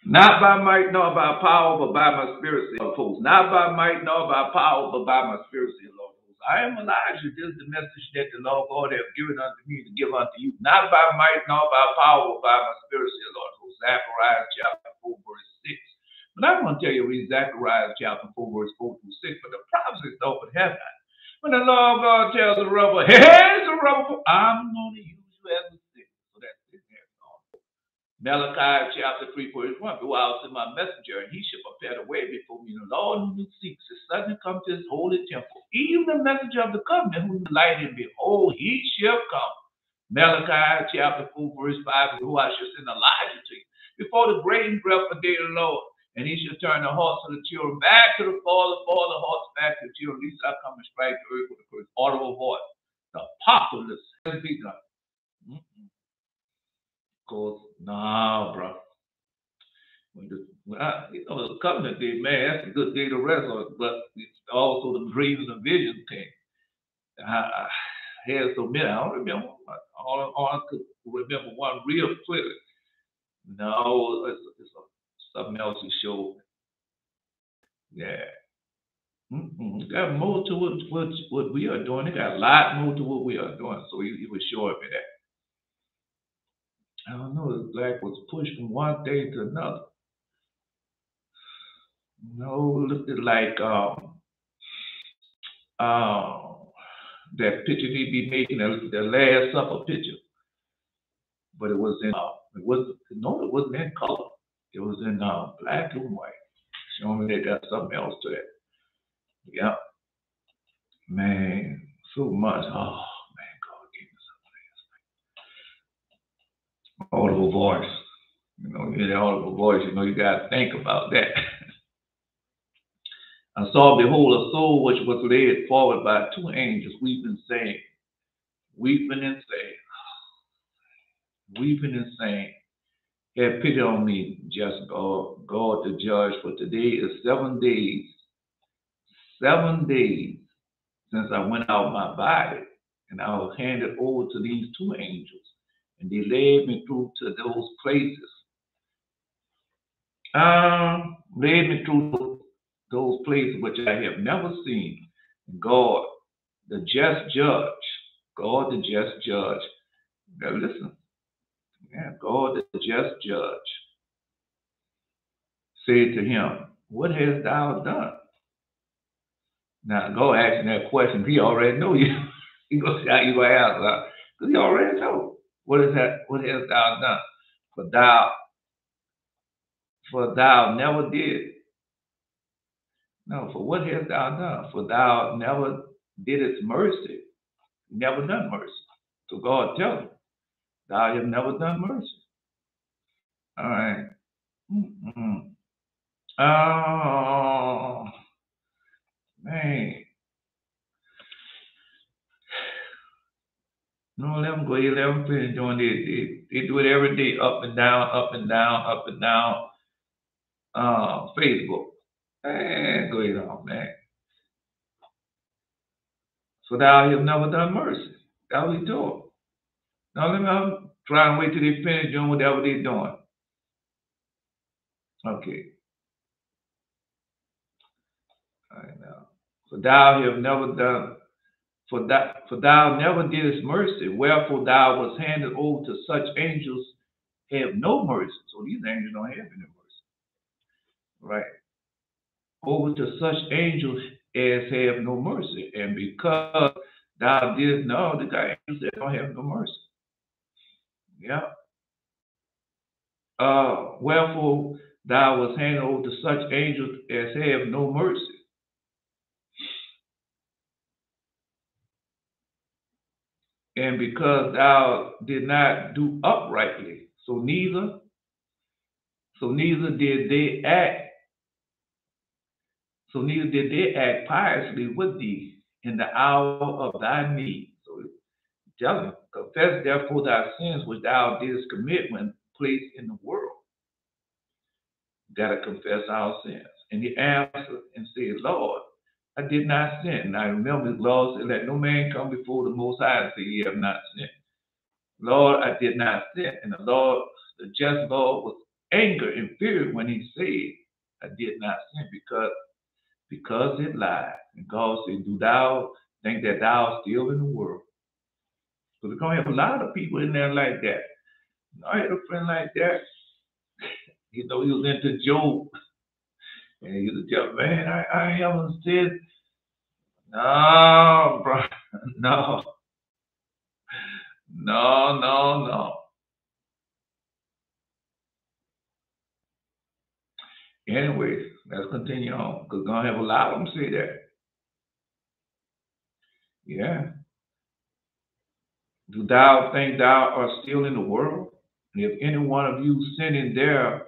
Not by might nor by power, but by my spirit, saith the Lord of hosts. Not by might nor by power, but by my spirit, saith the Lord of hosts. I am Elijah. This is the message that the Lord God hath given unto me to give unto you. Not by might nor by power, but by my spirit, saith the Lord of hosts. Zechariah chapter 4, verse 6. But I'm going to tell you read Zechariah chapter 4, verse 4 through 6. But the prophecy is open heaven. When the Lord God tells the rebel, hey, Zerubbabel, I'm going to use you as a stick. So that's it. Malachi chapter 3, verse 1. Go out to my messenger, and he shall prepare the way before me. The Lord who seeks to suddenly come to his holy temple. Even the messenger of the covenant who delighted in behold, he shall come. Malachi chapter 4, verse 5. Who I shall send Elijah to you before the great and dreadful day of the Lord. And he shall turn the hearts of the children back to the father, the hearts back to the children. At least I come and strike the earth with the first audible voice. The apocalypse has begun. Of course, nah, bro. The covenant day, man, that's a good day to rest on. But it's also the dreams and visions came. I had so many. I don't remember. All I could remember one real clearly. No, it's something else he showed. Yeah. Got more to what we are doing. It got a lot more to what we are doing. So he was showing me that. I don't know. It's like was pushed from one thing to another. No, looked at like that picture he be making, the Last Supper picture, but it was in it wasn't in color. It was in black and white. Showing me that there's something else to that. Yeah, man, so much. Oh man, God gave me something. Audible voice. You know, you hear the audible voice. You know, you got to think about that. I saw, behold, a soul which was led forward by two angels, weeping and saying, have pity on me, just God the judge, for today is 7 days since I went out my body, and I was handed over to these two angels, and they led me through to those places. Led me through those places which I have never seen. God, the just judge. Now listen, yeah, God, the just judge, said to him, what hast thou done? Now, God asking that question, he already know you. He goes, how you going to answer? Because he already know. What is that? What hast thou done? For thou never did. No, for what hast thou done? For thou never didst mercy. Never done mercy. So God tell him, thou have never done mercy. All right. Oh, man. No, let them go ahead, let them finish doing it. They do it every day, up and down, up and down, up and down. Facebook. Man, go ahead on, man. So thou have never done mercy. That's what he told. Now let me try and wait till they finish doing whatever they're doing. Okay. All right now. For thou have never done, for thou never didst mercy, wherefore thou was handed over to such angels have no mercy. So these angels don't have any mercy. Right. Over to such angels as have no mercy. And because thou didst know, the guy angels that don't have no mercy. Yeah. Wherefore thou was handed over to such angels as have no mercy. And because thou did not do uprightly, so neither did they act piously with thee in the hour of thy need. So tell him, confess therefore thy sins which thou didst commit when placed in the world. You gotta confess our sins. And he answered and said, Lord, I did not sin. Now remember, the Lord said, let no man come before the Most High and say, ye have not sinned. Lord, I did not sin. And the Lord, the just Lord, was anger and fear when he said, I did not sin because it lied. And God said, do thou think that thou art still in the world? So we're going to have a lot of people in there like that. I had a friend like that. He was into Job. And he used to tell me, man, I haven't said, no, bro, no, no, no, no. Anyways, let's continue on, because we're going to have a lot of them say that. Yeah. Do thou think thou art still in the world? And if any one of you sinning there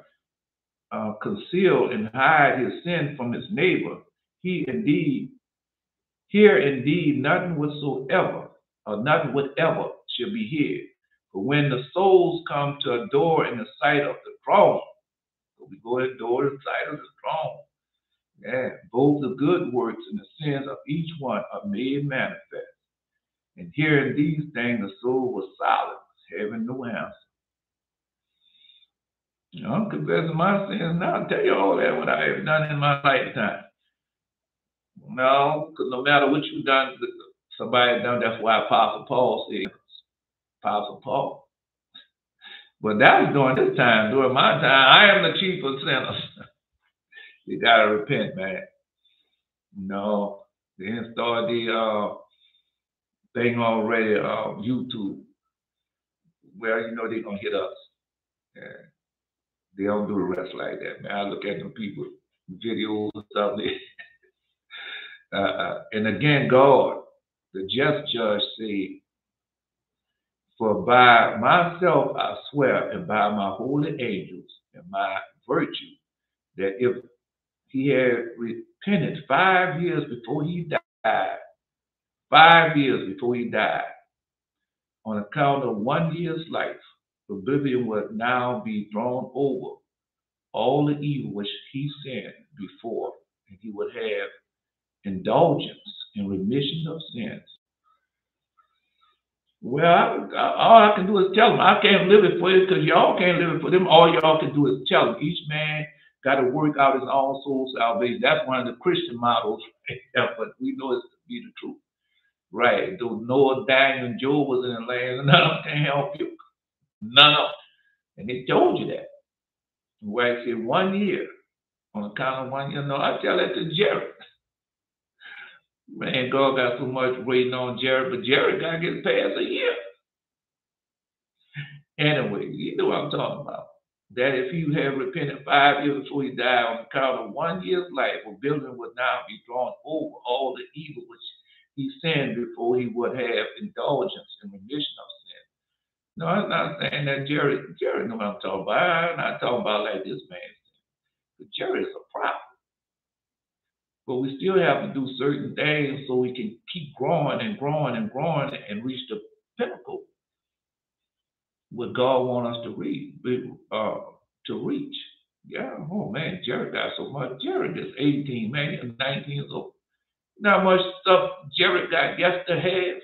conceal and hide his sin from his neighbor, here indeed nothing whatsoever, or nothing whatever shall be hid. But when the souls come to adore in the sight of the throne, so we go and adore the sight of the throne. Yeah, both the good works and the sins of each one are made manifest. And hearing these things, the soul was silent, having no answer. I'm confessing my sins now. I'll tell you all that what I have done in my lifetime. No, because no matter what you've done, somebody done. That's why Apostle Paul said, Apostle Paul. But that was during this time. During my time, I am the chief of sinners. You got to repent, man. No, they didn't start the thing already, YouTube. Well, they're going to hit us. Yeah. They don't do the rest like that, man. I look at them people, videos and stuff. And again, God, the just judge, said, for by myself I swear, and by my holy angels and my virtue, that if he had repented 5 years before he died, 5 years before he died, on account of 1 year's life, oblivion would now be thrown over all the evil which he sinned before, and he would have indulgence and remission of sins. Well, all I can do is tell them. I can't live it for you because y'all can't live it for them. All y'all can do is tell them. Each man got to work out his own soul salvation. That's one of the Christian models, but we know it's to be the truth. Right. Though Noah, Daniel, and Job was in the land, none of them can help you. None of them. And they told you that. Where I said 1 year, on account of 1 year. No, I tell that to Jared. Man, God got so much waiting on Jared, but Jared got to get past a year. Anyway, you know what I'm talking about. That if he had repented 5 years before he died, on account of 1 year's life, a building would now be drawn over all the evil which he sinned before he would have indulgence and remission of sin. No, I'm not saying that Jared knows what I'm talking about. I'm not talking about like this man. But Jared is a prophet. But we still have to do certain things so we can keep growing and growing and growing and reach the pinnacle what God wants us to reach. Yeah, oh man, Jared got so much. Jared is 18, man, he's 19 years old. Not much stuff Jared got yet to have.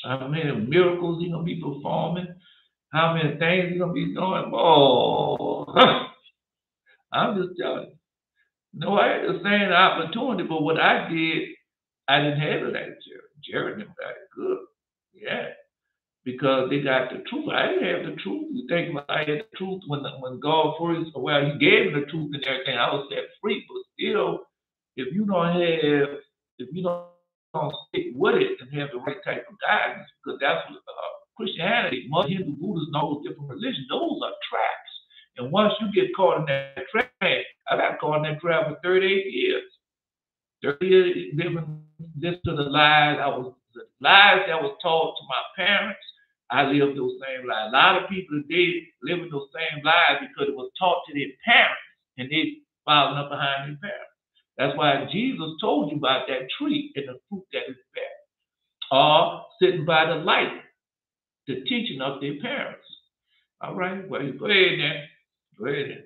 How many miracles he's gonna be performing? How many things he's gonna be doing? Oh, I'm just telling you. No, I had the same opportunity, but what I did, I didn't have it like Jared. Jared didn't got it good. Yeah. Because they got the truth. I didn't have the truth. You think I had the truth when God first, well, he gave me the truth and everything. I was set free, but still, if you don't stick with it and have the right type of guidance, because that's what Christianity, Muslim, Hindu, Buddhist, and all those different religions, those are traps. And once you get caught in that trap, I got caught in that trap for 38 years. 30 years living this to the lies the lies that was taught to my parents. I lived those same lies. A lot of people today live in those same lies because it was taught to their parents and they following up behind their parents. That's why Jesus told you about that tree and the fruit that is bear. Or sitting by the light, the teaching of their parents. All right, well, go ahead then. Go ahead then.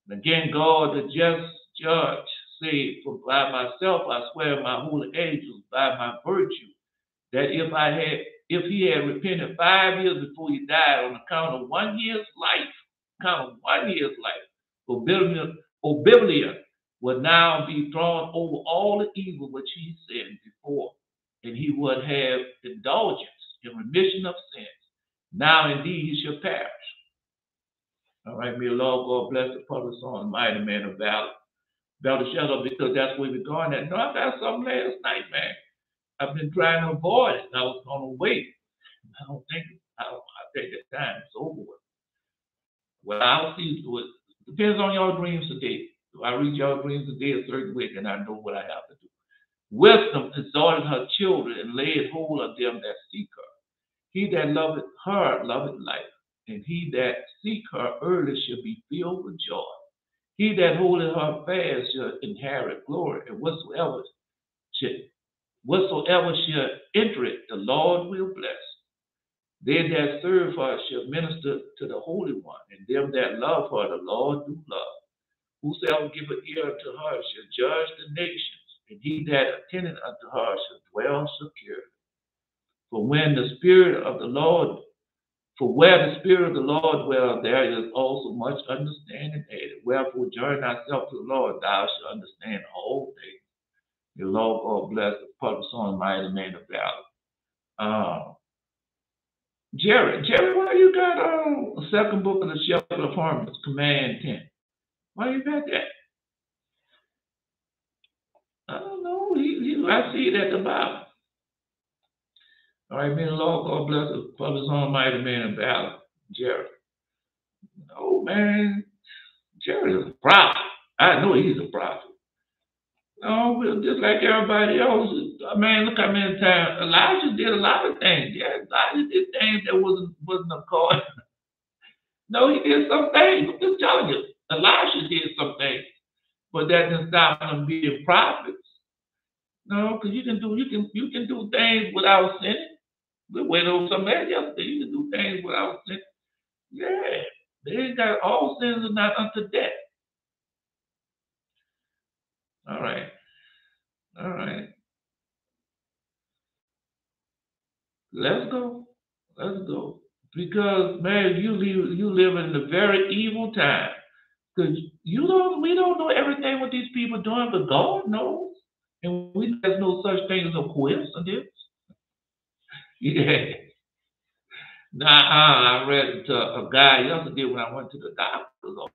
And again, God, the just judge, said, for by myself I swear my holy angels, by my virtue, that if he had repented 5 years before he died on account of 1 year's life, count of 1 year's life. Oblivion would now be thrown over all the evil which he sinned before, and he would have indulgence in remission of sins. Now indeed he shall perish. All right, may the Lord God bless the public son, mighty man of valor. Belteshazzar, because that's where we're going at. No, I got something last night, man. I've been trying to avoid it. I was on the way. I think that time is over with. Well, I'll see. It depends on your dreams today. Do I read your dreams today a certain way, and I know what I have to do. Wisdom exhorted her children and laid hold of them that seek her. He that loveth her loveth life, and he that seek her early shall be filled with joy. He that holdeth her fast shall inherit glory, and whatsoever shall enter it, the Lord will bless. They that serve her shall minister to the Holy One, and them that love her, the Lord do love. Whosoever giveth ear unto her shall judge the nations, and he that attendeth unto her shall dwell securely. For when the Spirit of the Lord, for where the Spirit of the Lord dwells, there is also much understanding added. Wherefore, join thyself to the Lord, thou shalt understand all things. The Lord God bless the public son, mighty man of valor. Jerry, why you got the second book of the Shepherd of Harmony, Command 10? Why you got that? I don't know. I see it at the bottom. All right, may the Lord God bless the public son, mighty man of valor, Jerry. Oh man, Jerry is a prophet. I know he's a prophet. No, just like everybody else. Man, look how many times Elijah did a lot of things. Yeah, Elijah did things that wasn't according. No, he did some things. I'm just telling you, Elijah did some things, but that didn't stop him being prophets. No, because you can do things without sinning. We went over some of that yesterday. You can do things without sinning. Yeah, they ain't got all sins are not unto death. All right. Let's go. Because man, you live in a very evil time. Because we don't know everything what these people are doing, but God knows. And there's no such thing as a coincidence. Yeah. Now I read to a guy yesterday when I went to the doctor's office.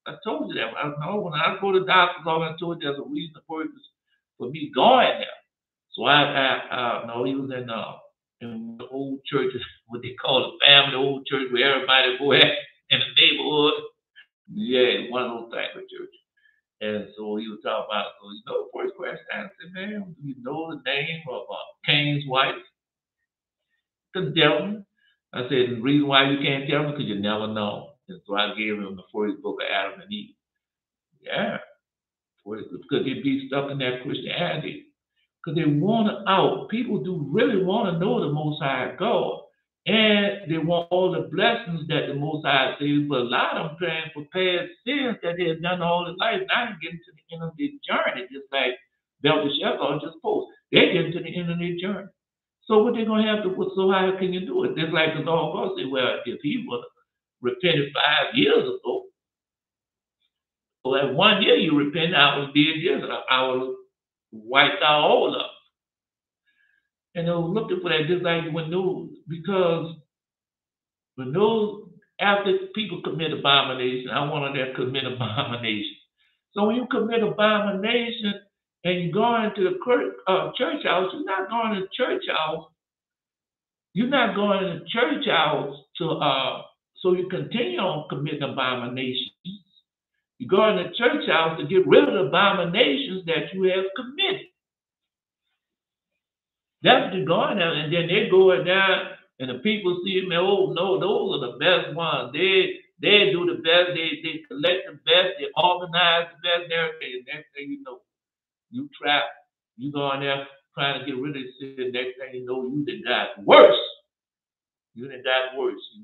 I told you that. When I go to the doctor's office, I told you there's a reason for me going there. So I know he was in the old churches, what they call a family old church where everybody go at in the neighborhood. Yeah, one of those type of churches. And so he was talking about, the first question I said, man, do you know the name of Cain's wife? Couldn't tell me. I said, the reason why you can't tell me because you never know. And so I gave him the first book of Adam and Eve. Yeah, because they'd be stuck in that Christianity. Because they want out. People do really want to know the Most High God. And they want all the blessings that the Most High says, but a lot of them praying for past sins that they have done all their life. Now they're getting to the end of their journey, just like Belteshazzar just posted. They're getting to the end of their journey. So what they're going to have to, so how can you do it? Just like the Lord God said, well, if he would have repented 5 years ago, so that 1 year you repent, I would be this, I would have wiped out all of them. And they were looking for that, just like because when those, after people commit abomination, I wanted them to commit abomination. So when you commit abomination and you go into the church house, you're not going to church house. You're not going to church house to so you continue on committing abominations. You go in the church house to get rid of the abominations that you have committed. That's what you're going there, and then they're going down, and the people see them. Oh no, those are the best ones. They do the best. They collect the best. They organize the best. And everything. And next thing you know, you trap. You go in there trying to get rid of sin. Next thing you know, you done got worse. You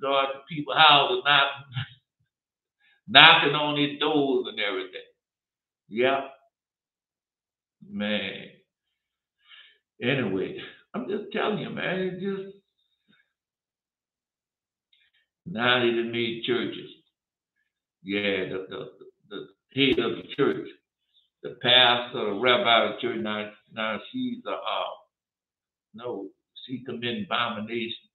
go out to people's houses, knocking on their doors and everything. Yeah, man. Anyway, I'm just telling you, man. It just now they done made churches. Yeah, the head of the church, the pastor, the rabbi of the church. Now she's no, she committing abomination.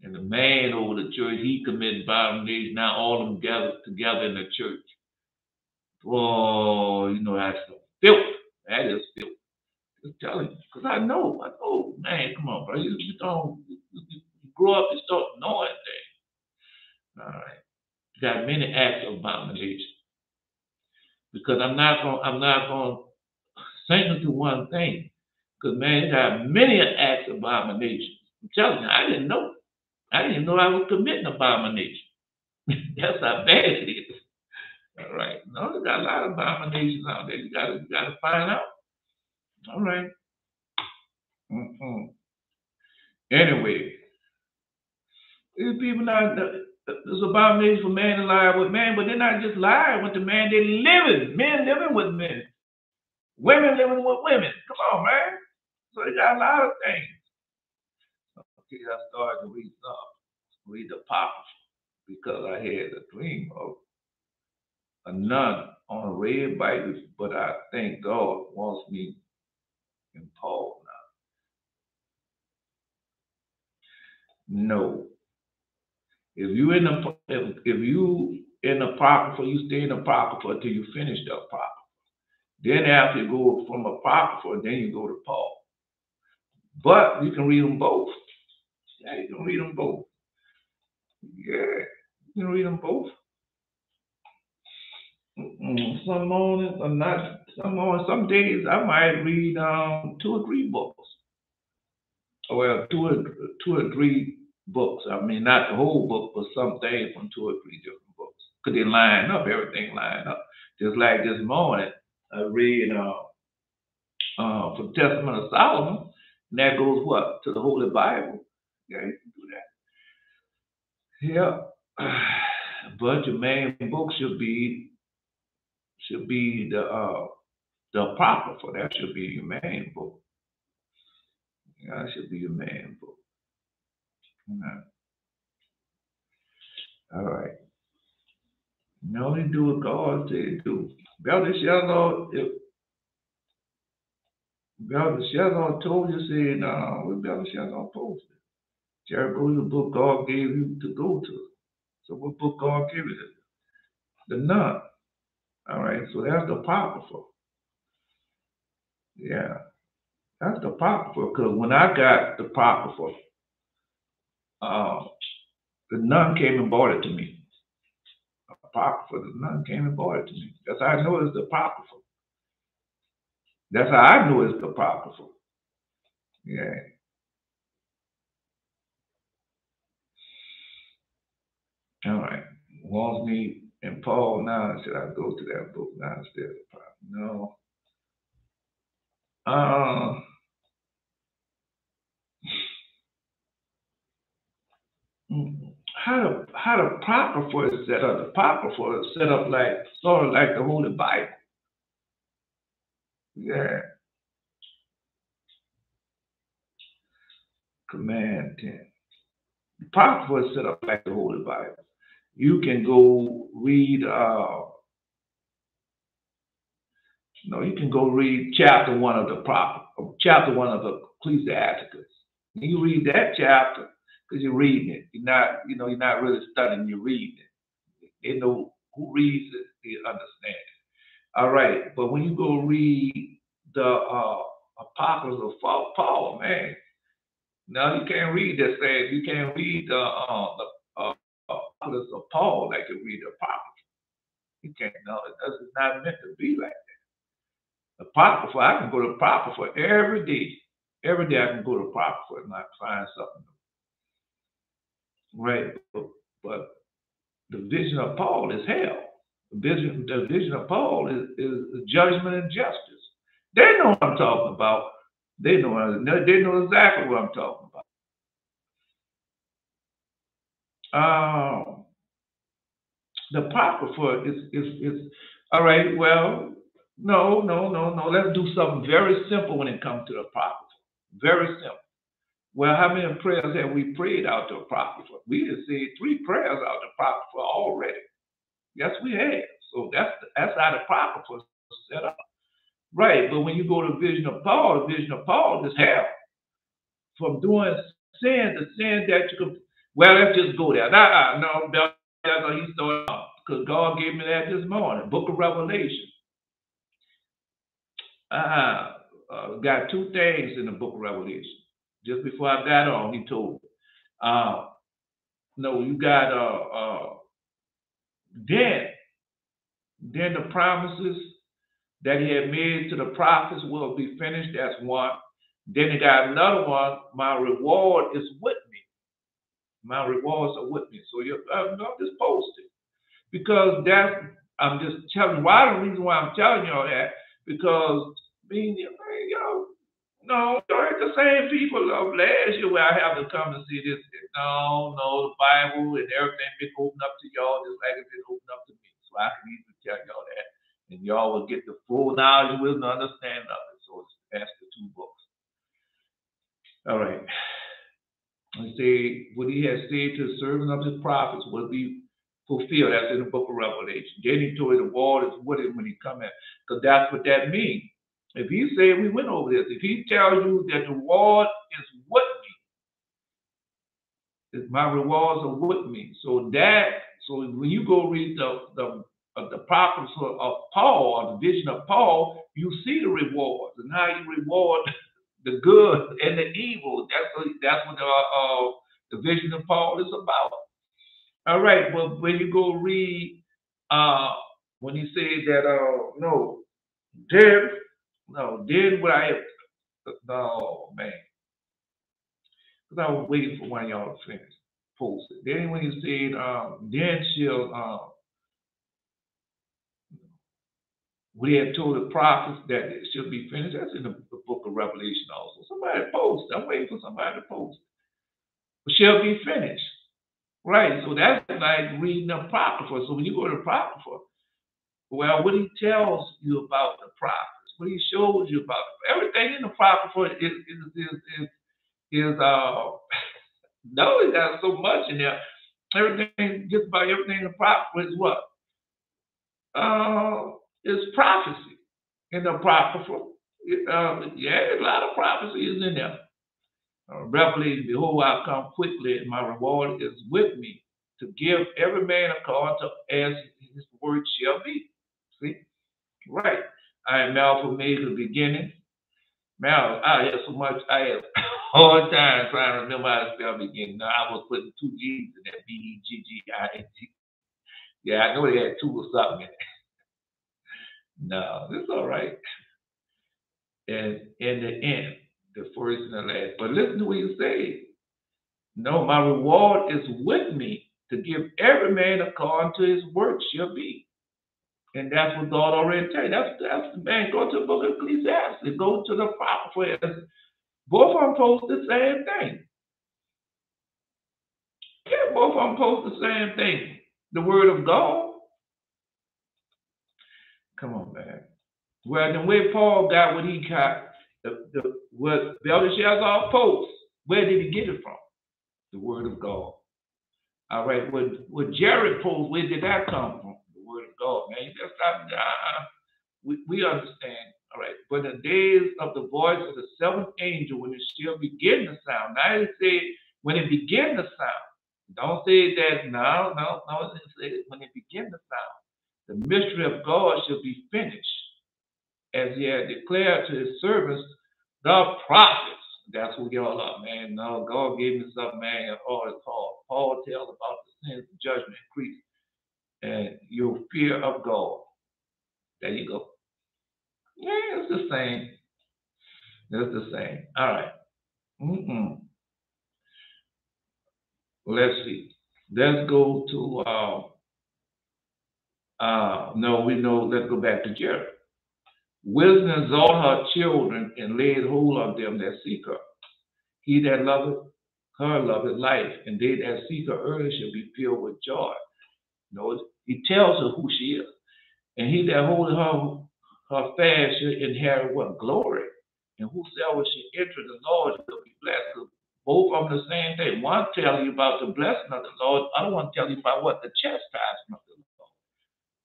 And the man over the church, he committed abomination. Now all of them gathered together in the church. Oh, that's some filth. That is filth. Just telling you. Because I know, man, come on, bro. You don't, you grow up and start knowing things. All right. Got many acts of abomination. Because I'm not going to sing to one thing. Because, man, it got many acts of abomination. I'm telling you, I didn't know. I didn't even know I was committing abomination. That's how bad it is. All right. No, there's got a lot of abominations out there. You gotta find out. All right. Anyway, these people not there's abomination for man to lie with man, but they're not just lying with the man. They're living. Men living with men. Women living with women. Come on, man. So they got a lot of things. Okay, I started to read the Apocrypha because I had a dream of a nun on a red Bible, but I think God wants me in Paul now. No. If you in the Apocrypha, you stay in the Apocrypha until you finish the Apocrypha. Then after you go from Apocrypha, then you go to Paul. But you can read them both. Yeah, you can read them both. Yeah, you can read them both. Some mornings, I'm not. Some days I might read 2 or 3 books. Well, two or three books. I mean, not the whole book, but some things from 2 or 3 different books. Because they line up, everything line up. Just like this morning, I read from Testament of Solomon, and that goes what? To the Holy Bible. Yeah, you can do that. Yeah. But your main book should be the Apocrypha. That should be your main book. Yeah, that should be your main book. All right. No, they do what God said to do. Belteshazzar told you, said, no, what Belteshazzar posted? Jerry, go to the book God gave you to go to. So what book God gave you? The nun. All right, so that's the Apocrypha. Yeah, that's the Apocrypha. Because when I got the Apocrypha, the nun came and bought it to me. Apocrypha, the nun came and bought it to me. That's how I know it's the Apocrypha. That's how I know it's the Apocrypha. Yeah. All right. Wants me and Paul now. Should I go to that book now instead of Paul? No. How the Apocrypha is set up? The Apocrypha is set up like sort of like the Holy Bible. Yeah. Command 10. The Apocrypha is set up like the Holy Bible. You can go read you can go read chapter 1 of the Apocrypha, chapter 1 of the Ecclesiasticus. You read that chapter because you're reading it. You're not really studying, you're reading it. They know who reads it, they understand it. All right, but when you go read the Apocrypha of Paul, man, now you can't read that same. You can't read the Apocalypse of Paul like you read the Apocrypha. You can't. No, it's not meant to be like that. Apocrypha, I can go to Apocrypha every day. Every day I can go to Apocrypha and I find something new. Right, but the vision of Paul is hell. The vision of Paul is judgment and justice. They know what I'm talking about. They know exactly what I'm talking about. The Apocrypha is all right. Well, no. Let's do something very simple when it comes to the Apocrypha. Very simple. Well, how many prayers have we prayed out the Apocrypha? We just said 3 prayers out the Apocrypha already. Yes, we have. So that's how the Apocrypha was set up. Right, but when you go to the vision of Paul is hell from doing sin, the sin that you could. Well, let's just go there. No, that's how he started off because God gave me that this morning. Book of Revelation. Got two things in the Book of Revelation. Just before I got on, he told me. Uh, no, you got then the promises that he had made to the prophets will be finished. That's one. Then he got another one. My reward is with me. My rewards are with me. So I'm just posting because I'm just telling you why. The reason why I'm telling you all that because being no, it's the same people of last year where I have to come and see this. No, the Bible and everything been opened up to y'all just like it's been opened up to me. So I can easily tell y'all that. And y'all will get the full knowledge and wisdom and understanding of it. So that's the two books. All right. And say what he has said to the servant of his prophets will be fulfilled. That's in the book of Revelation. Then he told the wall is with him when he come in. Because that's what that means. If he say we went over this, if he tells you that the reward is with me, my rewards are with me. So when you go read the prophets of Paul or the vision of Paul, you see the rewards and how he reward the good and the evil. That's what the vision of Paul is about. All right, but when you go read when he said that then what I have no man. Because I was waiting for one of y'all to finish post it. Then when he said then she'll we had told the prophets that it should be finished. That's in the book of Revelation also. Somebody post. I'm waiting for somebody to post. But shall be finished. Right. So that's like reading the Apocrypha. So when you go to the Apocrypha, well, what he tells you about the prophets, what he shows you about everything in the Apocrypha is no, it got so much in there. Everything, just about everything in the Apocrypha is what? Is prophecy in the Apocrypha. There's a lot of prophecies in there. Revelation, behold, I come quickly, and my reward is with me to give every man according to as his word shall be. See? Right. I am Alpha Omega, the beginning. Now, I have so much, I have a hard time trying to remember how to spell beginning. Now, I was putting two G's in that Begging. Yeah, I know they had two or something in it. No, it's all right. And in the end, the first and the last. But listen to what he says. No, my reward is with me to give every man according to his work shall be. And that's what God already tell you. That's the man. Go to the book of Ecclesiastes. Go to the prophet. Both of them post the same thing. Yeah, both of them post the same thing. The word of God. Come on, man. Well, the way Paul got what he got, what Belteshazzar posts, where did he get it from? The word of God. All right, what Jared posts, where did that come from? The word of God, man. You just stop. We understand. All right, but in the days of the voice of the seventh angel, when it shall begin to sound. Now it say when it begin to sound. Don't say that. No. It say when it begin to sound. The mystery of God shall be finished, as he had declared to his servants, the prophets. That's what y'all are, man. No, God gave me something, man. All it's called. Paul tells about the sins of judgment increase and your fear of God. There you go. Yeah, it's the same. It's the same. All right. Mm-mm. Let's see. Let's go to no, we know. Let's go back to Jared. Wisdom exalt her children and laid hold on them that seek her. He that loveth her loveth life, and they that seek her early shall be filled with joy. No, he tells her who she is. And he that holdeth her fast shall inherit what? Glory. And whosoever shall enter the Lord shall be blessed. Both of them the same thing. One telling you about the blessing of the Lord, other one telling you about what? The chastisement of the Lord.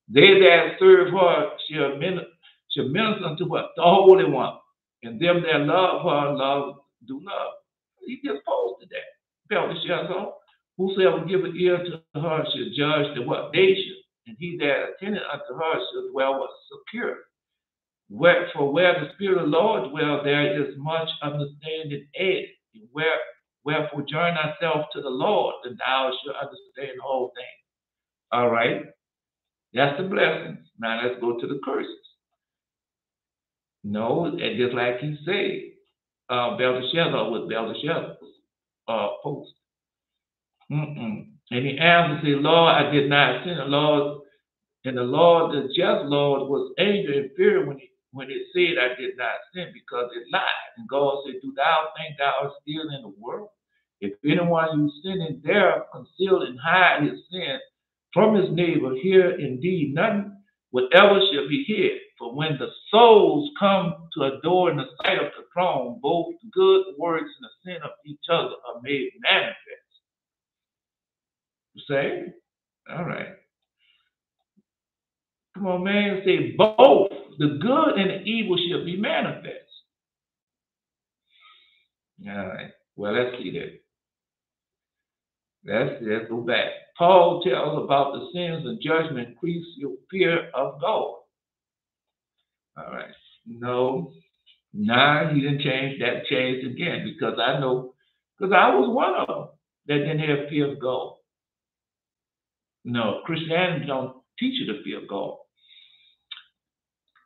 They that serve her shall minister unto what? The Holy One. And them that love her, love, do love. He just posted that. Belteshazzar, whosoever giveth ear to her shall judge the what nation, and he that attendeth unto her shall dwell what secure. For where the Spirit of the Lord dwells, there is much understanding added. Wherefore join thyself to the Lord, and thou shalt understand all things. All right, that's the blessings. Now let's go to the curses. No, and just like he said, Belteshazzar with Belteshazzar's post. And he answered, say, Lord, I did not sin. The Lord, the just Lord, was angry and feared when it said I did not sin because it lied. And God said, do thou think thou art still in the world? If anyone who sinning there conceal and hide his sin from his neighbor, here indeed nothing whatever shall be hid. For when the souls come to adore in the sight of the throne, both good works and the sin of each other are made manifest. Say, all right. Come on, man, say both the good and the evil shall be manifest. All right. Well, let's see that. Let's go back. Paul tells about the sins and judgment increase your fear of God. All right. No, now he didn't change that. Changed again because I know, because I was one of them that didn't have fear of God. No, Christianity don't teach you to fear God.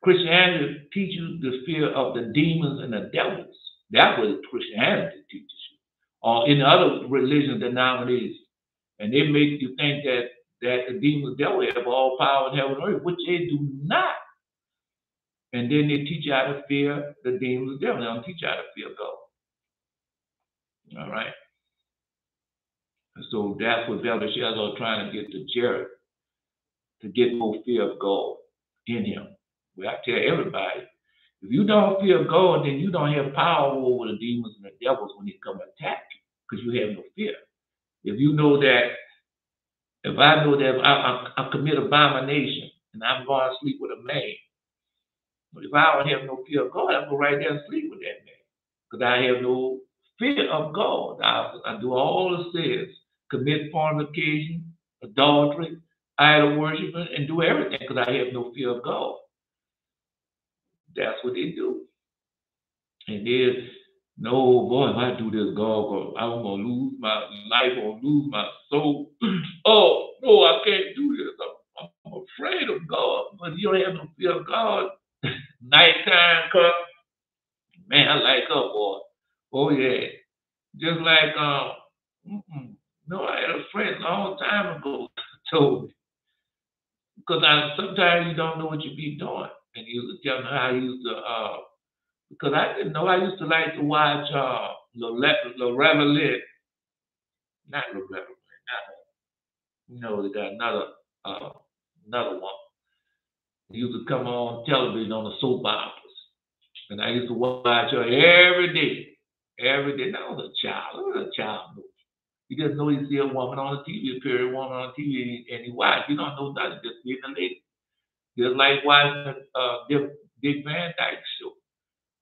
Christianity teaches you the fear of the demons and the devils. That's what Christianity teaches you. Or in other religions, denominations, and they make you think that the demons and devil have all power in heaven and earth, which they do not. And then they teach you how to fear the demons and devil. They don't teach you how to fear God. All right. So that's what Belteshazzar trying to get to Jared, to get more fear of God in him. Well, I tell everybody, if you don't fear God, then you don't have power over the demons and the devils when they come attack you, because you have no fear. If you know that, if I know that I commit abomination and I'm going to sleep with a man, but if I don't have no fear of God, I go right there and sleep with that man, because I have no fear of God. I do all the sins, commit fornication, adultery, idol worship, and do everything because I have no fear of God. That's what they do. And then, no, boy, if I do this, God, I'm going to lose my life or lose my soul. Oh, no, I can't do this. I'm afraid of God. But you don't have no fear of God. Nighttime comes, man, I like up, boy. Oh, yeah. Just like, no, I had a friend a long time ago told me. Because sometimes you don't know what you be doing. And he was telling me how he used to, because I didn't know. I used to like to watch Loretta, not Loretta, they got another one. He used to come on television on the soap operas, and I used to watch her every day. Every day. Now I was a child. I was a child. You just know you see a woman on the TV, a period woman on TV, and you watch. You don't know nothing, just being a lady. Just like watching Dick Van Dyke show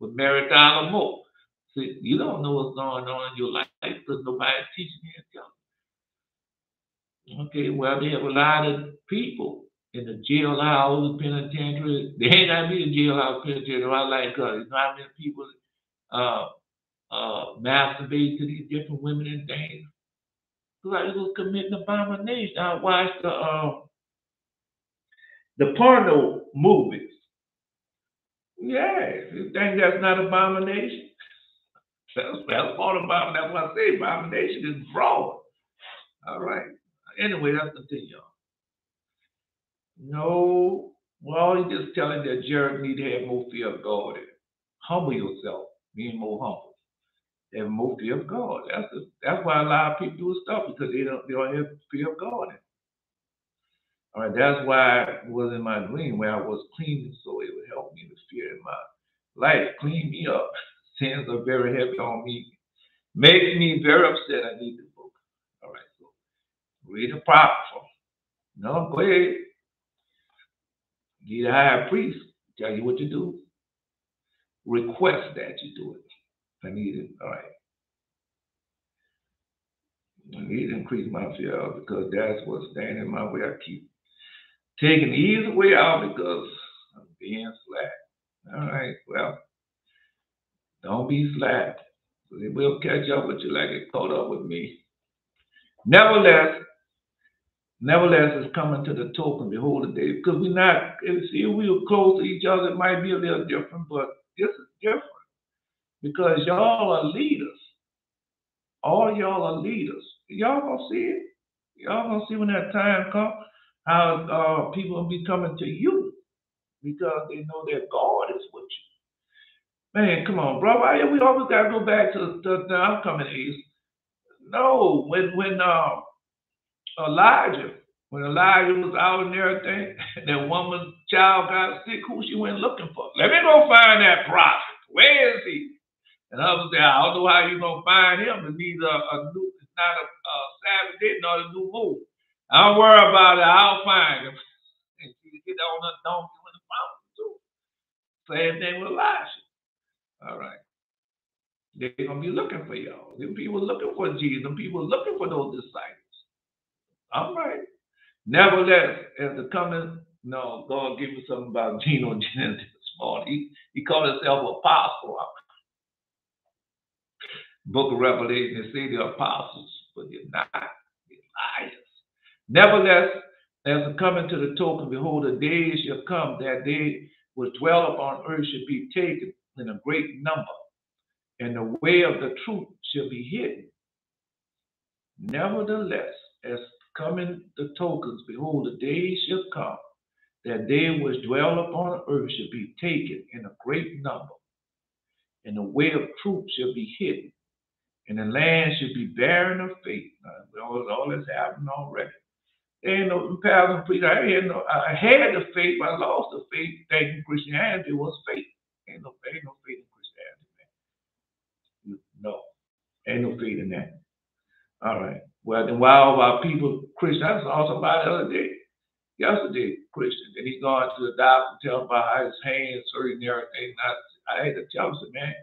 with Mary Tyler Moore. See, you don't know what's going on in your life because nobody's teaching you and telling you. Okay, well, they have a lot of people in the jailhouse, penitentiary. They ain't got me in jailhouse, penitentiary. I like you know how many people masturbate to these different women and things. Like it was committing abomination. I watched the porno movies. Yeah, you think that's not abomination? That's part of abomination. That's what I say. Abomination is broad. All right. Anyway, let's continue. No, well, he's just telling that Jared need to have more fear of God. Humble yourself, being more humble. Have more fear of God. That's why a lot of people do stuff because they don't have fear of God. All right, that's why it was in my dream where I was cleaning so it would help me to fear in my life. Clean me up. Sins are very heavy on me. Makes me very upset. I need the book. All right, so read the prophet. No, go ahead. The high priest tell you what to do. Request that you do it. I need it. All right. I need to increase my fear because that's what's standing in my way. I keep taking the easy way out because I'm being slack. All right. Well, don't be slack. They will catch up with you like it caught up with me. Nevertheless, it's coming to the token, behold the day. Because we're not, see, if we were close to each other, it might be a little different, but this is different. Because y'all are leaders. All y'all are leaders. Y'all gonna see it. Y'all gonna see when that time comes how people will be coming to you because they know that God is with you. Man, come on, bro. Why we always gotta go back to the I'm coming east. No, when Elijah, when Elijah was out and everything, that woman's child got sick, who she went looking for? Let me go find that prophet. Where is he? And others say, I don't know how you're going to find him. It's neither it's not a Sabbath day nor a new moon. I don't worry about it. I'll find him. And she get on the donkey with the mountain too. Same thing with Elijah. All right. They're going to be looking for y'all. Them people looking for Jesus. Them people looking for those disciples. All right. Nevertheless, as the coming, no, God give me something about Geno Jennings this morning. He called himself apostle. Book of Revelation, they say they're apostles, but they're not. They're liars. Nevertheless, as a coming to the token, behold, the days shall come that they which dwell upon earth shall be taken in a great number, and the way of the truth shall be hidden. Nevertheless, as coming the tokens, behold, the days shall come that they which dwell upon earth shall be taken in a great number, and the way of truth shall be hidden. And the land should be barren of faith. All this happened already. There ain't no past and preacher. I had the faith, but I lost the faith. Thinking Christianity was faith. Ain't no faith in Christianity, man. No, ain't no faith in that. All right. Well, then why all our people Christian? I saw somebody the other day, yesterday, Christian, and he's going to the doctor and tell him about how his hands hurt and everything. I had to tell him, man.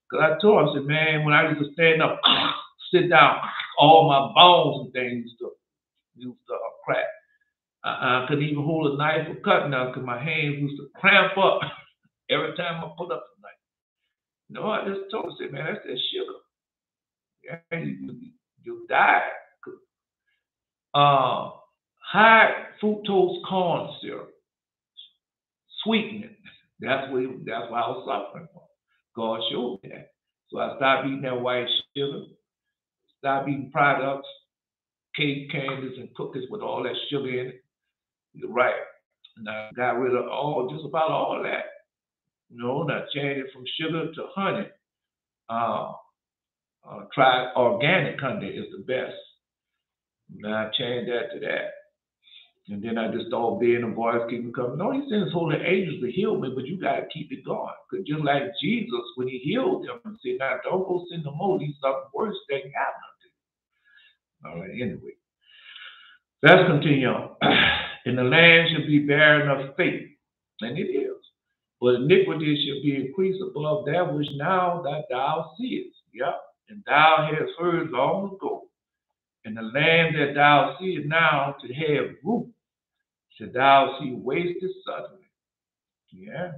Because I told him, I said, man, when I used to stand up, sit down, all my bones and things used to crack. I couldn't even hold a knife or cut now because my hands used to cramp up every time I put up the knife. No, I just told him, I said, man, that's that sugar. Yeah, you die. High fructose corn syrup, sweetening. That's why I was suffering from. God showed me that. So I stopped eating that white sugar, stopped eating products, cake, candies, and cookies with all that sugar in it. You're right. And I got rid of just about all that. And I changed it from sugar to honey. Try organic honey is the best. And I changed that to that. And then I just started being a voice, keep coming. No, he sent his holy angels to heal me, but you got to keep it going. Because just like Jesus, when he healed them, he said, now don't go sin no more. These something worse that can happen to you. All right, anyway. Let's continue on. And the land shall be barren of faith. And it is. But iniquity shall be increased above that which now that thou seest. Yeah. And thou hast heard long ago. And the land that thou seest now to have root, shall thou see wasted suddenly. Yeah.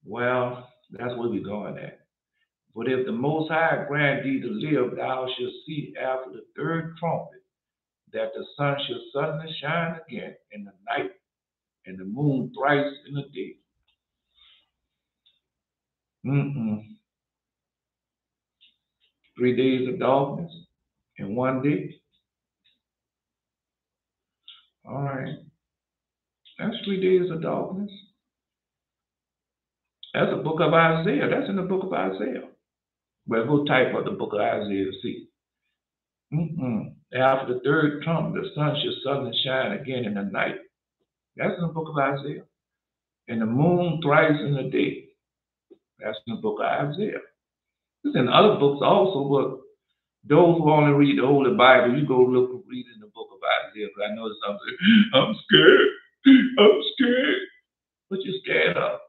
Well, that's where we're going at. But if the Most High grant thee to live, thou shalt see after the third trumpet that the sun shall suddenly shine again in the night, and the moon thrice in the day. 3 days of darkness in 1 day. All right. That's 3 days of darkness. That's the book of Isaiah. That's in the book of Isaiah. Well, go type up the book of Isaiah to see. After the third trumpet, the sun shall suddenly shine again in the night. That's in the book of Isaiah. And the moon thrice in the day. That's in the book of Isaiah. It's in other books also, but those who only read the Holy Bible, you go look and read in the book of Isaiah. Because I know something. I'm scared. I'm scared. What you scared of?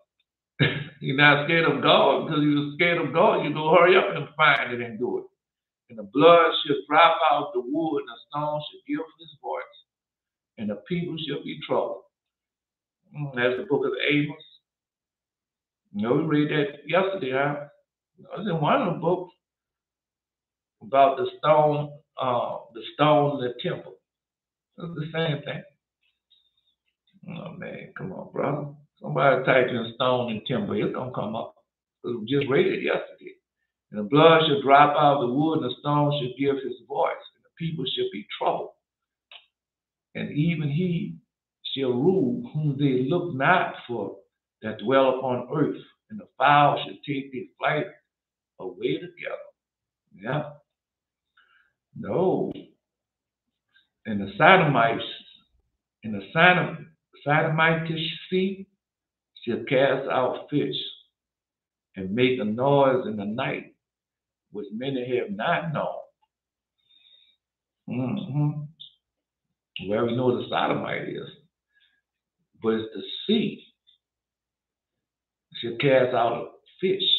You're not scared of God because you're scared of God. You go hurry up and find it and do it. And the blood shall drop out the wood, and the stone shall give his voice, and the people shall be troubled. That's the book of Amos. You know, we read that yesterday, huh? I was in one of the books about the stone in the temple. It's the same thing. Oh man, come on, brother. Somebody type in stone and timber, it's gonna come up. We just read it yesterday. And the blood shall drop out of the wood, and the stone shall give his voice, and the people shall be troubled. And even he shall rule whom they look not for that dwell upon earth, and the fowl shall take their flight away together. Yeah. No. And the Sodomites, and the Sodomitish sea shall cast out fish and make a noise in the night, which many have not known. Well, we know the Sodomite is, but it's the sea shall cast out a fish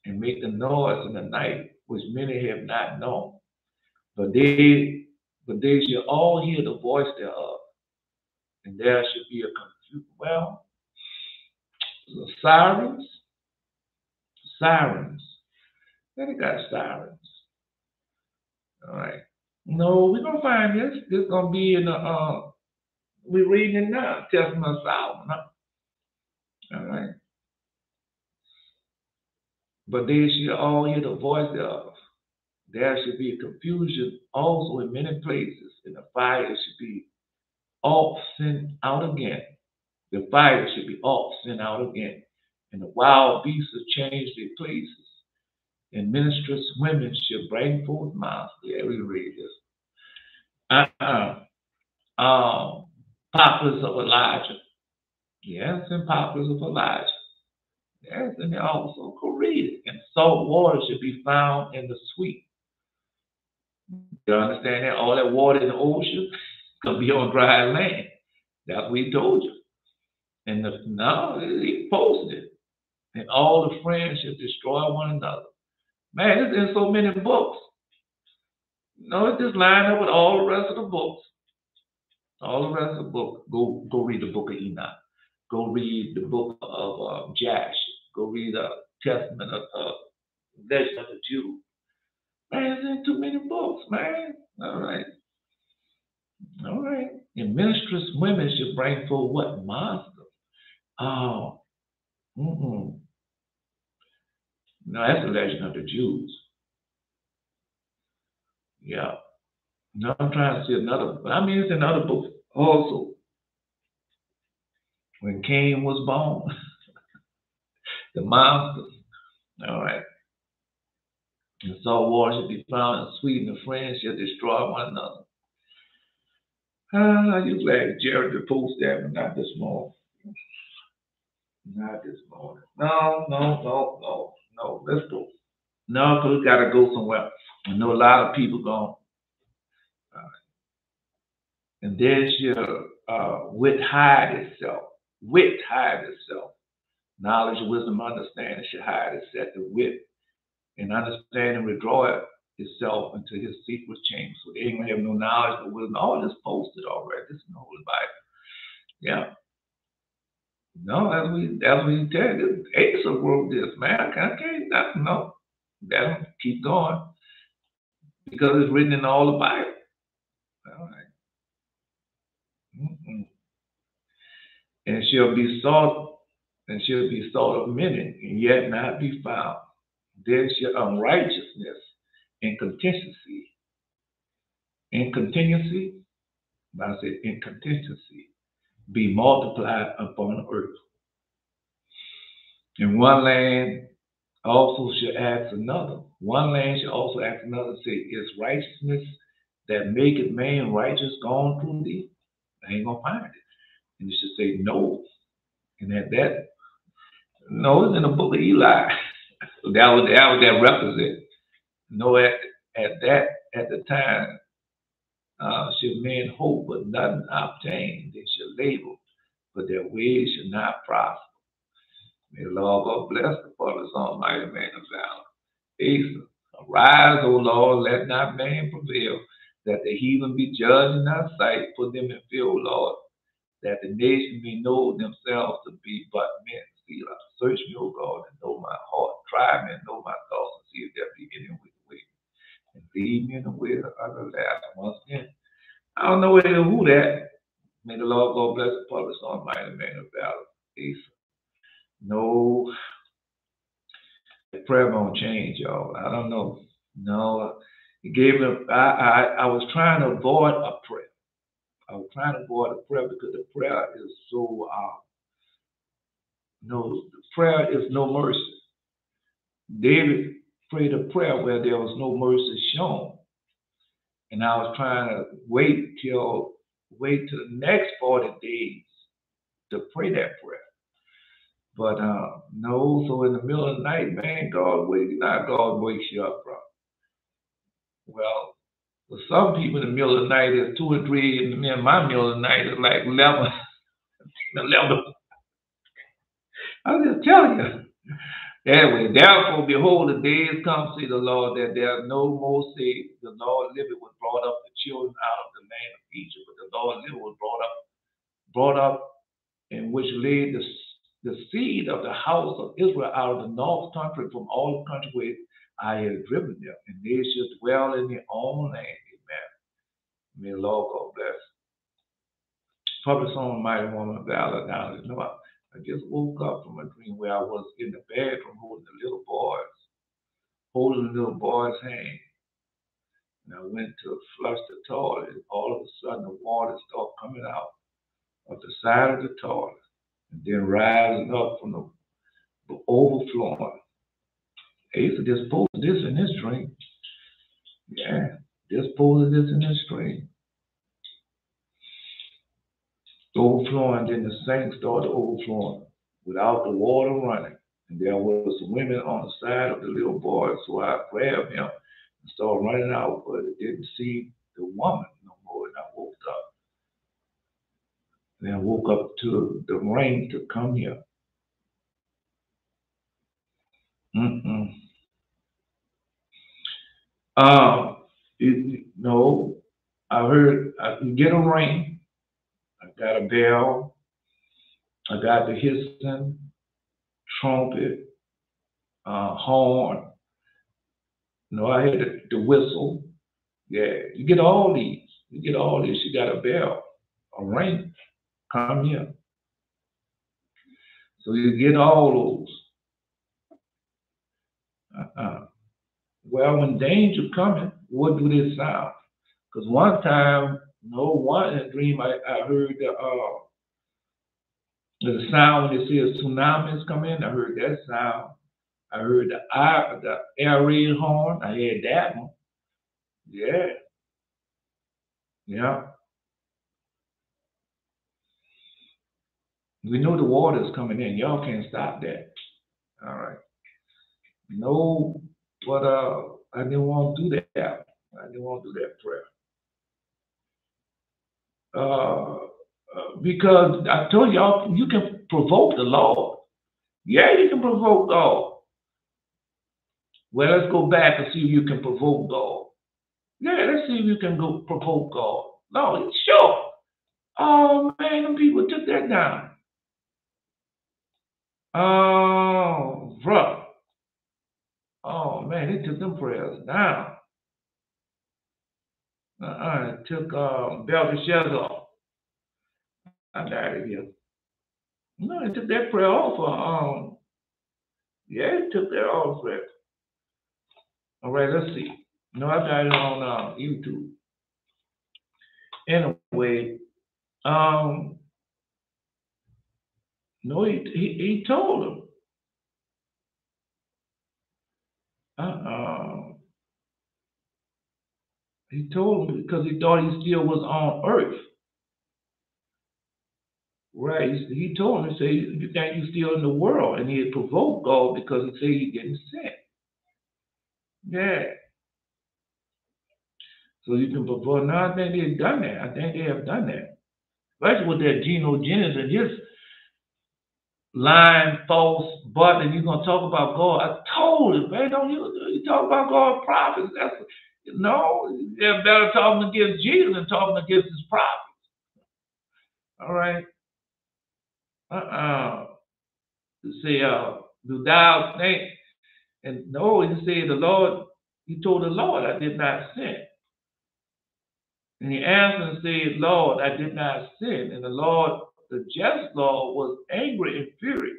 and make a noise in the night, which many have not known. But they shall all hear the voice thereof, and there shall be a confusion. Well, the sirens. They got sirens. All right. No, we're gonna find this. This is gonna be in the we're reading it now, Testament of Solomon. Huh? All right. But they shall all hear the voice thereof. There should be confusion also in many places, and the fire should be off sent out again. The fire should be off sent out again. And the wild beasts shall change their places. And ministress women shall bring forth mouths. Yeah, we read this. Poplars of Elijah. Yes, and poplars of Elijah. Yes, and they also corrected. And salt water should be found in the sweet. You understand that? All that water in the ocean could be on dry land. That's what he told you. And no, he posted it. And all the friends should destroy one another. Man, it's in so many books. No, it just lined up with all the rest of the books. All the rest of the book. Go read the book of Enoch. Go read the book of Jash. Go read the Testament of Legend of the Jews. Man, it's in too many books, man. All right. All right. And ministress women should bring forth what? Monsters. Oh. No, that's the Legend of the Jews. Yeah. No, I'm trying to see another. I mean, it's in other books also. When Cain was born, the monsters. All right. And salt water should be found and sweet, and the friends shall destroy one another. I just glad Jared to post that, but not this morning. Not this morning. No. Let's go. No, because we got to go somewhere. I know a lot of people going. And then shall wit hide itself. Wit hide itself. Knowledge, wisdom, understanding should hide itself. The wit and understanding withdraw itself into his secret chamber. So they ain't gonna have no knowledge or wisdom. All this posted already. This is in the Holy Bible. Yeah. No, as we tell you, Asa wrote this, man. I can't nothing. No. That'll keep going. Because it's written in all the Bible. All right. And she'll be sought of many, and yet not be found. Then shall unrighteousness and contingency, be multiplied upon earth. And one land also shall ask another. One land shall also ask another, say, is righteousness that maketh man righteous gone through thee? I ain't gonna find it. And it should say no. And that no, it's in the book of Eli. that was that represent. No, at the time, should men hope, but nothing obtain. They shall labor, but their ways shall not prosper. May the Lord God bless the Father's almighty man of valor. Asa, arise, O Lord, let not man prevail, that the heathen be judged in thy sight. Put them in fear, O Lord, that the nation may know themselves to be but men. Selah. Search me, O God, and know my heart. Try me and know my thoughts, and see if there be any wicked way, and lead me in the way of everlasting. Once again, I don't know who that. May the Lord God bless the Father's almighty man of valor. Asa. No, the prayer won't change, y'all. I don't know. No, he gave me. I was trying to avoid a prayer. I was trying to avoid a prayer because the prayer is so. No, the prayer is no mercy. David prayed a prayer where there was no mercy shown, and I was trying to wait till the next 40 days to pray that prayer. But no, so in the middle of the night, man, God wakes you up, bro. Well, for some people, in the middle of the night is 2 or 3, and my middle of the night is like 11. 11. I'm just telling you. Anyway, therefore, behold, the days come, say the Lord, that there are no more say, the Lord liveth was brought up the children out of the land of Egypt, but the Lord liveth was brought up, in which laid the seed of the house of Israel out of the north country, from all the country where I have driven them, and they shall dwell in their own land. Amen. May the Lord God bless. Public song, mighty woman of valor. Now, you know, I just woke up from a dream where I was in the bedroom holding the little boy's hand. And I went to flush the toilet, and all of a sudden the water started coming out of the side of the toilet, and then rising up from the overflowing. Asa just posted this in his dream. Yeah, just posted this in his dream. Overflowing, then the sink started overflowing without the water running. And there was women on the side of the little boy, so I grabbed him and started running out, but it didn't see the woman no more, and I woke up. And I woke up to the rain to come here. No, I heard you get a ring. I got a bell. I got the hissing, trumpet, horn. No, I had the whistle. Yeah, you get all these. You get all these. You got a bell, a ring. Come here. So you get all those. Well, when danger coming, what do they sound? Because one time, one in a dream, I heard the sound when they say tsunamis come in. I heard that sound. I heard the air raid horn. I heard that one. Yeah, yeah. We know the water is coming in. Y'all can't stop that. All right. No, but I didn't want to do that. I didn't want to do that prayer. Because I told y'all, you can provoke the Lord. Yeah, you can provoke God. Well, let's go back and see if you can provoke God. Yeah, let's see if you can go provoke God. No, sure. Oh man, them people took that down. Oh, bro. Oh man, they took them prayers down. It took Belteshazzar. I died of here. No, they took that prayer off. Yeah, they took that off. All right, let's see. No, I got it on YouTube. Anyway, no, he told him. He told him because he thought he still was on earth. Right. He told him, he said, you think you're still in the world. And he had provoked God because he said he didn't sin. Yeah. So you can provoke. No, I think they've done that. I think they have done that. especially with that genogenesis and his lying, false, but and you're gonna talk about God. I told you, man, don't you talk about God prophets. That's no, they're better talking against Jesus than talking against his prophets. All right. You say, do thou think? And no, he said the Lord, he told the Lord, I did not sin. And he answered and said, Lord, I did not sin. And the Lord, the just Lord, was angry and furious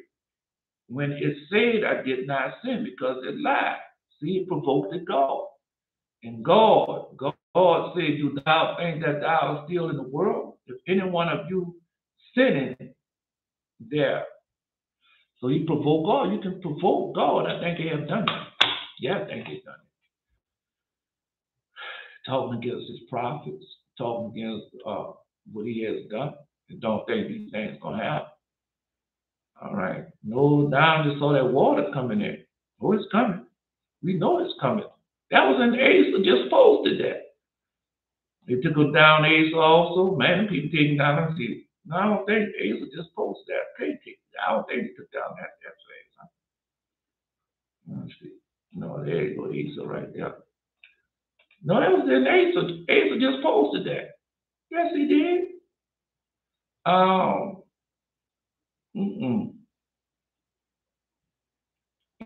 when it said I did not sin because it lied. See, it provoked God. And God said, do thou think that thou art still in the world? If any one of you sinning there. So he provoked God. You can provoke God. I think they have done that. Yeah, I think they've done it. Talking against his prophets, talking against what he has done. And don't think these things going to happen. All right. No, now I just saw that water coming in. Oh, it's coming. We know it's coming. That was in Asa just posted that. They took it down Asa also. Man, people taking down and see. No, I don't think Asa just posted that. I don't think they took down that yesterday. Let's see. No, there you go, Asa right there. No, that was in Asa. Asa just posted that. Yes, he did. Um,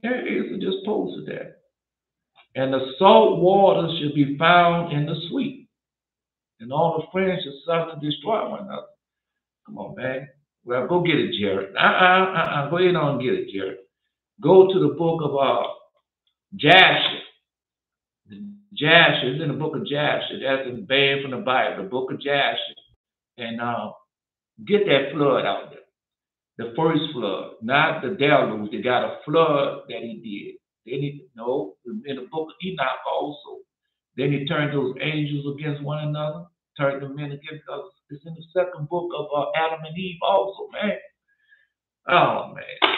yeah, Asa just posted that. And the salt water should be found in the sweet, and all the friends should suffer to destroy one another. Come on, man. Well, go get it, Jared. Go ahead on and get it, Jared. Go to the book of Jasher. Jasher is in the book of Jasher. That's banned from the Bible, the book of Jasher. And get that flood out there. The first flood, not the deluge. They got a flood that he did. Then in the book of Enoch also. Then he turned those angels against one another, turned the men against us. It's in the second book of Adam and Eve also, man. Oh, man.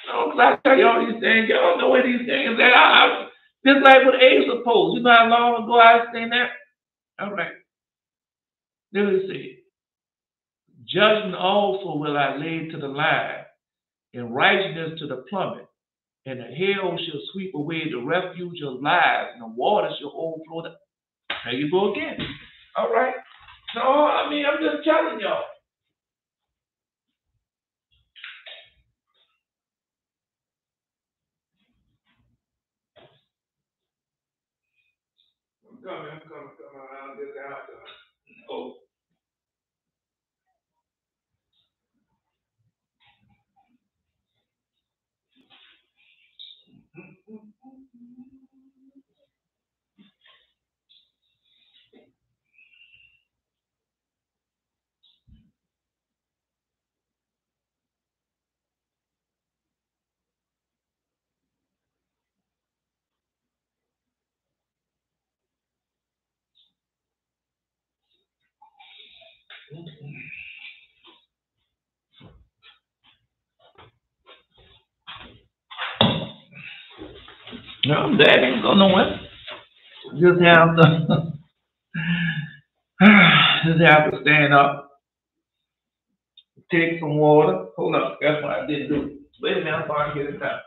No, because I tell you all these things. Y'all know where these things at. Just like with Asa post. You know how long ago I was saying that? All right. Let me see. Judgment also will I lay to the line, and righteousness to the plummet. And the hail shall sweep away the refuge of lies, and the water shall overflow. There you go again. All right. No, I mean, I'm just telling y'all. I'm coming around this out. Oh. No, that ain't going nowhere. Just have to, just have to stand up, take some water. Hold up, that's what I didn't do. Wait a minute, I'm going to get it done.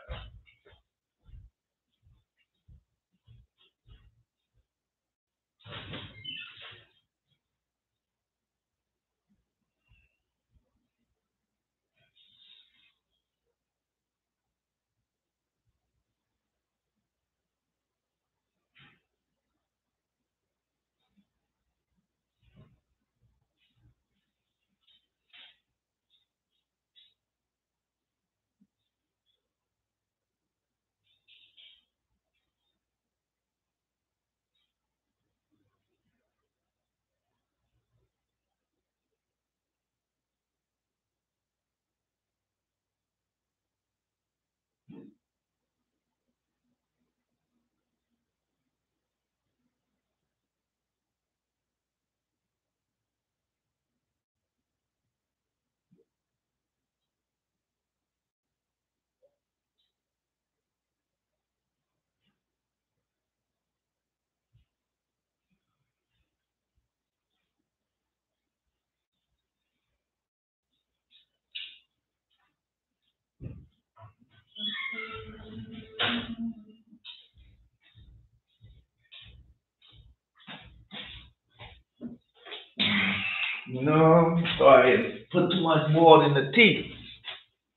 No, sorry, put too much water in the tea.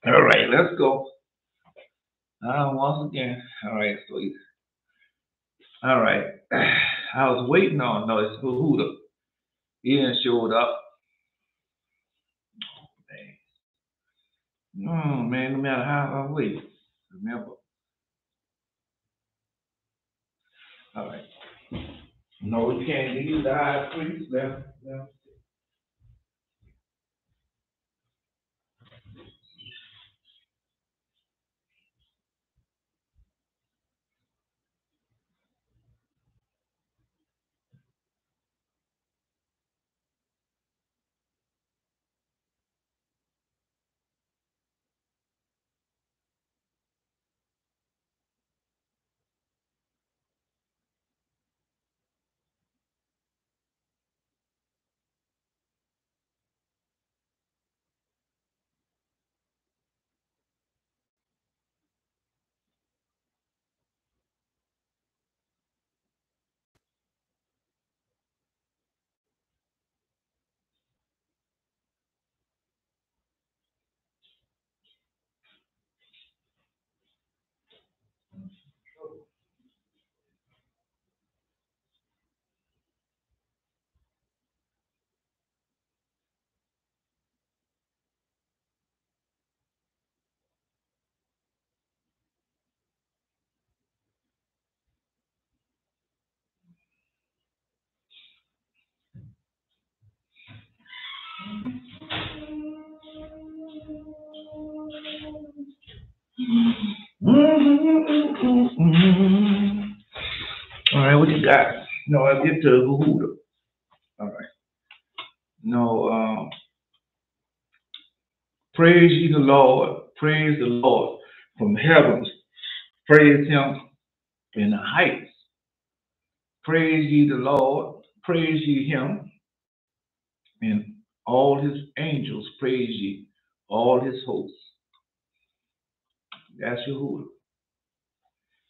All right, let's go. Once again. All right, so all right. I was waiting on no, it's Huda. He didn't showed up. Man, no matter how I wait, remember. All right. No, you can't use the high priest left. All right, what you got? No, I get to Huda. All right. No, praise ye the Lord. Praise the Lord from heavens. Praise him in the heights. Praise ye the Lord. Praise ye him and all his angels. Praise ye all his hosts. That's Yahuwah.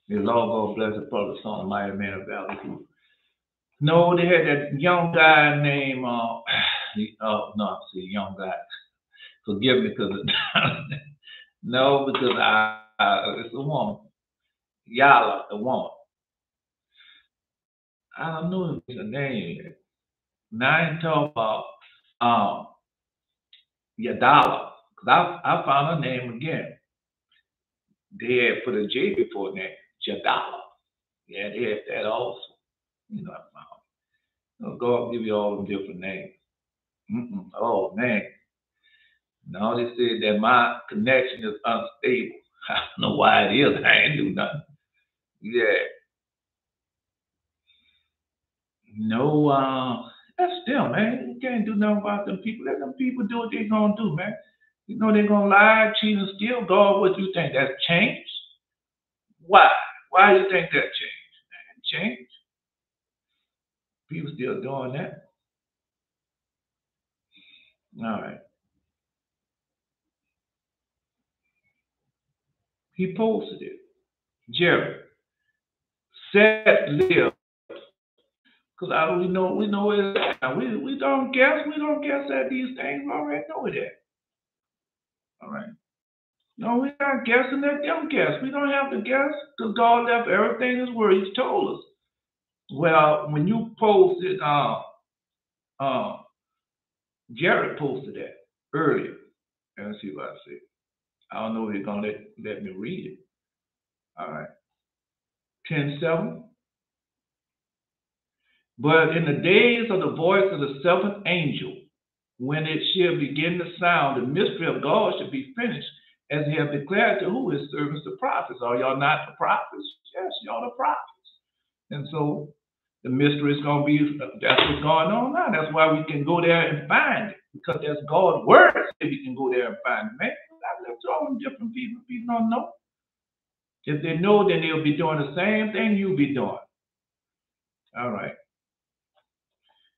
May the Lord God bless the Father, Son, and mighty man of valor. No, they had that young guy named, no, see, young guy. Forgive me because no, because it's a woman. Yala, the woman. I don't know the name yet. Now I ain't talking about Yadala. Because I found her name again. They had put a J before that, Jadala. Yeah, they had that also. You know, I found. Oh, God give you all them different names. Oh, man. No, they said that my connection is unstable. I don't know why it is. I ain't do nothing. Yeah. No, that's them, man. You can't do nothing about them people. Let them people do what they gonna do, man. You know they're gonna lie, cheat, and steal. God, what you think? That's changed? Why? Why do you think that changed? Change? People still doing that. All right. He posted it. Jerry, Seth lived. Because I don't we know where it's at. We don't guess. We don't guess at these things. We already know it. All right. No, we're not guessing. Let them guess. We don't have to guess because God left everything in His Word. He's told us. Well, when you posted, uh, Jared posted that earlier. Let's see what I say. I don't know if he's gonna let me read it. All right. 10:7. But in the days of the voice of the seventh angel, when it shall begin to sound, the mystery of God shall be finished, as he have declared to who his servants, the prophets. Are y'all not the prophets? Yes, y'all the prophets. And so the mystery is going to be, that's what's going on now. That's why we can go there and find it, because that's God's word. If you can go there and find it, man, I left all them different people. People don't know. If they know, then they'll be doing the same thing you'll be doing. All right.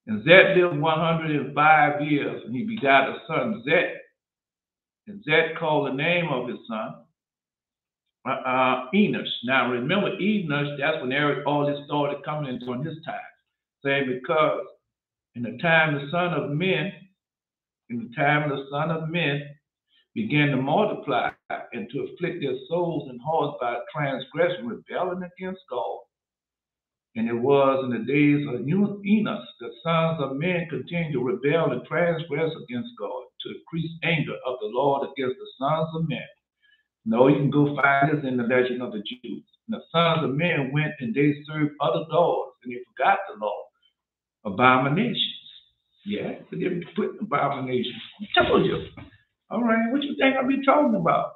And Zet lived 105 years, and he begot a son, Zet. And Zet called the name of his son Enosh. Now remember, Enosh, that's when all this started coming in during his time. Saying because in the time the son of men in the time the Son of Men began to multiply and to afflict their souls and hearts by transgression, rebelling against God. And it was in the days of Enos, the sons of men continued to rebel and transgress against God, to increase anger of the Lord against the sons of men. No, you can go find this in the legend of the Jews. And the sons of men went and they served other gods, and they forgot the law. Abominations. Yeah, they didn't put abominations. I told you. All right, what you think I be talking about?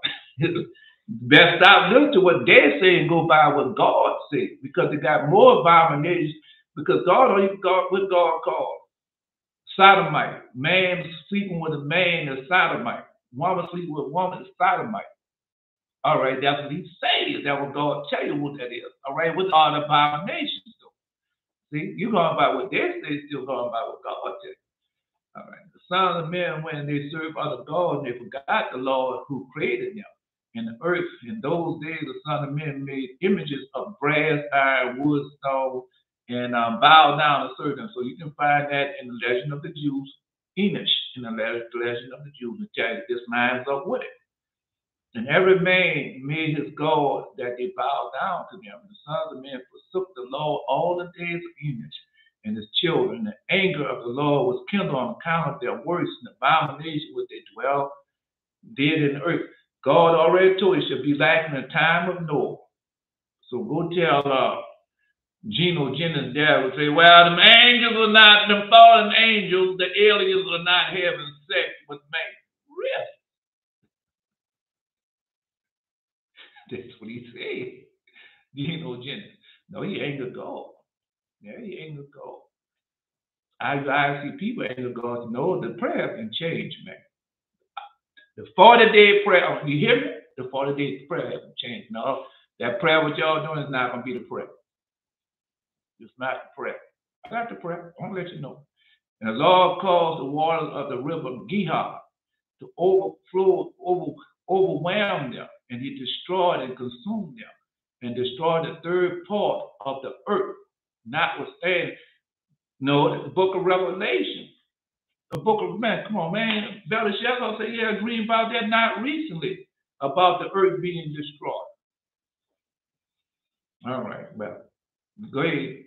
Best stop look to what they say and go by what God said, because they got more abominations. Because God, what God called sodomite. Man sleeping with a man is sodomite. Woman sleeping with a woman is sodomite. All right, that's what He says. That's what God tell you what that is. All right, what are the abominations? See, you going by what they say, still going by what God says. All right, the sons of men, when they served other gods, they forgot the Lord who created them. In the earth, in those days, the Son of Men made images of brass, iron, wood, stone, and bowed down to serve them. So you can find that in the legend of the Jews, Enosh, in the legend of the Jews, and tell you this lines up with it. And every man made his God that they bowed down to them. The sons of men forsook the Lord all the days of Enosh and his children. The anger of the Lord was kindled on account of their works and abomination which they did in the earth. God already told you it should be like in the time of Noah. So go tell Geno Jennings there would say, well, the angels are not, the fallen angels, the aliens are not having sex with man. Really? That's what he said. Geno Jennings. No, he angered God. Yeah, he angered God. I see people anger God. No, the prayer can change, man. The 40-day prayer, you hear me? The 40-day prayer hasn't changed. No, that prayer what y'all doing is not going to be the prayer. It's not the prayer. I got the prayer. I want to let you know. And the Lord caused the waters of the river Gihon to overwhelm them, and He destroyed and consumed them, and destroyed the third part of the earth. Notwithstanding, no, the book of Revelation. The book of man, come on, man. Belshazzar said, yeah, agreeing about that not recently, about the earth being destroyed. All right, well, go ahead.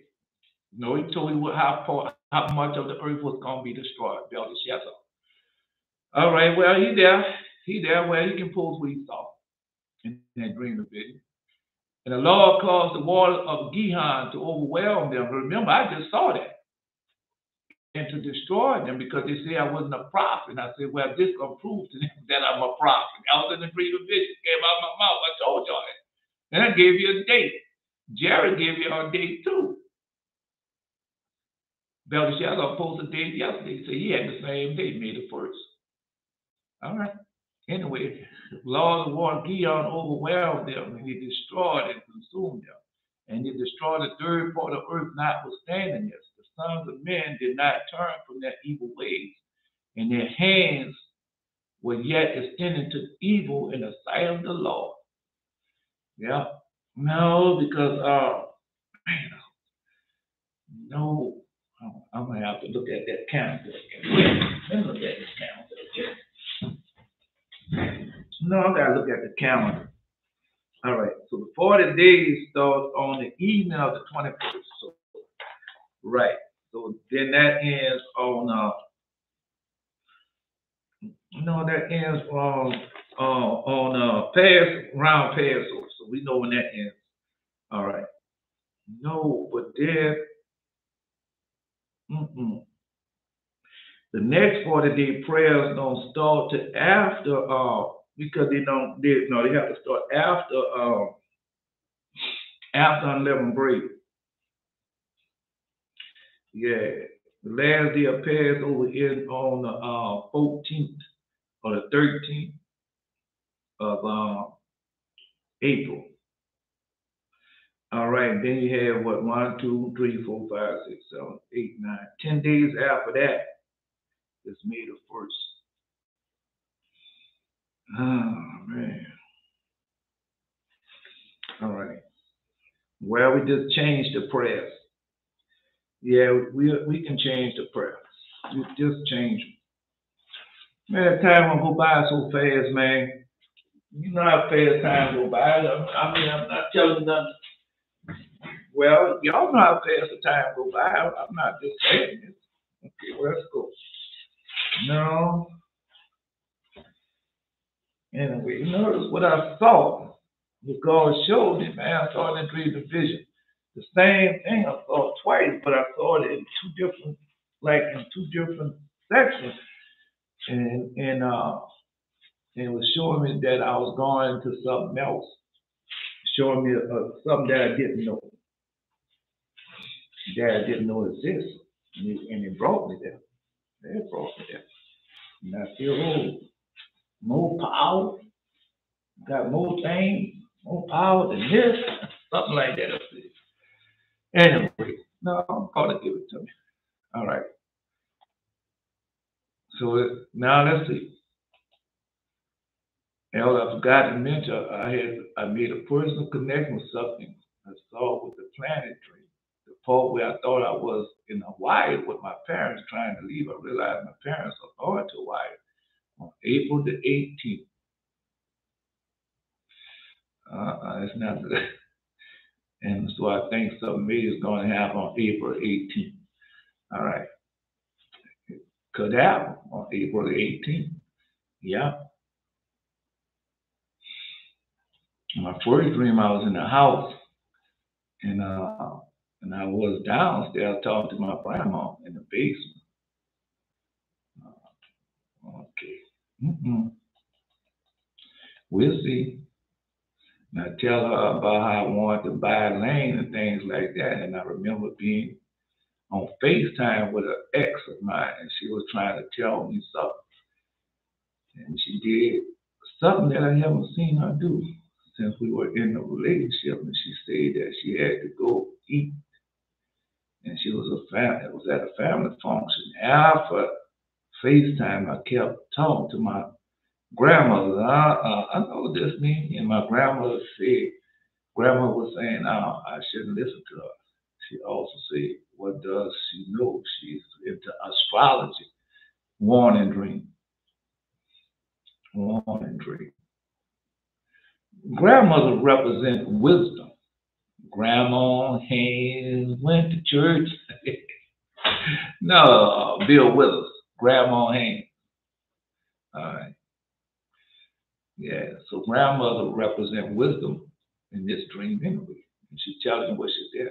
No, he told you how much of the earth was going to be destroyed, Belshazzar. All right, well, he there. Well, he can pull what he saw in that dream of vision. And the Lord caused the waters of Gihon to overwhelm them. Remember, I just saw that. And to destroy them because they say I wasn't a prophet. And I said, well, this gonna prove to them that I'm a prophet. I was in the dream of vision, came out of my mouth. I told y'all that. And I gave you a date. Jared gave you a date too. Belshazzar posted a date yesterday. So he had the same date, May the 1st. All right. Anyway, the Lord of war Gihon overwhelmed them, and He destroyed and consumed them. And He destroyed the third part of earth, notwithstanding this. The sons of men did not turn from their evil ways, and their hands were yet extended to evil in the sight of the Lord. Yeah. No, because no, I'm gonna have to look at that calendar again. Let me look at this calendar again. No, I gotta look at the calendar. All right. So the 40 days start on the evening of the 21st. So, right. So then that ends on that ends on round Passover. So we know when that ends. All right. No, but then the next 40-day prayers don't start till after because they have to start after unleavened bread. Yeah. The last day of Passover is on the 14th or the 13th of April. All right, then you have what, 1, 2, 3, 4, 5, 6, 7, 8, 9, 10 days after that. It's May the 1st. Oh man. All right. Well, we just changed the prayers. Yeah, we can change the prayers. We just change them. Man, time won't go by so fast, man. You know how fast time go by. I mean, I'm not telling you nothing. Well, y'all know how fast the time go by. I'm not just saying it. Okay, well, let's go. No. Anyway, you notice what I saw. What God showed me, man. I saw it in dream and vision. The same thing I saw twice, but I saw it in two different, like in two different sections. And it was showing me that I was going into something else, showing me something that I didn't know, exists. And it brought me there. It brought me there. And I feel, oh, more power, got more things, more power than this, something like that. Anyway, no, I'm going to give it to me. All right. So now let's see. Now I forgot to mention I made a personal connection with something I saw with the planetary. The part where I thought I was in Hawaii with my parents trying to leave. I realized my parents are going to Hawaii on April the 18th. It's not good. And so I think something maybe is going to happen on April 18th. All right. Could happen on April 18th. Yeah. My first dream, I was in the house and I was downstairs talking to my grandma in the basement. Okay. We'll see. And I tell her about how I wanted to buy land and things like that. And I remember being on FaceTime with an ex of mine, and she was trying to tell me something. And she did something that I haven't seen her do since we were in a relationship. And she said that she had to go eat, and she was it was at a family function. After FaceTime, I kept talking to my grandmother. I know what this means. And my grandma was saying, I shouldn't listen to her. She also said, what does she know? She's into astrology. Warning dream. Warning dream. Grandmother represents wisdom. Grandma hands went to church. No, Bill Withers. Grandma hands. All right. Yeah. So grandmother represents wisdom in this dream anyway. And she's telling you what she did.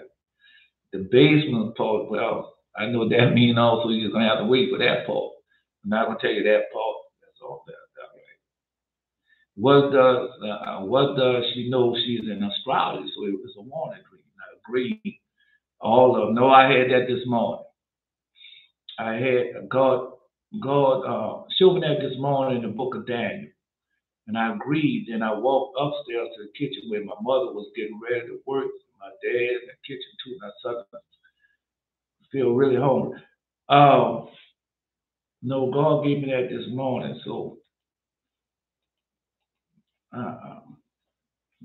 The basement part, well, I know that means also you're gonna have to wait for that part. I'm not gonna tell you that part. That's all that. What does she know? She's in astrology, so it was a warning dream. I agree. All of them. No, I had that this morning. I had God showed me that this morning in the book of Daniel. And I agreed. Then I walked upstairs to the kitchen where my mother was getting ready to work. My dad in the kitchen too, and I suddenly feel really hungry. Um, no, God gave me that this morning. So uh,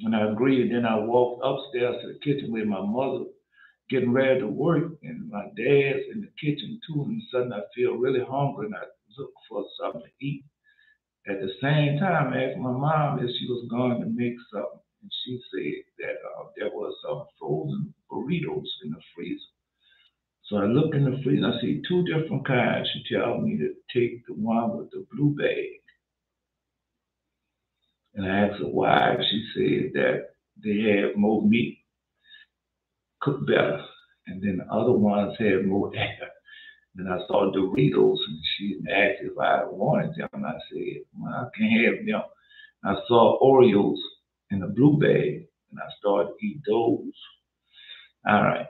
and I agreed. Then I walked upstairs to the kitchen where my mother getting ready to work, and my dad's in the kitchen too. And suddenly I feel really hungry, and I look for something to eat. At the same time, I asked my mom if she was going to make something, and she said that there was some frozen burritos in the freezer. So I look in the freezer, I see two different kinds. She tells me to take the one with the blue bag. And I asked her why. She said that they had more meat, cooked better. And then the other ones had more air. Then I saw Doritos, and she asked if I wanted them. And I said, well, I can't have them. I saw Oreos in a blue bag, and I started to eat those. All right.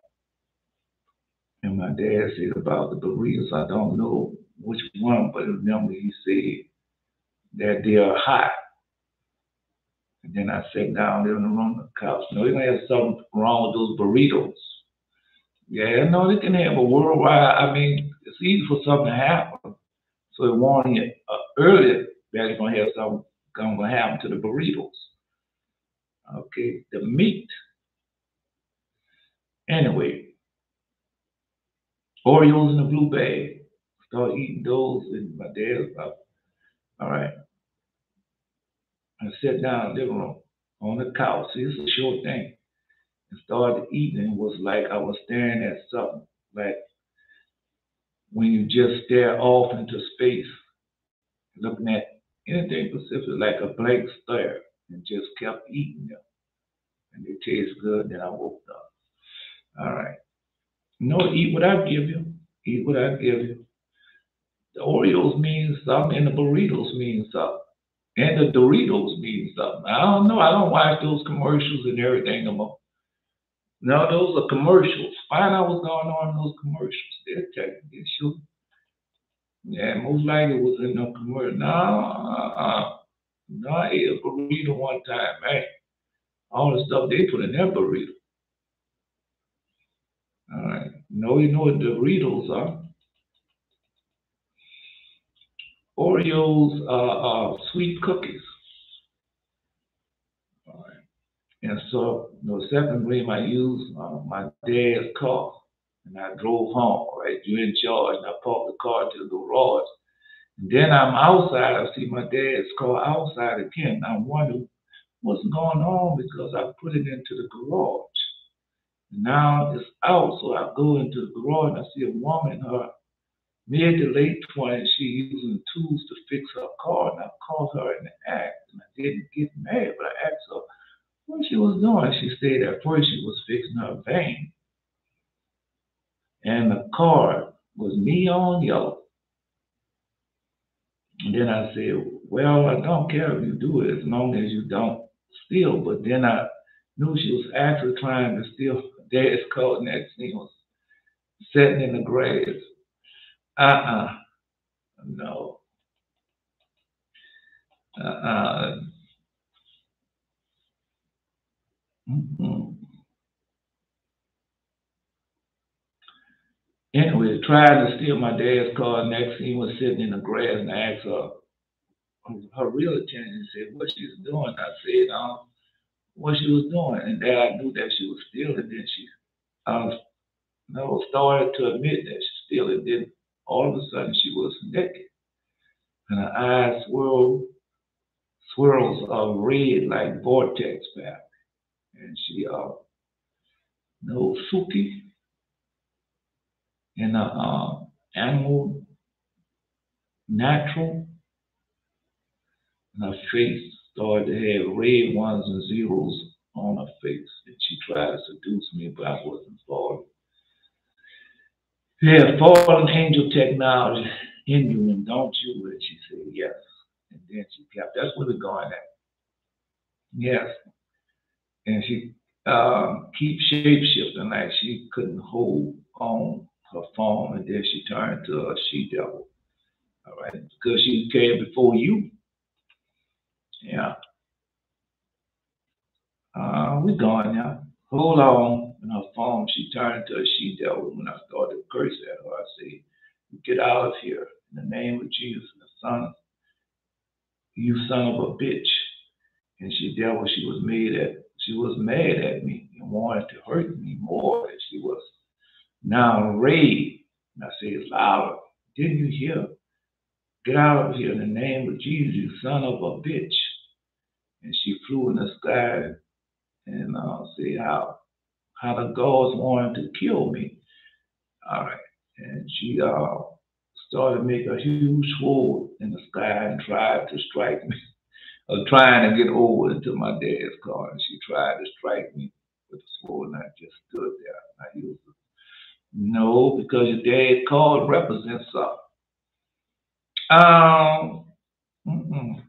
And my dad said about the burritos, I don't know which one, but I remember he said that they are hot. And then I sat down there on the room on the couch. No, you're gonna have something wrong with those burritos. Yeah, no, they can have a worldwide. I mean, it's easy for something to happen. So they warning you earlier that it's gonna have something gonna happen to the burritos. Okay, the meat. Anyway, Oreos in the blue bag. Start eating those, and my dad's about All right. I sat down in the living room on the couch. See, it's a short thing. And started eating. It was like I was staring at something. Like when you just stare off into space, looking at anything specific, like a blank stare, and just kept eating them. And they taste good. Then I woke up. All right. No, eat what I give you. Eat what I give you. The Oreos mean something, and the burritos mean something. And the Doritos mean something. I don't know. I don't watch those commercials and everything no more. No, those are commercials. Find out what's going on in those commercials. They'll tell you. They sure. Yeah, most likely it was in no commercial. No, no, I ate a burrito one time, man. All the stuff they put in that burrito. All right. No, you know what Doritos are? Oreos are sweet cookies. All right. And so, secondly, I used my dad's car, and I drove home. Right, you're in charge, and I parked the car to the garage. And then I'm outside. I see my dad's car outside again. I wonder what's going on because I put it into the garage. Now it's out, so I go into the garage and I see a woman in her mid to late 20s. She using tools to fix her car, and I caught her in the act. And I didn't get mad, but I asked her what she was doing. She said at first she was fixing her vane, and the car was neon yellow. And then I said, well, I don't care if you do it as long as you don't steal. But then I knew she was actually trying to steal dad's car. Next thing was sitting in the grass. Uh-uh. No. Uh-uh. Mm-mm. Anyway, tried to steal my dad's car. Next thing was sitting in the grass, and I asked her real attention and said what she was doing. I said, what she was doing. And then I knew that she was stealing. Then she um, no, started to admit that she stealing. Then all of a sudden she was naked. And her eyes swirls of red like vortex back. And she no Suki in a animal natural, and her face started to have red ones and zeros on her face. And she tried to seduce me, but I wasn't falling. You have fallen angel technology in you, and don't you? And she said, yes. And then she kept, that's where we're going at. Yes. And she keep shape shifting like she couldn't hold on her phone, and then she turned to a she devil. All right. Because she came before you. Yeah. We're going now. Hold on. And her phone, she turned to a she devil. When I started to curse at her, I said, get out of here in the name of Jesus, the Son, you son of a bitch. And she devil, she was mad at me and wanted to hurt me more. And she was now enraged. And I said, it's louder. Didn't you hear? Get out of here in the name of Jesus, you son of a bitch. And she flew in the sky and said how the gods wanted to kill me. All right. And she started to make a huge sword in the sky and tried to strike me, or trying to get over into my dad's car. And she tried to strike me with the sword, and I just stood there. I used it. No, because your dad's car represents something. Um, mm-mm.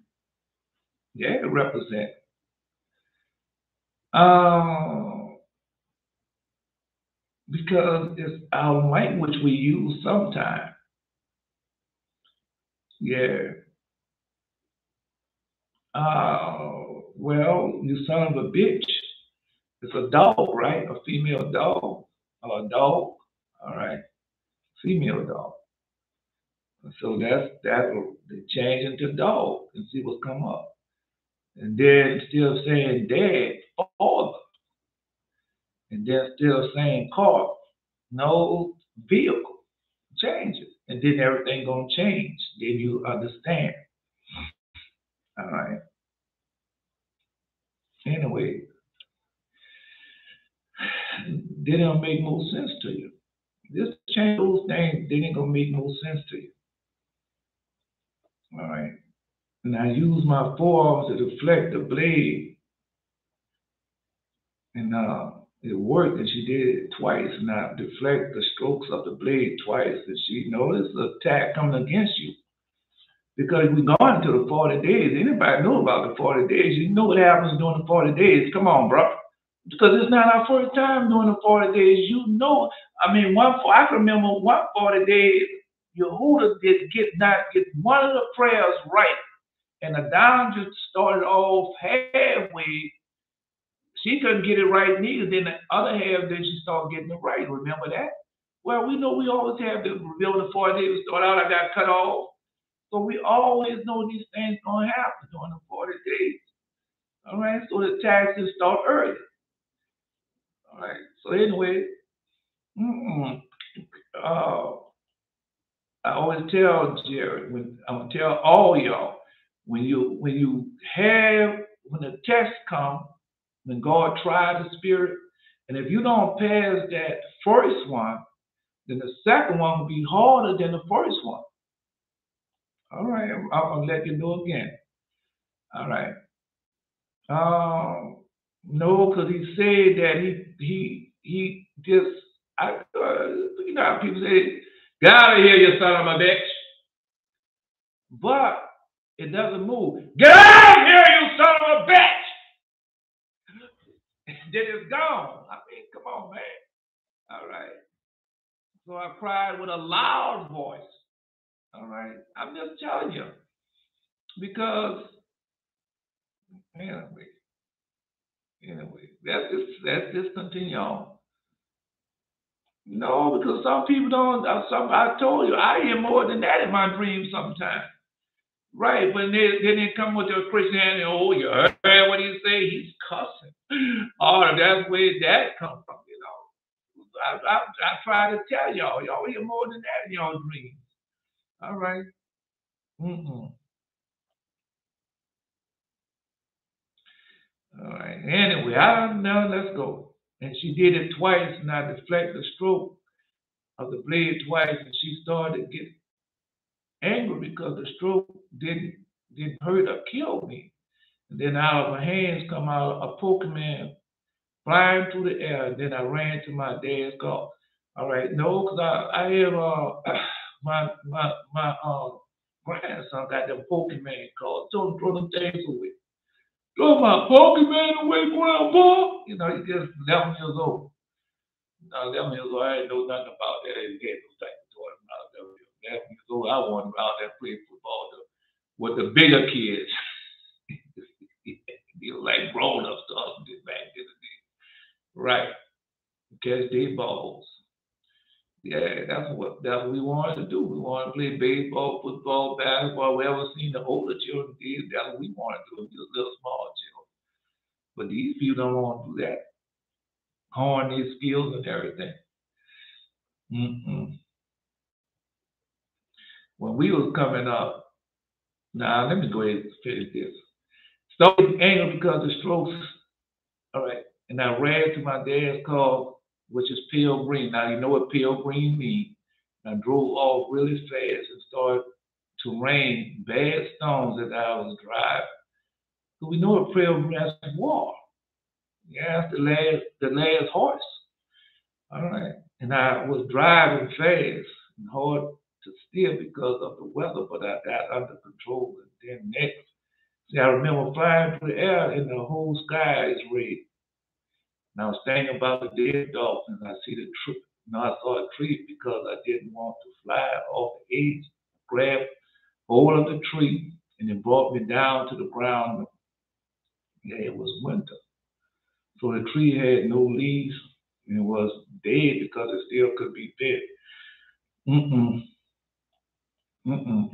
Yeah, it represents. Um, because it's our language we use sometimes. Yeah. Well, you son of a bitch. It's a dog, right? A female dog. Or a dog. All right. Female dog. So that will change into dog and see what's come up. And then still saying dad, father, and then still saying car, no vehicle. Change it. And then everything gonna change. Then you understand. All right. Anyway, they don't make no sense to you. Just change those things, they ain't gonna make no sense to you. All right. And I use my forearms to deflect the blade, and it worked. And she did it twice, and I deflect the strokes of the blade twice. And she noticed the attack coming against you because we're going to the 40 days. Anybody know about the 40 days? You know what happens during the 40 days. Come on, bro. Because it's not our first time doing the 40 days. You know, I mean, I can remember one 40 days, Yehuda did not get one of the prayers right. And the down just started off halfway. She couldn't get it right neither. Then the other half, then she started getting it right. Remember that? Well, we know we always have to reveal the 40 days. Start out, I got cut off. So we always know these things going to happen during the 40 days. All right. So the taxes start early. All right. So anyway, uh, I always tell Jared, I'm gonna tell all y'all, when the test come, when God tries the spirit, and if you don't pass that first one, then the second one will be harder than the first one. All right, I'm gonna let you know again. All right. No, because he said that he just you know how people say, "Get out of here, you son of a bitch," but it doesn't move. Get out of here, you son of a bitch! Then it's gone. I mean, come on, man. All right. So I cried with a loud voice. All right. I'm just telling you. Because, anyway, let's just continue on. No, because some people don't. I told you, I hear more than that in my dreams sometimes. Right, but then they come with their Christianity. Oh, you heard what he say? He's cussing. Oh, that's where that comes from. I try to tell y'all hear more than that in y'all dreams. All right. Mm-mm. All right. Anyway, now let's go. And she did it twice, and I deflect the stroke of the blade twice, and she started to get angry because the stroke didn't hurt or kill me. And then out of her hands come out a Pokemon flying through the air. And then I ran to my dad's car. All right, no, because I have my grandson got them Pokemon calls. Told him throw them things away. Throw my Pokemon away, Grandpa. You know, he just 11 years old. 11 years old, I didn't know nothing about that. He had no type of toy when I was 11 years old. I wanted out there playing football with the bigger kids. They were like grown up stuff back in the day. Right. Catch their balls. Yeah, that's what we wanted to do. We wanted to play baseball, football, basketball. We ever seen the older children did. That's what we wanted to do. Just little small children. But these people don't want to do that. Hone their skills and everything. Mm-mm. When we was coming up, now let me go ahead and finish this. So angry because of strokes. All right. And I ran to my dad's car, which is pale green. Now you know what pale green means. I drove off really fast and started to rain bad stones as I was driving. So we know what pale green is war. Yeah, that's the last horse. All right. And I was driving fast and hard to steer because of the weather, but I got under control. And then next, see, I remember flying through the air and the whole sky is red. And I was thinking about the dead dolphins. I see the tree. I saw a tree because I didn't want to fly off the edge. Grabbed hold of the tree and it brought me down to the ground. Yeah, it was winter. So the tree had no leaves and it was dead because it still could be dead. Mm-mm. Mm-mm.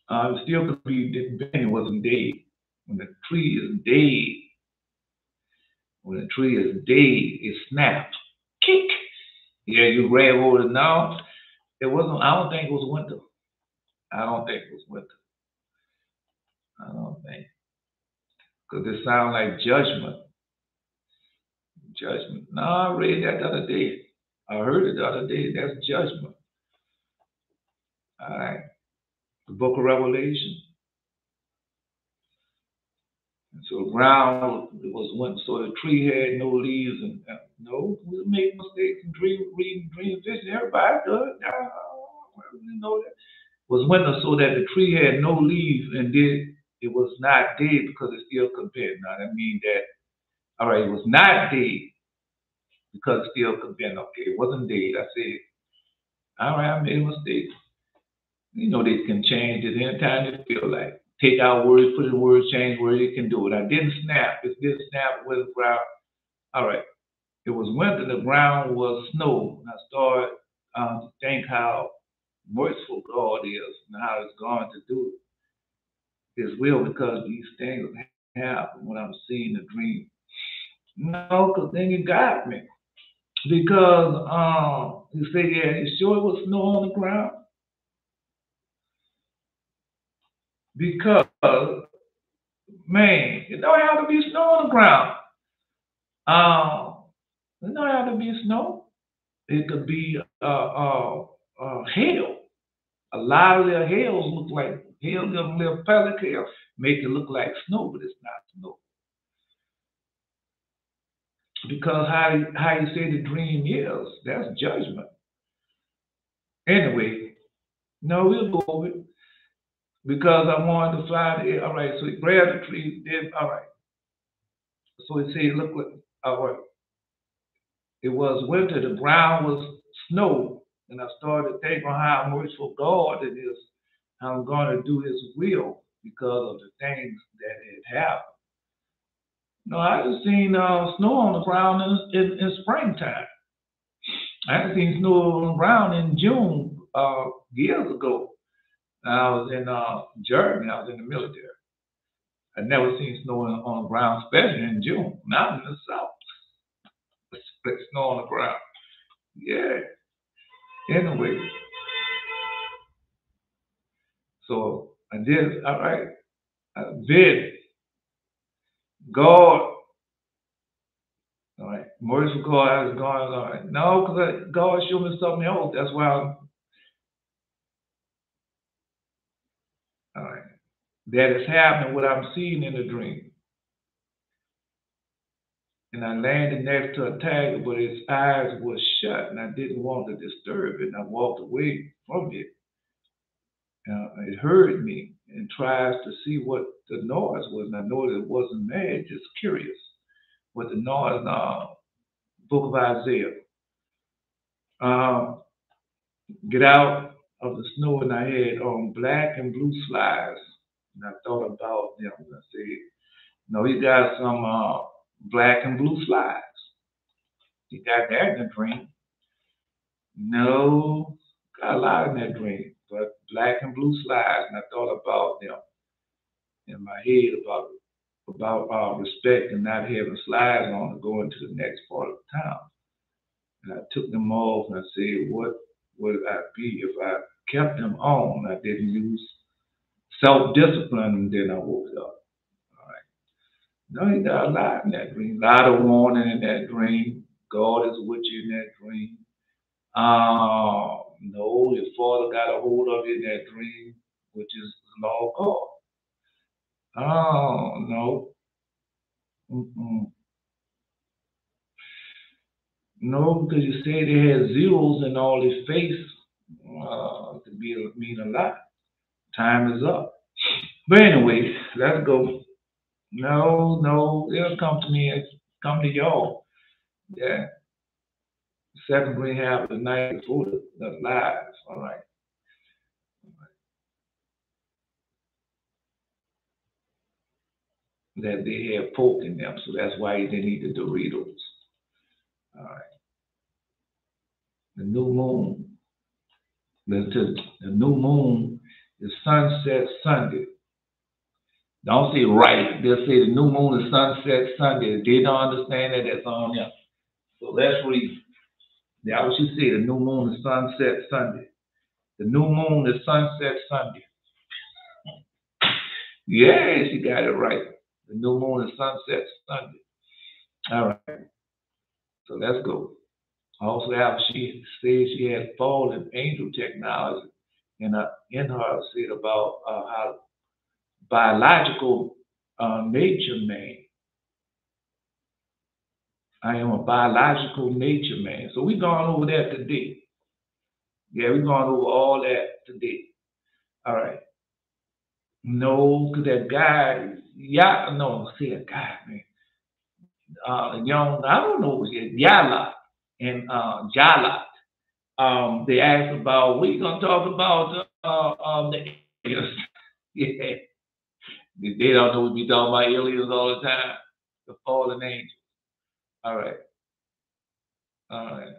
It still could be dead. It wasn't dead. When the tree is dead, it snaps. Kick. Yeah, you grab hold of it now. It wasn't. I don't think it was winter. I don't think it was winter. I don't think. Because it sounds like judgment. Judgment. No, I read that the other day. I heard it the other day. That's judgment. All right. The book of Revelation. And so the ground was when so the tree had no leaves and no, we made mistakes in reading dream vision. Everybody does. You know that was when so that the tree had no leaves and it was not dead because it still compared. Now that means that all right, it was not dead because it still compared. Okay, it wasn't dead. I said, all right, I made a mistake. You know they can change it anytime they feel like. Take out words, put in words, change words, it can do it. I didn't snap. It didn't snap with the ground. All right. It was winter, the ground was snow. And I started to think how merciful God is and how He's going to do His will because these things happen when I'm seeing the dream. No, because then you got me. Because you say, yeah, you sure it was snow on the ground? Because, man, it don't have to be snow on the ground. It don't have to be snow. It could be hail. A lot of their hails look like hail, them little pellet hail, make it look like snow, but it's not snow. Because how you say the dream is, that's judgment. Anyway, no, we'll go over it. Because I wanted to fly the air. All right, so he grabbed the tree, did all right. So he said, look what all right. It was winter, the ground was snow, and I started thinking on how merciful God it is, how I'm going to do His will because of the things that had happened. No, I just seen snow on the ground in springtime. I haven't seen snow on the ground in June years ago. I was in Germany. I was in the military. I never seen snow on the ground, especially in June. Not in the south. Snow on the ground. Yeah. Anyway, so I did, all right. I did. God, all right. Merciful God is going, all right. No, because God showed me something else. That's why all right. That is happening, what I'm seeing in the dream. And I landed next to a tiger, but its eyes were shut, and I didn't want to disturb it. And I walked away from it. It heard me and tries to see what the noise was. And I know that it wasn't mad, just curious what the noise in book of Isaiah. Get out of the snow, and I had on black and blue slides. And I thought about them. I said, no, he got some black and blue slides. He got that in the dream. No, got a lot in that dream, but black and blue slides. And I thought about them in my head about respect and not having slides on to go into the next part of town. And I took them off and I said, what would I be if I kept them on? I didn't use self-discipline and then I woke up. All right. No, you got a lot in that dream. A lot of warning in that dream. God is with you in that dream. No, your father got a hold of you in that dream, which is the law of God. Oh, no. Mm-mm. No, because you said they had zeros in all his face. Could mean a lot. Time is up. But anyway, let's go. No, it'll come to me. It's come to y'all. Yeah. Second green half of the night before the live. All right. That they have pork in them, so that's why they need the Doritos. All right. The new moon. The new moon is sunset Sunday. Don't say right. They'll say the new moon is sunset Sunday. If they don't understand that, that's on them. So let's read. That's what she said. The new moon is sunset Sunday. The new moon is sunset Sunday. Yeah, she got it right. The new moon and sunset Sunday. All right, so let's go. Also, after she said she had fallen angel technology, in her said about how biological nature man. I am a biological nature man. So we gone over that today. Yeah, we gone over all that today. All right. No, because that guy, yeah, no, see a guy, man. Young, I don't know, Yala and Jala. They asked about, we going to talk about the aliens. Yeah, they don't know we be talking about aliens all the time. The fallen angels. All right. All right.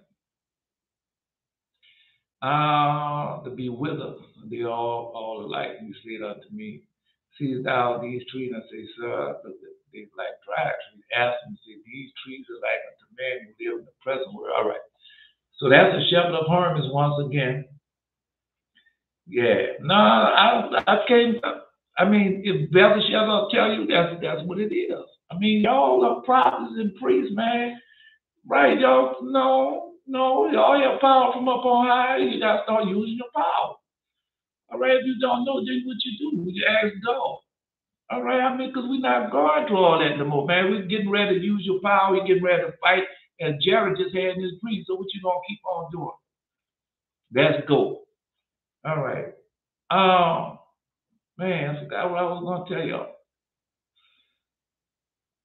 To be with us. They all alike. You say it unto me. See thou these trees, and say, sir, they like dry trees. Ask them, say, these trees are like unto men who live in the present world. All right. So that's the shepherd of Hermes once again. Yeah. No, I can't. I mean, if Beverly Shepherd will tell you that's what it is. I mean, y'all are prophets and priests, man. Right, y'all? No, y'all have power from up on high. You gotta start using your power. All right, if you don't know, then what you do? You ask God. All right, I mean, because we're not going through all that no more, man. We're getting ready to use your power. We're getting ready to fight. And Jared just had his priest. So what you gonna keep on doing? Let's go. All right. Um, man, I forgot what I was gonna tell y'all.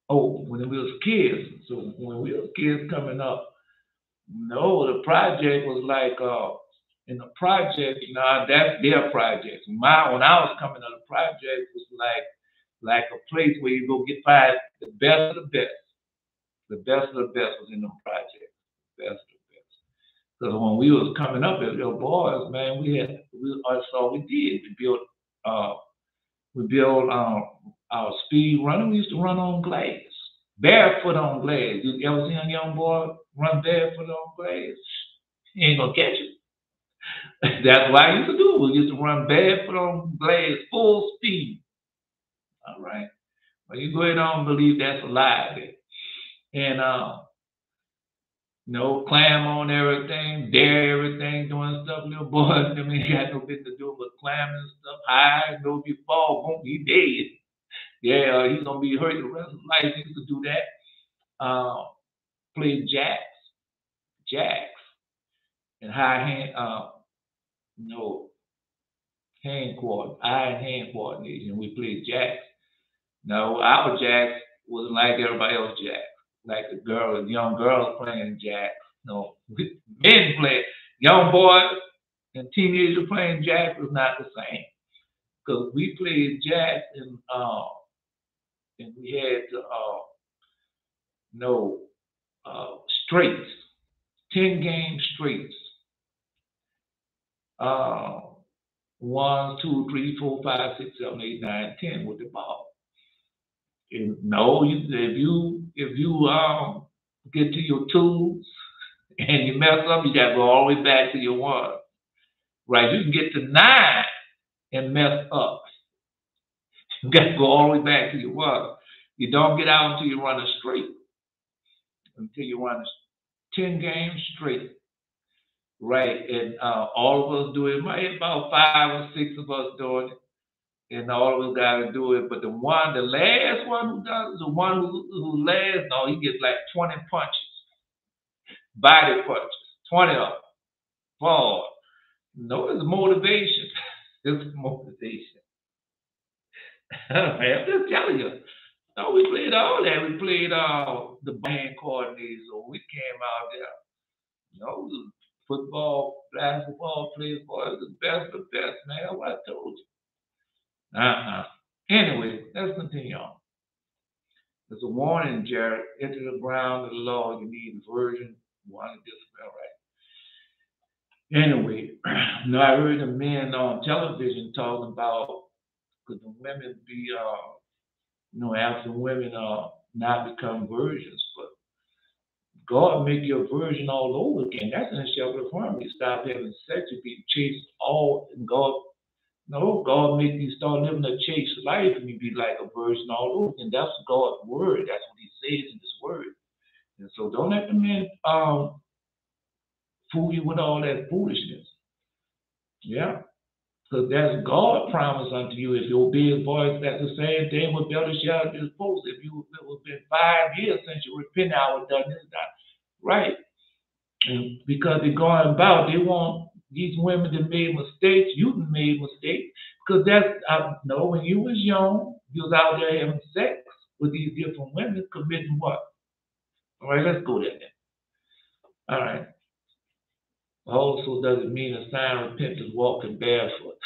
Oh, when we was kids. So when we was kids coming up, no, the project was like in the project, that's their project. Mine when I was coming up, the project was like a place where you go get five the best of the best. The best of the best was in the project. Best of the best. Because when we was coming up as little boys, man, that's all we did. Uh we built our speed running. We used to run on glass. Barefoot on glass. You ever seen a young boy run barefoot on glass? He ain't gonna catch you. That's what I used to do. We used to run barefoot on glass, full speed. All right. But you go ahead on and believe that's a lie there. And climb on everything, dare everything, doing stuff, little boys. I mean, he got no business to do but climbing and stuff high. If you fall, boom, he dead. Yeah, he's gonna be hurt the rest of his life. He used to do that. Play jacks, and high hand, no eye and hand coordination. We played jacks. No, our jacks wasn't like everybody else jacks. Like young girls playing jacks. No, men play. Young boys and teenagers playing jacks was not the same. Because we played jacks and we had no straights, 10 game straights. Uh, 1, 2, 3, 4, 5, 6, 7, 8, 9, 10 with the ball. And no, if you get to your twos and you mess up, you gotta go all the way back to your one. Right? You can get to 9 and mess up. You got to go all the way back to your one. You don't get out until you run a straight. Until you run a 10 games straight. Right? And all of us do it. Might be about 5 or 6 of us doing it. And all of us got to do it. But the last one who does, the one who last, no, he gets like 20 punches, body punches, 20 of them, fall. No, it's motivation. It's motivation. I'm just telling you. No, we played all that. We played the band coordinators. So we came out there. The football, basketball players, boy, the best of the best, man. What I told you. Anyway, let's continue on. There's a warning, Jared. Enter the ground of the law. You need version 1 of this. All right. Anyway, now I heard the men on television talking about could the women be, after women not become virgins, but God make you a virgin all over again. That's in the shelter of harmony. Stop having sex, you be chased all, and God No, God make you start living a chaste life and you be like a virgin all over. And that's God's word. That's what he says in his word. And so don't let the men fool you with all that foolishness. Yeah. Because that's God promise unto you. If you obey his voice, that's the same thing with Belteshazzar this post. If you it was been 5 years since you repented, I would have done this, that. Right. And because they're going about, they want these women that made mistakes, you made mistakes. Because that's no, when you was young, you was out there having sex with these different women, committing what? All right, let's go there then. All right. Also doesn't mean a sign of repentance walking barefoot.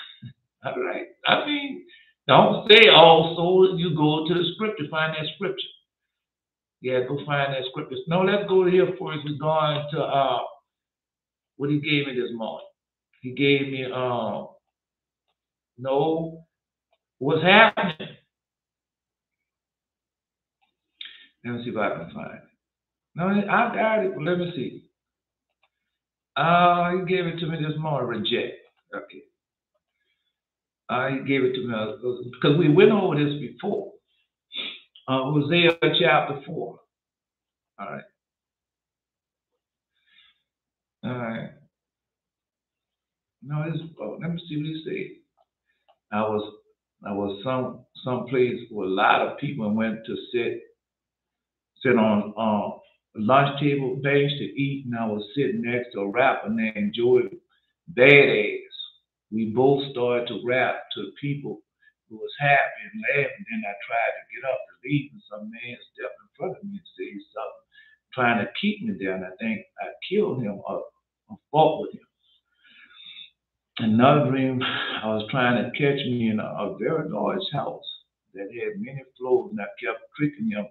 All right. I mean, don't say also. You go to the scripture, find that scripture. Yeah, go find that scripture. No, let's go here first. We're going to what he gave me this morning. He gave me no, what's happening. Let me see if I can find it. No, I got it. Let me see. He gave it to me this morning. Reject. Okay. He gave it to me because we went over this before. Hosea chapter 4. All right. All right. No, let me see what he said. I was some place where a lot of people went to sit on a lunch table bench to eat, and I was sitting next to a rapper named Joey Badass. We both started to rap to people who was happy and laughing. Then I tried to get up to leave, and some man stepped in front of me and said something, trying to keep me there. And I think I killed him or fought with him. Another dream, I was trying to catch me in a very large house that had many floors, and I kept tricking him,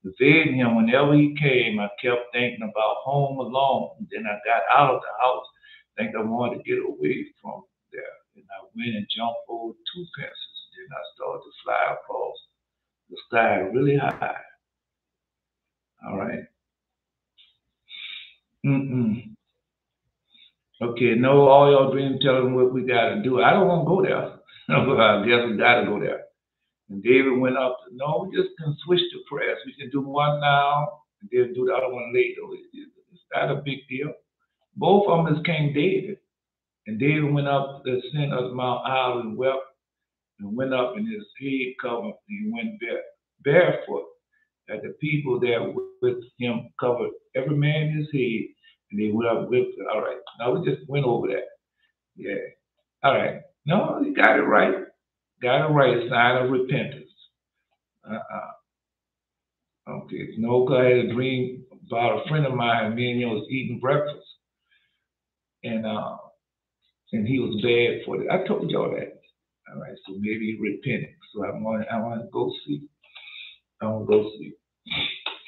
evading him. Whenever he came, I kept thinking about home alone. And then I got out of the house, think I wanted to get away from there. And I went and jumped over 2 fences. Then I started to fly across the sky really high. All right. Mm-mm. Okay, no, all y'all dream telling what we got to do. I don't want to go there. I guess we got to go there. And David went up. No, we just can switch to prayers. We can do one now and then do the other one later. It's not a big deal. Both of them is King David. And David went up to the center of Mount Isle and wept and went up and his head covered. He went barefoot. That the people there with him covered every man his head. And they went up with it. All right. Now we just went over that. Yeah. All right. No, you got it right. Got it right. Sign of repentance. Okay. No, I had a dream about a friend of mine. Me and him was eating breakfast, and he was bad for it. I told y'all that. All right. So maybe he repented. So I want to go see. I want to go see.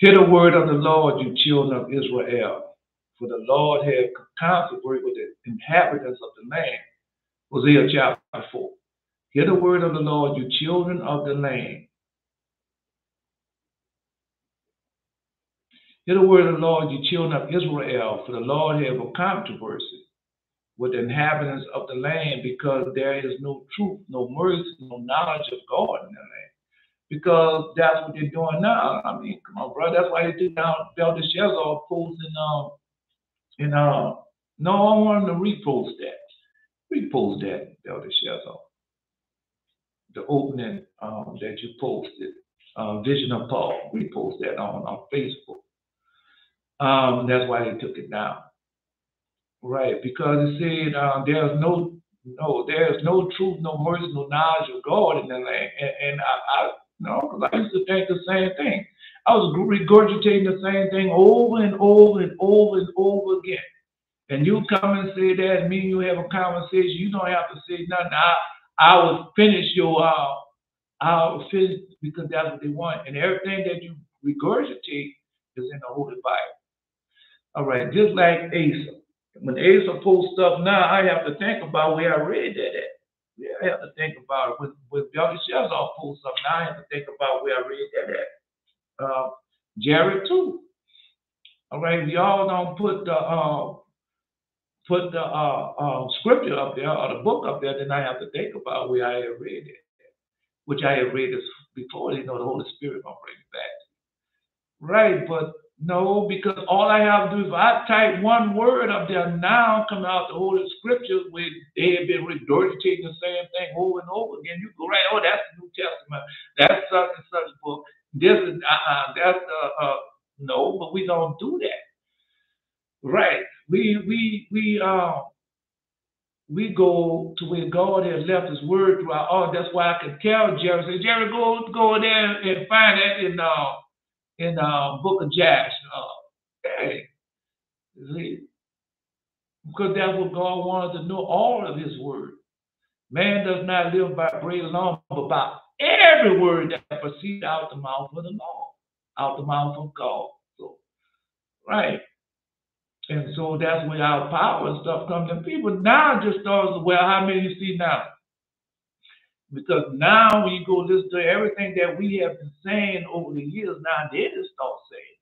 Hear the word of the Lord, you children of Israel. For the Lord had controversy with the inhabitants of the land. Hosea chapter 4. Hear the word of the Lord, you children of the land. Hear the word of the Lord, you children of Israel. For the Lord had a controversy with the inhabitants of the land, because there is no truth, no mercy, no knowledge of God in the land. Because that's what they're doing now. I mean, come on, bro. That's why they took down Belteshazzar posting no, I want to repost that. Repost that, Belteshazzar. The opening that you posted, Vision of Paul. Repost that on Facebook. That's why they took it down. Right, because it said there's no truth, no mercy, no knowledge of God in the land. And I because I used to think the same thing. I was regurgitating the same thing over and over and over and over again. And you come and say that, and me and you have a conversation. You don't have to say nothing. I will finish I'll finish, because that's what they want. And everything that you regurgitate is in the Holy Bible. All right, just like Asa. When Asa posts stuff now, I have to think about where I read that at. Yeah, I have to think about it. When Belteshazzar posts stuff now, I have to think about where I read that at. Jared too. All right, we all don't put the put the scripture up there or the book up there, then I have to think about where I have read it, which I have read this before. You know, the Holy Spirit gonna bring it back. Right, but no, because all I have to do is if I type one word up there now, come out the Holy Scriptures where they have been regurgitating the same thing over and over again. You go right, oh, that's the New Testament. That's such and such book. This is that's no, but we don't do that. Right. We go to where God has left His word through our. Oh, that's why I can tell Jerry. Say, Jerry, go there and find that in Book of Josh. Hey, see, because that's what God wanted to know all of His word. Man does not live by bread alone, but by every word that proceeds out the mouth of the Lord, out the mouth of God. So, right. And so that's where our power and stuff comes. And people now just start, well, how many you see now? Because now when you go listen to everything that we have been saying over the years, now they just start saying.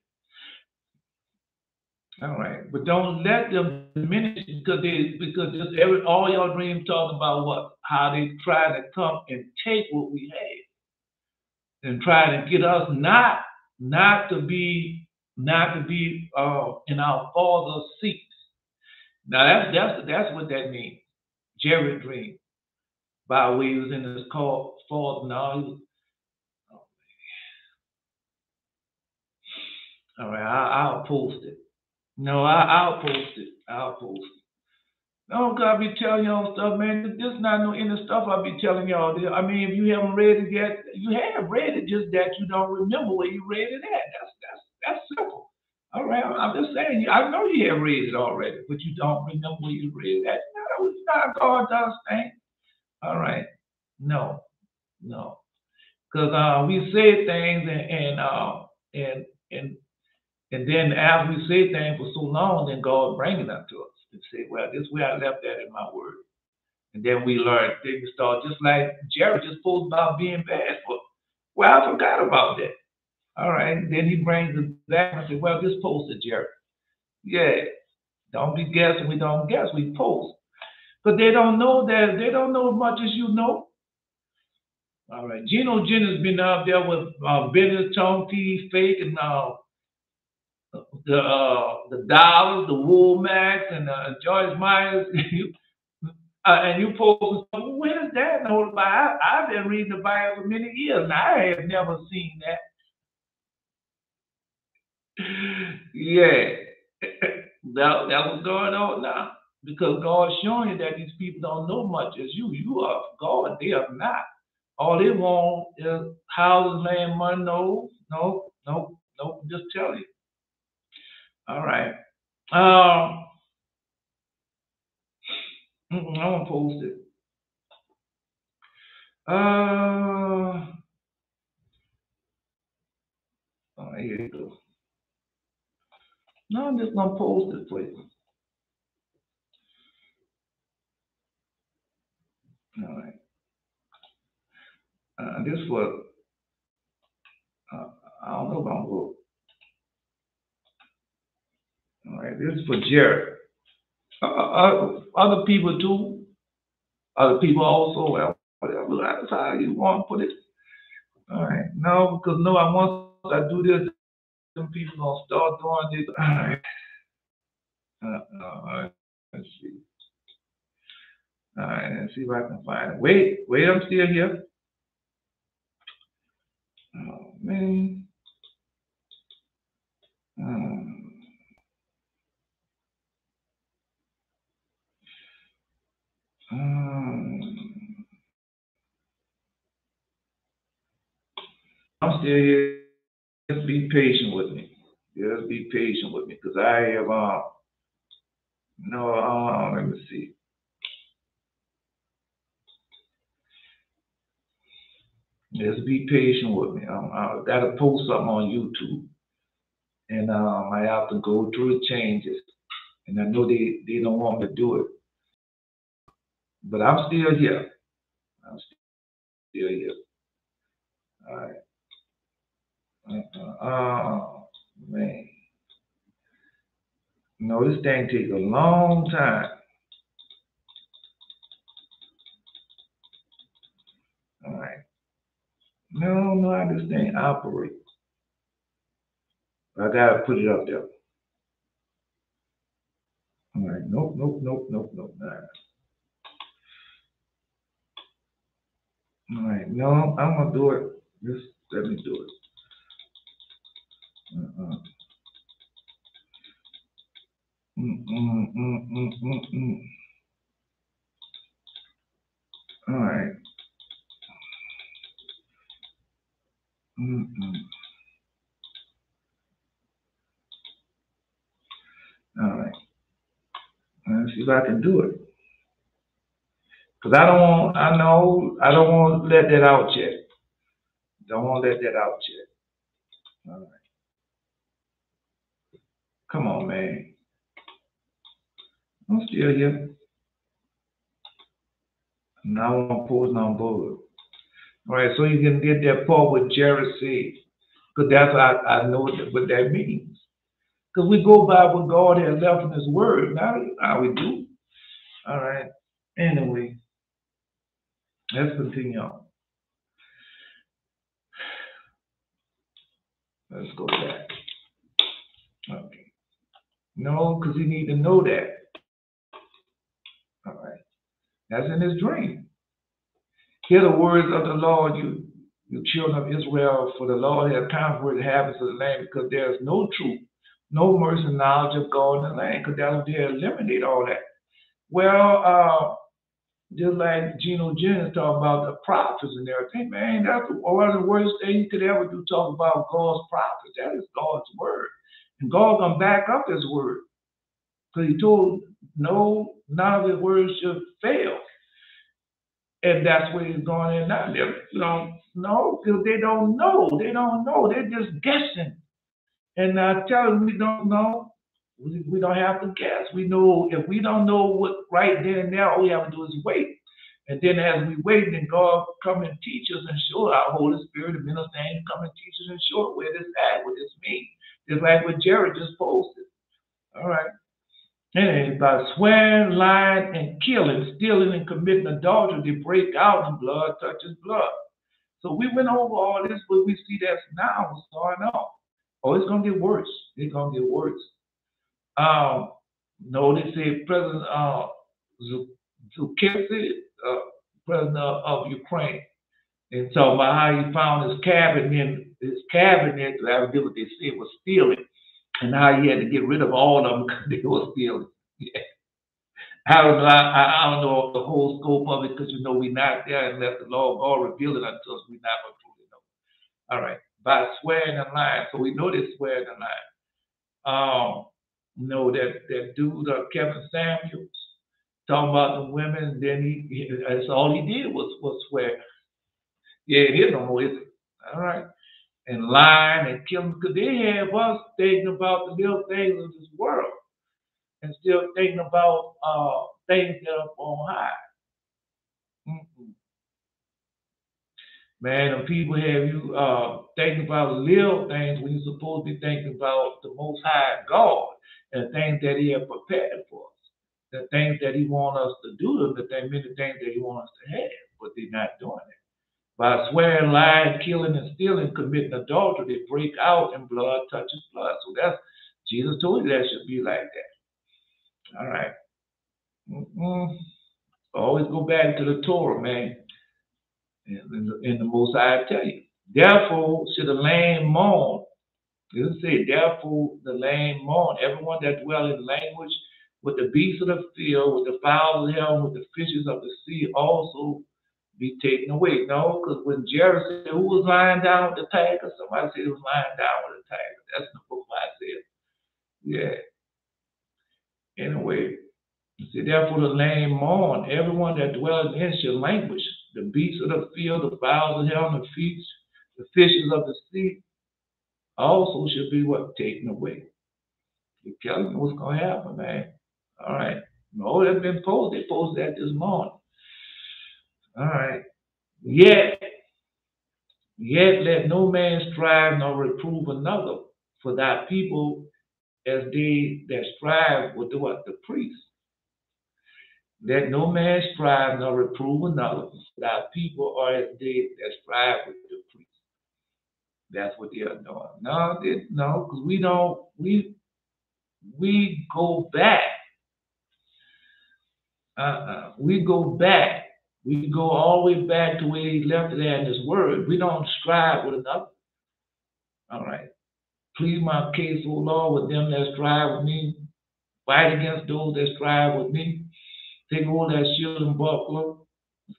All right, but don't let them diminish because just all your dreams talk about what, how they try to come and take what we have and try to get us not to be in our Father's seat. Now that's what that means. Jerry dream. By the way, he was in this call for now. All right, I'll post it. No, I'll post it. I'll post it. No, God be telling y'all stuff, man. This not no inner stuff I'll be telling y'all. I mean, if you haven't read it yet, you have read it, just that you don't remember where you read it at. That's simple. All right, I'm just saying. I know you have read it already, but you don't remember where you read it at. No, it's not God does things. All right, no, because we say things and then after we say things for so long, then God bringing them to us and say, well, this is where I left that in my word. And then we learn, then we start just like Jared just posed about being bad for. Well, I forgot about that. All right. Then he brings it back and says, well, just post it, Jared. Yeah. Don't be guessing. We don't guess. We post. But they don't know that. They don't know as much as you know. All right. Geno Jennings been out there with business, tongue, teeth, fake, and the Dollars, the Woolmax, and Joyce Myers. And you post, well, where's that? No, I've been reading the Bible for many years, and I have never seen that. Yeah, that was going on now. Because God's showing you that these people don't know much as you. You are God, they are not. All they want is houses, land, money. No. Just tell you. All right. I'm gonna post it. Here you go. No, I'm just gonna post it for you. All right. This for I don't know about who. All right, this is for Jared. Other people too. Other people also. Well, whatever. That's how you want to put it. All right. No, because no, once I do this, some people gonna start doing this. All right. All right. Let's see. All right. Let's see if I can find it. Wait. I'm still here. Oh man. I'm still here. Just be patient with me. Just be patient with me because I have no. Let me see. Just be patient with me. I got to post something on YouTube, and I have to go through the changes. And I know they don't want me to do it, but I'm still here. I'm still here. All right. Man. No, this thing takes a long time. No, I understand. Operate. I gotta put it up there. All right. Nope. All right. All right. No, I'm gonna do it. Just let me do it. Uh-uh. Mm. All right. Mm. All right. Let's see if I can do it. Cause I don't want. I know I don't want to let that out yet. Don't want to let that out yet. All right. Come on, man. I'm still here. Now I'm posting on board. All right. So you can get that part with Jerry said. Because that's I know what that means. Because we go by what God has left in His Word. Now, how we do. All right. Anyway, let's continue on. Let's go back. Okay. No, because you need to know that. All right. That's in His dream. Hear the words of the Lord, you children of Israel, for the Lord has conquered the habits of the land, because there is no truth, no mercy, and knowledge of God in the land, because that would eliminate all that. Well, just like Geno Jennings talk about the prophets and everything, man, that's one of the worst things you could ever do, talk about God's prophets. That is God's word. And God gonna back up his word. Because he told no, none of his words should fail. And that's where he's going in now. You know, because they don't know. They don't know. They're just guessing. And I tell them we don't know. We don't have to guess. We know if we don't know what right then and there, all we have to do is wait. And then as we wait, then God come and teach us and show our Holy Spirit, the minister angel come and teach us and show us where this at, what this means. Just like what Jared just posted. All right. And by swearing, lying, and killing, stealing, and committing adultery, they break out and blood touches blood. So we went over all this, but we see that's now what's going on. Oh, it's gonna get worse. It's gonna get worse. Um, no, they say President Zelensky, uh, President of Ukraine, and talking about how he found his cabinet, I forget what they said was stealing, and how he had to get rid of all of them because they were stealing. Yeah. I don't know the whole scope of it because we're not there unless the law of God reveal it unto us. We're not going to truly know. All right, by swearing and lying, so we know they swearing and lying. That dude Kevin Samuels talking about the women, and then that's all he did was swear. Yeah, it is no more, is it? All right. And lying and killing, because they have us thinking about the little things of this world and still thinking about things that are on high. Mm-mm. Man, and people have you thinking about little things when you're supposed to be thinking about the Most High God and things that He has prepared for us, the things that He wants us to do, many things that He wants us to have, but they're not doing it. By swearing, lying, killing, and stealing, committing adultery, they break out and blood touches blood. So that's Jesus told you that should be like that. All right. Mm-mm. Always go back to the Torah, man. In the Most High, I tell you. Therefore, should the land mourn. It say, therefore, the land mourn. Everyone that dwell in language with the beasts of the field, with the fowls of hell, with the fishes of the sea, also be taken away. No, because when Jared said, who was lying down with the tiger? Somebody said he was lying down with a tiger. That's in the book of Isaiah. Yeah. Anyway, see, therefore the land mourn. Everyone that dwells in shall languish. The beasts of the field, the fowls of hell, and the fishes of the sea, also should be what? Taken away. You're telling me what's going to happen, man. All right. No, that's been posted. They posted that this morning. All right. Yet let no man strive nor reprove another, for thy people as they that strive with the what? The priest. Let no man strive nor reprove another, for thy people are as they that strive with the priest. That's what they are doing. No, no, because we don't. We go back. We go back. We go all the way back to where he left it at in his word. We don't strive with another. All right. Plead my case, O Lord, with them that strive with me. Fight against those that strive with me. Take hold of that shield and buckler.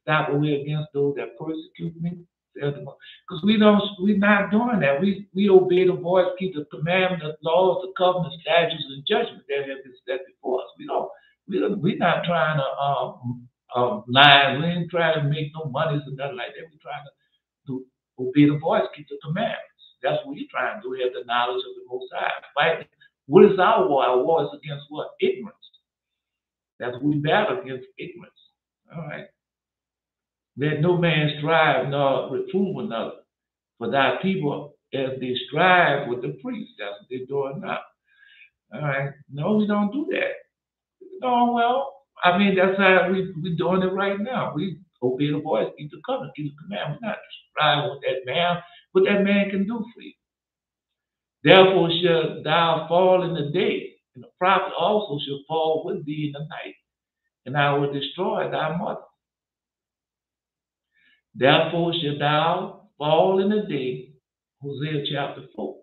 Stop away against those that persecute me. Because we're not doing that. We obey the voice, keep the commandments, the laws, the covenants, statutes, and judgments that have been set before us. We're not trying to lie. We ain't trying to make no monies or nothing like that. We're trying to obey the voice, keep the commandments. That's what we're trying to do. Have the knowledge of the Most High. Fight. What is our war? Our war is against what? Ignorance. That's what we battle against, ignorance. All right. Let no man strive nor reprove another. For thy people, as they strive with the priests, that's what they're doing now. All right. No, we don't do that. Oh, well, I mean, that's how we're doing it right now. We obey the voice, keep the covenant, keep the command. We're not striving with that man, what that man can do for you. Therefore shall thou fall in the day, and the prophet also shall fall with thee in the night, and I will destroy thy mother. Therefore shalt thou fall in the day, Hosea chapter 4.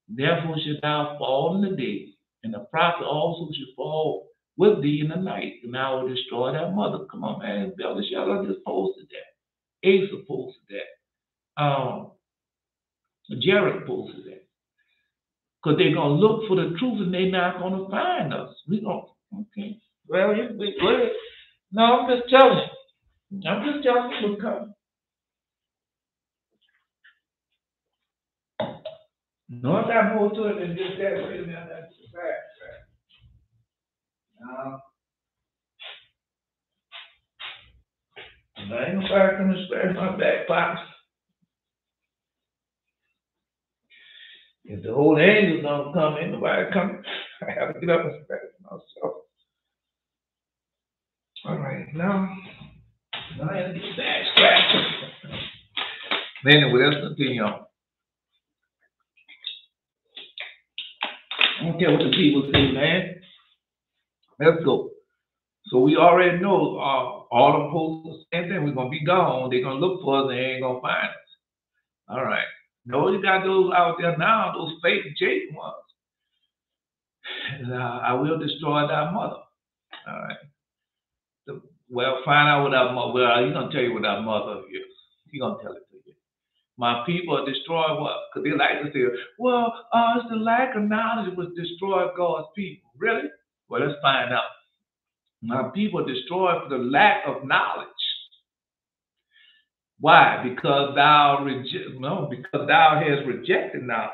Therefore shalt thou fall in the day, and the prophet also shall fall with thee in the night, and I will destroy thy mother. Come on, man. Belly Shalom just posted that. Asa posted that. Jared posted that. Because they're going to look for the truth and they're not going to find us. We're going to, okay. Well, no, I'm just telling you. I'm just telling you what's coming. No, I got more to it than just that. Wait a minute. That's fact. I ain't nobody going to scratch my back pocket. If the old angels don't come, ain't nobody coming. I have to get up and scratch myself. All right, now I have to get back scratched. Anyway, let's continue on. I don't care what the people say, man. Let's go. So we already know all the posts, same thing. We're going to be gone. They're going to look for us and they ain't going to find us. All right. No, you got those out there now, those fake Jake ones. And, I will destroy thy mother. All right. Well, find out what our mother, well, he's going to tell you what our mother is. He's going to tell it to you. My people destroy what? Because they like to say, well, it's the lack of knowledge that was destroyed God's people. Really? Well, let's find out. My people destroyed for the lack of knowledge. Why? Because thou hast rejected now.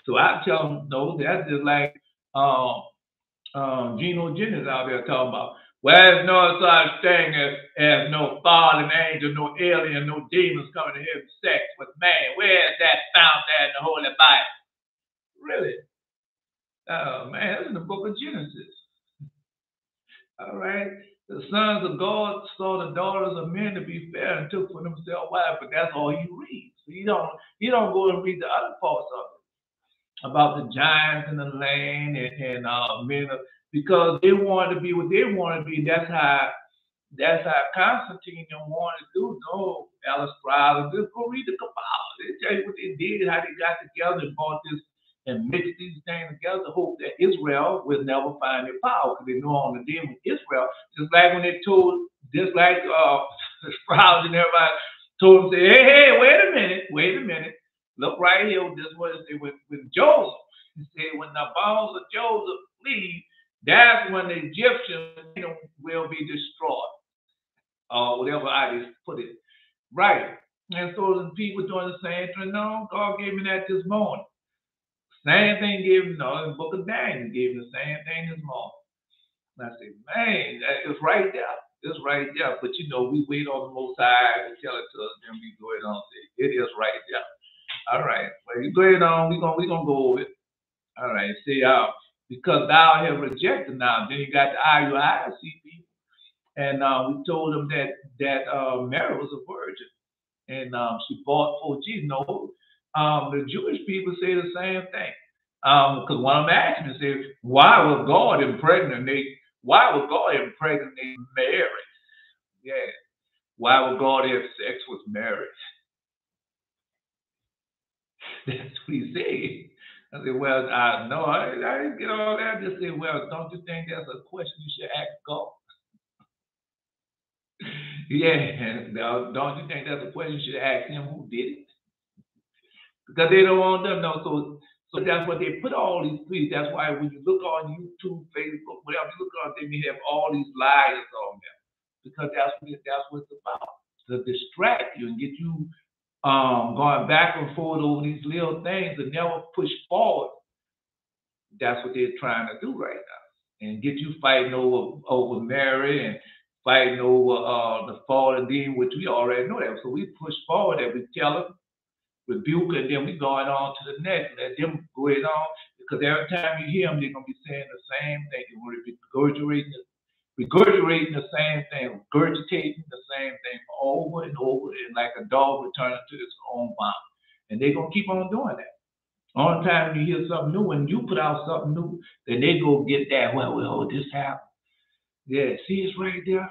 So I tell them, no, that's just like Geno Jennings out there talking about. Well, there's no such thing as no fallen angel, no alien, no demons coming to have sex with man. Where is that found there in the Holy Bible? Really? Oh, man, that's in the book of Genesis. All right. The sons of God saw the daughters of men to be fair and took for themselves wives, but that's all you read. So you don't go and read the other parts of it about the giants and the land and men, because they wanted to be what they wanted to be. That's how Constantine wanted to do. No, Alice Crowder, just go read the Kabbalah. They tell you what they did, how they got together and bought this and mix these things together to hope that Israel will never find their power, because they know on the day with Israel, just like when they told, just like Sprouts and everybody told them, say, hey, wait a minute, look right here, this is what it said with Joseph. He said, when the bones of Joseph leave, that's when the Egyptians will be destroyed. Whatever I just put it. Right. And so the people doing the same thing. No, God gave me that this morning. Same thing gave him, in the book of Daniel, gave him the same thing this morning. And I said, man, it's right there. It's right there. But we wait on the Most High to tell it to us, then we go ahead on and say, it is right there. All right. Well, you go ahead on, we're gonna go over it. All right. See, because thou have rejected now, then you got the IUIC people. And we told them that Mary was a virgin. and she fought for Jesus. No, the Jewish people say the same thing. Because one of them asked me, said, why would God impregnate? Why would God impregnate Mary? Yeah. Why would God have sex with Mary? That's what he said. I said, well, no, I didn't get all that. I just said, well, don't you think that's a question you should ask God? Yeah, now, don't you think that's a question you should ask him who did it? Because they don't want them to know. So that's what they put all these tweets. That's why when you look on YouTube, Facebook, whatever you look on, they have all these liars on them. Because that's what it's about. To distract you and get you going back and forth over these little things and never push forward. That's what they're trying to do right now, and get you fighting over Mary and fighting over the fallen demon, which we already know that. So we push forward and we tell them, rebuke, and then we going on to the next. Let them go it on, because every time you hear them, they're gonna be saying the same thing. They're gonna be regurgitating the same thing, regurgitating the same thing over and over, and like a dog returning to its own vomit. And they're gonna keep on doing that. All the time you hear something new, when you put out something new, then they go get that. Well, this happened. Yeah, see, it's right there.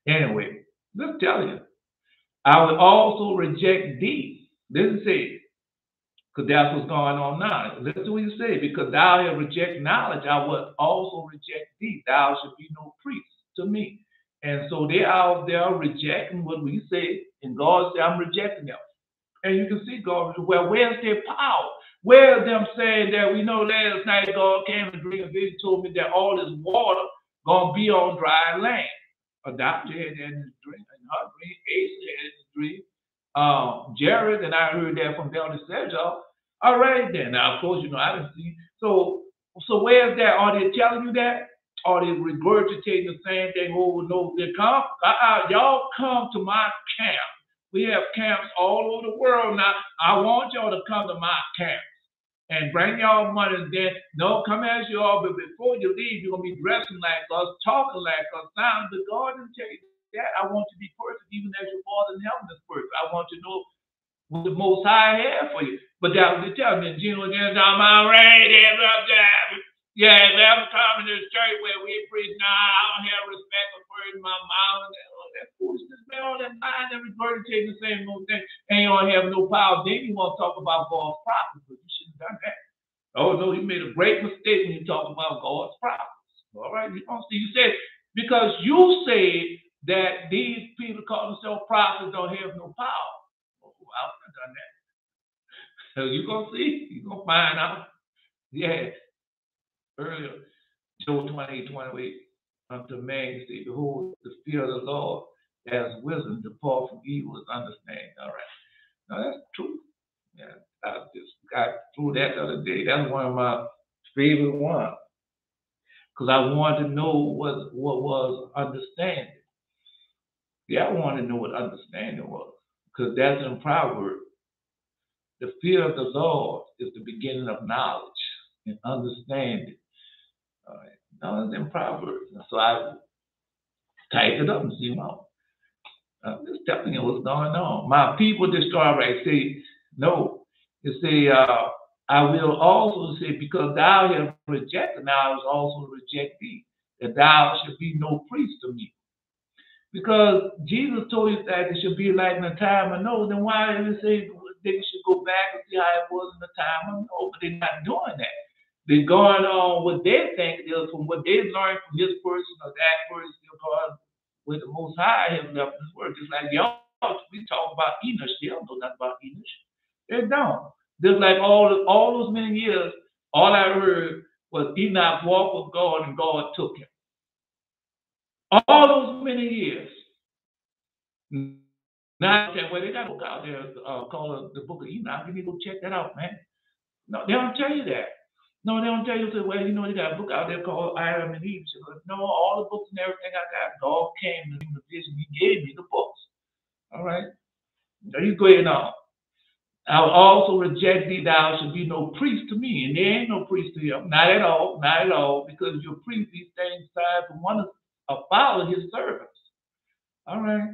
Anyway, let's tell you, I would also reject thee. Listen, say, because that's what's going on now. Listen to what you say. Because thou hast rejected knowledge, I would also reject thee. Thou should be no priest to me. And so they out there rejecting what we say, and God said, I'm rejecting them. And you can see God, well, where's their power? Where's them saying that we know last night God came and dream a vision, told me that all this water gonna be on dry land. Adopted had that in his dream, and her dream, Asa had in his dream. Jared, and I heard that from Delta Sedgwick. All right then. Now of course, I didn't see. So where's that? Are they telling you that? Are they regurgitating the same thing over and over? They come, y'all come to my camp. We have camps all over the world now. I want y'all to come to my camp and bring y'all money. Then don't come as you all, but before you leave, you're gonna be dressing like us, talking like us. Sound but God didn't tell you that. I want you to be perfect, even as your Father in heaven is perfect. I want you to know what the Most High has for you. But that was the telling me, Gino, I'm already up there. Yeah, never come to this church where we preach. Nah, I don't have respect for words in my mouth. That foolishness, man, all that mind and regurgitating the same old thing. And you don't have no power. Then you want to talk about God's prophets, but you shouldn't have done that. Oh no, you made a great mistake when you talk about God's prophets. All right, you don't see. You said because you say that these people call themselves prophets don't have no power. Oh, I wouldn't have done that. So you're gonna see, you're gonna find out. Yeah. Earlier, Job 28:28, unto man, you say, behold, the fear of the Lord has wisdom, depart from evil is understanding. All right. Now that's true. Yeah, I just got through that the other day. That's one of my favorite ones. Because I wanted to know what was understanding. Yeah, I wanted to know what understanding was. Because that's in Proverbs. The fear of the Lord is the beginning of knowledge and understanding. All right. No, it's in Proverbs. So I typed it up and see, I'm just telling you what's going on. My people destroy, right? Say, no. It say, I will also say, because thou hast rejected, now I will also reject thee, that thou should be no priest to me. Because Jesus told you that it should be like in the time of Noah, then why did he say they should go back and see how it was in the time of Noah? But they're not doing that. They're going on what they think is from what they learned from this person or that person, because with the Most High has left this world. Just like y'all, we talk about Enoch. They don't know nothing about Enoch. They don't. Just like all those many years, all I heard was Enoch walked with God and God took him. All those many years. Now, well, they got a book out there called the Book of Enoch. You need to go check that out, man. No, they don't tell you that. No, they don't tell you, well, they got a book out there called Adam and Eve. No, all the books and everything I got, God came in the vision. He gave me the books. All right? Now you go ahead on. I will also reject thee, thou should be no priest to me. And there ain't no priest to him. Not at all, because your priest, these things aside from one of follow his servants. All right.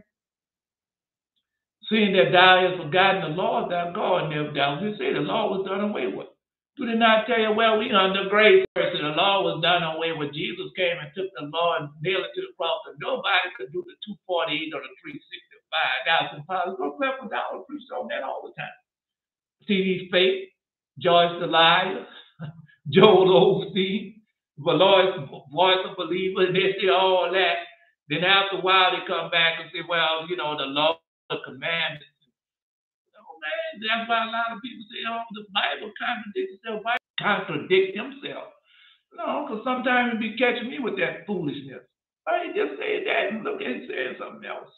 Seeing that thou hast forgotten the law of thy God, and never thou didst say the law was done away with. Do they not tell you, well, we under grace, and the law was done away with. Jesus came and took the law and nailed it to the cross, and nobody could do the 248 or the 365. That's impossible. Go back with our preach on that all the time. C.D. Faith, Joyce the Liar, Joel Osteen, Voice of Believer, and they say all that. Then after a while, they come back and say, well, the law, the commandments. Oh, man, that's why a lot of people say, oh, the Bible contradicts itself. Contradict themselves. No, because sometimes you be catching me with that foolishness. I ain't just say that and look at saying something else.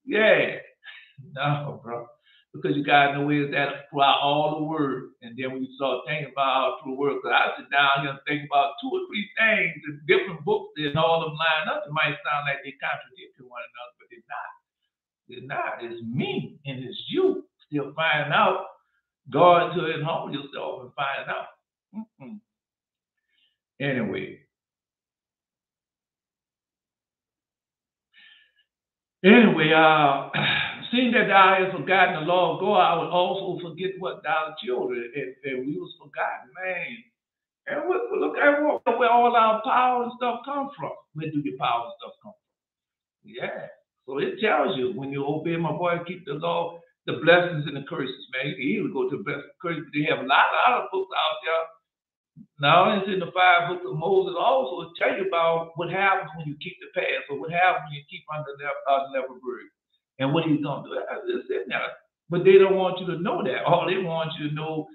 Yeah. No, bro. Because you got to know is that throughout all the word. And then when you start thinking about through the word, because I sit down here and think about 2 or 3 things in different books and all of them line up, it might sound like they contradict to one another, but they're not. They're not. It's me and it's you still finding out. God to it home yourself and finding out. Anyway, seeing that thou hast forgotten the law of God, I would also forget what thou children, and we was forgotten, man. And look at where all our power and stuff come from. Where do your power and stuff come from? Yeah. So it tells you when you obey my boy, keep the law, the blessings and the curses, man. You can easily go to the blessings and curses. They have a lot of books out there. Now it's in the 5 books of Moses. Also, it tell you about what happens when you keep the past, or what happens when you keep unleavened bread, and what he's gonna do. It's in there, but they don't want you to know that. All they want you to know.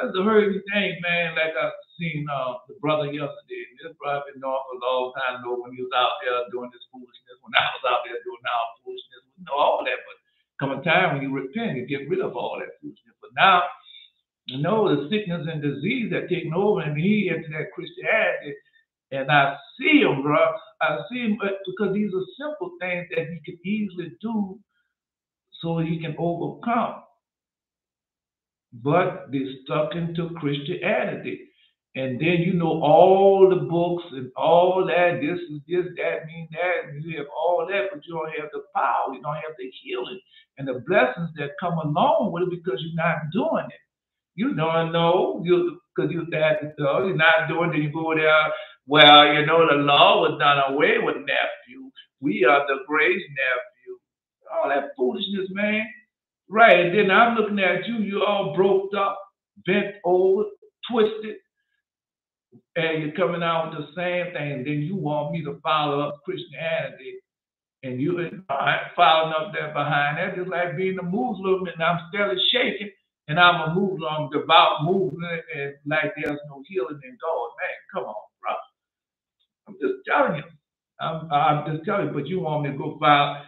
It's a hurting thing, man. Like I seen the brother yesterday. This brother been known for a long time ago when he was out there doing this foolishness. When I was out there doing our foolishness, we know all that. But come a time when you repent, you get rid of all that foolishness. But now, the sickness and disease that taking over, and he into that Christianity, and I see him, bro. I see him because these are simple things that he can easily do, so he can overcome. But they stuck into Christianity. And then all the books and all that, this is this, that means that, and you have all that, but you don't have the power, you don't have the healing and the blessings that come along with it because you're not doing it. You don't know, because you're not doing it, you go there, well, the law was done away with, nephew. We are the grace, nephew. All that foolishness, man. Right, and then I'm looking at you, you all broke up, bent over, twisted, and you're coming out with the same thing. And then you want me to follow up Christianity, and you ain't following up that behind that, just like being a Muslim, and I'm still shaking, and I'm a Muslim, devout Muslim, and like there's no healing in God. Man, come on, bro. I'm just telling you. I'm just telling you, but you want me to go follow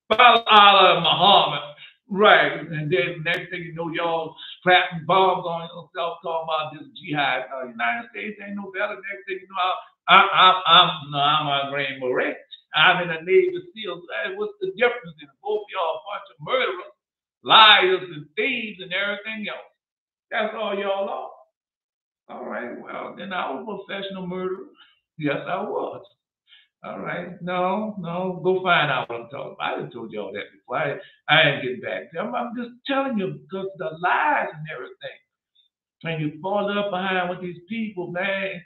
Allah Muhammad. Right, and then next thing you know, y'all strapping bombs on yourself, talking about this jihad. The United States ain't no better. Next thing you know, I'm a Green Beret. I'm in the Navy SEALs. Hey, what's the difference in both y'all? A bunch of murderers, liars, and thieves, and everything else. That's all y'all are. All right, well, then I was a professional murderer. Yes, I was. All right. No, go find out what I'm talking about. I done told you all that before. I ain't getting back to them. I'm just telling you because the lies and everything. And you fall up behind with these people, man.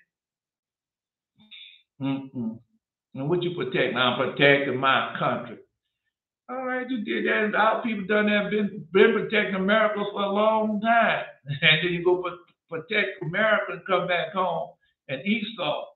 And what you protect? I'm protecting my country. All right, you did that. And our people done that, been protecting America for a long time. And then you go protect America and come back home. And Esau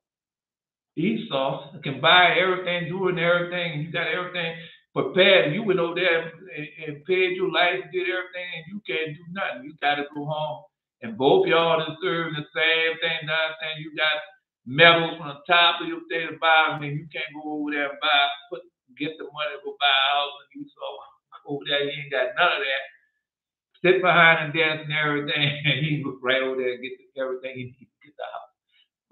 can buy everything, doing everything, and you got everything prepared. You went over there and paid your life, did everything, and you can't do nothing. You got to go home. And both y'all are serving the same thing. Saying you got medals from the top of your thing to the bottom, and you can't go over there and get the money to go buy a house, and Esau over there, he ain't got none of that. Sit behind and dance and everything, and he was right over there and get everything he needs to get the house.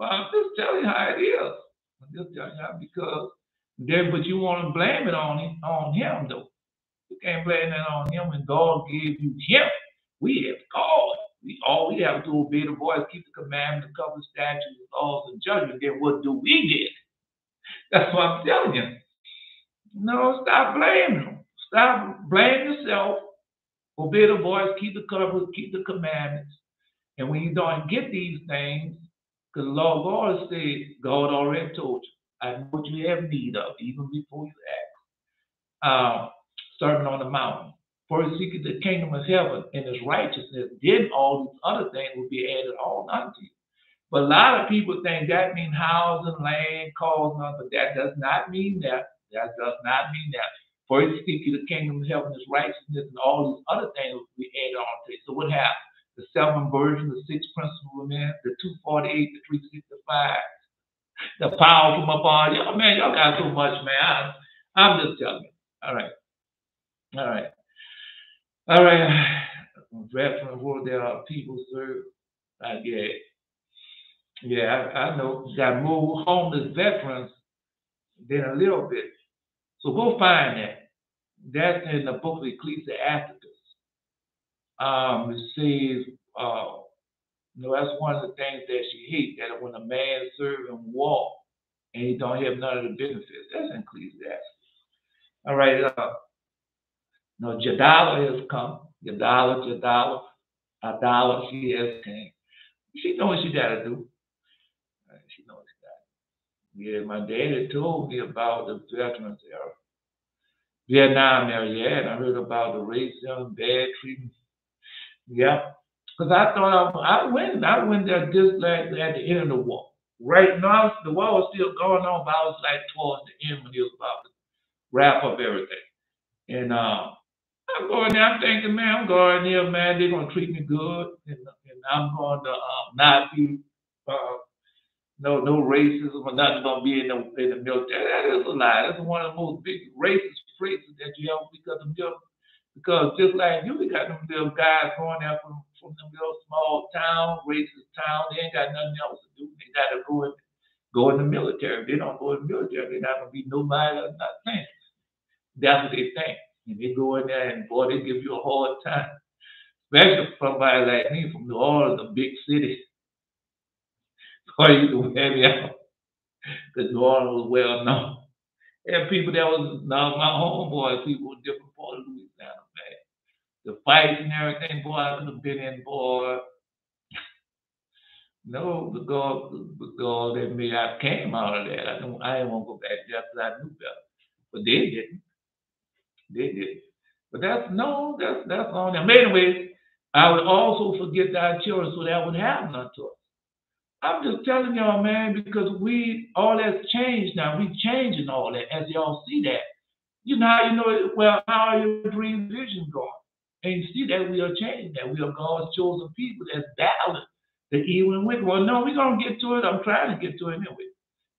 But I'm just telling you how it is. I'm just telling you because but you want to blame it on him though. You can't blame that on him when God gave you him. We have God. All we have to do is obey the voice, keep the commandments, cover the statutes, laws, and judgment. Then what do we get? That's what I'm telling you. No, stop blaming him. Stop, blame yourself, obey the voice, keep the covenants, keep the commandments. And when you don't get these things, because the Lord God said, God already told you, I know what you have need of, even before you ask. Sermon on the Mountain. First seek the kingdom of heaven and his righteousness, then all these other things will be added on unto you. But a lot of people think that means house and land, cars, but that does not mean that. That does not mean that. First seek the kingdom of heaven, his righteousness, and all these other things will be added on to it. So what happened? The 7 virgins, the 6 principal men, the 248, the 365, the power from above. Y'all, man, y'all got so much, man. I'm just telling you. All right. All right. All right. Veterans, where there are people served. I get it. Yeah, I know. Got more homeless veterans than a little bit. So go find that. That's in the book of Ecclesiastes. It says, that's one of the things that she hates, that when a man serve and walk and he don't have none of the benefits. That's in Ecclesiastes. All right. No, Jadala has come. Jadala, Adala, she has came. She knows what she got to do. She knows what she got to do. Yeah, my daddy told me about the veterans era. Vietnam era, yeah, and I heard about the racism, bad treatment. Yeah. Because I thought I went there just like at the end of the war. Right now, the war was still going on, but I was like towards the end when it was about to wrap up everything. And I'm going there. I'm thinking, man, I'm going there, man. They're gonna treat me good, and I'm going to not be no racism or nothing gonna be in the military. That is a lie. That's one of the most big racist phrases that you ever because of military. Because just like you, we got them little guys going there from them little small town, racist town. They ain't got nothing else to do. They got to go in the military. If they don't go in the military, they're not gonna be nobody or nothing. That's what they think. And they go in there and boy, they give you a hard time. Especially somebody like me from New Orleans, a big city. Boy, you can wear me out. Because New Orleans was well known. And people that was now my homeboys, people in different parts of Louisiana, man. The fights and everything, boy, I could have been in, boy. No, the God that me, I came out of that. I didn't want to go back there because I knew better. But they didn't. They didn't. But that's on them. Anyway, I would also forget our children so that would happen unto us. I'm just telling y'all, man, because all that's changed now. We changing all that as y'all see that. You know how you know it, well, how are your dream vision going? And you see that we are changing that. We are God's chosen people that's battling the evil and wicked. Well, no, we're gonna get to it. I'm trying to get to it anyway.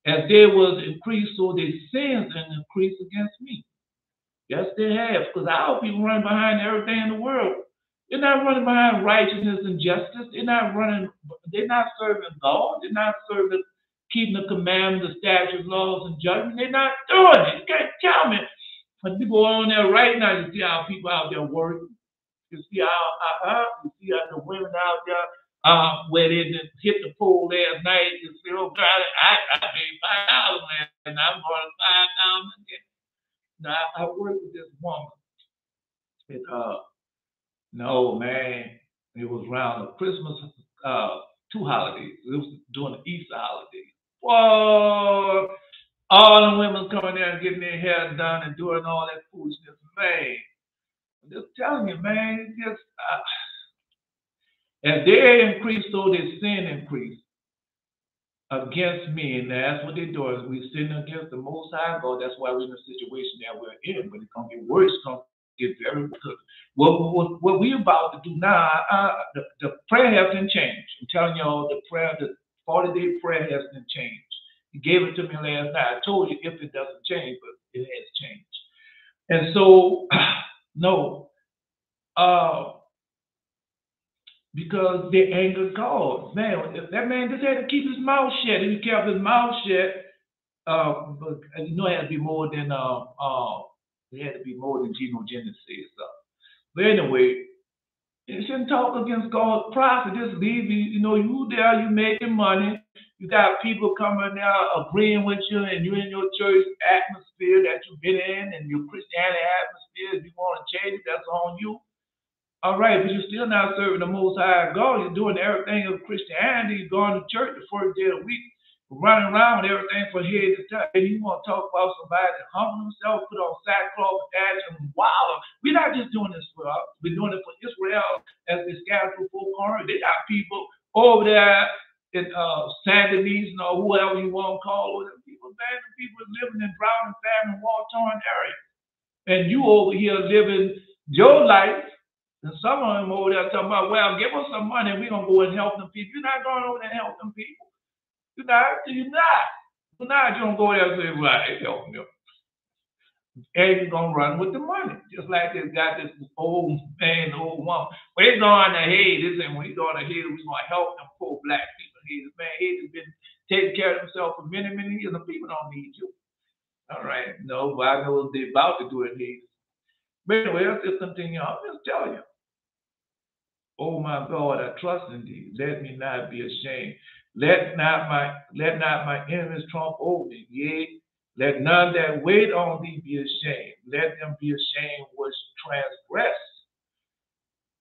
As there was increased, so their sins and increased against me. Yes, they have. Because our people run behind everything in the world. They're not running behind righteousness and justice. They're not serving God. They're not serving keeping the commandments, the statutes, laws, and judgment. They're not doing it. You can't tell me. When you go on there right now, you see how people out there working. You see how the women out there where they just hit the pool last night. You see, oh God, I paid $5, man, and I'm going to $5,000 again. Now I worked with this woman. It, no man, it was around the Christmas two holidays. It was during the Easter holiday. Whoa! All the women coming there and getting their hair done and doing all that foolishness, man. I'm just telling you, man. It's just as they increase, so their sin increase against me, and that's what they're doing. We sin against the Most High God. That's why we're in the situation that we're in. But it's gonna get worse. It's gonna get very good. What we're about to do now, the prayer hasn't changed. I'm telling y'all, the 40-day prayer hasn't changed. He gave it to me last night. I told you if it doesn't change, but it has changed. And so, no, because they angered God. Man, that man just had to keep his mouth shut. If he kept his mouth shut, but you know, it had to be more than genogenesis. But anyway, you shouldn't talk against God's prophet. Just leave you know, you there, you making money. You got people coming there agreeing with you, and you're in your church atmosphere that you've been in, and your Christianity atmosphere. You hated, that's on you. All right, but you're still not serving the Most High God. You're doing everything of Christianity. You're going to church the first day of the week, running around with everything from head to toe. And you want to talk about somebody that humble himself, put on sackcloth, ash, and wow. We're not just doing this for us. We're doing it for Israel as they scatter through full corner. They got people over there in Sandy or whoever you want to call them. People, man, people living in drought and famine, war-torn areas. And you over here living your life. And some of them over there talking about, well, give us some money and we're going to go and help them people. You're not going over there and help them people. You're not. You're not. You don't go there and say, right, help them. And you're going to run with the money. Just like they got this old man, old woman. We're going to Haiti, and when we go to Haiti, we're going to help them poor black people. Haiti, man, Haiti's been taking care of themselves for many, many years. The people don't need you. All right. No, but I know what they're about to do in Haiti. But anyway, let's just continue. I'm just telling you. Oh my God, I trust in thee. Let me not be ashamed. Let not my enemies trump over me. Yea, let none that wait on thee be ashamed. Let them be ashamed which transgress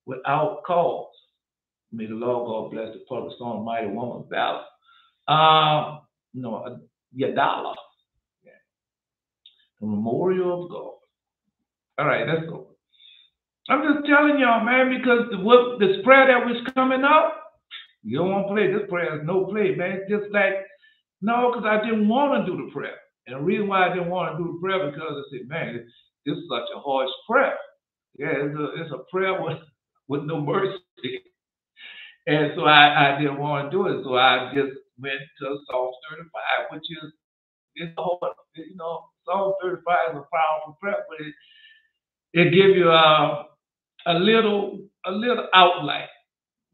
without cause. May the Lord God bless the public song, mighty woman of valor. Yadala. Yeah. The memorial of God. All right, let's go. I'm just telling y'all, man, because this prayer that was coming up, you don't want to play. This prayer is no play, man. It's just like, no, because I didn't want to do the prayer. And the reason why I didn't want to do the prayer because I said, man, this is such a harsh prayer. Yeah, it's a prayer with no mercy. And so I didn't want to do it. So I just went to Psalm 35, which is, Psalm 35 is a powerful prayer, but it gives you a little outline.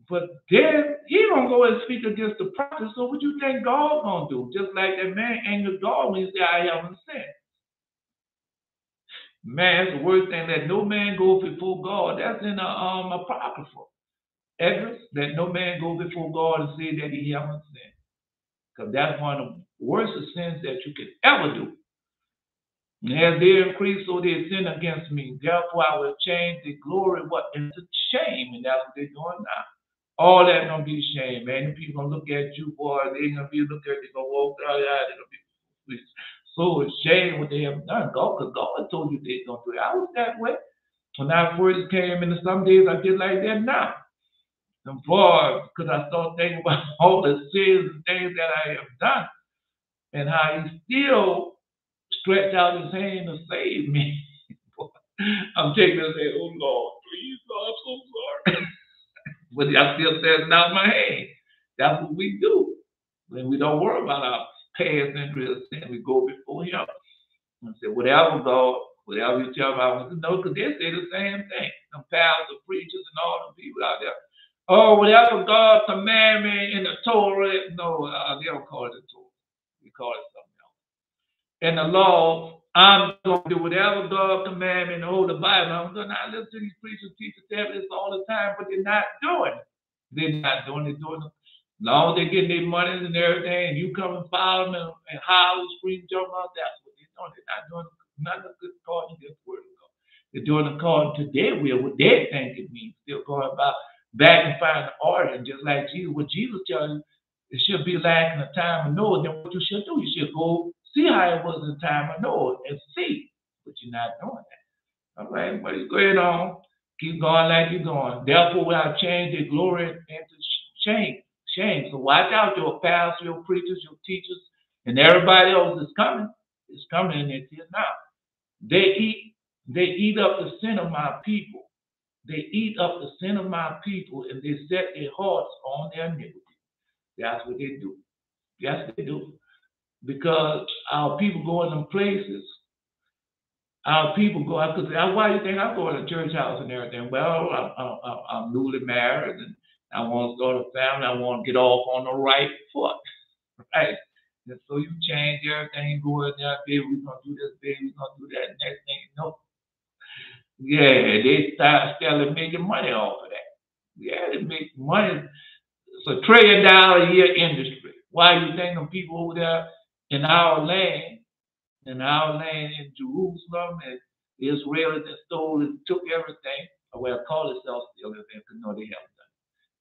But then he gonna go and speak against the prophet. So what you think God's gonna do? Just like that man angered God when he said, I haven't sinned. Man, it's the worst thing that no man go before God. That's in Apocrypha. Esdras, that no man go before God and say that he haven't sinned. Because that's one of the worst sins that you could ever do. And as they increase, so they sin against me. Therefore, I will change the glory into shame. And that's what they're doing now. All that gonna be shame, man. The people gonna look at you, boy. They're gonna be looking at you, gonna walk out. They're gonna be so ashamed what they have done. God, because God told you they're gonna do it. I was that way when I first came into some days. I get like that now. And boy, because I started thinking about all the sins and things that I have done, and how He still stretched out His hand to save me. I'm taking this and saying, oh Lord, please, Lord, I'm so sorry. But I still says out my hand. That's what we do. When we don't worry about our past injuries, we go before Him and say, whatever, God, whatever you tell me, I want to know, because they say the same thing. Some pastors, preachers, and all the people out there. Oh, whatever God command me in the Torah. No, they don't call it the Torah. We call it something else. In the law, I'm going to do whatever God command me in the Holy Bible. I'm going to listen to these preachers, teachers, tell me this all the time, but they're not doing it. They're not doing it. As long as they're getting their money and everything, and you come and follow them and holler, scream, jump out, that's what they're doing. They're not doing nothing good according to this word of God. They're doing according to their will, what they think it means. They're going about back and find the origin, just like Jesus. What Jesus tells you, it should be like in the time of Noah. Then what you should do, you should go see how it was in the time of Noah and see. But you're not doing that. All right, but go ahead on. Keep going like you're going. Therefore, we have changed the glory into shame. So watch out, your pastors, your preachers, your teachers, and everybody else is coming. It's coming, and it's here now. They eat up the sin of my people. They eat up the sin of my people, and they set their hearts on their iniquity. That's what they do. Yes, they do. Because our people go in them places. Our people go out, because why do you think I'm going to church house and everything? Well, I'm newly married, and I want to start a family. I want to get off on the right foot, right? And so you change everything, go in there, baby, we're going to do this, baby, we're going to do that. Next thing you know, yeah, they start making money off of that. Yeah, they make money. It's $1 trillion a year industry. Why you think them people over there in our land in Jerusalem, and Israelis and stole and took everything. Well, called itself stealing, because no, they haven't done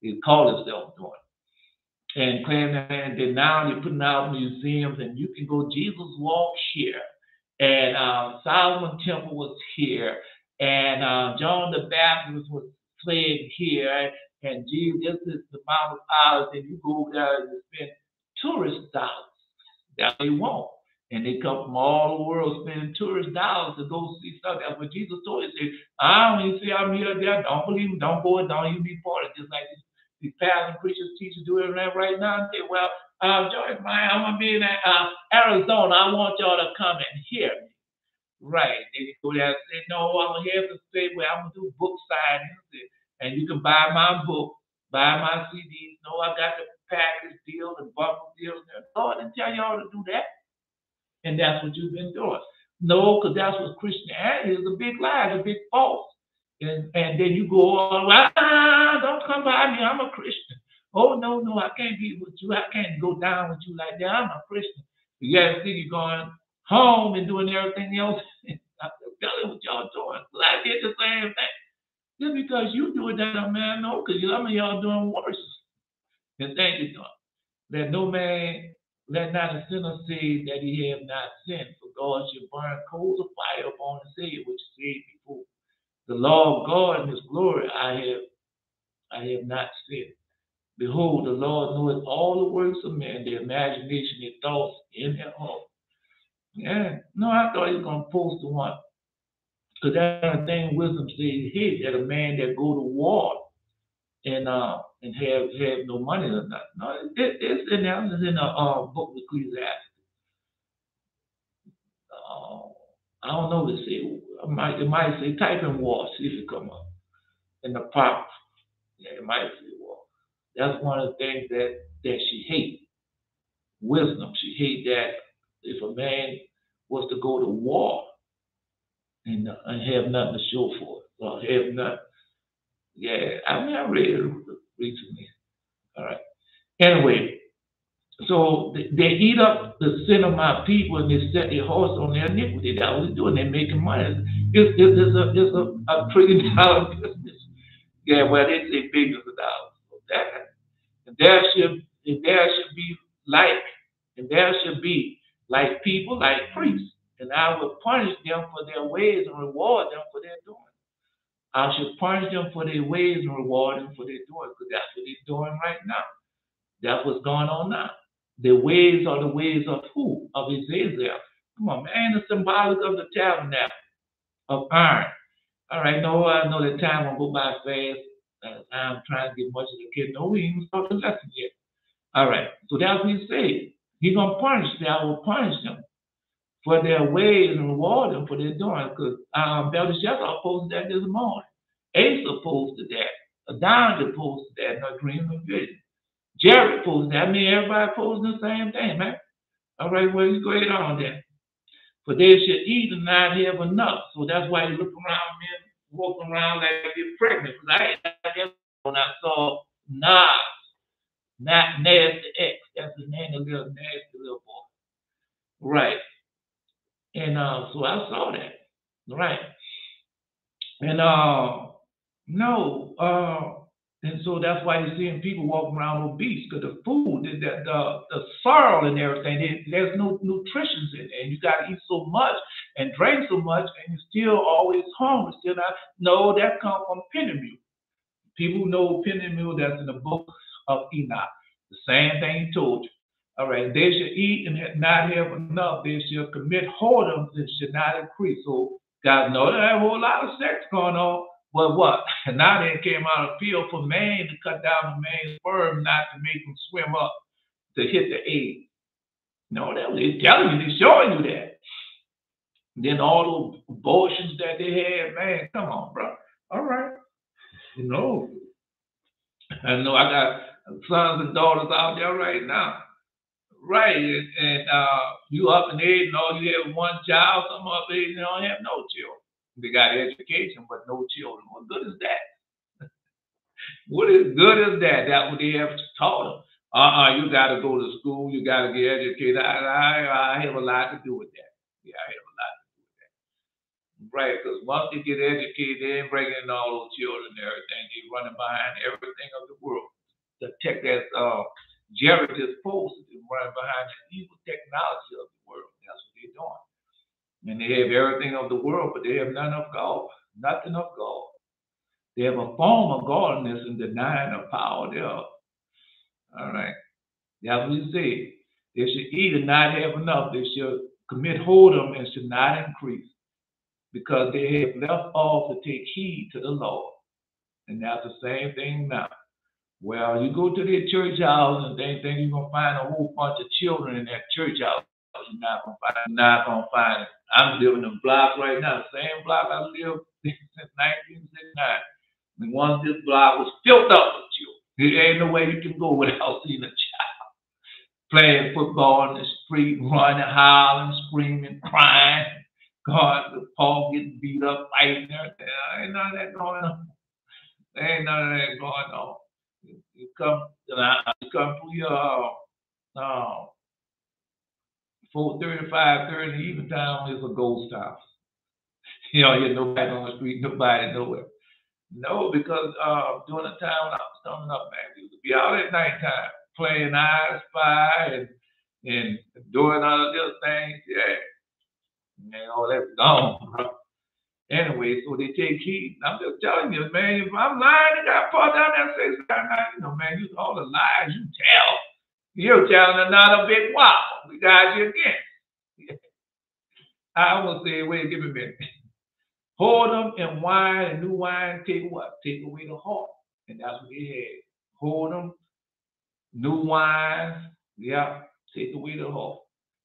it. It called itself doing it. And claim that, and then now they're putting out museums, and you can go. Jesus walked here, and Solomon Temple was here, and John the Baptist was fled here, and Jesus, this is the Mount of Olives, and you go there and spend tourist dollars. That's what they want. And they come from all the world spending tourist dollars to go see stuff. That's what Jesus told us. I don't even say I'm here or there. Don't believe me. Don't go and don't even be part of it. Just like these pastors, preachers, teachers do it right now. And say, well, Joyce, man, I'm going to be in Arizona. I want y'all to come and hear me. Right. They go there and say, no, I'm here to say, well, I'm going to do book signings. And you can buy my book, buy my CDs. No, I got the package deals and bundle deals. No, I didn't tell y'all to do that. And that's what you've been doing. No, because that's what Christianity is, a big lie, a big false. And then you go on, don't come by me, I'm a Christian. Oh, no, I can't be with you. I can't go down with you like that. I'm a Christian. You got to see you going home and doing everything else. I'm telling what y'all doing. I did the same thing. Just because you do it, that man, no, because some of y'all doing worse than things you're doing. Let no man, let not a sinner say that he have not sinned, for God shall burn coals of fire upon the Savior, which said before. The law of God and his glory I have not sinned. Behold, the Lord knoweth all the works of men, their imagination, their thoughts in their heart. Yeah. No, I thought he was going to post the one. Because that's the thing wisdom says here, that a man that go to war and have no money or nothing. No, it's in there. It's in the book of Ecclesiastes. I don't know to say. It might say type in war, see if it come up in the prompt. Yeah, it might say war. That's one of the things that she hates. Wisdom. She hates that if a man was to go to war and have nothing to show for it, or have nothing. Yeah, I mean, I read it recently. All right. Anyway, so they eat up the sin of my people and they set their hearts on their iniquity. That's what they're doing. They're making money. It's a $1 trillion business. Yeah, well, they say billions of dollars. And there should be like people, like priests, and I will punish them for their ways and reward them for their doing. I should punish them for their ways and reward them for their doing, because that's what they're doing right now. That's what's going on now. The ways are the ways of who? Of Israel. Come on, man. The symbolic of the tabernacle of iron. All right, no, I know that time won't go by fast. I'm trying to get much of the kid. No, we ain't even started the lesson yet. All right, so that's what he said. He's going to punish them. I will punish them for their ways and reward them for their doing. Because Belshazzar posted that this morning. Asa posted that. Adonijah posted that. No dream of vision. Jared posted that. I mean, everybody posting the same thing, man. All right, well, you go ahead on there. For they should eat and not have enough. So that's why you look around, man, walking around like you're pregnant. Because when I saw Nas, not Nasty X. That's his name, the little nasty little boy. Right. And so I saw that. Right. And and so that's why you're seeing people walking around obese, because the food, the sorrel and everything, there's no nutrition in it. And you got to eat so much and drink so much, and you're still always hungry. Still not. No, that comes from Pentemew. People know Pentemew, that's in the book of Enoch. The same thing he told you. All right, they should eat and not have enough. They should commit whoredoms and should not increase. So guys know there's a whole lot of sex going on. But what? And now they came out of field for man to cut down the man's sperm, not to make him swim up to hit the egg. No, they're telling you, they're showing you that. And then all those abortions that they had, man, come on, bro. All right. You know, I know I got sons and daughters out there right now. Right. And you up in age and all you have one child, some up in age and don't have no children. They got education, but no children. What good is that? What is good is that? That's what they have taught them. You got to go to school. You got to get educated. I have a lot to do with that. Yeah, I have a lot to do with that. Right, because once they get educated, they ain't bringing in all those children and everything. They running behind everything of the world. The tech that Jared just posted is running behind the evil technology of the world. That's what they're doing. And they have everything of the world, but they have none of God. Nothing of God. They have a form of godliness and denying the power thereof. All right. That's what he said. They should eat and not have enough. They should commit whoredom and should not increase, because they have left off to take heed to the Lord. And that's the same thing now. Well, you go to their church house and they think you're gonna find a whole bunch of children in that church house. You're not gonna find it. You're not gonna find it. I'm living in a block right now, the same block I lived since 1969. And once this block was filled up with children. There ain't no way you can go without seeing a child playing football in the street, running, howling, screaming, crying. God, the Paul getting beat up, fighting everything. Ain't none of that going on. There ain't none of that going on. You come through your 4:30, 5:30 in the evening time, it's a ghost town. You don't hear nobody on the street, nobody nowhere. No, because during the time when I was coming up, man, we used to be out at nighttime playing I Spy and doing all of those things. Yeah. Man, all that's gone, bro. Anyway, so they take heed. I'm just telling you, man, if I'm lying, I got part down there and say, you know, man, all the lies you tell, you're telling another big wow. We got you again. I almost say, wait, give me a minute. Whoredom and wine and new wine take what? Take away the heart. And that's what they had. Whoredom, new wine, yeah, take away the heart.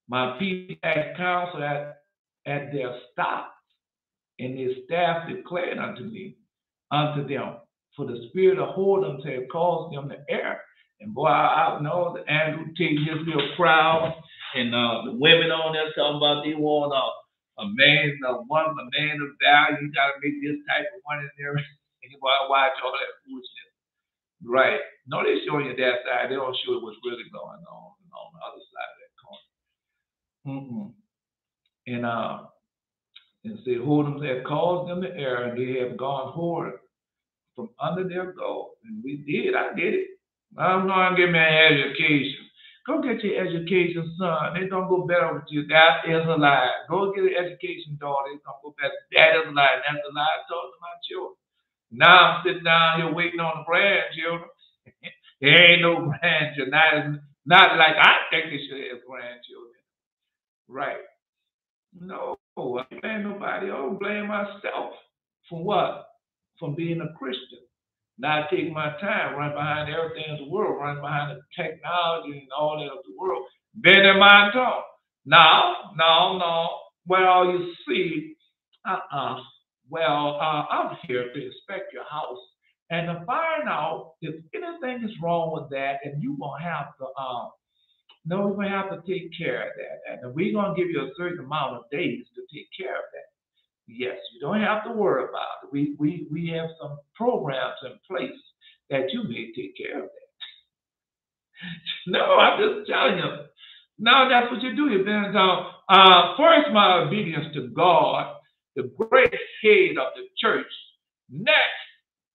My people ask counsel at their stock, and their staff declared unto them, for the spirit of whoredom had caused them to err. And boy, I know that Andrew takes his little crowd, and the women on there talking about they want a man of value. You got to make this type of money there. And you watch all that foolishness. Right. No, they showing you that side. They don't show you what's really going on the other side of that coin. And say, whoredoms have caused them to err, and they have gone forward from under their goal. And I did it. I'm going to get me an education. Go get your education, son. It's going to go better with you. That is a lie. Go get an education, daughter. It's going to go better. That is a lie. That's a lie I told to my children. Now I'm sitting down here waiting on the grandchildren. There ain't no grandchildren. Not like I think they should have grandchildren. Right. No, I don't blame nobody. I don't blame myself. For what? From being a Christian. Not taking my time, running behind everything in the world, running behind the technology and all that of the world. Bending my tongue. No. Well, you see, I'm here to inspect your house and to find out if anything is wrong with that, and you're going to have to no, we're going to have to take care of that. And we're going to give you a certain amount of days to take care of that. Yes, you don't have to worry about it. We have some programs in place that you may take care of that. No, I'm just telling you. No, that's what you do. You bend down. First, my obedience to God, the great head of the church. Next,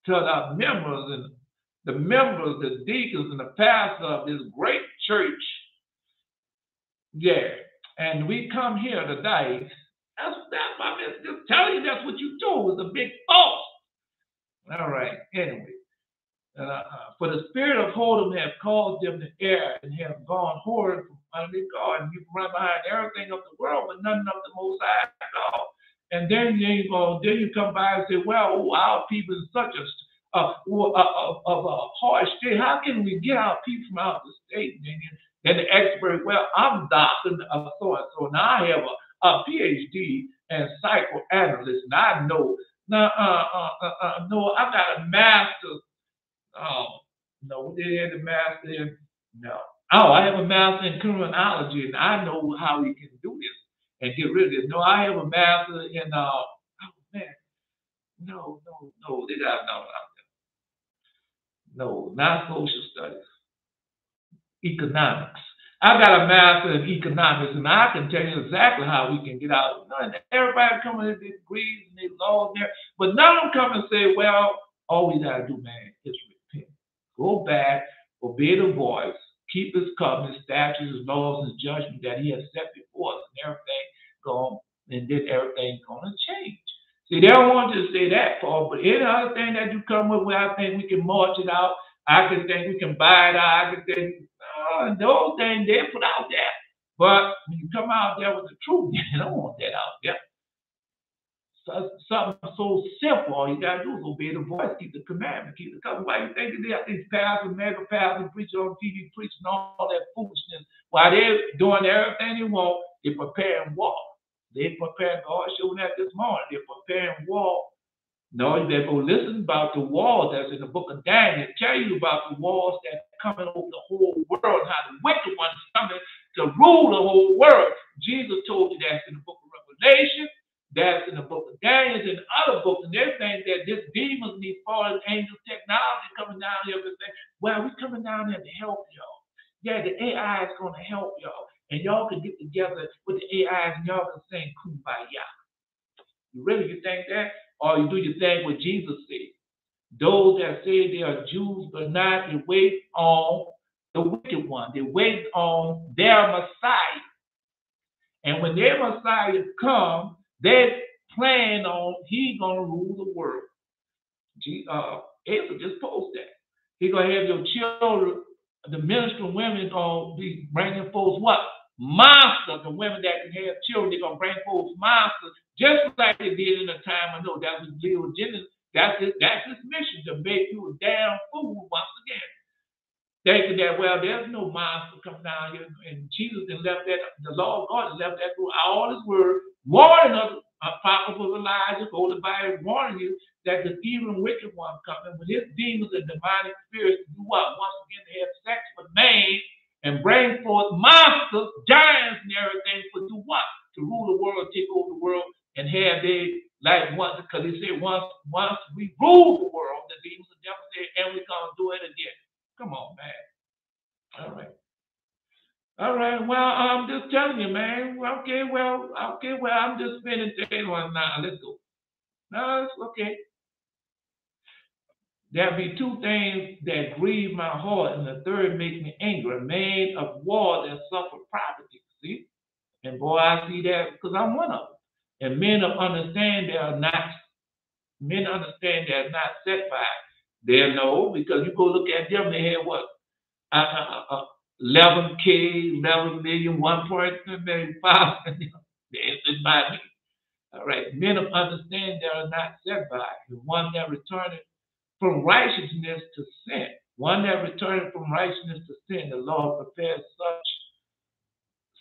to the members, the deacons, and the pastor of this great church. Yeah, and we come here today. That's my business. Just telling you that's what you do. It's a big false. All right. Anyway, for the spirit of whoredom have caused them to err and have gone whored from under God. And you can run behind everything of the world, but nothing of the Most High God. And then you come by and say, well, our people is such a harsh state. How can we get our people from out of the state? And the expert, well, I'm doctor of so and so. Now I have a PhD and psychoanalyst, and I know. No, I've got a master's. No, they had a master in no. Oh, I have a master in criminology, and I know how we can do this and get rid of this. No, I have a master in oh man, no, they got no, not social studies, economics. I got a master in economics, and I can tell you exactly how we can get out. And everybody coming in their degrees and their laws there, but none of them come and say, "Well, all we gotta do, man, is repent, go back, obey the voice, keep His covenant, statutes, laws, and judgment that He has set before us, and everything going, and then everything's gonna change." See, they don't want you to say that, Paul, but any other thing that you come with, where I think we can march it out, I can think we can buy it out, I can think, those things they put out there. But when you come out there with the truth, you don't want that out there. So, something so simple, all you gotta do is obey the voice, keep the commandment, keep the covenant. Why you think they have these pastors, mega pastors, preaching on TV, preaching all that foolishness? While they're doing everything they want, they're preparing war. They preparing, God showing that this morning, they're preparing war. No, you better go listen about the wars that's in the book of Daniel. Tell you about the wars that's coming over the whole world, how the wicked one is coming to rule the whole world. Jesus told you that's in the book of Revelation, that's in the book of Daniel, and other books, and everything that this demons need fallen angel technology coming down here and say, well, we're coming down here to help y'all. Yeah, the AI is going to help y'all. And y'all can get together with the AIs and y'all can sing Kumbaya. You think that? Or do you think what Jesus said? Those that say they are Jews but not, they wait on the wicked one. They wait on their Messiah. And when their Messiah comes, they plan on He's going to rule the world. Asa just posted that. He's going to have your children, the ministering women going to be bringing folks what? Monsters. The women that can have children, they're going to bring folks monsters, just like they did in the time. I know that was Leo Jennings. That's his mission, to make you a damn fool once again. Thinking that, well, there's no monster coming down here, and Jesus has left that, the Lord God has left that through all His word, warning us, apostles of Elijah, Holy Bible, warning you that the evil and wicked one coming, when his demons and demonic spirits do what? Once again, they have sex with man and bring forth monsters, giants, and everything for do what? To rule the world, take over the world, and have they like once, because He said once we rule the world, the demons and devils say, and we're gonna do it again. Come on, man. All right. All right. Well, I'm just telling you, man. Okay. Well, I'm just spending day one now. Let's go. No, it's okay. There be two things that grieve my heart, and the third makes me angry. A man of war that suffer poverty. See? And boy, I see that because I'm one of them. And men understand they are not set by it. They know, because you go look at them, they had what? 11K, 11 million, 1.5 million. It's by me. All right. Men of understanding they are not set by it. The one that returned from righteousness to sin. One that returned from righteousness to sin. The Lord prepares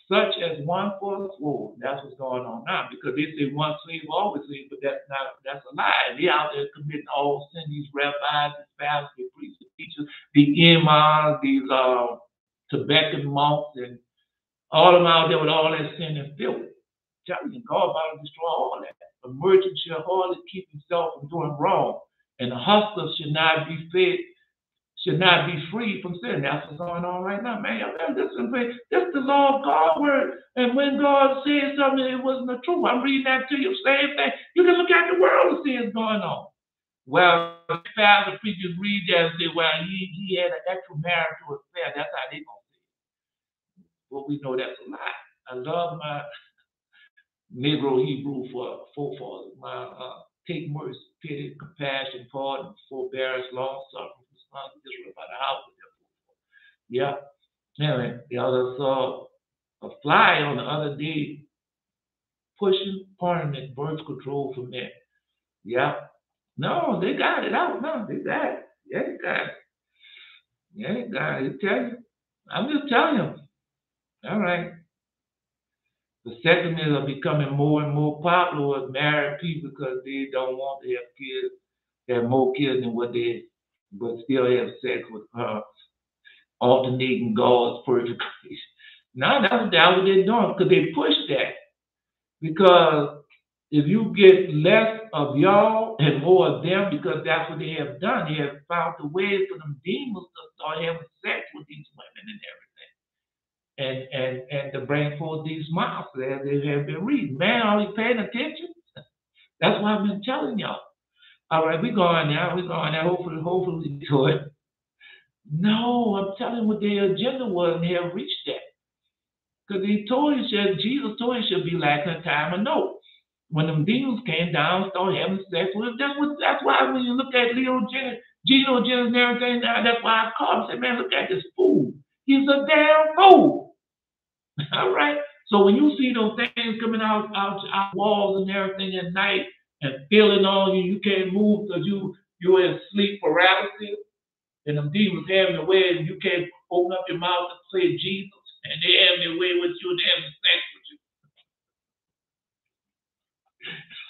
such as one for the sword. That's what's going on now. Because they say one slave always slave, but that's a lie. They out there committing all sin, these rabbis, these pastors, these priests, teachers, the imams, these Tibetan monks, and all of them out there with all that sin and filth. Telling you, God about to destroy all that. A merchant shall hardly keep himself from doing wrong, and the hustler should not be free from sin. That's what's going on right now, man. This is the law of God's word. And when God said something, it wasn't the truth. I'm reading that to you, same thing. You can look at the world and see what's going on. Well, the preachers read that and say, well, he had an extramarital affair. That's how they going to say it. Well, we know that's a lie. I love my Negro Hebrew forefathers. My take mercy, pity, compassion, pardon, forbearance, long suffering, responsibility about the house of their forefathers. Yeah. Anyway, the other saw a fly on the other day pushing permanent birth control for men. Yeah. No, they got it out. No, they got it. Yeah, they got it. Yeah, they got it. Tell you. I'm just telling you. All right. The second is are becoming more and more popular with married people because they don't want to have kids, have more kids than what they, but still have sex with alternating God's perfect creation. Now that's what they're doing because they push that. Because if you get less of y'all and more of them, because that's what they have done, they have found the ways for them demons to start having sex with these women and everything. and to bring forth these monsters as they have been reading. Man, are you paying attention? That's why I've been telling y'all. All right, we're going now. We're going now. Hopefully we do it. No, I'm telling you what their agenda was, and they have reached that. Because he told you, Jesus told you should be lacking a time of note. When them demons came down, started having sex with him, that's why when you look at Geno Jennings and everything, that's why I called him and said, man, look at this fool. He's a damn fool. All right. So when you see those things coming out walls and everything at night and feeling on you, you can't move because you're in sleep paralysis, and them demons having their way, and you can't open up your mouth and say Jesus, and they having their way with you and they having sex with you.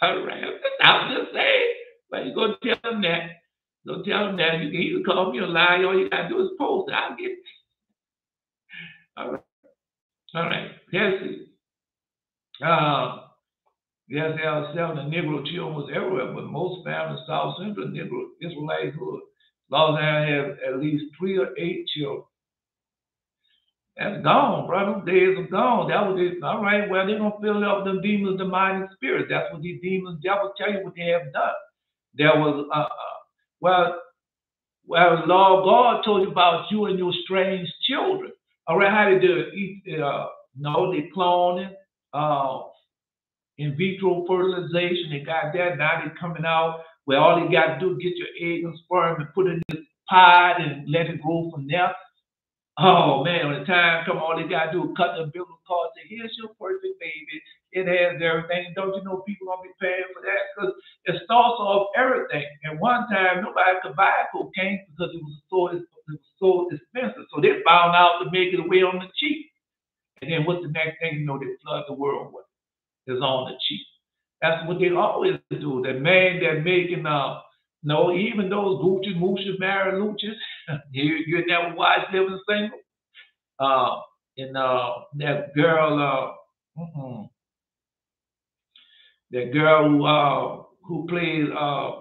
All right. I'm just saying. But you go tell them that. Go tell them that. You can either call me a liar, all you got to do is post it. I'll get it. All right. All right. Here's it. Yes, they are selling the Negro children was everywhere, but most families South Central Negro Israelite hood. Los Angeles has at least 3 or 8 children. That's gone, brother. Days are gone. That was it. All right, well, they're going to fill up them demons, demonic spirits. That's what these demons, devil tell you what they have done. There was, well, Lord God told you about you and your strange children. All right, how they do it? No, they cloning, in vitro fertilization. They got that. Now they're coming out where all they got to do is get your egg and sperm and put it in this pod and let it grow from there. Oh man, when the time come, all they gotta do is cut the umbilical cord. Say, here's your perfect baby. It has everything. Don't you know people gonna be paying for that? Because it starts off everything. And one time, nobody could buy cocaine because it was so expensive. So they found out to make it away on the cheap. And then what's the next thing you know? They flood the world with it. It's on the cheap. That's what they always do. That man that making no, even those Gucci Moochie married Luchas, you never watched Living Single. And that girl, that girl who plays,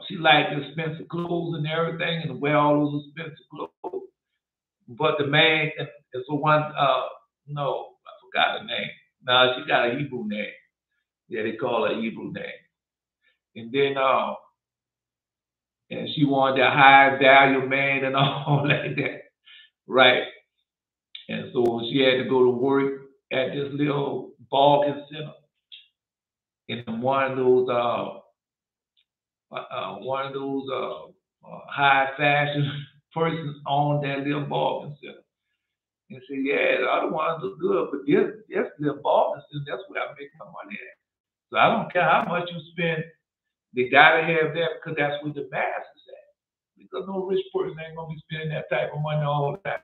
she liked expensive clothes and everything, and wear all those expensive clothes. But the man, is the one, no, I forgot her name. No, she got a Hebrew name. Yeah, they call her a Hebrew name. And then, and she wanted a high value man and all like that, right? And so she had to go to work at this little bargain center in one of those high fashion persons on that little bargain center. And said, yeah, the other ones look good, but this little bargain center, that's where I make my money at. So I don't care how much you spend, they gotta have that because that's where the mass is at. Because no rich person ain't gonna be spending that type of money all the time.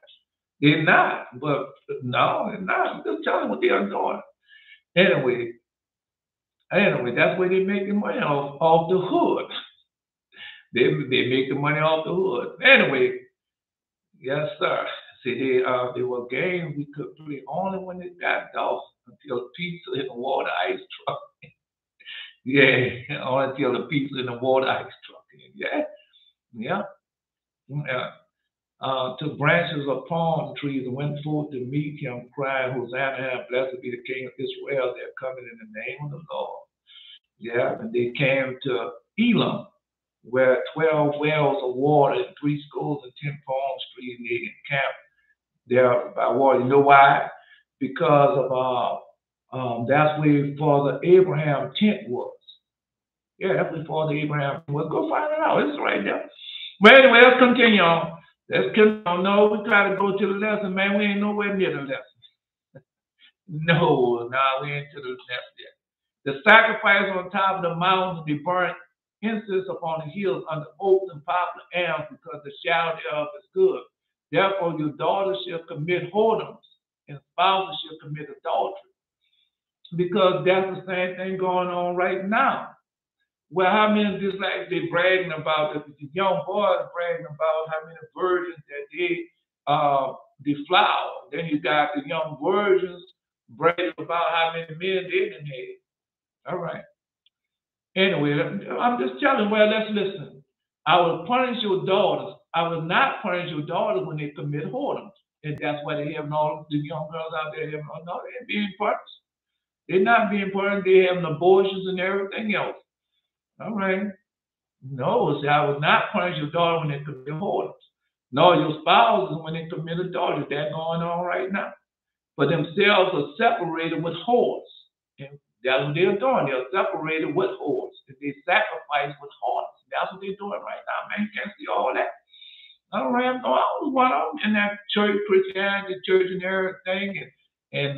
They're not, but no, they're not. I'm just telling what they are doing. Anyway, that's where they make the money off the hood. They make the money off the hood. Anyway, yes, sir. See, they were games we could play only when it got dark until pizza in the water ice truck. Yeah, only until the pizza in the water ice truck. Yeah. Took branches of palm trees and went forth to meet him, crying, Hosanna, blessed be the King of Israel, they're coming in the name of the Lord. Yeah, and they came to Elam, where 12 wells of water and 3 schools and 10 palm trees, and they encamped there by water. You know why? Because of that's where Father Abraham tent was. Yeah, that's where Father Abraham was. Go find it out. It's right there. But anyway, let's continue on. No, we try to go to the lesson, man. We ain't nowhere near the lesson. No, we ain't to the lesson yet. The sacrifice on top of the mountains will be burnt incense upon the hills under oaks and poplar elms, because the shadow thereof is good. Therefore, your daughters shall commit whoredoms, and spouses shall commit adultery. Because that's the same thing going on right now. Well, how many just like they bragging about the young boys bragging about how many virgins that they deflower. Then you got the young virgins bragging about how many men they done had. All right. Anyway, I'm just telling. Well, let's listen. I will punish your daughters. I will not punish your daughters when they commit whoredoms And that's why they're having all the young girls out there having, oh, no, they're being punished. They're not being punished. They're having abortions and everything else. All right. No, see, I would not punish your daughter when they commit whoredoms. No, your spouses when they commit adultery. That's going on right now. But themselves are separated with whores. And that's what they're doing. They're separated with whores. And they sacrifice with whores. That's what they're doing right now, man. You can't see all that. All right, no, I was one of them in that church, Christianity church and everything. And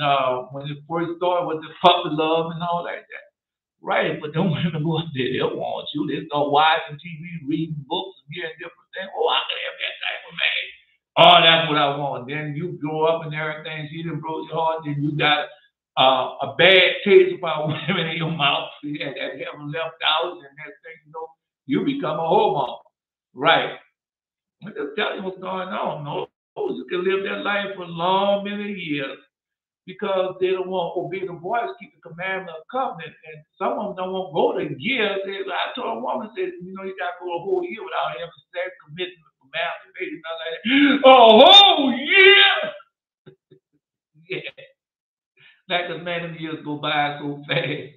when it first started with the puppy love and all that. Right, but them women go up there, they want you. They start watching TV, reading books, and hearing different things. Oh, I can have that type of man. Oh, that's what I want. Then you grow up and everything. She done broke your heart. Then you got a bad taste about women in your mouth. Yeah, that haven't left out, and that thing, you become a homo. Right. I'm just telling you what's going on. No, you can live that life for long, many years because they don't want to obey the voice, keep the commandment of covenant. And some of them don't want to go to years. I told a woman, said, you got to go a whole year without having sex, committing the masturbation, nothing like that. A whole year! Yeah. Like the man, them years go by so fast.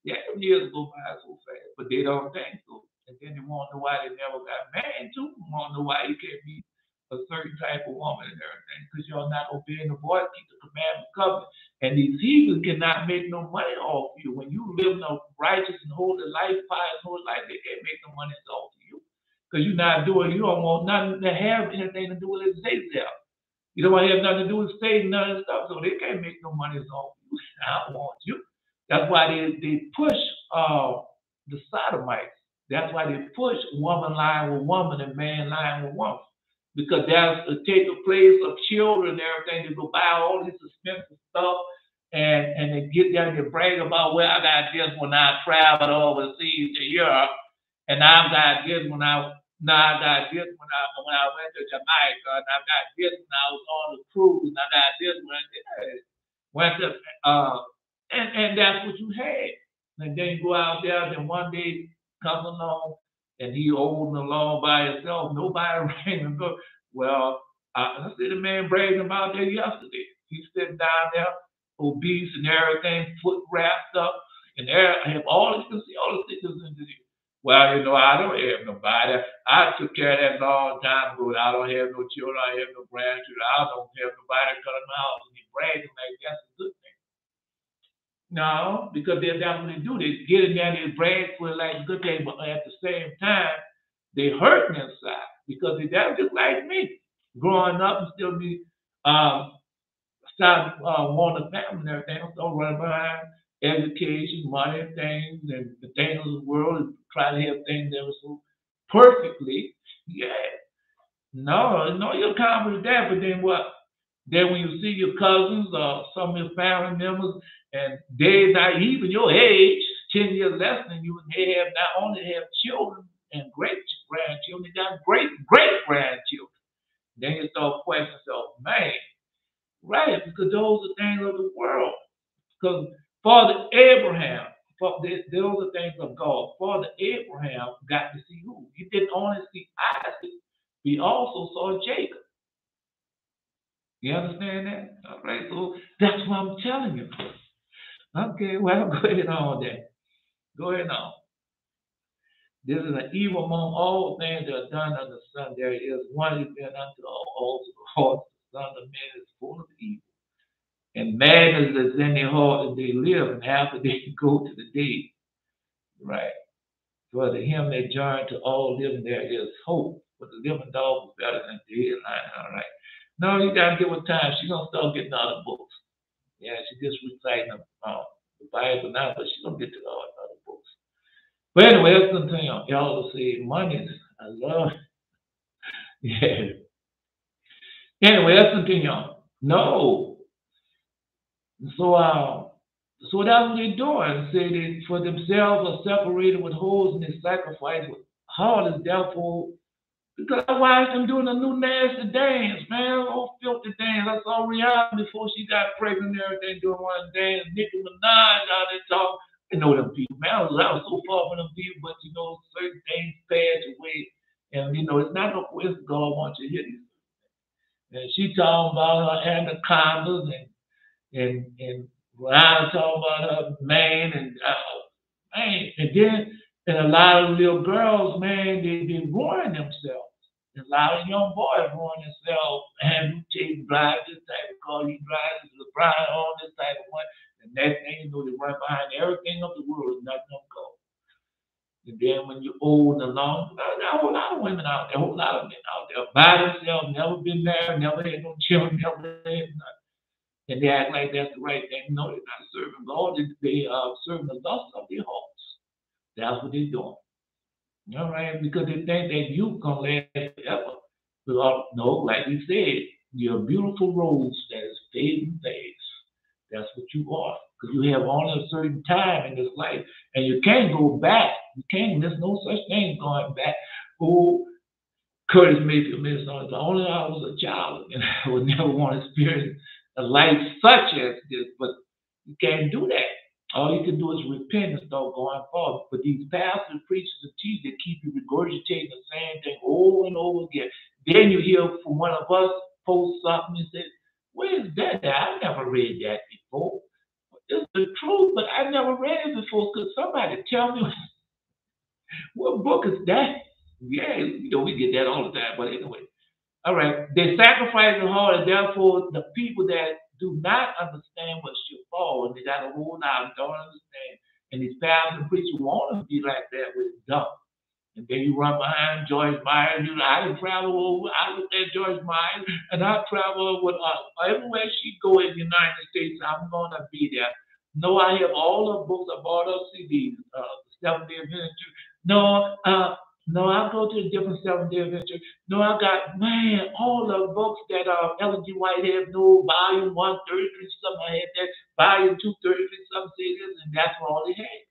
Yeah, them years go by so fast, but they don't think so. And then they want to know why they never got married too. They want to know why you can't be a certain type of woman and everything because you're not obeying the voice, keep the commandment covenant. And these heathens cannot make no money off you. When you live a righteous and holy life, pious and holy life, they can't make no money off you because you're not doing. You don't want nothing to have anything to do with it themselves. You don't want to have nothing to do with state and none of that stuff, so they can't make no money off you. I don't want you. That's why they push the sodomites. That's why they push woman lying with woman and man lying with woman. Because that's to take the place of children and everything. They go buy all this expensive stuff and they get there and they brag about, well, I got this when I traveled overseas to Europe, and I got this when I got this when I went to Jamaica, and I got this when I was on the cruise, and I got this when I went to and that's what you had. And then you go out there, and one day comes along, and he holding along by himself. Nobody rang him. Well, I see the man bragging about that yesterday. He's sitting down there, obese and everything, foot wrapped up, and there I have all you can see all the sickness in the. Well, I don't have nobody. I took care of that long time ago. I don't have no children. I have no grandchildren. I don't have nobody coming to my house. And he bragging like that's a good thing. No, because that's what they do. They get in there and they brag for it like a good thing, but at the same time, they hurting inside because that's just like me. Growing up and still be start wanting a family and everything. I'm still running behind education, money, things, and the things of the world, and try to have things that were so perfectly. Yeah. No, you're confident that, but then what? Then when you see your cousins or some of your family members, and they're not even your age, 10 years less than you, and they have not only have children and great grandchildren, they got great grandchildren. Then you start questioning yourself, man, right? Because those are things of the world. Because Father Abraham, those are things of God. Father Abraham got to see who? He didn't only see Isaac, he also saw Jacob. You understand that? All right, so that's what I'm telling you. Okay, well, go ahead on there. Go ahead on. This is an evil among all things that are done under the sun. There is one event unto all the heart. The son of man is full of evil. And madness is in their heart as they live, and after they go to the dead. Right. For the him that joined to all living there is hope. But the living dog is better than the dead lion. All right. No, you gotta give her time. She's gonna start getting other books. Yeah, she's just reciting the Bible now, but she's gonna get to other books. But anyway, let's continue. Y'all will see money. I love. Yeah. Anyway, let's continue on. No. So that's what they're doing. Say they for themselves are separated with holes and they sacrifice with hard therefore. Because I watched them doing a new nasty dance, man. Oh, filthy dance. I saw Rihanna before she got pregnant and everything doing one dance. Nicki Minaj out there talking. I know them people, man. I was so far from them people, but certain things pass away. And it's not no coincidence God wants you to hear these. And she talking about her anacondas and Ryan talking about her man and then and a lot of little girls, man, they ruin themselves. A lot of young boys ruin themselves, and you drive this type of car, you drive this LeBron on this type of one. The next thing you know, they run behind everything of the world, nothing gonna go. And then when you're old and alone, there's a whole lot of women out there, a whole lot of men out there by themselves, never been married, never had no children, never had nothing. And they act like that's the right thing. No, they're not serving God. They are serving the lust of their hearts. That's what they're doing. All right, because they think that you can last forever. But no, like we said, you're a beautiful rose that is fading phase. That's what you are. Because you have only a certain time in this life. And you can't go back. You can't, there's no such thing going back. Oh, Curtis Mayfield made songs. Only I was a child and I would never want to experience a life such as this. But you can't do that. All you can do is repent and start going forward. But these pastors, preachers, and teachers, they keep you regurgitating the same thing over and over again. Then you hear from one of us post something and say, "Where's that? I never read that before." It's the truth, but I never read it before. Could somebody tell me what book is that? Yeah, we get that all the time. But anyway, all right. They sacrifice the heart, and therefore the people that do not understand what should fall, and they got a whole lot of don't understand. And these pastors and preachers want to be like that with dumb. And then you run behind Joyce Myers. I didn't travel over. I looked at Joyce Myers, and I travel with everywhere she go in the United States. I'm gonna be there. No, I have all the books. I bought her CDs. Seven Day Adventure. No, no, I go to a different Seven Day Adventure. No, I got all the books that Ellen G. White had. No, volume 133, something I had that. Volume 233, something serious, and that's all they had.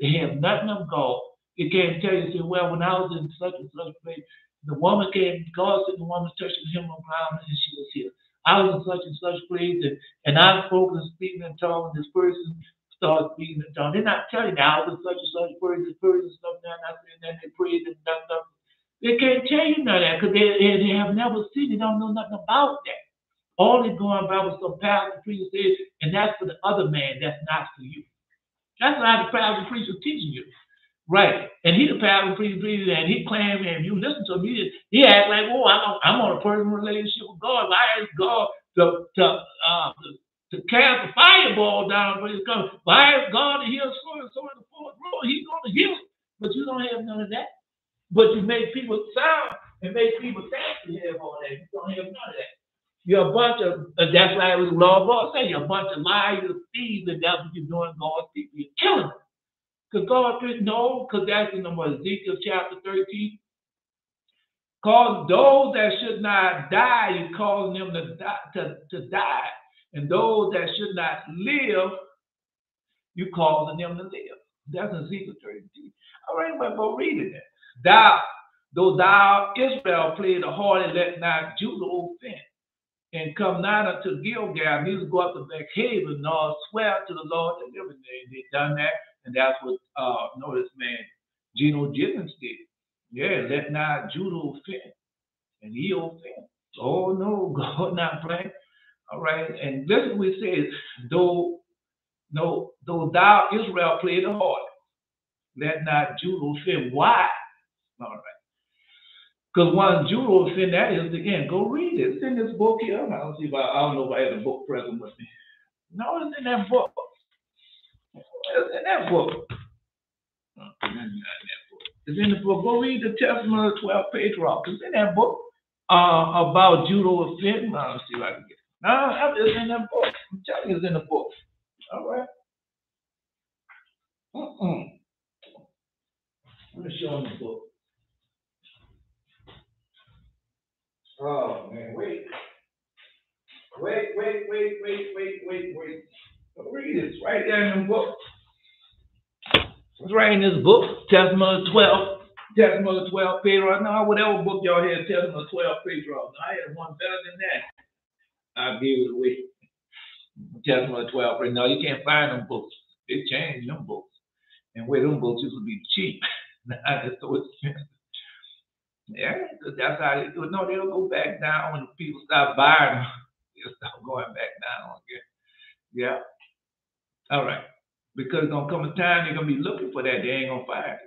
They have nothing of God. It can't tell you, say, well, when I was in such and such place, the woman came, God said the woman touched him on ground and she was here. I was in such and such place and I spoke and speaking in tongues, and this person started speaking in tongues. They're not telling you I was in such and such place, this person, stuff down, I said, and then they prayed and nothing. They can't tell you none of that because they have never seen, they don't know nothing about that. All they're going about what some pastor preacher says, and that's for the other man, that's not for you. That's not the pastor preacher teaching you. Right. And he the pastor preacher, and he claimed, and you listen to him, he act like, oh, I'm on a personal relationship with God. I ask God to cast a fireball down when it's coming. I ask God to heal so and so in the fourth row, he's gonna heal it. But you don't have none of that. But you make people sound and make people think you have all that. You don't have none of that. You're a bunch of that's why it was law of God saying you're a bunch of liars, thieves, and that's what you're doing, God's people. You're killing them. Because God said no, because that's in Ezekiel chapter 13. Cause those that should not die, you cause them to die. And those that should not live, you causing them to live. That's Ezekiel 13. All right, but go read it then. Thou Israel played the harlot, and let not Judah offend. And come not unto Gilgal, neither go up to Bethhaven, nor swear to the Lord that liveth there. They done that. And that's what, notice, man, Geno Jennings did. Yeah, let not Judah offend. And he offend. Oh, no, God not playing. All right. And listen what it says, though thou Israel play the harlot, let not Judah offend. Why? All right. Because one Judah offend, that is, again, go read it. It's in this book here. I don't know if I have the book present with me. No, it's in that book. It's in that book. It's in the book. Go read the Testament of the 12 Patriarchs. It's in that book about Judah offending. Let's see if I can get it. No, it's in that book. I'm telling you, it's in the book. All right. Let me show them the book. Oh, man, wait. Wait. Read it. It's right there in the book. It's right in this book, Testament of 12 Patriarchs. Now, whatever book y'all had, Testament of 12 Patriarchs. Now, I had one better than that. I gave it away. Testament of 12 Patriarchs. No, you can't find them books. They changed them books. And where them books used to be cheap. Now it's so expensive. Yeah, because that's how they do it. No, they'll go back down when people stop buying them. They'll start going back down again. Yeah. All right. Because it's gonna come a time they're gonna be looking for that, they ain't gonna find it.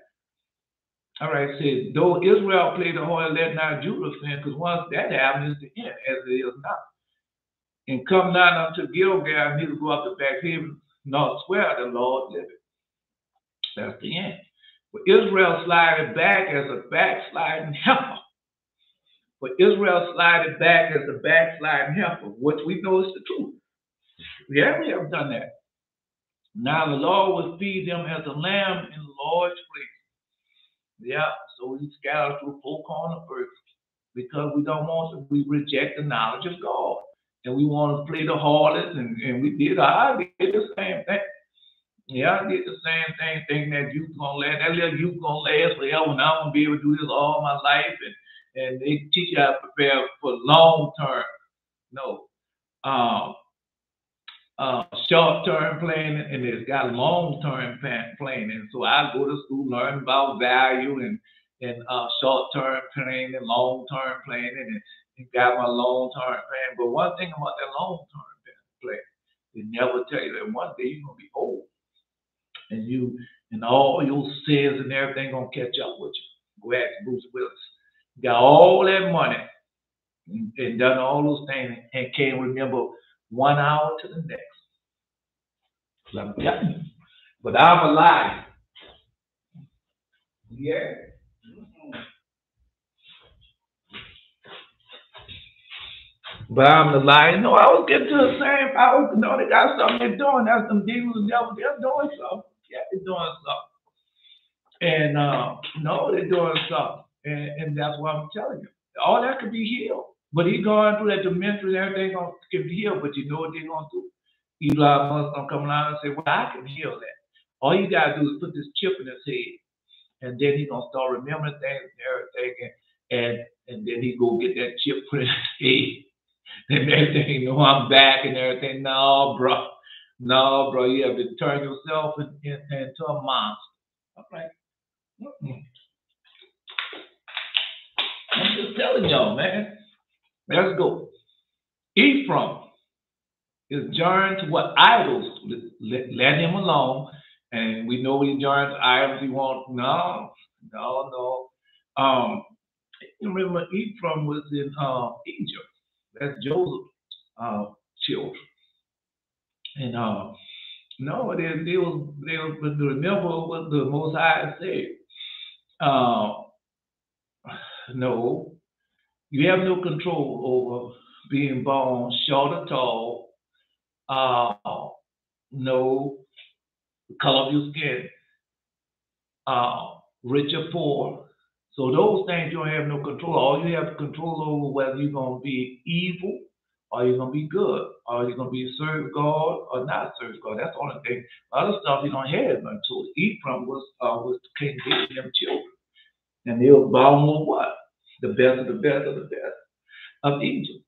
All right, it says, though Israel played the harlot, let not Judah sin, because once that happens, it's the end, as it is now. And come not unto Gilgal, neither go up to Bethlehem, nor swear the Lord liveth. That's the end. But Israel slided back as a backsliding heifer. But Israel slided back as a backsliding heifer, which we know is the truth. Yeah, we have done that. Now the Lord will feed them as a lamb in the Lord's place. Yeah, so we scatter through 4 corners of earth because we don't want to, we reject the knowledge of God. And we want to play the harlot, and we did, I did the same thing. Yeah, I did the same thing, thinking that youth gonna last, that little youth gonna last forever, and I'm gonna be able to do this all my life, and they teach you how to prepare for long term. No. Short-term planning, and it's got long-term planning. So I go to school, learn about value and short-term planning, long-term planning, and got my long-term plan. But one thing about that long-term plan, they never tell you that one day you're gonna be old, and all your sins and everything gonna catch up with you. Go ask Bruce Willis. Got all that money and done all those things and can't remember 1 hour to the next. I'm telling you. But I'm alive. Yeah. But I'm alive. No, I was getting to the same. I was, no, they got something they're doing. That's some demons and devils. They're doing something. Yeah, they're doing something. And no, they're doing something. And that's what I'm telling you. All that could be healed. But he's going through that dementia and everything can be healed. But you know what they're going to do? Elon Musk going to come around and say, well, I can heal that. All you got to do is put this chip in his head. And then he's going to start remembering things and everything. And then he go get that chip put in his head. And everything, you know, I'm back and everything. No, bro. No, bro. You have to turn yourself into a monster. Okay. I'm just telling y'all, man. Let's go. Ephraim is joined to what idols. Let him alone. And we know he joins idols. He won't. No. Remember, Ephraim was in Egypt. That's Joseph's children. And no, they remember what the Most High said. No, you have no control over being born short or tall. No, the color of your skin, rich or poor. So those things you don't have no control. All you have control over whether you're gonna be evil or you're gonna be good, or you're gonna be serve God or not serve God. That's the only thing. Other stuff you don't have until Ephraim was King David them children. And they were born with what? The best of the best of the best of Egypt.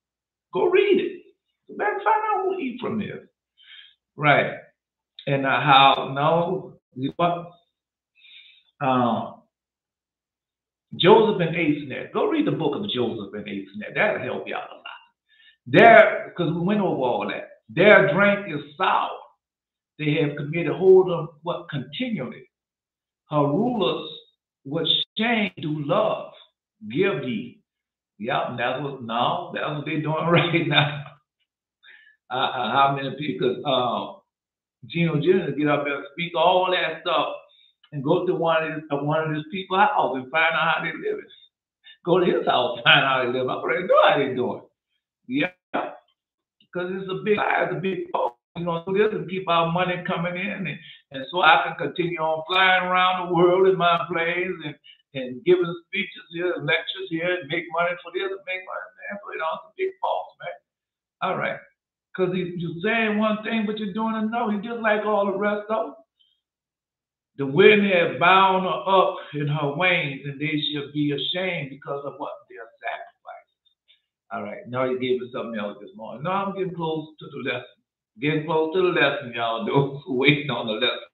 Go read it. Go back and find out who Ephraim is. Right. And how what? Joseph and Asenath. Go read the book of Joseph and Asenath. That'll help you out a lot. There, because we went over all that. Their drink is sour. They have committed whoredom what continually. Her rulers what shame do love. Give ye. Yep, that's what they're doing right now. How many people? Because Gino Jr. get up there and speak all that stuff and go to one of his people's house and find out how they live. Go to his house, find out how they live. I already know how they doing. Yeah, because it's a big lie, it's a big post. You know, do this and keep our money coming in, and so I can continue on flying around the world in my planes and giving speeches here, lectures here, and make money for this and make money there. So, you know, it's a big false, man. All right. Because you're saying one thing, but you're doing another. You're just like all the rest of them. The wind has bound her up in her wings, and they shall be ashamed because of what? Their sacrifices. All right. Now you gave me something else this morning. No, I'm getting close to the lesson. Getting close to the lesson, y'all. Those who waiting on the lesson.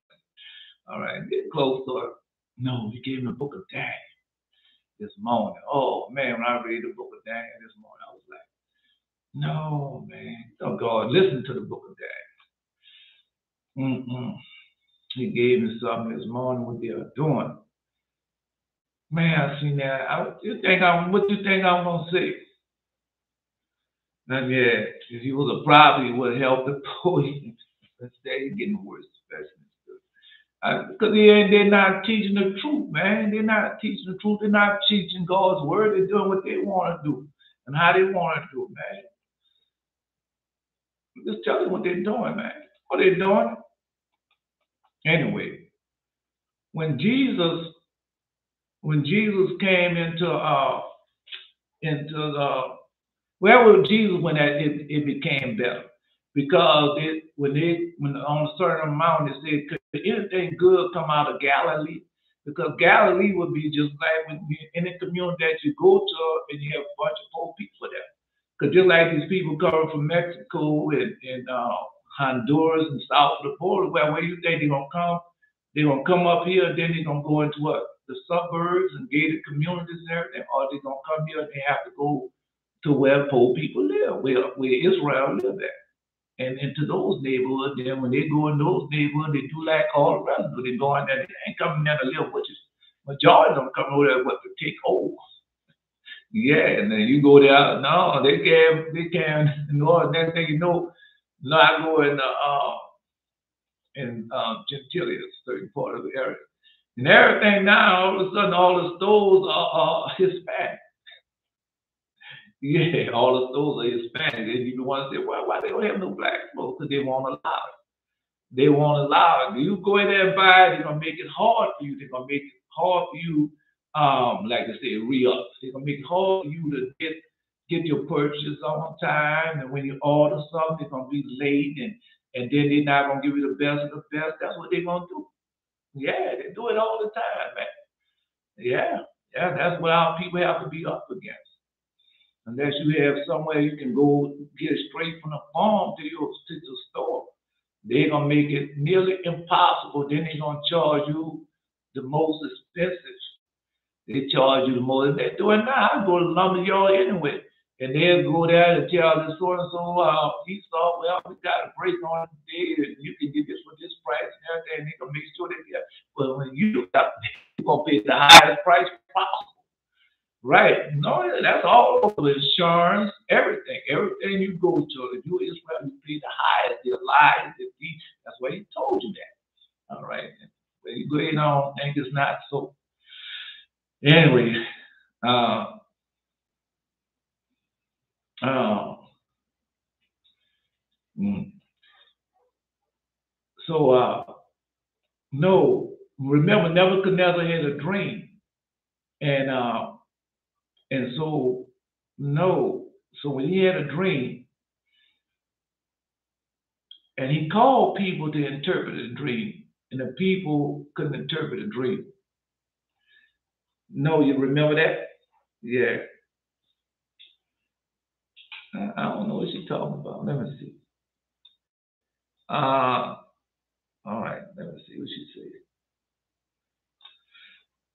All right. Getting close to it. No, you gave me the book of Daniel. this morning. Oh man, when I read the book of Daniel this morning, I was like, no, man. Oh God, listen to the book of Daniel. He gave me something this morning what they are doing. Man, I seen that. What do you think I'm gonna say? And yeah, if he was a prophet, he would help the poor. Instead, he's getting worse, especially because they're not teaching the truth, man. They're not teaching the truth. They're not teaching God's word. They're doing what they want to do and how they want to do, man. I'm just tell you what they're doing, man. What they're doing. Anyway, when Jesus came into the where was Jesus when it became better? Because when on a certain amount they said, could anything good come out of Galilee? Because Galilee would be just like when any community that you go to and you have a bunch of poor people there. Because just like these people coming from Mexico and Honduras and south of the border, where you think they're gonna come? They're gonna come up here, and then they're gonna go into what? The suburbs and gated communities and everything, or they're gonna come here and they have to go to where poor people live, where Israel live at. And into those neighborhoods, then when they go in those neighborhoods, they do like all the rest of it. They go in there, they ain't coming there to live, which is majority of them come over there to take over. Yeah, and then you go there, no, they can, no, next thing you know, I go in Gentilia, certain part of the area. And everything now, all of a sudden, all the stores are Hispanic. Yeah, all the stores are Hispanic. And you want to say, well, why they don't have no black stores? Because they won't allow it. They won't allow it. You go in there and buy it, they're going to make it hard for you. They're going to make it hard for you, like I say, re-up. They're going to make it hard for you to get your purchase on time. And when you order something, it's going to be late. And then they're not going to give you the best of the best. That's what they're going to do. Yeah, they do it all the time, man. Yeah, that's what our people have to be up against. Unless you have somewhere you can go get it straight from the farm to the store, they're gonna make it nearly impossible. Then they're gonna charge you the most expensive. They charge you the most. They're doing now. I go to the lumber yard anyway, and they'll go there and tell the so and so he saw, well, we got a break on today, and you can get this for this price and everything. And they're gonna make sure they get. But when you're gonna pay the highest price possible. Right. No, that's all over insurance, everything. Everything you go to, if you Israel, you pay the highest, the lies, the thief. That's why he told you that. All right. But you go ahead on, think it's not so. Anyway, no, remember Nebuchadnezzar had a dream. And so, no. So when he had a dream, and he called people to interpret the dream, and the people couldn't interpret the dream. No, you remember that? Yeah. I don't know what she's talking about. Let me see. All right. Let me see what she said.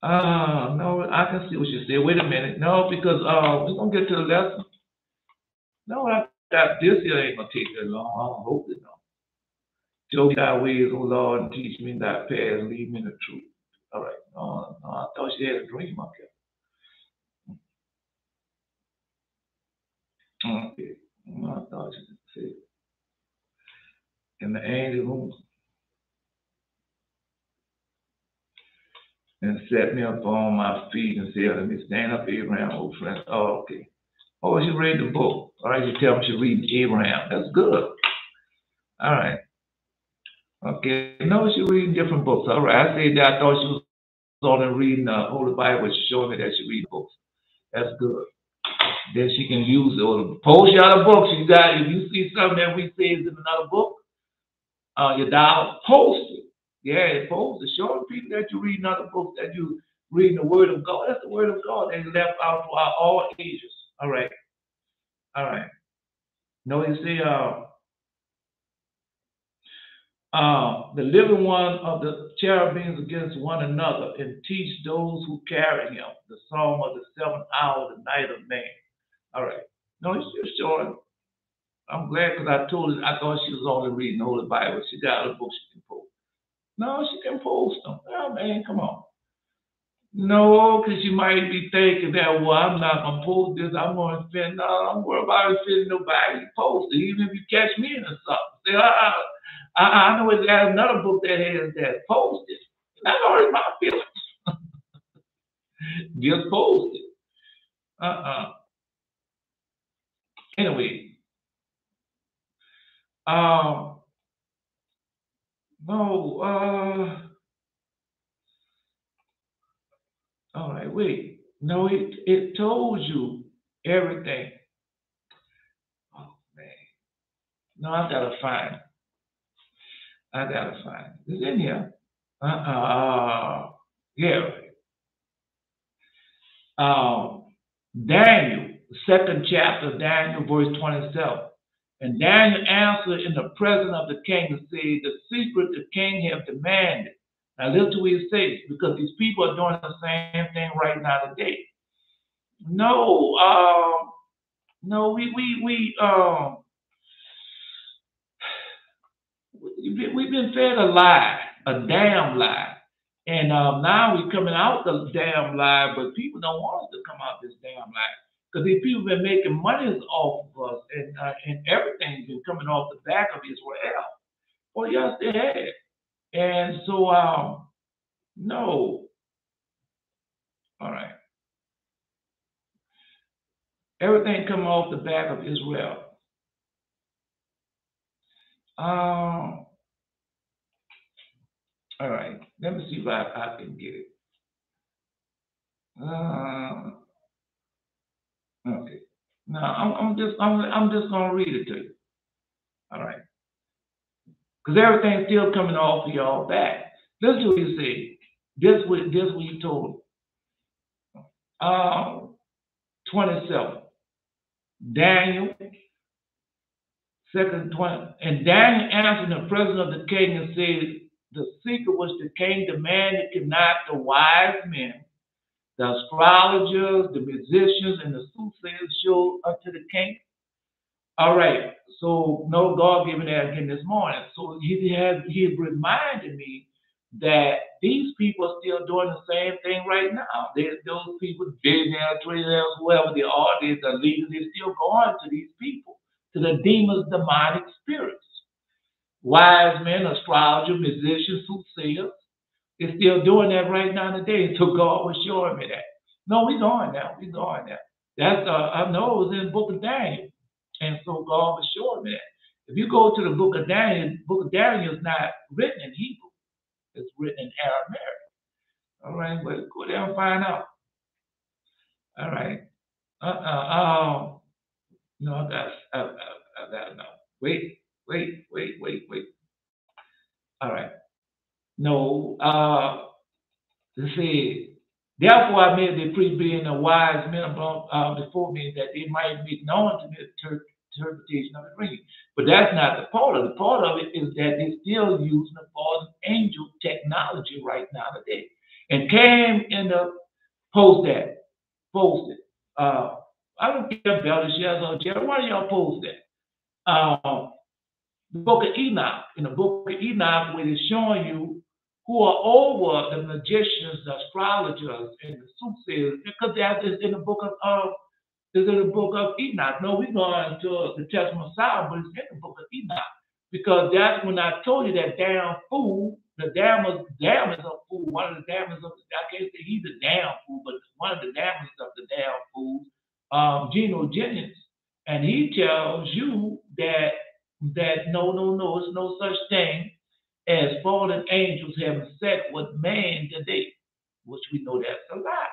No, I can see what she said. Wait a minute. No, because we're going to get to the lesson. No, I got this here ain't going to take that long. I don't hope it don't. Show me thy ways, O Lord, and teach me thy paths, and lead me in the truth. All right. No, I thought she had a dream up here. Okay. No, I thought she said. And the angel who and set me up on my feet and said, let me stand up, Abraham, old friend. Oh, okay. Oh, she read the book. All right, you tell me she reading Abraham. That's good. All right. Okay. No, she reading different books. All right. I said that I thought she was only reading the Holy Bible. She's showing me that she reads books. That's good. Then she can use it or post you other books. You got if you see something that we say is in another book, you dial post it. Yeah, post it. Show people that you read other books, that you reading the Word of God. That's the Word of God. And left out for all ages. All right. All right. No, you see, the living one of the cherubims against one another, and teach those who carry him the song of the seventh hour, the night of man. All right. No, it's just short. I'm glad because I told her I thought she was only reading the Holy Bible. She got other books she can post. No, she can post them. Oh man, come on. No, because you might be thinking that, well, I'm not gonna post this. I'm gonna offend. No, I'm worried about offending nobody. You post it, even if you catch me in or something. Say, I know there's another book that has that. Post it. Not hurt my feelings. Just post it. Uh-uh. Anyway, um, no, all right, wait. No, it told you everything. Oh man. No, I gotta find it. I gotta find it. It's in here. Yeah. Um, Daniel, second chapter of Daniel, verse 27. And Daniel answered in the presence of the king and said, the secret the king have demanded. Now listen to what he says, because these people are doing the same thing right now today. No, no, we've been fed a lie, a damn lie. And now we're coming out the damn lie, but people don't want us to come out this damn lie. Because these people been making money off of us, and everything's been coming off the back of Israel. Well, yes, they have. And so, no. All right. Everything coming off the back of Israel. Um, all right. Let me see if I can get it. Uh, okay. Now I'm just gonna read it to you. All right. Because everything's still coming off of y'all back. This is what he said. This what he told him. 27. Daniel, second 20. And Daniel answered in the presence of the king and said, the secret which the king demanded could not the wise men, the astrologers, the musicians, and the soothsayers show unto the king. All right. So no God given that again this morning. So he reminded me that these people are still doing the same thing right now. Those people, billionaires, trillionaires, whoever they are, they're the leaders, they're still going to these people, to the demons, demonic spirits. Wise men, astrologers, musicians, soothsayers, they're still doing that right now today. So God was showing me that. No, we're going now. We're going now. That's I know it was in the book of Daniel. And so God was showing me that. If you go to the book of Daniel is not written in Hebrew. It's written in Aramaic. All right, but go there and find out. All right. No, I got to know. Wait. All right. No, let's see. Therefore, I made the priest being a wise men before me that they might be known to me the interpretation of the dream. But that's not the part of it. The part of it is that they're still using the fallen angel technology right now today. And came in the post that, posted. I don't care about the shares or Jerry. Why do y'all post that? The book of Enoch. In the book of Enoch, where it's showing you who are over the magicians, the astrologers, and the soothsayers, because that is in the book of is in the book of Enoch. No, we're going to the Testament of Solomon, but it's in the book of Enoch. Because that's when I told you that damn fool, the damn is a fool. One of the damn is I can't say he's a damn fool, but one of the damn is of the damn fools, Geno Jennings. And he tells you that no, it's no such thing as fallen angels having sex with man today, which we know that's a lie.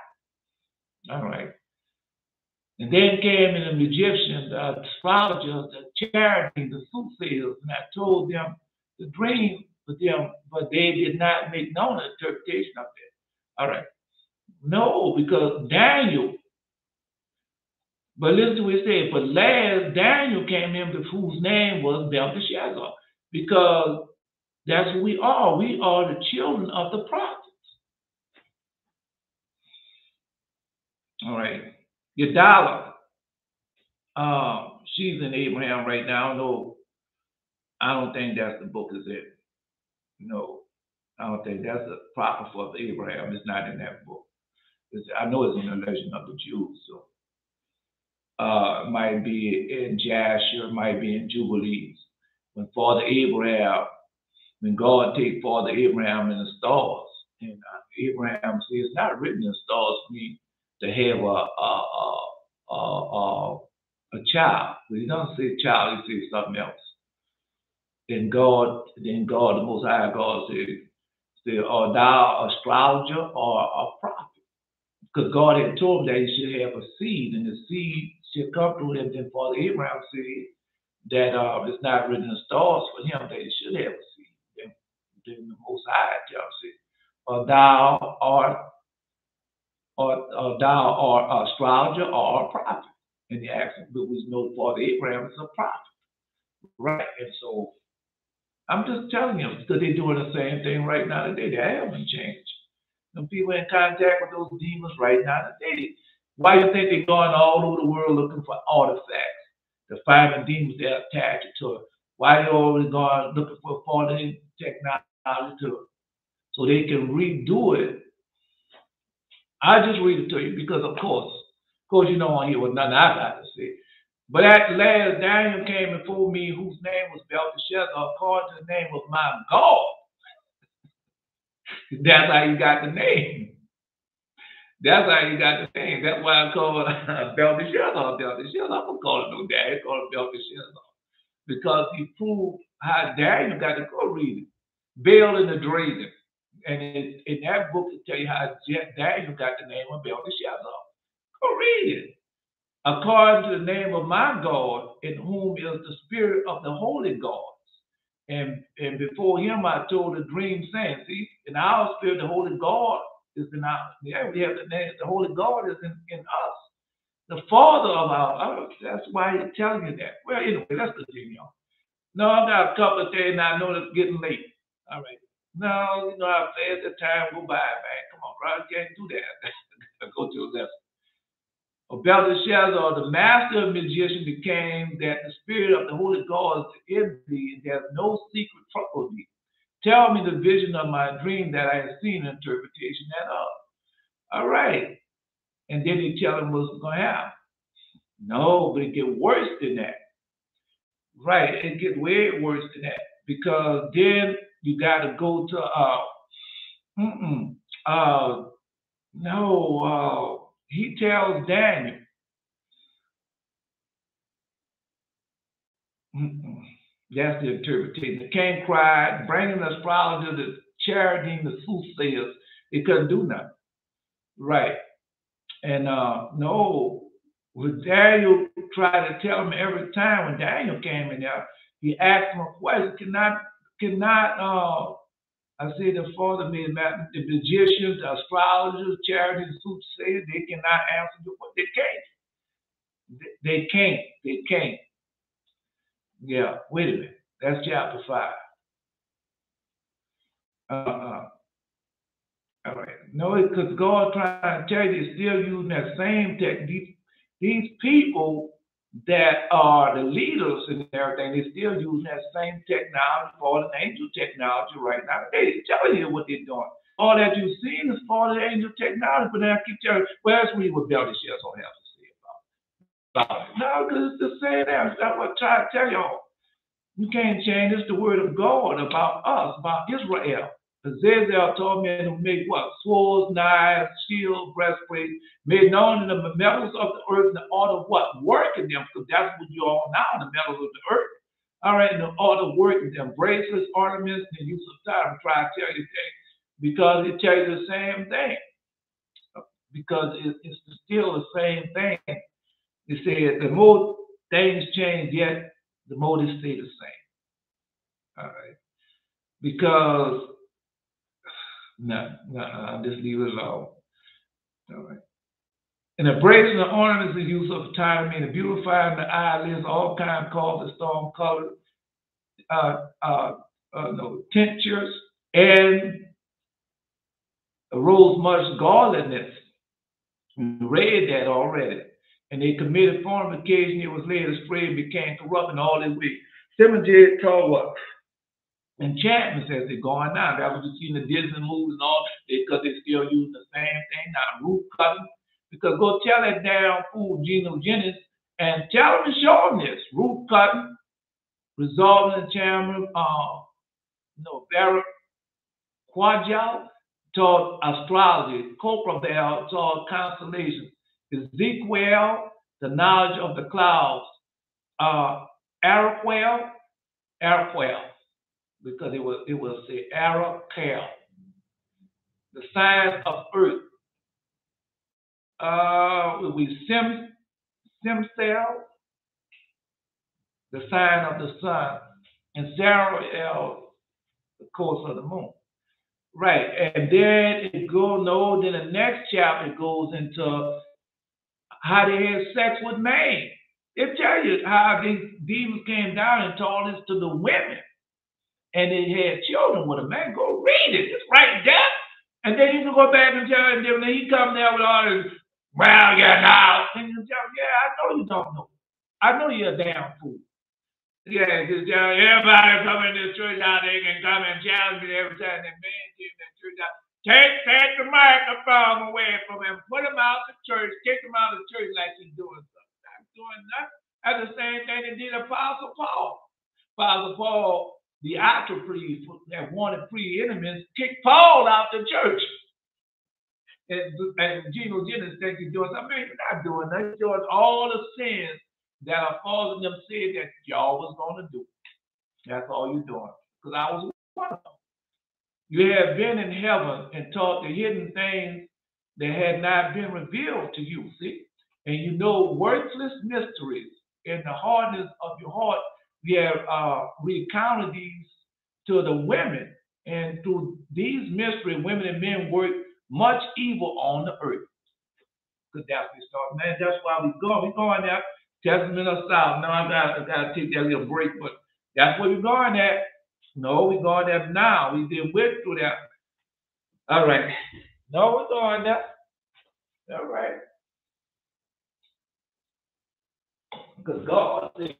All right. And then came in the Egyptians, the astrologers, the charities, the soothsayers, and I told them the dream for them, but they did not make known the interpretation of it. All right. No, because Daniel, but listen to what he said, but last Daniel came in whose name was Belteshazzar, because That's who we are. We are the children of the prophets. All right. Yadala, she's in Abraham right now. No, I don't think that's the book is it. No, I don't think that's a prophet of Abraham. It's not in that book. I know it's in the legend of the Jews. So it might be in Jasher, it might be in Jubilees. When Father Abraham, when God take Father Abraham in the stars, and Abraham says it's not written in the stars for me to have a child. But he doesn't say child, he says something else. Then God, the Most High God said, "Are thou astrologer or a prophet?" Because God had told him that he should have a seed, and the seed should come through him. Then Father Abraham said that it's not written in the stars for him that he should have a seed. Then the Most High tells it, or thou art astrologer or a prophet. And he asked him, but we know Father Abraham is a prophet, right? And so I'm just telling you, because they're doing the same thing right now today. They haven't changed. Some people in contact with those demons right now today. Why do you think they're going all over the world looking for artifacts to find the demons they're attached to? Why are they always going looking for foreign technology so they can redo it? I just read it to you because, of course, you don't want to hear what nothing I got to say. But at last, Daniel came before me, whose name was Belteshazzar, according to the name of my God. That's how you got the name. That's how you got the name. That's why I call it Belteshazzar. Belteshazzar. I'm going to call it no Daniel. I call it Belteshazzar. Because he proved how Daniel got to go read it. Baal and the Dragon. And in that book, it tell you how Daniel got the name of Belteshazzar. Go read it. According to the name of my God, in whom is the spirit of the holy gods. And before him I told a dream saying, see, in our spirit, the holy God is in our, yeah, we have the name, the holy God is in us. The father of our, that's why he's telling you that. Well, anyway, let's continue on. No, I got a couple of things, and I know it's getting late. All right. No, you know how fast the time go by, man. Come on, bro. You can't do that. Go to a lesson. Belteshazzar, the master of magician, became that the spirit of the holy gods is in thee, and there's no secret trouble thee. Tell me the vision of my dream that I have seen, interpretation thereof. All right. And then he tell him what's going to happen. No, but it get worse than that. Right. It get way worse than that. Because then you got to go to, he tells Daniel, that's the interpretation. The king cried, bringing the astrologer, the charioting, the soothsayers. It couldn't do nothing. Right. And no, when Daniel tried to tell him every time when Daniel came in there, he asked him a question. Cannot I say the father made the magicians, the astrologers, charities, soothsayers, they cannot answer the what they can't. They can't. They can't. Yeah, wait a minute. That's chapter 5. All right. No, because God trying to tell you, is still using that same technique. These people that are the leaders and everything, they're still using that same technology, fallen angel technology right now. They're telling you what they're doing. All that you've seen is fallen angel technology, but then I keep telling you, well, let's read what Belteshazzar has to say about it. No, because it's the same there. That's what I'm trying to tell y'all. You can't change. It's the word of God about us, about Israel. Azazel told men to make what? Swords, knives, shields, breastplates, made known in the metals of the earth in the order of what? Working them, because that's what you are now, the metals of the earth. All right, in the order of working them, bracelets, ornaments, and use of time. Try to tell you things because it tells you the same thing. Because it's still the same thing. It said the more things change, yet the more they stay the same. All right, because no, just leave it alone. All right. And the bracelet and ornaments, the use of time, meaning beautifying the eyelids, all kinds of colors, storm colors, tinctures, and arose much godliness. We read that already. And they committed fornication, it was led astray, and became corrupt in all their ways. Cemetery taught what? Enchantments as they're going now. That's what you see in the Disney movies and all, because they're still using the same thing now, root cutting. Because go tell that damn fool Geno Jennings and tell him to show him this. Root cutting, resolving enchantment, Barrett Quadjal taught astrology, Copperbell taught constellations, Ezekiel, the knowledge of the clouds, Araquel, because it was the Araquel, the signs of earth. We Simsel, the sign of the sun, and Zarael, the course of the moon. Right, and then then the next chapter goes into how they had sex with man. They tell you how these demons came down and taught this to the women, and they had children with a man. Go read it; it's right there. And then you can go back and tell him, then he come there with all this, well, yeah, now, and you tell him, yeah, I know you don't know. I know you're a damn fool. Yeah, just tell everybody come in this church out, they can come and challenge me every time that man came in the church out. Take the microphone away from him, put him out the church, kick him out of the church like he's doing something. Not doing nothing. That's the same thing that did Apostle Paul. Apostle Paul, the outer priest that wanted pre-enemies, kicked Paul out the church. And Geno Jennings think he's doing something. Man, you're not doing that. You're doing all the sins that are falling them said that y'all was going to do. That's all you're doing. Because I was one of them. You have been in heaven and taught the hidden things that had not been revealed to you, see? And you know worthless mysteries in the hardness of your heart. You have recounted these to the women. And through these mysteries, women and men work much evil on the earth. Because that's what we start. Man, that's why we're going there. Testament of South. No, I gotta take that little break, but that's where we're going at. No, we're going there now. We did went through that. All right. No, we're going there. All right. Because God said.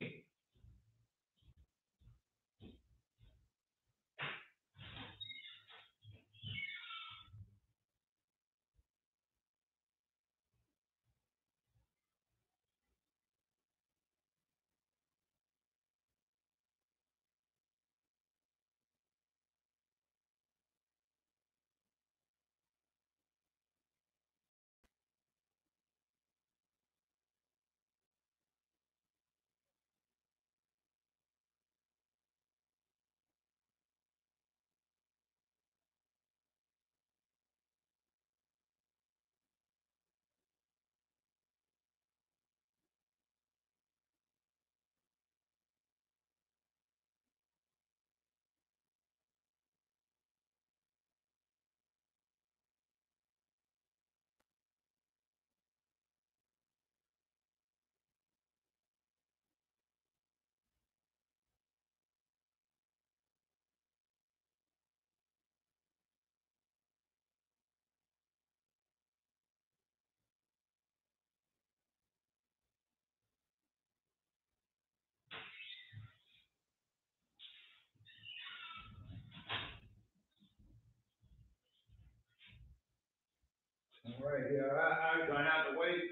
All right, yeah, I'm going to have to wait.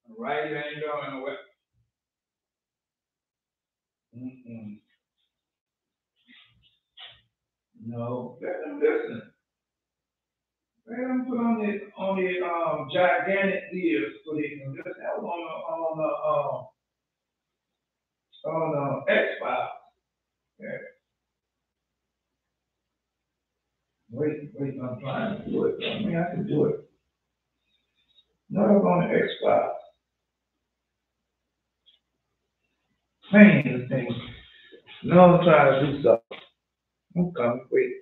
All right, you ain't going away. No, let them listen. Let them put on the gigantic ears so they can listen. That was on X-Files. Yeah. Wait, I'm trying to do it. I mean, I can do it. No, I'm on the X-Files. Man, this thing. No, I'm trying to do something. I'm coming, wait.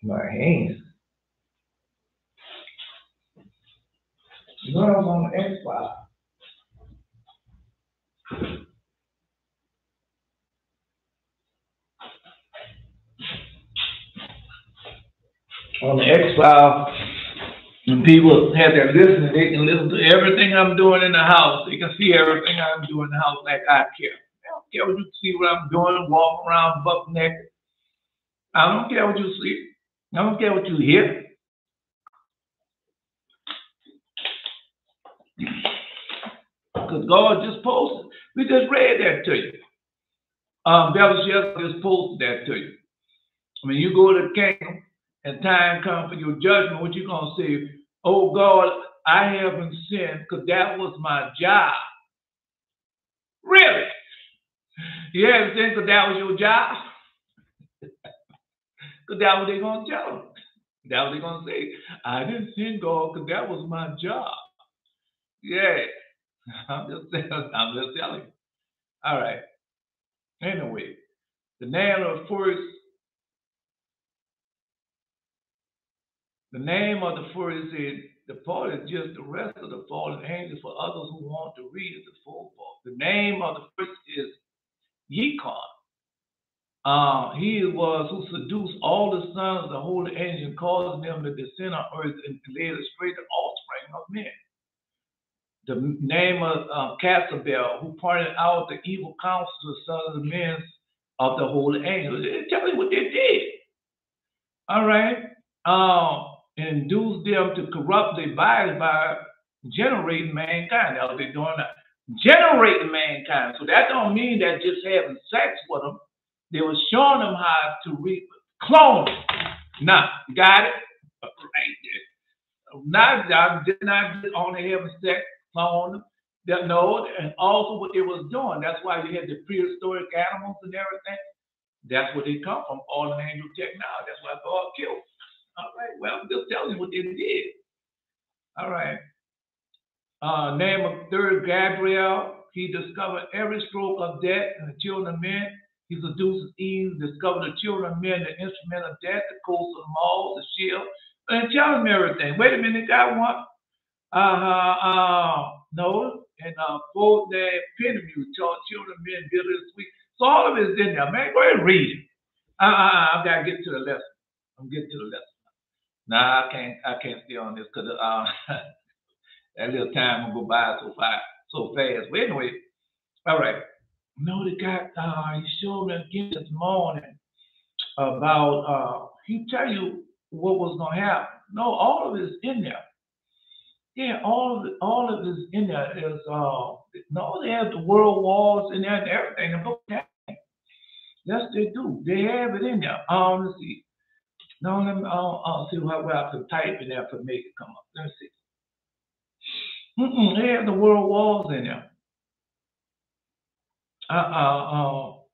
My hands. No, I'm on the X-Files. on the X-File, and people have their listening, they can listen to everything I'm doing in the house. They can see everything I'm doing in the house like I care. I don't care what you see what I'm doing, walking around buck naked. I don't care what you see. I don't care what you hear. Because God just posted. We just read that to you. Belshazzar just posted that to you. When you go to the kingdom and time comes for your judgment, what you going to say? Oh God, I haven't sinned because that was my job. Really? You haven't sinned because that was your job? Because that's what they're going to tell them. That's what they're going to say. I didn't sin, God, because that was my job. Yeah. I'm just telling you. All right. Anyway, the name of the first is the part is just the rest of the fallen angels for others who want to read the full part. The name of the first is Yekon. He was who seduced all the sons of the holy angels, causing them to descend on earth and led astray the offspring of men. The name of Casabel, who pointed out the evil counsels of the sons of men of the holy angels. Tell you what they did. All right. And induced them to corrupt their bodies by generating mankind. That's what they're doing now. Generating mankind. So that don't mean that just having sex with them. They were showing them how to clone them. Now, got it? Right there. Not just only having sex, clone them. No, and also what they was doing. That's why you had the prehistoric animals and everything. That's where they come from, all the angel technology. That's why God killed them. All right, well, I'm just telling you what they did. All right. Name of third Gabriel. He discovered every stroke of death in the children of men. He seduces Eve, discovered the children of men, the instrument of death, the coast of the mall, the shield, and tell them everything. Wait a minute, got one. No, and quote that Pentemew, children of men, bitter and sweet. So all of it is in there, man. Go ahead and read it. I've got to get to the lesson. I'm getting to the lesson. Nah, I can't stay on this because that little time will go by so fast. But anyway, all right. No, the guy he showed me again this morning about he tell you what was gonna happen. No, all of it is in there. Yeah, all of it is in there. Is no, they have the world wars in there and everything. The book. Yes, they do. They have it in there. Let's see. No, let me see where I can type in there to make it come up. Let's see. They have the world wars in there.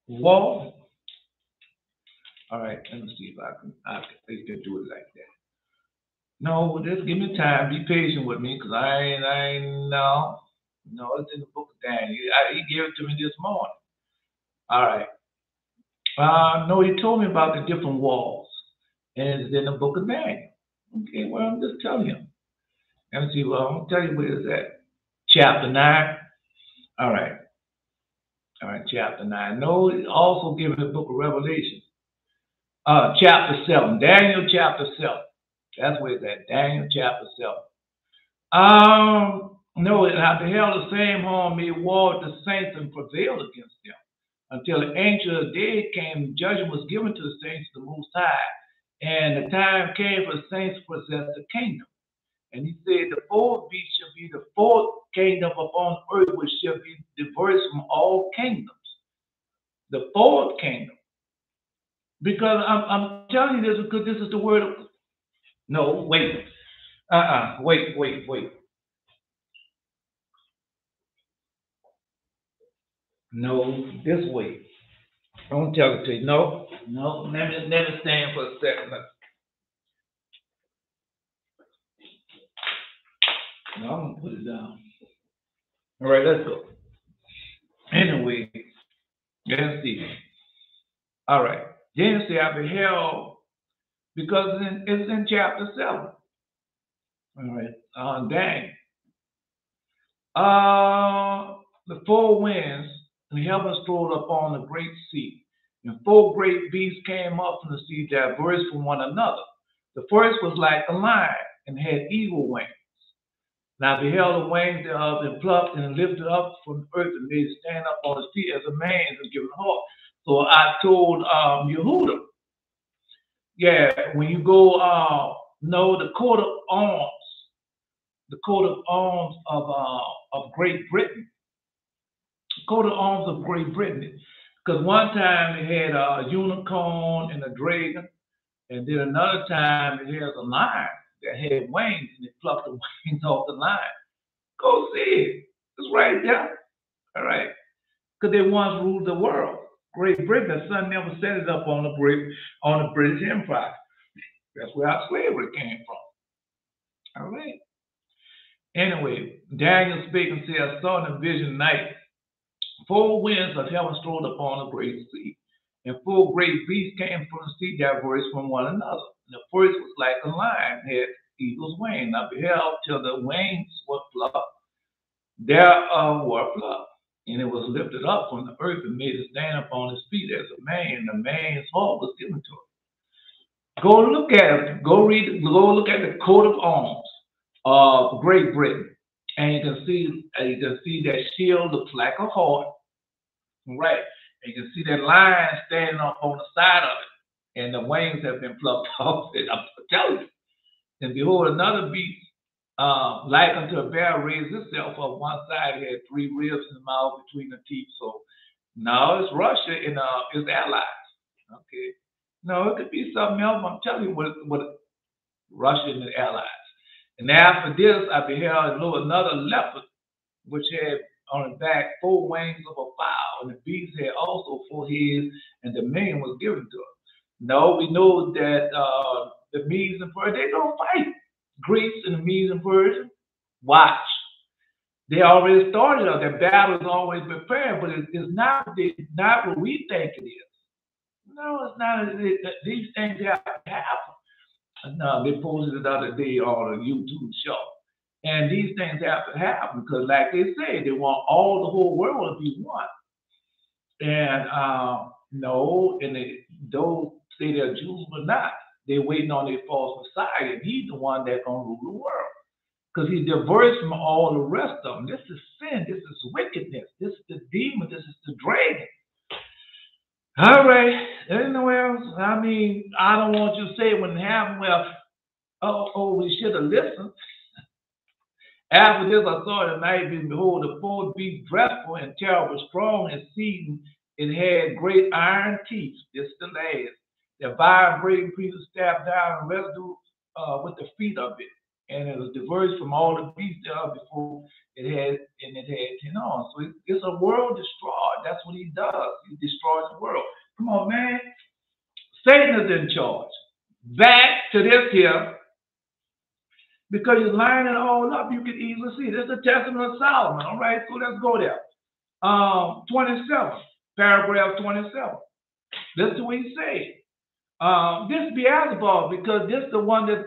Wall. All right, let me see if I can do it like that. No, just give me time. Be patient with me, because no, it's in the book of Daniel. He gave it to me this morning. All right. No, he told me about the different walls, and it's in the book of Daniel. Okay, well, I'm just telling you. Let me see. Well, I'm gonna tell you where it's at. Chapter 9. All right. Chapter 9. No, it's also given the book of Revelation. Chapter 7. Daniel chapter 7. That's where it's at. Daniel chapter 7. No, I beheld the same horn made war with the saints and prevailed against them, until the angel of day came. Judgment was given to the saints of the Most High, and the time came for the saints to possess the kingdom. And he said, the fourth beast shall be the fourth kingdom upon earth, which shall be diverse from all kingdoms. The fourth kingdom. Because I'm telling you this because this is the word of. No, wait. Wait. No, this way. I won't tell it to you. No. Let me stand for a second. No, I'm gonna put it down. All right, let's go. Anyway, let's see. All right. Then see, I beheld, because it's in chapter 7. All right. Dang. The four winds and the heavens rolled upon the great sea, and four great beasts came up from the sea, diverse from one another, The first was like a lion and had eagle wings. Now I beheld the wings thereof and plucked and lifted up from the earth and made it stand up on his feet as a man is given a heart. So I told Yehuda, yeah, when you go, know the coat of arms of Great Britain, coat of arms of Great Britain, because one time it had a unicorn and a dragon, and then another time it has a lion that had wings and it plucked the wings off the lion. Go see it. It's right there. All right. Because they once ruled the world. Great Britain, the sun never set it up on the British Empire. That's where our slavery came from. All right. Anyway, Daniel spake and said, I saw in a vision night, 4 winds of heaven strode upon a great sea, and 4 great beasts came from the sea diverse from one another. And the first was like a lion, had eagle's wing. I beheld till the wings were plucked. Thereof were plucked. And it was lifted up from the earth and made it stand upon his feet as a man, and the man's heart was given to it. Go look at it. Go look at the coat of arms of Great Britain. And you can see that shield looks like a heart. Right. And you can see that lion standing up on the side of it. And the wings have been plucked off it. I'm telling you. And behold, another beast, like unto a bear, raised itself up one side. It had 3 ribs in the mouth between the teeth. So now it's Russia and its allies. Okay. No, it could be something else. I'm telling you what Russia and the allies. And after this, I beheld another leopard, which had on his back 4 wings of a fowl, and the beast had also 4 heads, and dominion was given to it. No, we know that the Medes and Persians, they don't fight. Greece and the Medes and Persians, watch. They already started up. Their battle is always prepared, but it's not what we think it is. No, it's not. These things have to happen. No, they posted it the other day on a YouTube show. And these things have to happen because, like they say, they want all the whole world to be one. And no, and they don't say they're Jews, but not. They're waiting on their false Messiah, and he's the one that's going to rule the world. Because he's diverse from all the rest of them. This is sin. This is wickedness. This is the demon. This is the dragon. All right. Anywhere else? I mean, I don't want you to say when it happened, well, we should have listened. After this, I saw the night, and behold, the 4th beast dreadful and terrible, strong and exceeding. It had great iron teeth. This is the last. The vibrating pieces stabbed down and residue with the feet of it. And it was diverse from all the beasts thereof before it had 10 arms. So it's a world destroyed. That's what he does. He destroys the world. Come on, man. Satan is in charge. Back to this here. Because you're lining it all up, you can easily see. This is the Testament of Solomon. All right, so let's go there. 27, paragraph 27. Listen to what he said. This Beelzebub, because this is the one that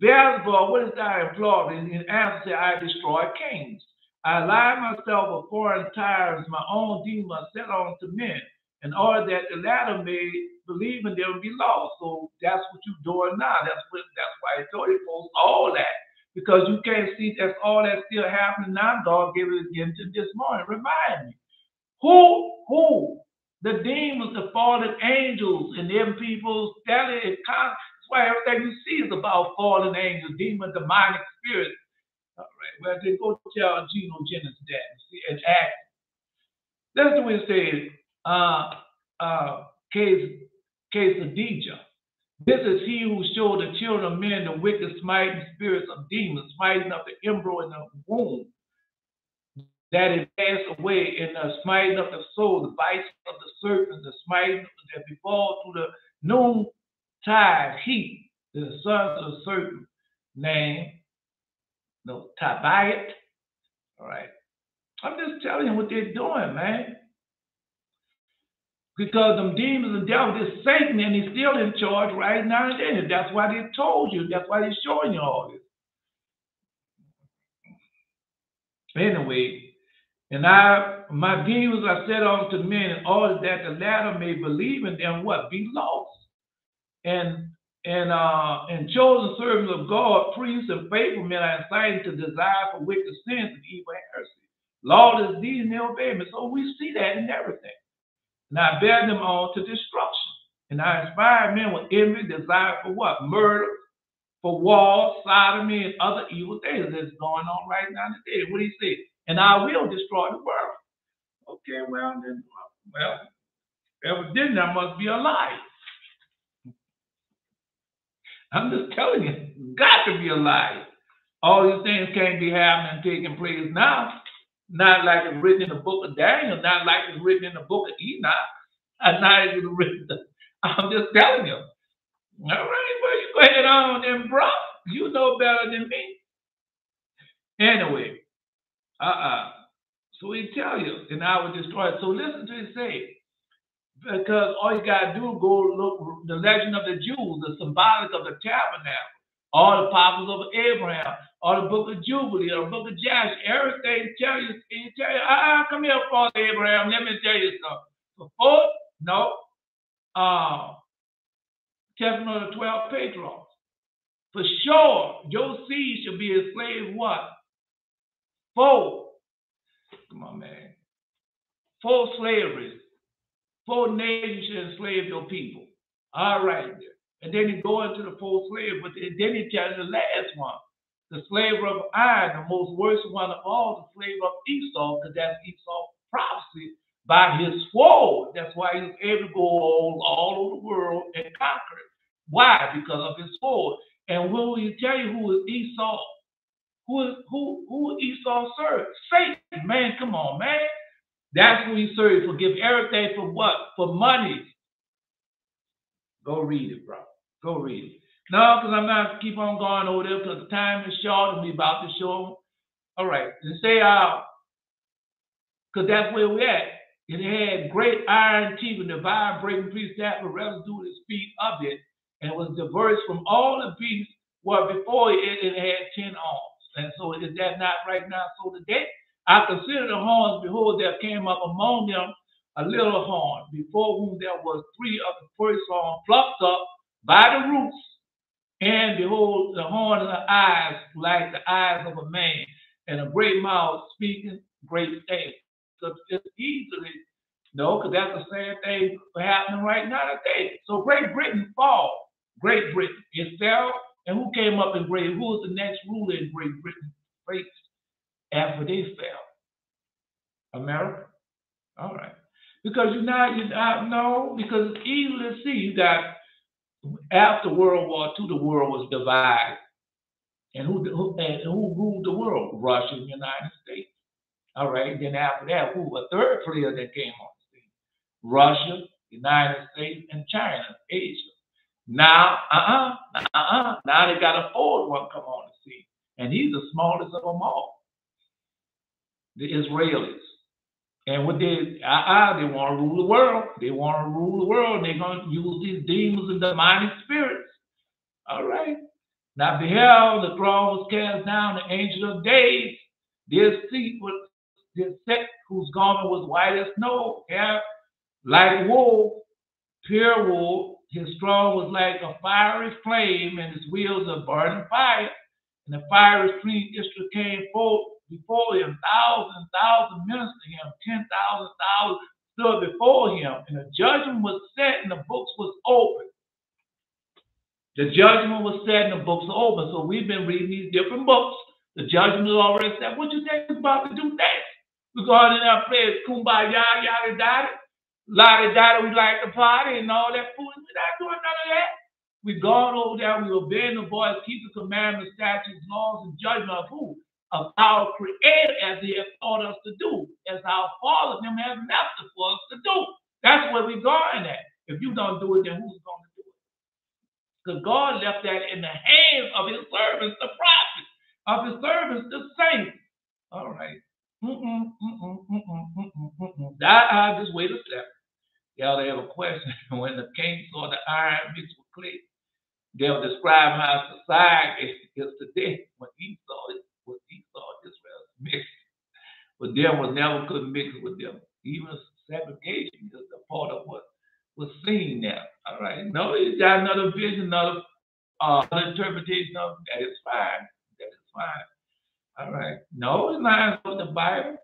Beelzebub, what is thy employ? In answer, said, I destroy kings. I lie myself with foreign tyrants, my own demons set on to men, in order that the latter may believe in them and be lost. So that's what you're doing now. That's why I told you folks all that. Because you can't see that's all that's still happening now. God gave it again to this morning. Remind me. Who? The demons, the fallen angels, and them people, that's why everything you see is about fallen angels, demon, demonic spirits. All right. Well, then go tell Geno Jennings that and ask. That's the way it says, case of adjure. This is he who showed the children of men the wicked smiting spirits of demons, smiting up the embryo in the womb, that it passed away in the smiting of the soul, the vice of the serpent, the smiting that befall through the noontide heat, the sons of the serpent, named Tabiat. All right. I'm just telling you what they're doing, man. Because them demons and devils is Satan, and he's still in charge right now and then. That's why they told you. That's why they're showing you all this. Anyway, and my demons are set on to men in order that the latter may believe in them, what? Be lost. And And chosen servants of God, priests and faithful men are incited to desire for wicked sins and evil heresy. Lawless deeds and ill obeyment. So we see that in everything. And I bear them on to destruction. And I inspire men with envy, desire for what? Murder, for war, sodomy, and other evil things that's going on right now today. What do you say? And I will destroy the world. Okay, well, then, well, evidently I must be a lie. I'm just telling you, it's got to be a lie. All these things can't be happening and taking place now. Not like it's written in the book of Daniel, not like it's written in the book of Enoch, and not even written. I'm just telling you. All right, well, you go ahead on then, bro. You know better than me. Anyway, so he tell you, and I will destroy it. So listen to it say, because all you gotta do is go look the legend of the Jews, the symbolic of the tabernacle, all the prophets of Abraham, all the book of Jubilee, or the book of Joshua, everything tell you, come here, Father Abraham, let me tell you something. Before, no, Testament of the 12 patriarchs. For sure, your seed shall be a slave what? 4. Come on, man. 4 slaveries. 4 nations shall enslave your people. All right. And then you go into the 4 slaves, but then he tells the last one. The slaver of iron, the most worst one of all, the slave of Esau, because that's Esau's prophecy by his sword. That's why he was able to go all over the world and conquer it. Why? Because of his sword. And when we tell you who is Esau, who Esau served? Satan, man, come on, man. That's who he served. Forgive everything for what? For money. Go read it, bro. Go read it. No, because I'm not keep on going over there because the time is short and we about to show. All right. And say because that's where we're at. It had great iron teeth and divine breaking beasts that were residue to speak of it, and was diverse from all the beasts were before it had 10 arms. And so is that not right now? So today, I consider the horns, behold, there came up among them a little horn, before whom there was 3 of the first horn plucked up by the roots. And behold, the horn of the eyes like the eyes of a man, and a great mouth speaking great things. So it's easily, no, because that's the same thing happening right now today. So Great Britain fall. Great Britain. It fell. And who came up in Great? Who was the next ruler in Great Britain? Great after they fell. America? All right. Because you know, because it's easy to see that after World War II, the world was divided. And who ruled the world? Russia and the United States. All right. Then after that, who? A third player that came on the scene? Russia, United States, and China, Asia. Now, now they got a 4th one come on the scene. And he's the smallest of them all. The Israelis. And what they want to rule the world. They want to rule the world. They're going to use these demons and demonic spirits. All right. Now beheld, the throne was cast down, the Ancient of Days. This seat was set, whose garment was white as snow, hair like wool, pure wool. His throne was like a fiery flame, and his wheels a burning fire. And the fiery stream Israel came forth before him. Thousands ministered to him. 10,000 stood before him. And the judgment was set, and the books was open. The judgment was set, and the books are open. So we've been reading these different books. The judgment is already set. What you think is about to do next? We're going in there and play kumbaya, yada, yada. La-da-da, we like to party and all that food. We're not doing none of that. We've gone over there. We obey the voice, keep the commandments, statutes, laws, and judgment of who? Of our Creator, as He has taught us to do, as our Father Him has left it for us to do. That's where we're going at. If you don't do it, then who's going to do it? Because God left that in the hands of His servants, the prophets, of His servants, the saints. All right. Just wait a second. Y'all have a question. When the king saw the iron mixed with clay, they will describe how society is today. When Esau Israel mixed, but them was never could mix with them. Even segregation is a part of what was seen there. All right. No, you got another vision, another interpretation of that is fine. That is fine. All right. No, it's not with the Bible.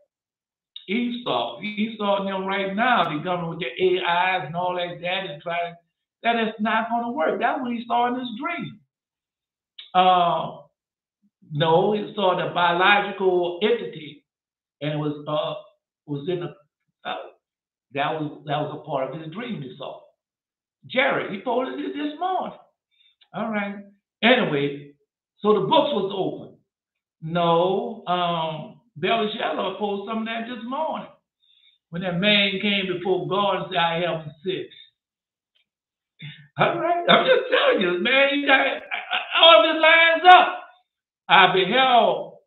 Esau and them right now, they're coming with their AIs and all like that and trying. That is not going to work. That's what he saw in his dream. No, he saw the biological entity, and it was in the that was a part of his dream he saw. Jared, he told us this morning. All right. Anyway, so the books was open. No, Belshazzar posed some of that this morning when that man came before God and said, "I have him sick." All right, I'm just telling you, man. You got all this lines up. I beheld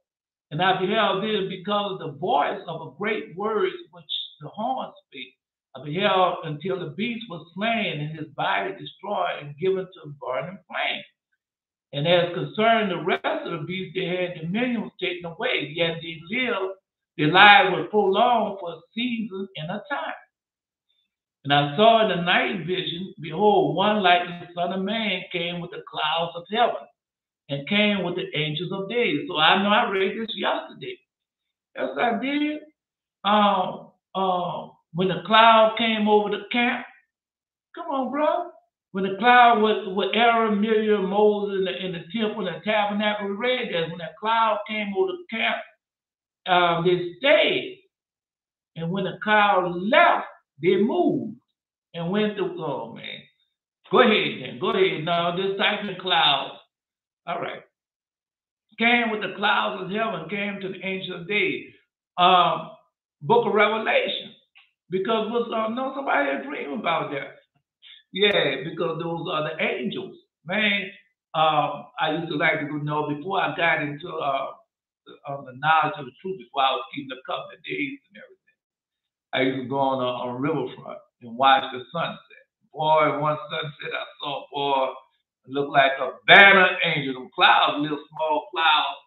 this because of the voice of a great words which the horn spake. I beheld until the beast was slain and his body destroyed and given to burning flame. And as concerned the rest of the beasts, they had dominion was taken away, yet they lived, their lives were prolonged for a season and a time. And I saw in the night vision, behold, one like the Son of Man came with the clouds of heaven and came with the angels of days. So I know I read this yesterday. Yes, I did. When the cloud came over the camp, come on, bro. When the cloud was with Aaron, Miriam, Moses in the temple and the tabernacle, we read that when that cloud came over the camp, they stayed. And when the cloud left, they moved and went to, oh man. Go ahead then. Go ahead. No, just type in clouds. All right. Came with the clouds of heaven, came to the Ancient of Days. Book of Revelation. Because somebody had dream about that. Yeah, because those are the angels. Man, I used to like to know before I got into the knowledge of the truth, before I was keeping the covenant days and everything. I used to go on a riverfront and watch the sunset. Boy, one sunset I saw, it looked like a banner angel. Them clouds, little small clouds,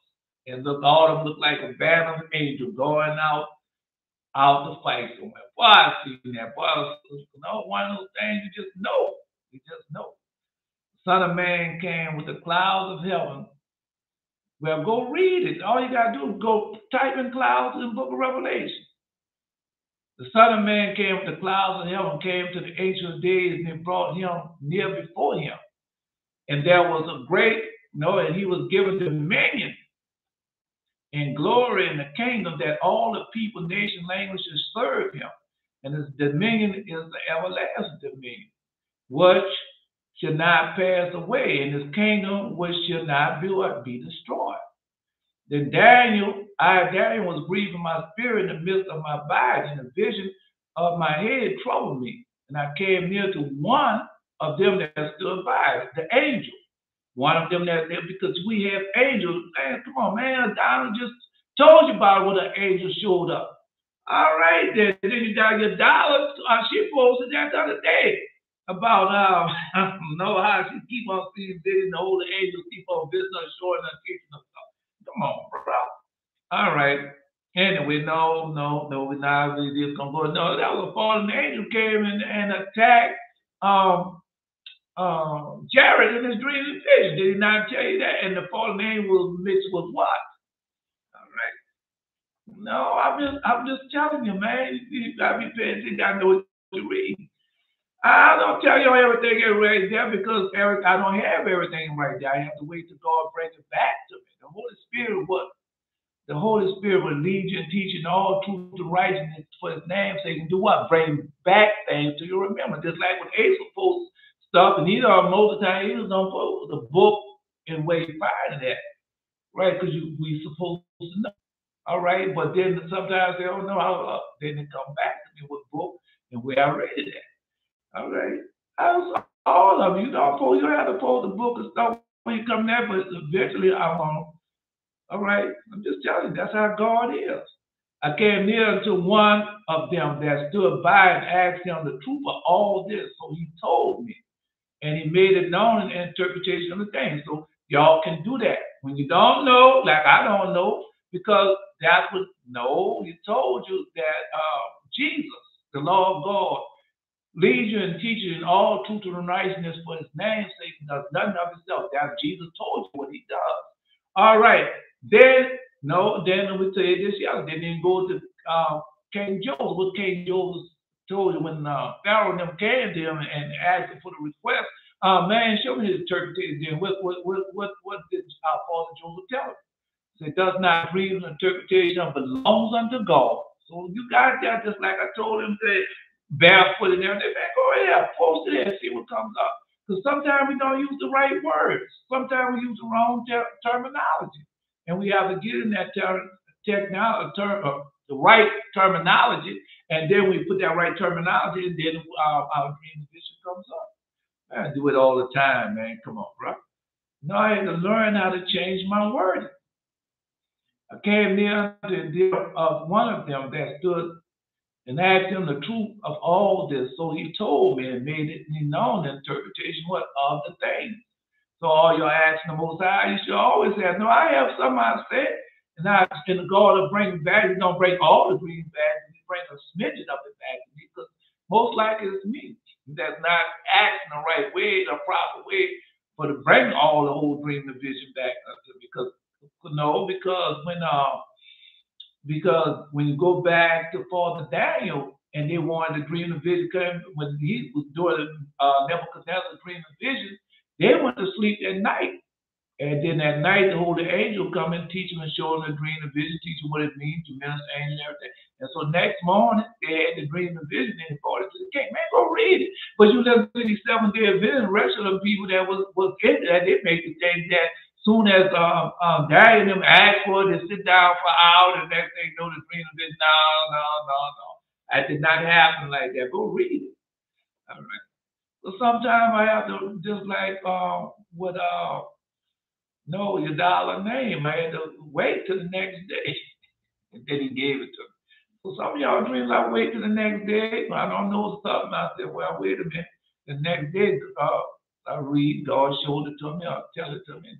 and all of them looked like a banner angel going out to fight somewhere. Boy, I seen that. Boy, one of those things you just know. You just know. Son of Man came with the clouds of heaven. Well, go read it. All you got to do is go type in clouds in the book of Revelation. The Son of Man came with the clouds of heaven, came to the Ancient of Days, and they brought him near before him. And there was a great, and he was given dominion and glory in the kingdom that all the people, nation, languages serve him. And his dominion is the everlasting dominion, which shall not pass away, and his kingdom which shall not be destroyed. Then Daniel was grieved in my spirit in the midst of my body, and the vision of my head troubled me. And I came near to one of them that stood by, the angel. One of them because we have angels. Man, come on, man. I just told you about when an angel showed up. All right, then you got your dollar. She posted that the other day about I don't know how she keep on seeing visions. The older angels keep on visiting her, showing her, teaching her stuff. Come on, bro. All right. Anyway, no, we're not really just gonna go. No, that was a fallen angel came and attacked Jared in his dream and vision. Did he not tell you that? And the fallen angel was mixed with what? All right. No, I'm just telling you, man. You gotta be paying attention. I know what you read. I don't tell you everything right there because I don't have everything right there. I have to wait till God brings it back to me. The Holy Spirit will lead you and teach you in all truth and righteousness for his name's sake and do what? Bring back things to your remembrance. Just like when Asa posts stuff, and most of the time he was gonna post the book in way prior to that. Right? Because we supposed to know. All right, but then sometimes they don't know how then they come back to me with book and where I read it at. All right. All of you don't have to post the book and stuff when you come there, but eventually I'm on. All right. I'm just telling you, that's how God is. I came near to one of them that stood by and asked him the truth of all this. So he told me. And he made it known in the interpretation of the thing. So y'all can do that. When you don't know, like I don't know, because that's what he told you that Jesus, the law of God, lead you and teach you in all truth and righteousness for his name's sake, and does nothing of himself. That Jesus told you what he does. All right. Then, no, then we say this yesterday. Then go to King Joseph. What King Joseph told you when Pharaoh and them came to him and asked him for the request. Man, show me his interpretation. Then what did our father Joseph tell him? It does not read an interpretation belongs unto God. So you got that just like I told him, say, barefoot and everything. Man, go ahead, post it and see what comes up. Because sometimes we don't use the right words. Sometimes we use the wrong terminology. And we have to get in that the right terminology, and then we put that right terminology, and then our dream vision comes up. I do it all the time, man. Come on, bro. Now I had to learn how to change my wording. I came near to one of them that stood and asked him the truth of all this. So he told me and made it known the interpretation what of the things. So all you're asking the Most High, you should always say, no, I have something I said. And I in the God of bring back, He's don't bring all the dreams back, He bring a smidgen of it back to me, because most likely it's me that's not acting the right way, the proper way, for to bring all the whole dream and vision back to me. Because when you go back to Father Daniel and they wanted the dream and vision, when he was doing Nebuchadnezzar's dream and vision, they went to sleep at night. And then at night, the holy angel come and teach them and show them the dream and vision, teach them what it means to minister angel and everything. And so next morning, they had the dream and vision and they brought it to the king. Man, go read it. But you listen to these 7-day events, the rest of the people that was in there, they make the thing that soon as Daniel and them asked for it, they sit down for hours, and next thing you know, the dream and vision, no. That did not happen like that. Go read it. All right. So sometimes I have to just like with no, your dollar name. I had to wait till the next day. And then he gave it to me. So some of y'all dreams I wait till the next day. I don't know something. I said, well, wait a minute. The next day, I read, God showed it to me, I'll tell it to me.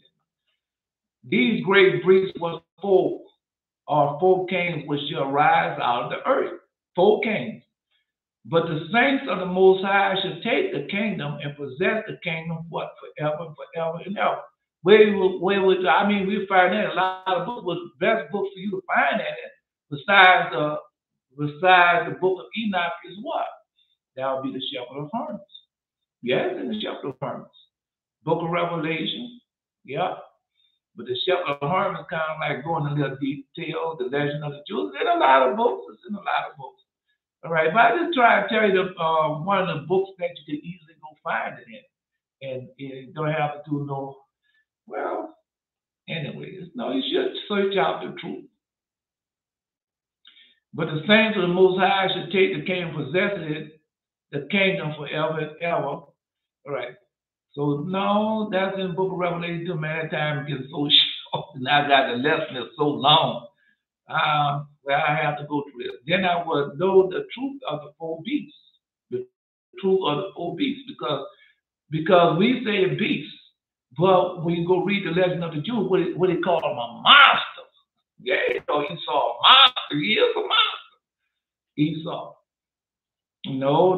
These great breeds was four kings which shall rise out of the earth. 4 kings. But the saints of the Most High shall take the kingdom and possess the kingdom what forever and ever. I mean, we find that a lot of books, but the best book for you to find that besides the book of Enoch is what? That would be the Shepherd of Hermas. Yes, and the Shepherd of Hermas. Book of Revelation, yeah. But the Shepherd of Hermas kind of like going into little detail, the legend of the Jews. It's in a lot of books. All right, but I just try to tell you one of the books that you can easily go find it in. And you don't have to do no, well, anyways, no, you should search out the truth. But the saints of the Most High should take the kingdom, possess it, the kingdom forever and ever. All right. So, no, that's in the book of Revelation. Too many times it gets so short, and I got the lesson that's so long. Well, I have to go through this. Then I will know the truth of the 4 beasts. The truth of the 4 beasts. Because we say beasts, but when you go read the legend of the Jews, what they call them a monster. Yeah, Esau a monster. He is a monster. Esau.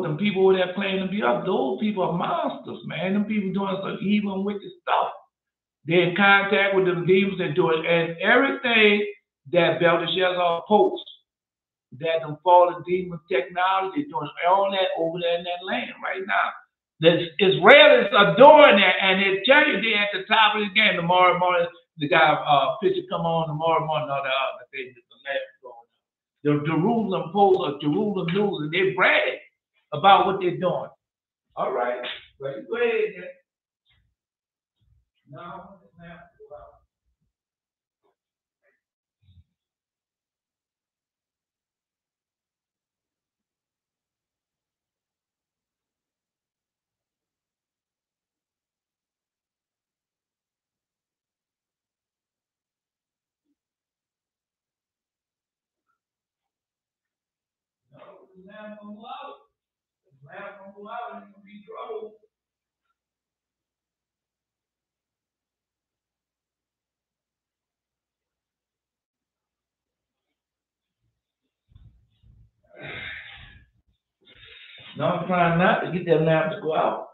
Them people that claim to be up, those people are monsters, man. Them people doing some evil and wicked stuff. They're in contact with them demons and doing and everything that Belteshazzar posts, that them fallen demon technology, doing all that over there in that land right now. The Israelis are doing that, and they tell you they're at the top of the game. Tomorrow morning, the guy picture come on tomorrow morning, or the other thing that the last going on. The Jerusalem Post or Jerusalem News, and they brag about what they're doing. All right, well, go ahead. No, it's not. Lamb on love. Lamb on love, and be trouble. No, I'm trying not to get that lamp to go out.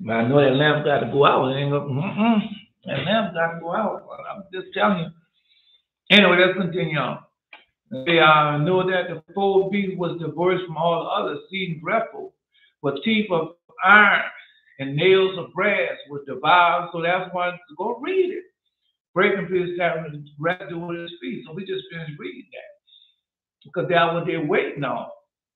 But I know that lamp got to go out. It ain't gonna, that lamp got to go out. I'm just telling you. Anyway, let's continue on. They know that the fourth beast was diverse from all the others, exceeding dreadful, but teeth of iron and nails of brass were devoured. So that's why go read it. Breaking through his tabernacle, resting with his feet. So we just finished reading that because that's what they're waiting on.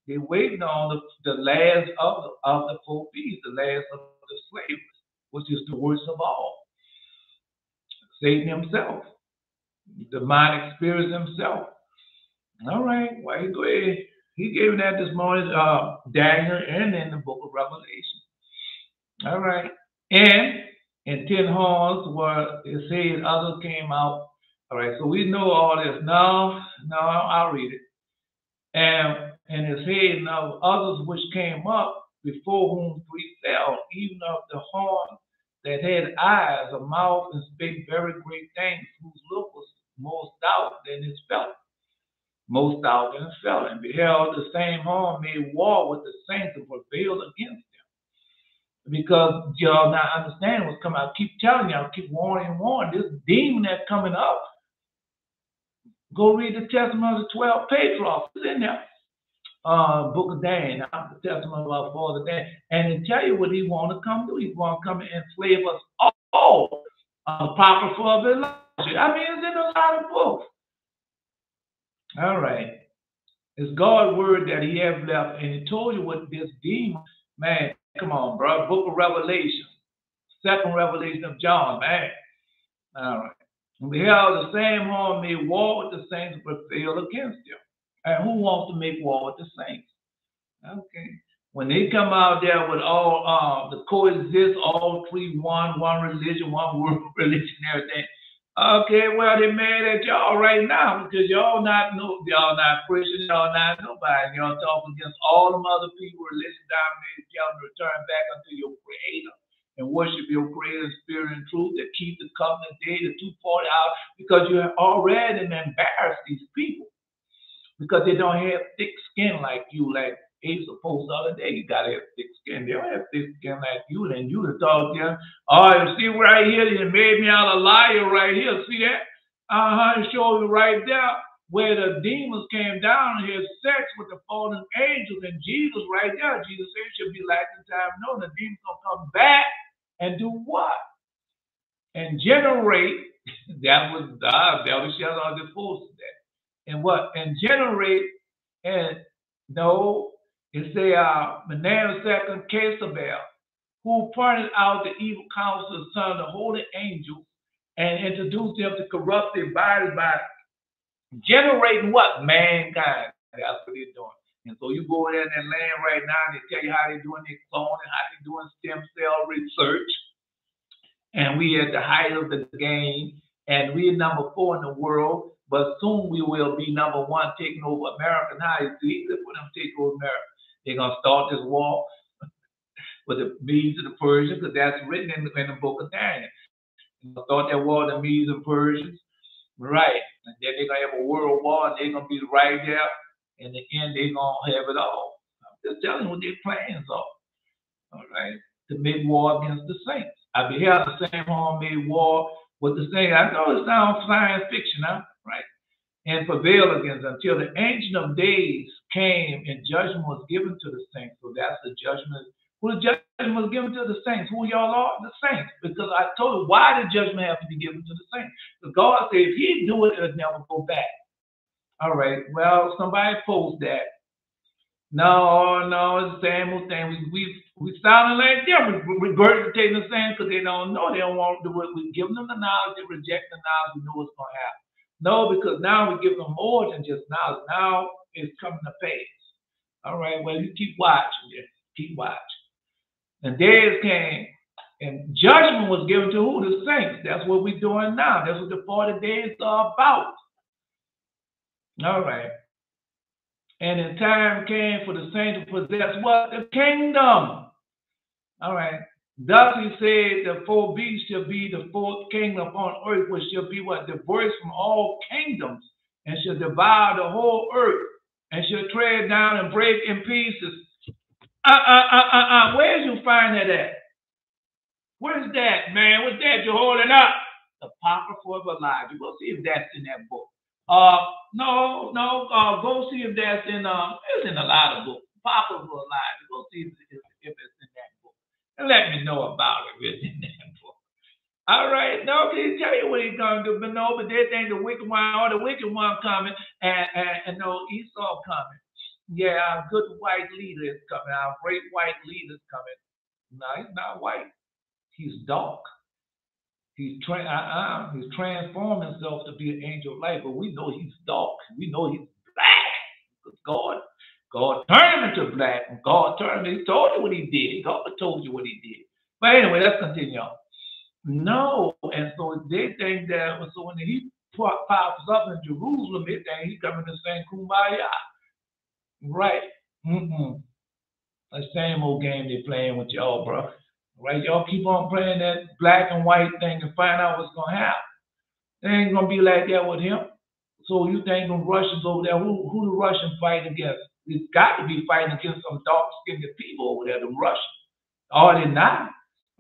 They're waiting on the last of the four beasts, the last of the slaves, which is the worst of all. Satan himself, the demonic spirits himself. All right, well, he go ahead. He gave that this morning, Daniel, and in the book of Revelation. All right, and 10 horns were, it said, others came out. All right, so we know all this. Now I'll read it. And it said, now others which came up before whom three fell, even of the horn that had eyes, a mouth, and spake very great things, whose look was more stout than his fellow. Most stout than his fellow, and beheld the same horn made war with the saints and prevailed against them. Because y'all not understand what's coming. I keep telling y'all, keep warning. This demon that's coming up. Go read the testimony of the 12 patriarchs. It's in there. Book of Daniel, the testimony of our father Dan. And to tell you what he want to come do. He want to come and enslave us all. Apocrypha of Elijah. I mean, it's in a lot of books. All right. It's God's word that he has left. And he told you what this demon, man, come on, bro. Book of Revelation. Second revelation of John, man. All right. And beheld the same horn made war with the saints, but prevailed against them. And who wants to make war with the saints? Okay. When they come out there with all the coexist, all three, one religion, one world religion, everything. Okay, well, they're mad at y'all right now because y'all not Christian, y'all not nobody. Y'all talk against all them other people, religion dominated, y'all to return back unto your creator and worship your creator in spirit and truth, that keep the covenant day, the 240 hours, because you have already embarrassed these people because they don't have thick skin like you, like Abe supposed the other day. You gotta have thick skin. They don't have thick skin like you, then you would talk to them. Oh, you see right here, they made me out a liar right here. See that? It shows you right there where the demons came down and had sex with the fallen angels, and Jesus right there. Jesus said, should be like the time. No, the demons gonna come back and do what? And generate. That was Belteshazzar on the force of that. And what? And generate. And no, it's the name of second Casabel, who pointed out the evil counsel of the son of the holy angels and introduced them to corrupt their bodies by generating what? Mankind. That's what they're doing. And so you go in that land right now and they tell you how they're doing their cloning, how they're doing stem cell research. And we at the height of the game, and we're number 4 in the world, but soon we will be number 1 taking over America. Now it's easy for them to take over America. They're going to start this war with the Medes and the Persians, because that's written in the book of Daniel. They're going to start that war with the Medes and Persians. Right. And then they're going to have a world war, and they're going to be right there. In the end, they're going to have it all. I'm just telling you what their plans are. All right. To make war against the saints. I beheld the same horn made war with the saints. I know it sounds science fiction, huh? Right? And prevailed against them until the Ancient of Days came and judgment was given to the saints. So that's the judgment. Who the judgment was given to the saints? Who y'all are? The saints. Because I told you, why did judgment have to be given to the saints? Because God said if he do it, it'll never go back. All right. Well, somebody post that. No, it's the same old thing. We sounding like them. We regurgitating the same because they don't know. They don't want to do it. We give them the knowledge. They reject the knowledge. We know what's going to happen. No, because now we give them more than just knowledge. Now it's coming to pass. All right. Well, you keep watching. Yeah. Keep watching. And days came, and judgment was given to who? The saints. That's what we're doing now. That's what the 40 days are about. All right. And the time came for the saints to possess what? The kingdom. All right. Thus he said the 4 beasts shall be the 4th kingdom upon earth, which shall be what? Diverse from all kingdoms, and shall devour the whole earth. and shall tread down and break in pieces. Where'd you find that at? Where's that, man? What's that you're holding up? The Apocrypha of Elijah. Go see if that's in that book. No. Go see if that's in. It's in a lot of books. Apocrypha of Elijah. Go see if it's in that book, and let me know about it. If it's in that book. All right. No, he tell you what he's gonna do, but no, but they think the wicked one or the wicked one coming, and no Esau coming. Yeah, our good white leader is coming. Our great white leader is coming. No, he's not white. He's dark. He's transformed himself to be an angel of light, but we know he's dark. We know he's black. God turned him into black. God turned him. He told you what he did. God told you what he did. But anyway, let's continue on. No, and so they think that so when he pops up in Jerusalem, they think he's coming to sing Kumbaya. Right. The same old game they're playing with y'all, bro. Right? Y'all keep on playing that black and white thing and find out what's gonna happen. It ain't gonna be like that with him. So you think them Russians over there, who the Russians fighting against? It's got to be fighting against some dark-skinned people over there, the Russians. Are they not?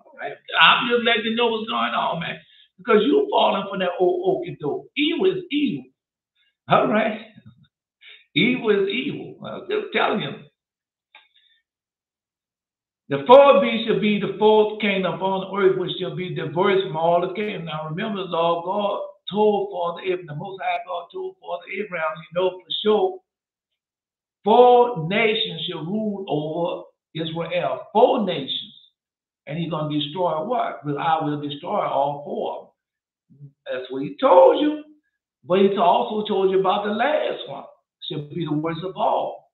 All right. I'm just letting you know what's going on, man. Because you're falling for that old okie doke. Evil is evil. All right. Evil is evil. I'm just telling you. The fourth beast shall be the fourth kingdom upon the earth, which shall be diverse from all the kingdoms. Now remember, the Lord God told Father Abraham, the Most High God told Father Abraham, you know for sure, 4 nations shall rule over Israel. 4 nations. And he's going to destroy what? Well, I will destroy all 4 of them. That's what he told you. But he also told you about the last one. Shall be the worst of all.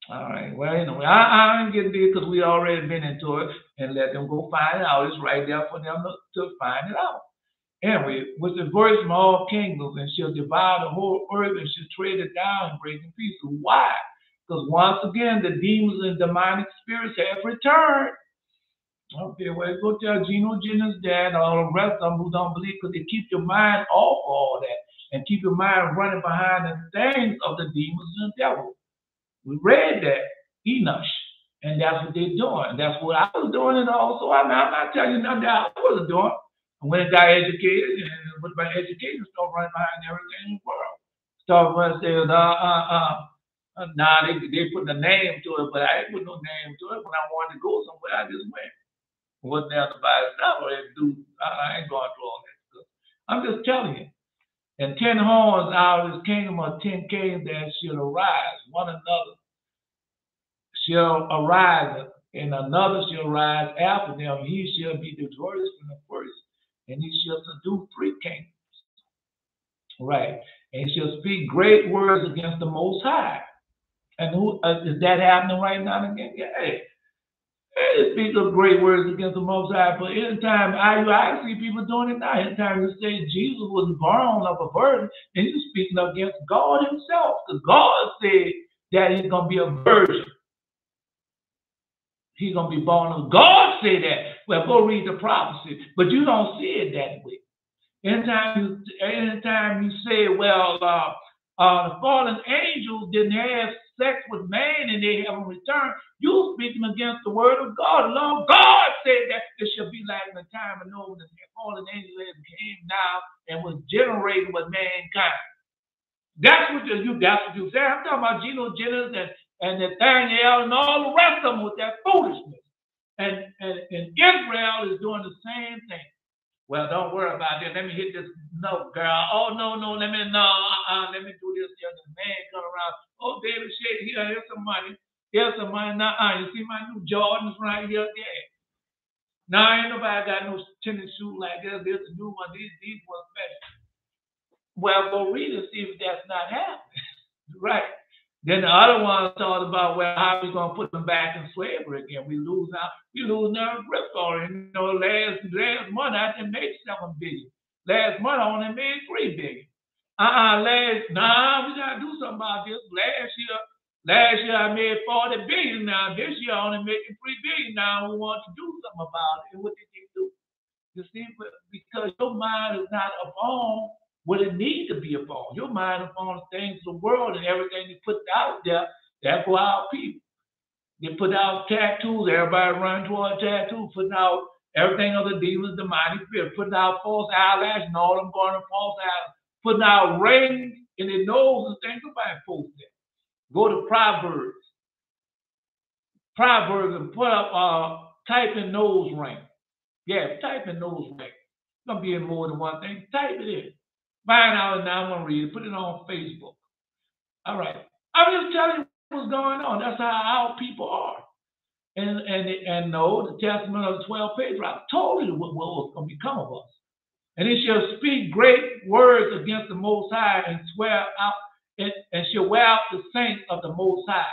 All right. Well, anyway, I ain't getting there because we already been into it, and let them go find it out. It's right there for them to find it out. Anyway, with the verse from all kingdoms, and shall devour the whole earth, and shall tread it down and break in pieces. Why? Because once again, the demons and demonic spirits have returned. Okay, well, go tell Geno Jennings that, all the rest of them who don't believe, because they keep your mind off all that, and keep your mind running behind the things of the demons and the devil. We read that, Enoch, and that's what they're doing. That's what I was doing, and also I'm not telling you nothing that I wasn't doing. I went and got educated, and with my education, started running behind everything in the world. Started running, saying, they put a name to it, but I ain't put no name to it. When I wanted to go somewhere, I just went. Wasn't there to buy stuff or do? I ain't going through all that stuff. I'm just telling you. And 10 horns out of his kingdom are 10 kings that shall arise. One another shall arise, and another shall rise after them. He shall be diverse from the first, and he shall subdue 3 kingdoms. Right. And he shall speak great words against the Most High. And who is that happening right now again? Yeah. They speak of great words against the Most High, but anytime I see people doing it now. Anytime you say Jesus was born of a virgin, and you're speaking against God himself, because God said that he's going to be a virgin. He's going to be born of God said that. Well, go read the prophecy, but you don't see it that way. Anytime you say, well, the fallen angels didn't have sex with man and they haven't returned, you're speaking against the word of God. The Lord God said that it shall be like in the time of Noah, the fallen angels came down and was generated with mankind. That's what you say. I'm talking about Geno Jennings and Nathaniel and all the rest of them with that foolishness. And Israel is doing the same thing. Well, don't worry about that. Let me hit this note, girl. Oh, no, let me do this. The man come around. Oh, baby, shit, here's some money. Here's some money. You see my new Jordans right here? Yeah. Now, ain't nobody got no tennis shoes like this. There's a new one. These ones special. Well, go read and see if that's not happening. Right. Then the other one talked about, well, how we going to put them back in slavery again. We lose our grip on it. You know, last month I didn't make $7 billion. Last month I only made $3 billion. We got to do something about this. Last year I made $40 billion. Now this year I only making $3 billion. Now we want to do something about it. And what did they do? You see, because your mind is not upon what it needs to be upon. Your mind upon the things of the world and everything you put out there, that go out people. They put out tattoos, everybody running toward tattoos, putting out everything of the demons, demonic spirit, putting out false eyelashes and all them going to false eyelashes, putting out rings in their nose and things. Nobody post that. Go to Proverbs. Proverbs and put up type in nose ring. Yeah, type in nose ring. It's gonna be in more than one thing. Type it in. Find out now. I'm gonna read it. Put it on Facebook. All right. I'm just telling you what's going on. That's how our people are. And no, the testament of the 12 patriarchs told you what was going to become of us. And he shall speak great words against the Most High and swear out and shall wear out the saints of the Most High.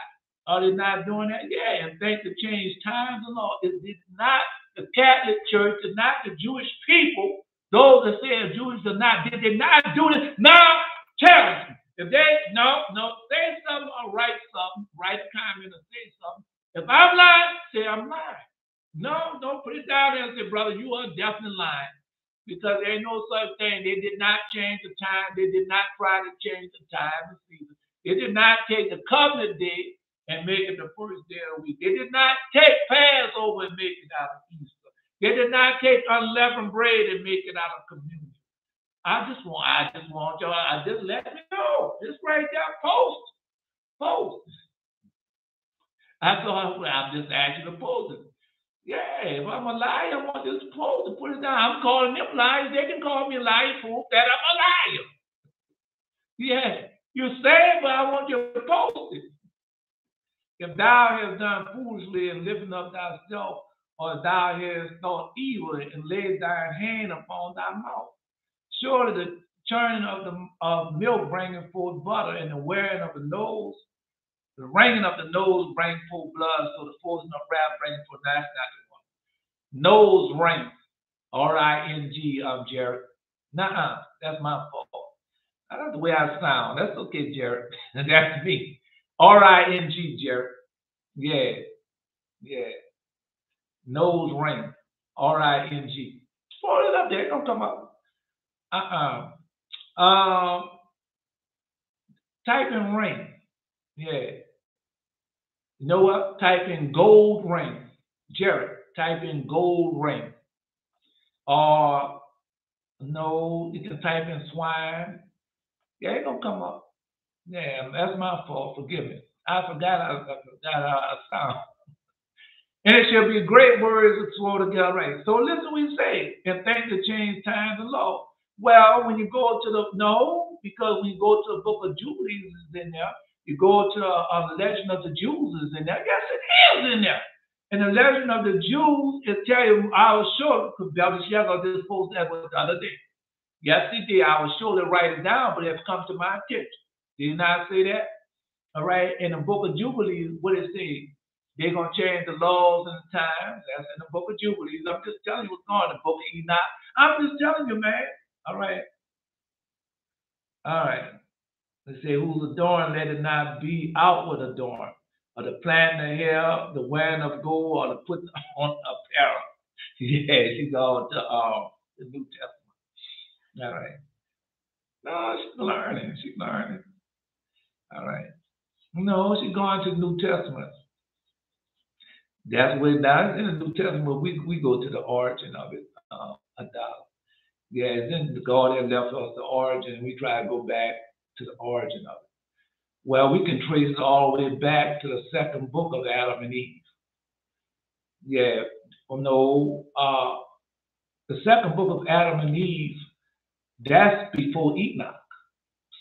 Are they not doing that? Yeah, and think to change times and law. It did not the Catholic Church, did not the Jewish people, those that say Jews are not, did they not do this? Now, challenge me. If they say something or write something, write a comment or say something. If I'm lying, say I'm lying. No, don't put it down there and say, brother, you are definitely lying. Because there ain't no such thing. They did not change the time. They did not try to change the time and season. They did not take the covenant day and make it the first day of the week. They did not take Passover and make it out of Easter. They did not take unleavened bread and make it out of communion. I just want y'all, just let me know. Just right there, post. I'm just asking to post it. Yeah, if I'm a liar, I want this post to put it down. I'm calling them liars. They can call me a liar, proof that I'm a liar. Yeah, you say it, but I want you to post it. If thou hast done foolishly and lifting up thyself, or thou hast thought evil and laid thy hand upon thy mouth, surely the churning of milk bringing forth butter, and the wearing of the nose, the ringing of the nose bring forth blood, so the forcing of wrath bringing forth. That's not the one. Nose ring, R-I-N-G, Jared. Nuh-uh, that's my fault. That's the way I sound. That's okay, Jared. That's me. R-I-N-G, Jared. Yeah. Nose ring, R-I-N-G. Pull it up there. Don't come up. Type in ring. Yeah. You know what? Type in gold ring. Jared, type in gold ring. Or no, you can type in swine. Yeah, it's gonna come up. Yeah, that's my fault. Forgive me. I forgot how I sound. And it shall be great words that swore together right. So listen we say, and think to change times and law. Well, when you go to because when you go to the book of Jubilees is in there, you go to the legend of the Jews is in there. Yes, it is in there. And the legend of the Jews is tell you, I was sure, because Brother Shego just posted that the other day. Yes, he did. I was sure to write it down, but it comes to my attention. Did he not say that? All right. In the book of Jubilees, what it says? They're going to change the laws and the times. That's in the book of Jubilees. I'm just telling you what's going on in the book of Enoch. I'm just telling you, man. All right. They say, who's adorned, let it not be outward adorned, or the plaiting the hair, the wearing of gold, or the putting on apparel. Yeah, she's all to the New Testament. All right. No, she's learning. All right. No, she's going to the New Testament. That's where now in the New Testament we go to the origin of it. Yeah, it's in God that left us the origin. We try to go back to the origin of it. Well, we can trace it all the way back to the second book of Adam and Eve. Yeah, the second book of Adam and Eve, that's before Enoch.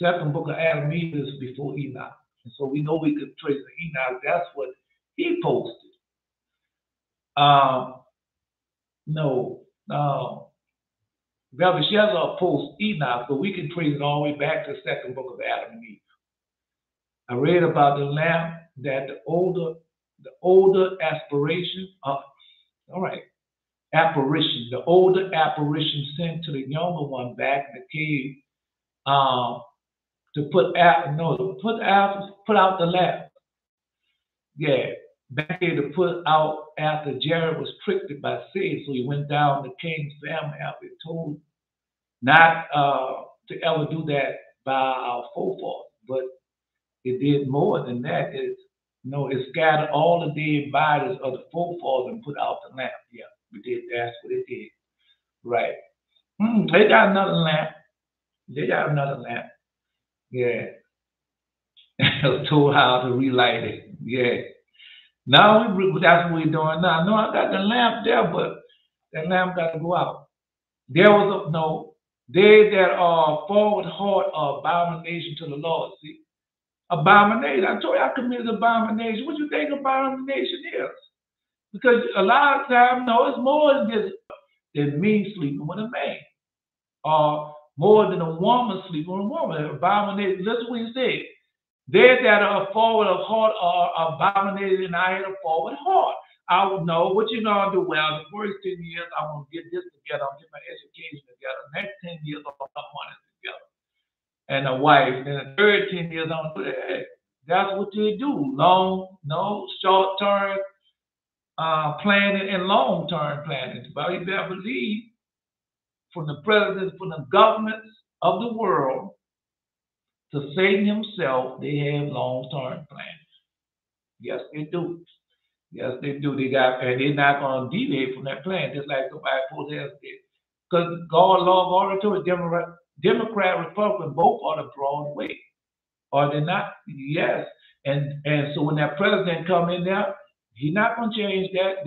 Second book of Adam and Eve is before Enoch. And so we know we could trace Enoch. That's what he posted. Belteshazzar post Enoch, but we can trace it all the way back to the second book of Adam and Eve. I read about the lamp that the older apparition, the older apparition sent to the younger one back in the cave to put out the lamp. Yeah, back here to put out after Jared was tricked by Satan, so he went down the king's family after he told him. Not to ever do that by our forefathers. But it did more than that. It scattered all the dead bodies of the forefathers and put out the lamp. Yeah, we did. That's what it did. Right. They got another lamp. They got another lamp. Yeah. I was told how to relight it. Yeah. Now that's what we're doing now. No, I got the lamp there, but that lamp got to go out. There was no, they that are forward heart are abomination to the Lord. See, abomination. I told you I committed abomination. What do you think abomination is? Because a lot of times, no, it's more than just than me sleeping with a man, or more than a woman sleeping with a woman. Abomination. Listen what he said. They that are forward of heart are abominated, and I had a forward heart. I would know what you're gonna do. Well, the first 10 years I'm gonna get this together, I'm gonna get my education together. The next 10 years I'm gonna put money together. And a wife. And then the third 10 years I'm gonna do that. Hey, that's what they do. Short term planning and long term planning. But you better believe from the presidents, from the governments of the world to Satan himself, they have long term plans. Yes, they do. Yes, they do. They got, and they're not going to deviate from that plan, just like the Bible else did. Because God, law, already told Democrat, Republican, both are the broad way. Are they not? Yes. And so when that president come in there, he's not going to change that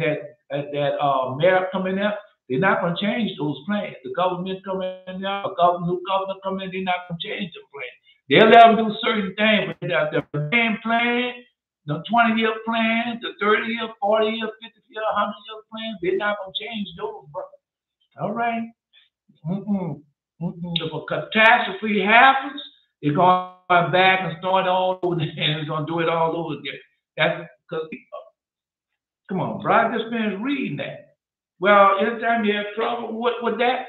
mayor come in there. They're not going to change those plans. The government come in there, new governor come in, they're not going to change the plan. They'll let them do certain things, but the main plan, the 20-year plan, the 30-year, 40-year, 50-year, 100-year plan, they're not going to change those, bro. All right? If a catastrophe happens, they're going back and start all over again. It's going to do it all over again. That's because, come on, bro, I just finished reading that. Well, anytime you have trouble with that,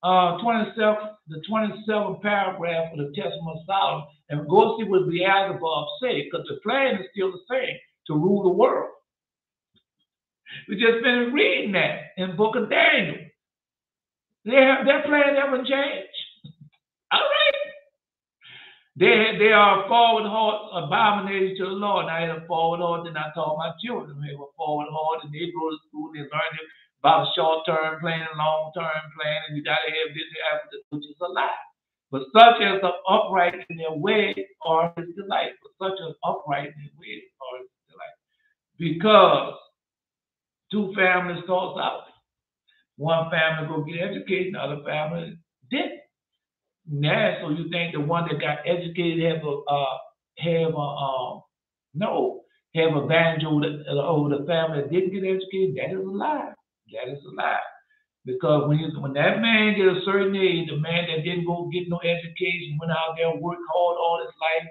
the 27th paragraph of the Testament of Solomon, and go see what Beelzebub said, because the plan is still the same, to rule the world. We just finished reading that in the book of Daniel. Their plan haven't changed. All right. They are forward heart, abominated to the Lord. And I had a forward heart, and I taught my children. They were forward heart, and they go to school, and they learn about short-term plan and long-term plan, and you got to have this after, which is a lie. But such as the upright in their way are his delight. But such as upright in their way are his delight. Because two families starts out. One family go get educated, the other family didn't. Now, so you think the one that got educated have advantage over the family that didn't get educated? That is a lie. That is a lie. Because when that man get a certain age, the man that didn't go get no education, went out there, worked hard all his life,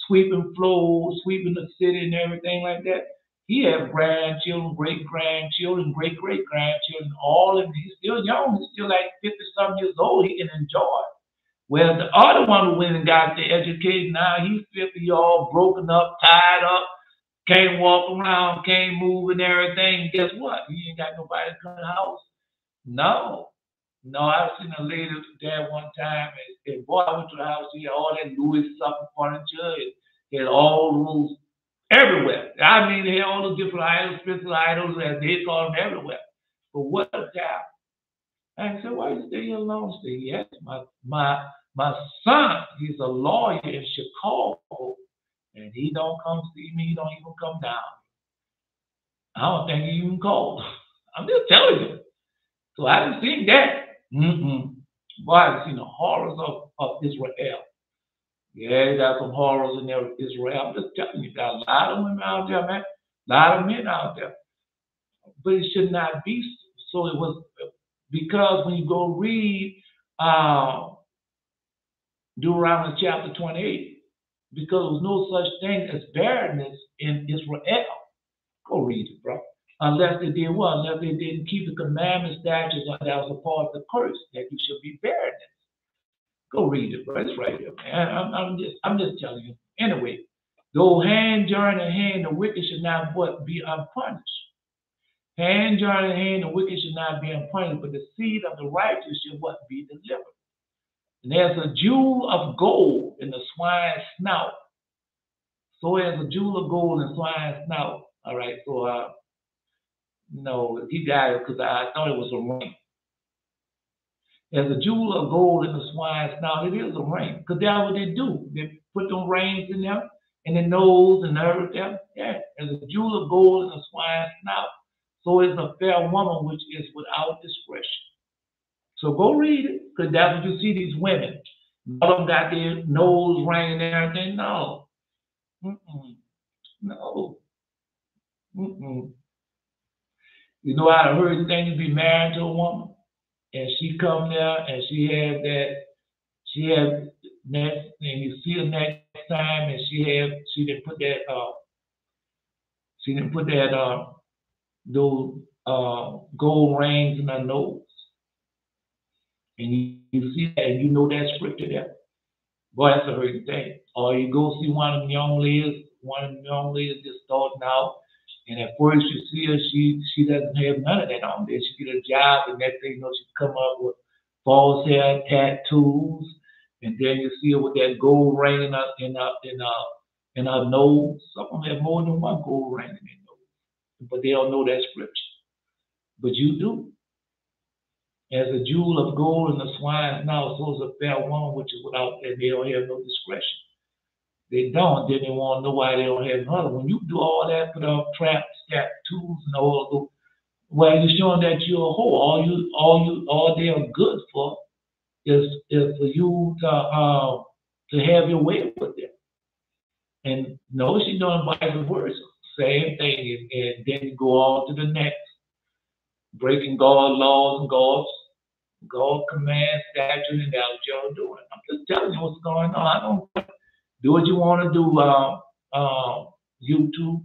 sweeping floors, sweeping the city and everything like that, he had grandchildren, great-grandchildren, great-great-grandchildren, all, and he's still young. He's still like 50-something years old. He can enjoy it. Well, the other one who went and got the education, now he's 50, all broken up, tied up, can't walk around, can't move and everything. Guess what? He ain't got nobody to come to the house. No, I've seen a lady there one time, and boy, I went to the house, he had all that Louis Supper furniture, he had all those everywhere. I mean, they had all those different idols, spiritual idols, as they call them, everywhere. But what a time. I said, why you stay here alone? He said, yes, my son, he's a lawyer in Chicago, and he don't come see me, he don't even come down. I don't think he even called. I'm just telling you. So I didn't see that. Boy, I've seen the horrors of Israel. Yeah, they got some horrors in there with Israel. I'm just telling you, got a lot of women out there, man. A lot of men out there. But it should not be so. It was because when you go read Deuteronomy chapter 28, because there was no such thing as barrenness in Israel. Go read it, bro. Unless they did what? Unless they didn't keep the commandments, statutes that was a part of the curse, that you should be barrenness. Go read it, bro. It's right here, man. I'm just telling you. Anyway, though hand join in hand, the wicked should not be unpunished. Hand join in hand, the wicked should not be unpunished, but the seed of the righteous should be delivered. And there's a jewel of gold in the swine's snout. So there's a jewel of gold in the swine's snout. All right, so no, he got it because I thought it was a ring. There's a jewel of gold in the swine's snout. It is a ring because that's what they do. They put them rings in there, in the nose and everything. Yeah, there's a jewel of gold in the swine's snout. So is a fair woman which is without discretion. So go read it, because that's what you see these women. All of them got their nose ring and everything. No. Mm-mm. No. Mm-mm. You know how to hurt thing to be married to a woman? And she come there and she has next, and you see her next time, and she didn't put that those gold rings in her nose. And you see that, and you know that scripture there. Boy, that's a hurting thing. Or you go see one of them young ladies just starting out, and at first you see her, she doesn't have none of that on there. She get a job, and next thing you know, she come up with false hair, tattoos, and then you see her with that gold ring in her nose. Some of them have more than one gold ring in their nose, but they don't know that scripture. But you do. As a jewel of gold in the swine's mouth, so is a fair woman which is without, and they don't have no discretion. They don't, then they want to know why they don't have another. When you do all that, put up traps, tattoos, and all of those, well, you're showing that you're a whore. All they are good for is for you to have your way with them. And no, she's doing vice versa, same thing, and then you go on to the next, breaking God's laws and God commands, statutes, and that's what y'all doing. I'm just telling you what's going on. I don't do what you want to do, YouTube,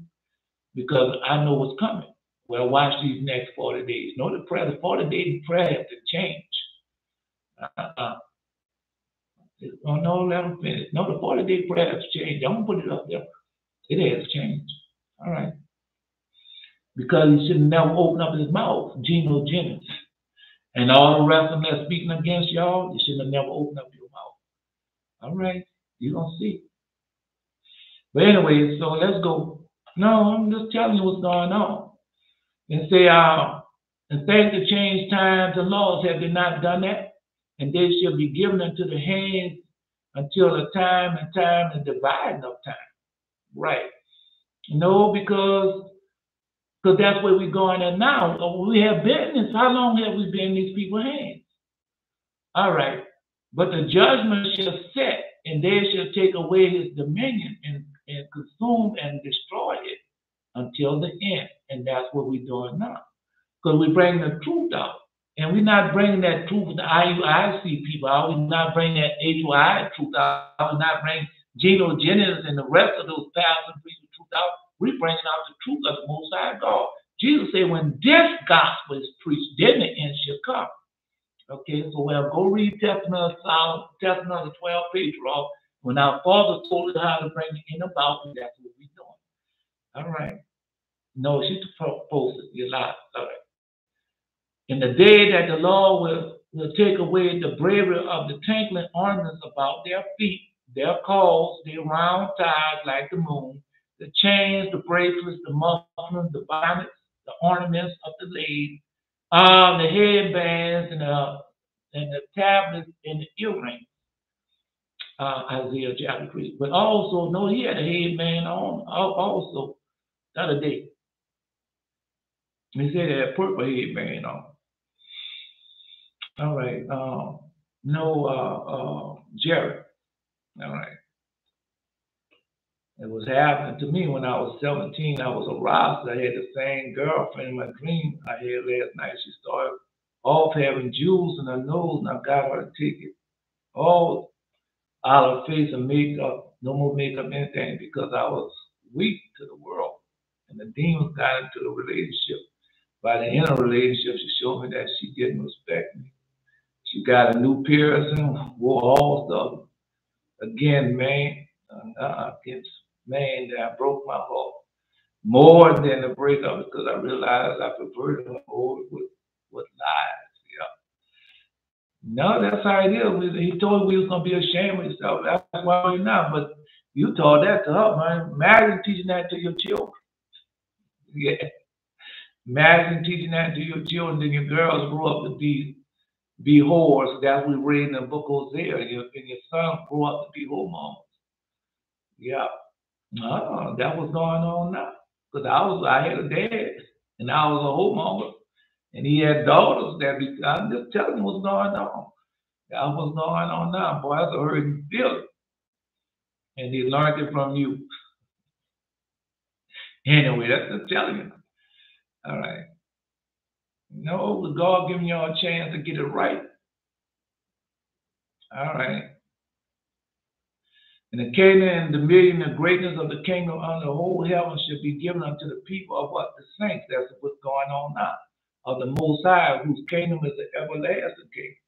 because I know what's coming. Well, watch these next 40 days. No, the 40 days prayer has to change. Oh, no, let them finish. No, the 40-day prayer has changed. Don't put it up there. It has changed. All right. Because he should never open up his mouth, Geno Jennings. And all the rest of them that's speaking against y'all, you should have never opened up your mouth. All right. You're going to see. But anyway, so let's go. No, I'm just telling you what's going on. And say, and things to change times and laws, have they not done that? And they shall be given into the hands until the time and dividing of time. Right. No, because that's where we're going at now. We have been in, how long have we been in these people's hands? All right. But the judgment shall set, and they shall take away his dominion and consume and destroy it until the end. And that's what we're doing now. Because we're bringing the truth out. And we're not bringing that truth with the IUIC people out. We're not bringing that HOI truth out. We're not bringing Geno Jennings and the rest of those thousand people truth out. We're bringing out the truth of the Most High God. Jesus said, when this gospel is preached, then the end shall come. Okay, so we'll go read Testament of Solomon, Testament of the 12 Patriarchs. When our father told us how to bring the end about, that's what we're doing. All right. No, she's supposed to be alive. All right. In the day that the Lord will take away the bravery of the tinkling ornaments about their feet, their calls, their round ties like the moon, the chains, the bracelets, the mufflers, the bonnets, the ornaments of the legs, the headbands, and the tablets and the earrings. Isaiah chapter 3. But also, no, he had a headband on also the other day. He said he had a purple headband on. All right. Jerry. All right. It was happening to me when I was 17. I was a roster. I had the same girlfriend in my dream I had last night. She started off having jewels in her nose, and I got her a ticket. All out of face and makeup, no more makeup, anything, because I was weak to the world. And the demons got into the relationship. By the end of the relationship, she showed me that she didn't respect me. She got a new piercing, wore all stuff. Again, man, that broke my heart. More than the breakup, because I realized I perverted her over with lies. No, that's how it is. He told we was gonna be ashamed of himself. That's why we're not. But you taught that to her, man. Imagine teaching that to your children. Yeah. Imagine teaching that to your children, then your girls grow up to be whores. That's what we read in the book of Hosea. And your son grow up to be whoremongers. Yeah. No, that was going on now. Because I had a dad, and I was a whoremonger, and he had daughters that I'm just telling you what's going on. That's what's going on now. Boy, that's a hurting feeling. And he learned it from you. Anyway, that's just telling you. All right. No, the God giving y'all a chance to get it right. All right. And the kingdom and dominion and greatness of the kingdom under the whole heaven should be given unto the people of what? The saints. That's what's going on now. Of the Most High, whose kingdom is the everlasting kingdom.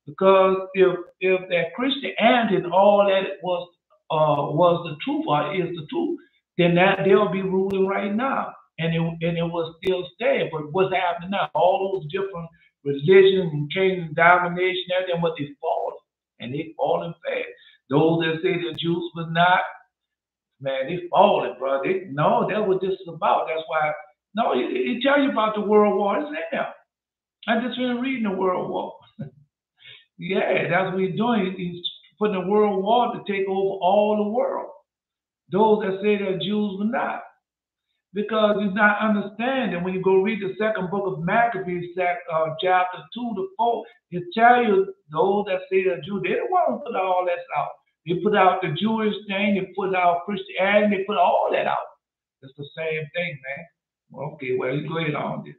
Because if that Christianity and all that it was the truth or is the truth, then that they'll be ruling right now. And it will still stand. But what's happening now? All those different religions and kingdoms, domination, everything, what they fall. And they falling fast. Those that say the Jews was not, man, they falling, bro. No, that's what this is about. That's why, no, he tell you about the world war. It's in there. I just been reading the world war. Yeah, that's what he's doing. He's putting the world war to take over all the world. Those that say that Jews were not. Because he's not understanding. When you go read the second book of Maccabees, chapter 2 to 4, it tell you those that say they're Jews, they don't want to put all that out. They put out the Jewish thing, they put out Christianity, they put all that out. It's the same thing, man. Okay, well, you go ahead on this.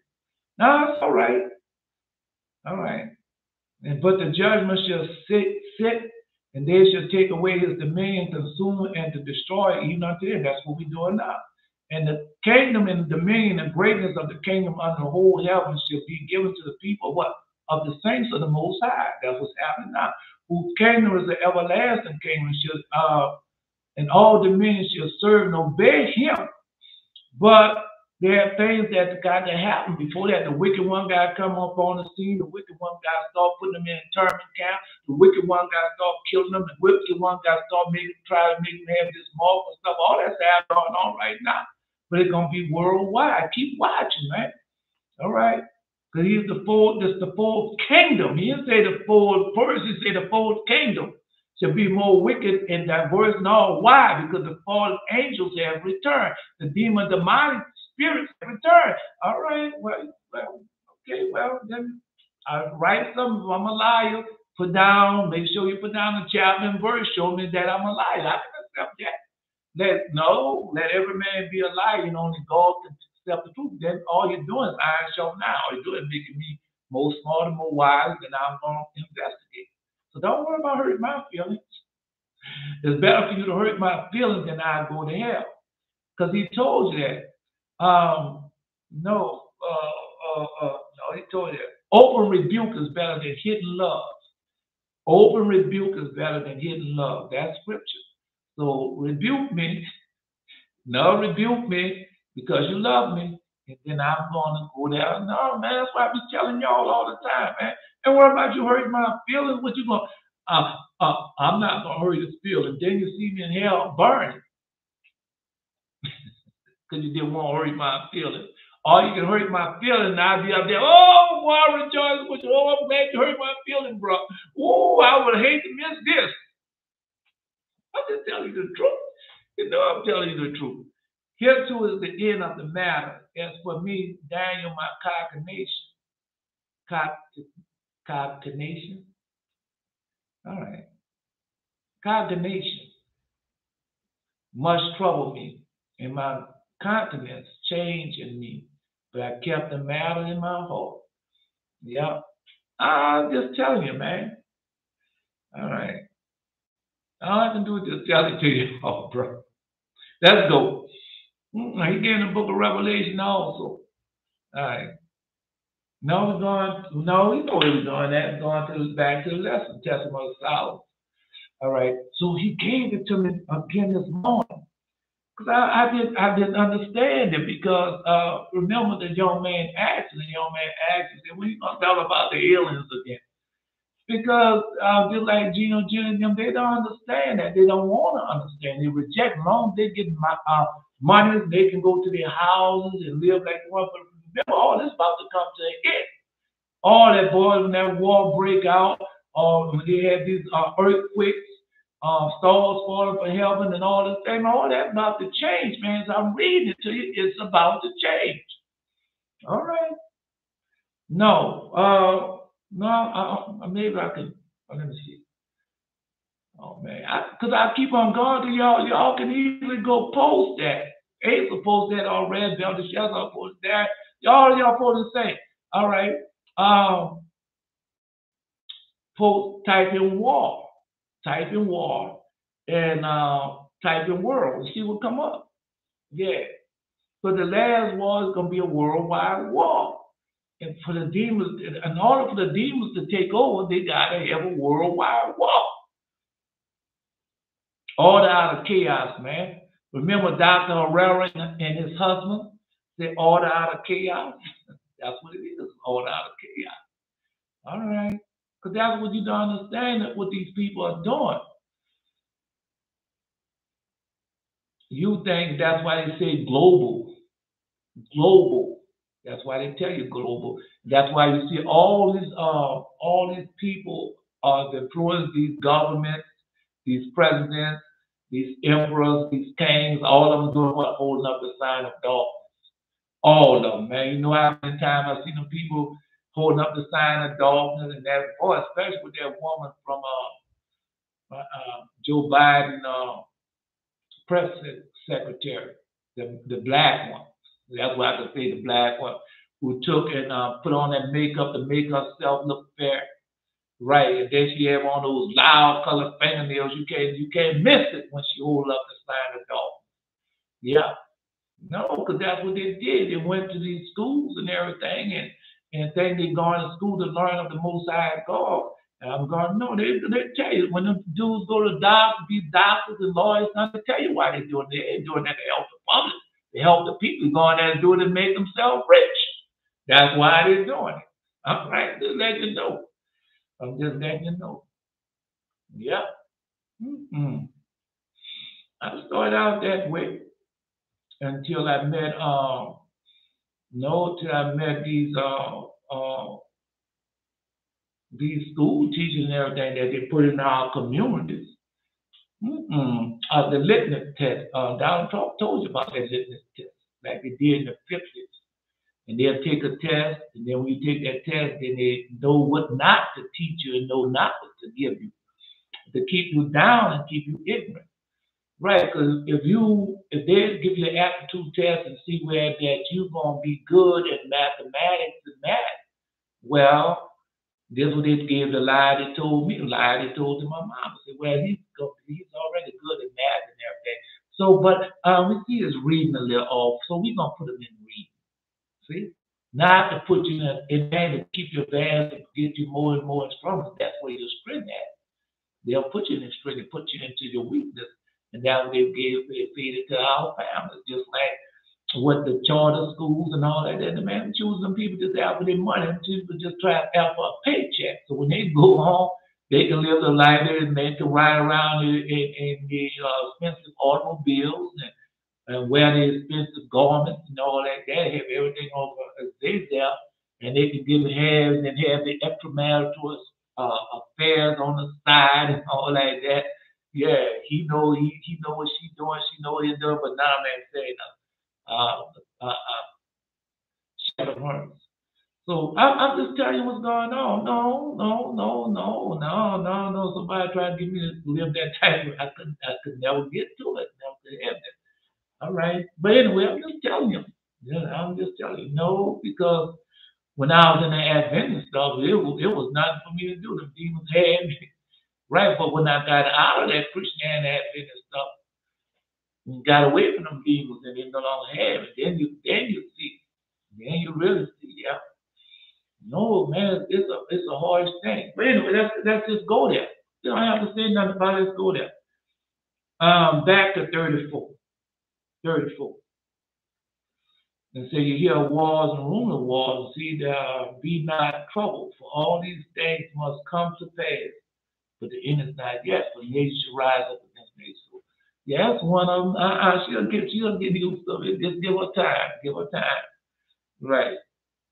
No, it's all right. All right. But the judgment shall sit, and they shall take away his dominion, consume and to destroy even unto him. That's what we're doing now. And the kingdom and dominion and greatness of the kingdom under the whole heaven shall be given to the people what? Of the saints of the Most High. That's what's happening now. Whose kingdom is the everlasting kingdom, and all dominions shall serve and obey him. But there are things that got to happen before that. The wicked one got to come up on the scene. The wicked one got to start putting them in internment camp. The wicked one got to start killing them. The wicked one got to start try to make them have this mark and stuff. All that's going on right now. But it's going to be worldwide. Keep watching, man. All right? Because this the fourth kingdom. He didn't say the fourth person, he said the fourth kingdom shall be more wicked and diverse and all. Why? Because the fallen angels have returned. The demonic spirits have returned. All right, okay, then I write something. If I'm a liar, make sure you put down the chapter and verse, show me that I'm a liar. I can accept that. Let every man be a liar, and only God can accept the truth. Then all you're doing is iron sharp now. All you're doing is making me more smart and more wise, and I'm going to investigate. So don't worry about hurting my feelings. It's better for you to hurt my feelings than I go to hell. Because he told you that. No, he told you that. Open rebuke is better than hidden love. Open rebuke is better than hidden love. That's scripture. So rebuke me. No, rebuke me because you love me. And then I'm going to go there. No, man, that's why I be telling y'all all the time, man. And what about you hurting my feelings? What you going I'm not going to hurt his feelings. Then you see me in hell burning. Because you didn't want to hurt my feelings. Or you can hurt my feelings and I'll be up there, oh, boy, I rejoice with you. Oh, I'm glad you hurt my feelings, bro. Oh, I would hate to miss this. I'm just telling you the truth. You know I'm telling you the truth. Here too is the end of the matter. As for me, Daniel, my cognition. All right. Cognition much troubled me, and my countenance changed in me, but I kept the matter in my heart. Yeah. I'm just telling you, man. All right. All I can do is just tell it to you, oh, bro. Let's go. He gave the book of Revelation also. All right. No, you know where we're going at. Going back to the lesson, testimony of Solomon. All right. So he gave it to me again this morning. Because I didn't understand it because remember the young man asked, and the young man asked, he said, when are you going to tell about the aliens again? Because just like Gino Jr. and them, they don't understand that. They don't want to understand. They reject. As long as they get money, they can go to their houses and live like they want. But remember, all this about to come to an end. All that boys when that war break out, or when they had these earthquakes, stars falling from heaven, and all this thing, all that about to change, man. As I'm reading it to you, it's about to change. All right. No, no, maybe I can. Let me see. Oh man, because I keep on going to y'all. Y'all can easily go post that. Ace will post that already. Belder Shells will post that. Y'all post the same. All right. Um, post type in war. Type in war and type in world. And see what come up. Yeah. But the last war is gonna be a worldwide war. And for the demons, in order for the demons to take over, they gotta have a worldwide war. Order out of chaos, man. Remember Dr. Herrera and his husband? They order out of chaos. That's what it is. Order out of chaos. All right. Because that's what you don't understand that what these people are doing. You think that's why they say global. Global. That's why they tell you global. That's why you see all these people that influence these governments, these presidents, these emperors, these kings, all of them doing what? Holding up the sign of darkness. All of them, man. You know how many times I've seen them people holding up the sign of darkness and that, or especially with that woman from Joe Biden press secretary, the black one. That's why I could say the black one who took and put on that makeup to make herself look fair. Right, and then she have on those loud colored fingernails. You can't miss it when she hold up the sign of dog. Yeah, no, because that's what they did. They went to these schools and everything, and think they going to school to learn of the Most High God. And I'm going, no, they tell you when them dudes go to doctors, be doctors and lawyers, not to tell you why they doing it. They ain't doing that to help the public. They help the people going there and do it to make themselves rich. That's why they're doing it. All right, just let you know. I'm just letting you know. Yeah. Mm-mm. I started out that way until I met no, till I met these school teachers and everything that they put in our communities. The litmus test. Donald Trump told you about that litmus test, like they did in the 50s. And they'll take a test, and then when you take that test, then they know what not to teach you and know not what to give you to keep you down and keep you ignorant. Right, because if they give you an aptitude test and see where that you're gonna be good at mathematics and math, well, this is what they gave the lie they told me, the lie they told to my mom. I said, well, he's already good at math and everything. So, but we see his reading a little off, so we're gonna put him in reading. See, not to put you in to keep you advanced and get you more and more stronger. That's where your strength at. They'll put you in strength and put you into your weakness. And that's what they feed it to our families, just like what the charter schools and all that. And the man choose them people just after their money, people just try to out for a paycheck. So when they go home, they can live the life and they can ride around in the expensive automobiles and wear the expensive garments and all that. They have everything over they sell, and they can give halves and have the extramarital affairs on the side and all like that. Yeah, he know what she doing, she know what he's doing, but now man saying shut up her. So I'm just telling you what's going on. No, no, no, no, no, no, no. Somebody tried to get me to live that type. I could never get to it. Never could have that. All right. But anyway, I'm just telling you. Yeah, I'm just telling you. No, because when I was in the Adventist stuff, it was nothing for me to do. The demons had me. Right. But when I got out of that Christian Adventist stuff, and got away from them demons and they no longer have it, then you see. Then you really see, yeah. No, man, it's a hard thing. But anyway, let's just go there. You don't have to say nothing about it. Let's go there. Back to 34. 34. And say you hear wars and rumor of wars, see there be not troubled, for all these things must come to pass. But the end is not yet, for nation shall rise up against nation. So, yeah, that's one of them. She'll get used to it. Just give her time. Give her time. Right.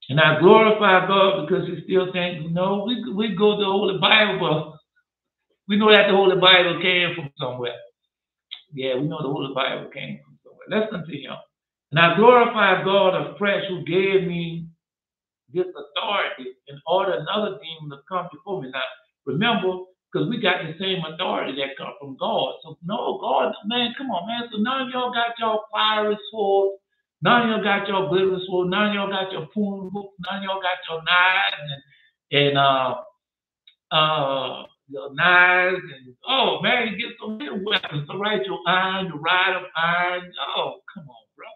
And I glorify God because He still thinks, no, we go to the Holy Bible, but we know that the Holy Bible came from somewhere. Yeah, we know the Holy Bible came from somewhere. Let's continue. And I glorify God afresh who gave me this authority in order another demon to come before me. Now, remember, because we got the same authority that come from God. So, no, God, man, come on, man. So none of y'all got your fiery sword. None of y'all got your glittering sword. None of y'all got your poon book. None of y'all got your knives and your knives and oh man, you get so many weapons. So right, your iron, your rod of iron. Oh, come on, bro.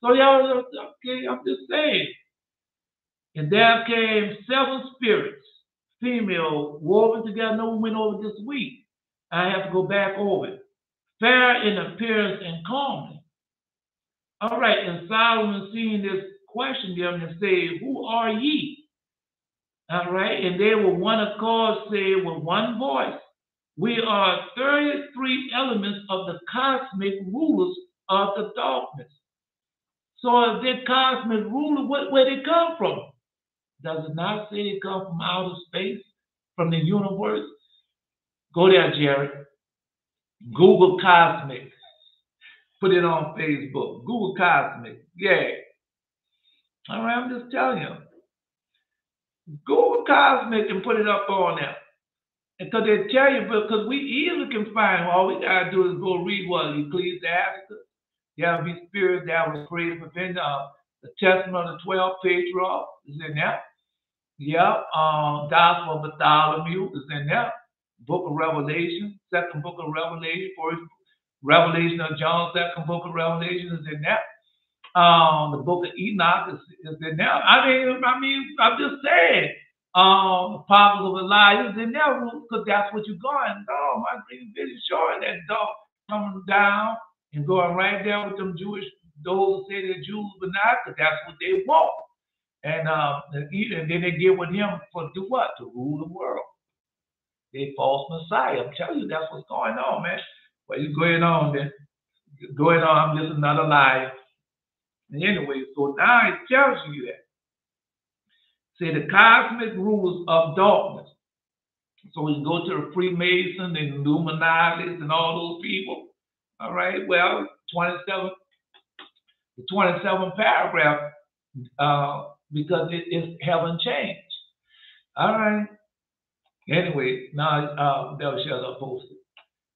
So y'all, okay, I'm just saying. And there came 7 spirits, female, woven together. No, we went over this week. I have to go back over it. Fair in appearance and calmness. All right, and Solomon seeing this questioned them and said, who are ye? All right, and they were one accord, said with one voice, we are 33 elements of the cosmic rulers of the darkness. So if they're cosmic ruler, where they come from? Does it not say they come from outer space, from the universe? Go there, Jared. Google cosmic. Put it on Facebook. Google cosmic. Yeah. All right, I'm just telling you. Google cosmic and put it up on there. Because they tell you, because we easily can find, all we got to do is go read what? Ecclesiastes. There will be spirits that was created within the Testament of the 12 patriarchs is in there. Yeah, Gospel of Bartholomew is in there. Book of Revelation, second book of Revelation, first Revelation of John, second book of Revelation is in there. The book of Enoch is in there. I mean, I'm just saying. The prophets of Elijah is in there because that's what you're going. No, my dream vision showing that dog coming down and going right there with them Jewish, those who say they're Jews, but not because that's what they want. And then they get with him for do what? To rule the world. They false Messiah. I'm telling you, that's what's going on, man. Well, you going on then. Going on, I'm just another lie. And anyway, so now it tells you that. Say the cosmic rulers of darkness. So we go to the Freemasons and Illuminatis and all those people. All right, well, the 27th paragraph, because it haven't changed. All right. Anyway, now thou shalt have posted.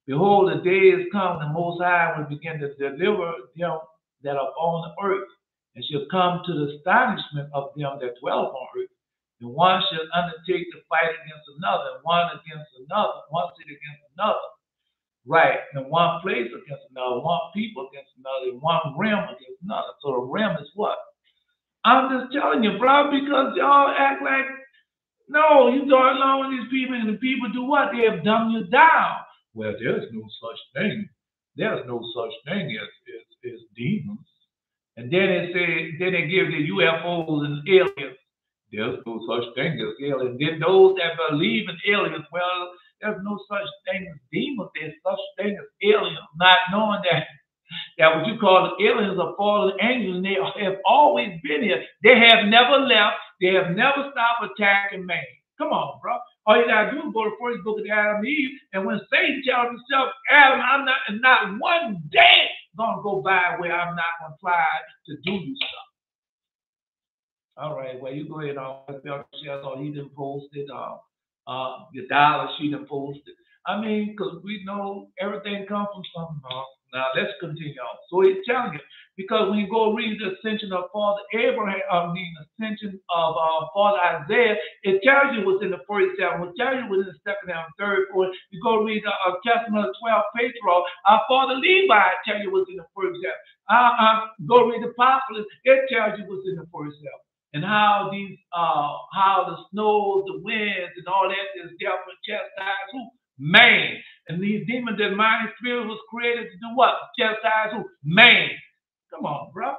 Behold, the day is come, the Most High will begin to deliver them that are on the earth, and shall come to the astonishment of them that dwell upon earth. And one shall undertake to fight against another, and one against another, one city against another. Right, and one place against another, one people against another, and one realm against another. So the realm is what? I'm just telling you, bro, because y'all act like, no, you go along with these people, and the people do what? They have dumbed you down. Well, there's no such thing. There's no such thing as demons. And then they give the UFOs and aliens. There's no such thing as aliens. Then those that believe in aliens, well, there's no such thing as demons. There's such thing as aliens. Not knowing that what you call the aliens are fallen angels, and they have always been here. They have never left. They have never stopped attacking man. Come on, bro. All you gotta do is go to the first book of Adam and Eve, and when Satan tells himself, Adam, I'm not one day gonna go by where I'm not gonna try to do you stuff. All right, well, you go ahead on. He didn't post it. Your dollar, she didn't post it. I mean, because we know everything comes from something. Now, let's continue on. So it's telling you, because when you go read the ascension of Father Abraham, ascension of Father Isaiah, it tells you what's in the first chapter, it tells you what's in the second and third, fourth. You go read the Testament of 12 patriarchs, our Father Levi tell you what's in the first chapter. Go read the Apocalypse, it tells you what's in the first chapter. And how the snows, the winds, and all that is there for chastise who? Man. And these demons and mind spirit was created to do what? Chastise who? Man. Come on, bro.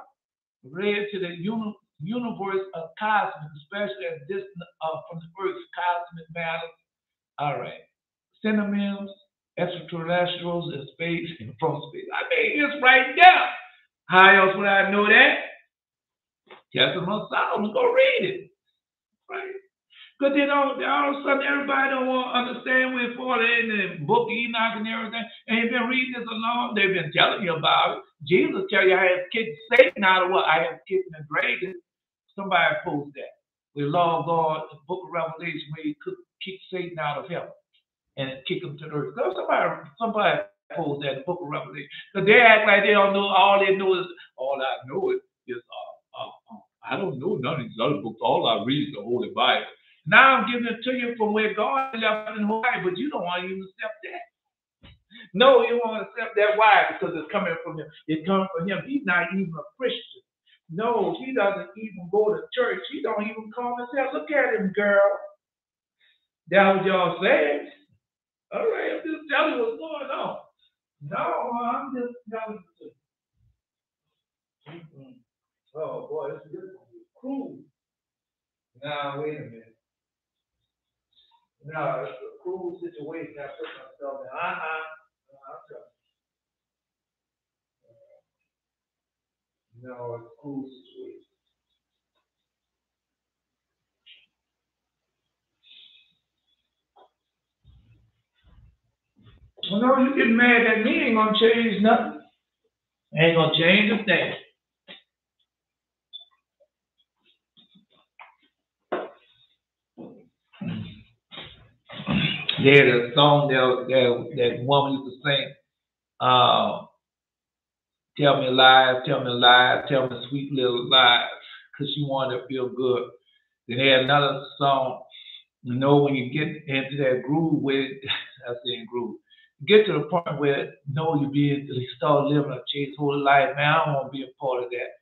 read to the universe of cosmic, especially as this from the Earth's cosmic matter. All right. Synonyms, extraterrestrials, and space, and from space. I mean, it's right there. How else would I know that? Testament of Solomon, go read it. Right? Because they don't, all of a sudden everybody don't want to understand where for in the book of Enoch and everything. And you've been reading this along, they've been telling you about it. Jesus tell you I have kicked Satan out of what? I have kicked the dragon. Somebody posted that. The law of God, the book of Revelation, where he could kick Satan out of heaven and kick him to the earth. So somebody posted that in the book of Revelation. Because they act like they don't know, all they know is, all I know is I don't know none of these other books. All I read is the Holy Bible. Now I'm giving it to you from where God left in Hawaii, but you don't want to even accept that. No, you want to accept that. Why? Because it's coming from him. It comes from him. He's not even a Christian. No, he doesn't even go to church. He don't even call himself. Look at him, girl. That's what y'all say. All right, I'm just telling you what's going on. No, I'm just telling you. Oh boy, this is cruel. Now wait a minute. No, it's a cruel situation I put myself in. No, it's a cruel situation. Well, no, you getting mad at me ain't gonna change nothing. Ain't gonna change a thing. There's a song that woman used to sing. Tell me lies, tell me lies, tell me sweet little lies, because she wanted to feel good. Then they had another song, when you get into that groove with, I say groove, get to the point where, you start living a chase whole life. Man, I don't want to be a part of that.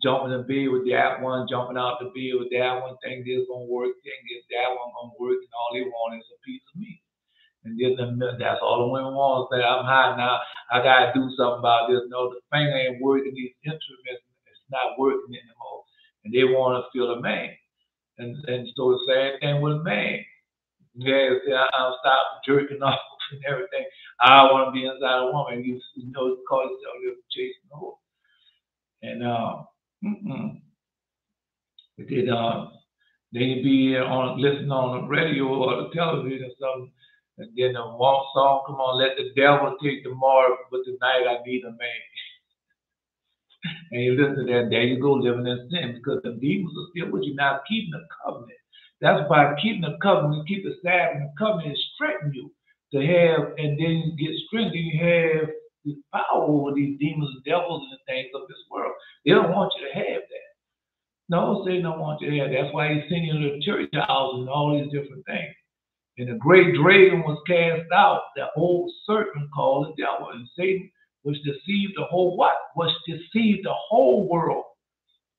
Jumping in bed with that one, jumping out the bed with that one, think this gonna work, think that one gonna work, and all they want is a piece of me. And that's all the women want. Say, I'm hot now. I gotta do something about this. No, the finger ain't working. These instruments, it's not working anymore. And they want to feel a man. And so the same thing with a man. Yeah, I'll stop jerking off and everything. I want to be inside a woman. You call yourself chasing the horse. And then you be listening on the radio or the television or something. And then the one song, come on, let the devil take the mark, but tonight I need a man. And you listen to that, there you go, living in sin, because the demons are still with you, not keeping the covenant. That's by keeping the covenant, keep the Sabbath, and the covenant is strengthening you to have, and then you get strengthened, you have the power over these demons and devils and things of this world. They don't want you to have that. No, Satan don't want you to have that. That's why he's sending you to the church house and all these different things. And the great dragon was cast out, the old serpent called the devil, and Satan which deceived the whole what? Was deceived the whole world.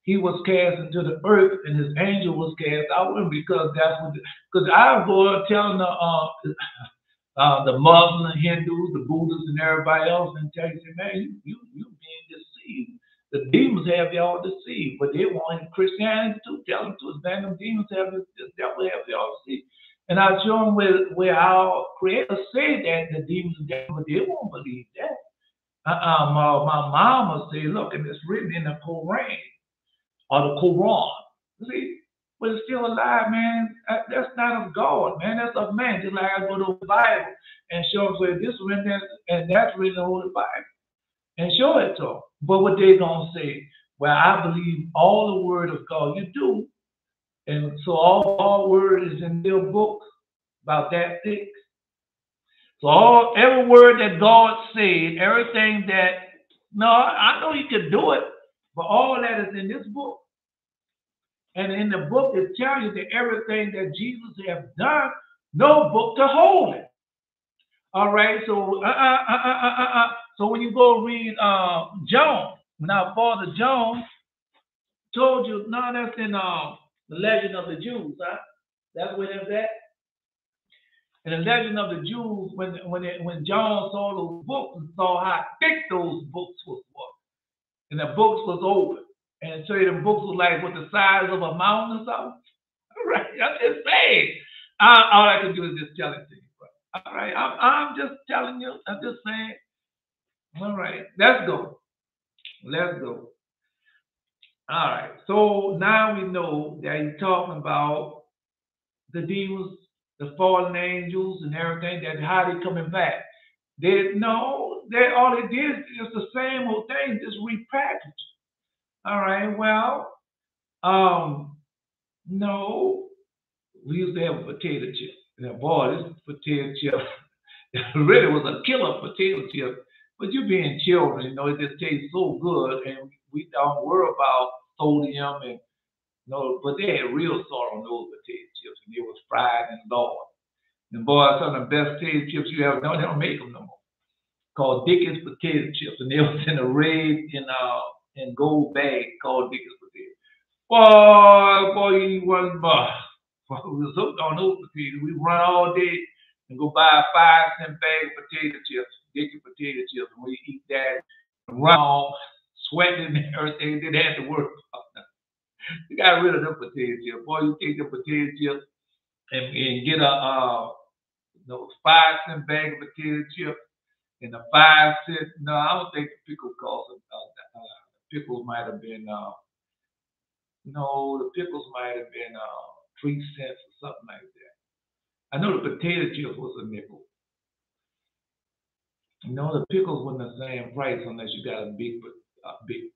He was cast into the earth, and his angel was cast out with him, because that's what. Because I was telling the Muslims, Hindus, the Buddhists, and everybody else, and tell you, man, you being deceived. The demons have y'all deceived, but they want Christianity to tell them to. Man, them demons have the devil have y'all deceived. And I show them where our Creator said that the demons and devil, but they won't believe that. My mama say, look, and it's written in the Quran or the Quran. See, but it's still alive, man. That's not of God, man. That's of man. Just like I go to the Bible and show them where this written and that's written in the Holy Bible and show it to them. But what they gonna say? Well, I believe all the word of God. You do, and so all word is in their book about that thick. So every word that God said, everything that, I know you can do it, but all that is in this book. And in the book, it tells you that everything that Jesus has done, no book to hold it. All right, so so when you go read John, now Father John told you, no, that's in the Legend of the Jews, huh? That's where that's at. In the Legend of the Jews, when John saw those books and saw how thick those books was, and the books was open, And so the books was like what the size of a mountain or something. Right. I'm just saying. All I can do is just tell it to you. All right. I'm just telling you. I'm just saying. All right. Let's go. Let's go. All right. So now we know that he's talking about the demons, the fallen angels, and everything. That how they coming back. They no. They all it did is the same old thing, just repackaged. All right. Well, um, no. We used to have a potato chip. Now, boy, this potato chip really was a killer potato chip. But you being children, it just tastes so good, and we don't worry about sodium and but they had real salt on those potato chips, and they was fried and Lord. And boy, some of the best potato chips you ever know. They don't make them no more. Called Dickens potato chips, and they was in a red and gold bag called Dickens potato. Boy, you eat one bar. We was hooked on those potatoes. We run all day and go buy a 5-cent bag of potato chips, Dickens potato chips, and we eat that, run on, sweating and everything. Didn't have to work. You got rid of them potato chips. Boy, you take the potato chips and get a 5-cent bag of potato chips and a 5-cent. No, I don't think the pickle cost. Pickles might have been. No, the pickles might have been 3 cents or something like that. I know the potato chips was a nickel. The pickles wasn't the same price unless you got a big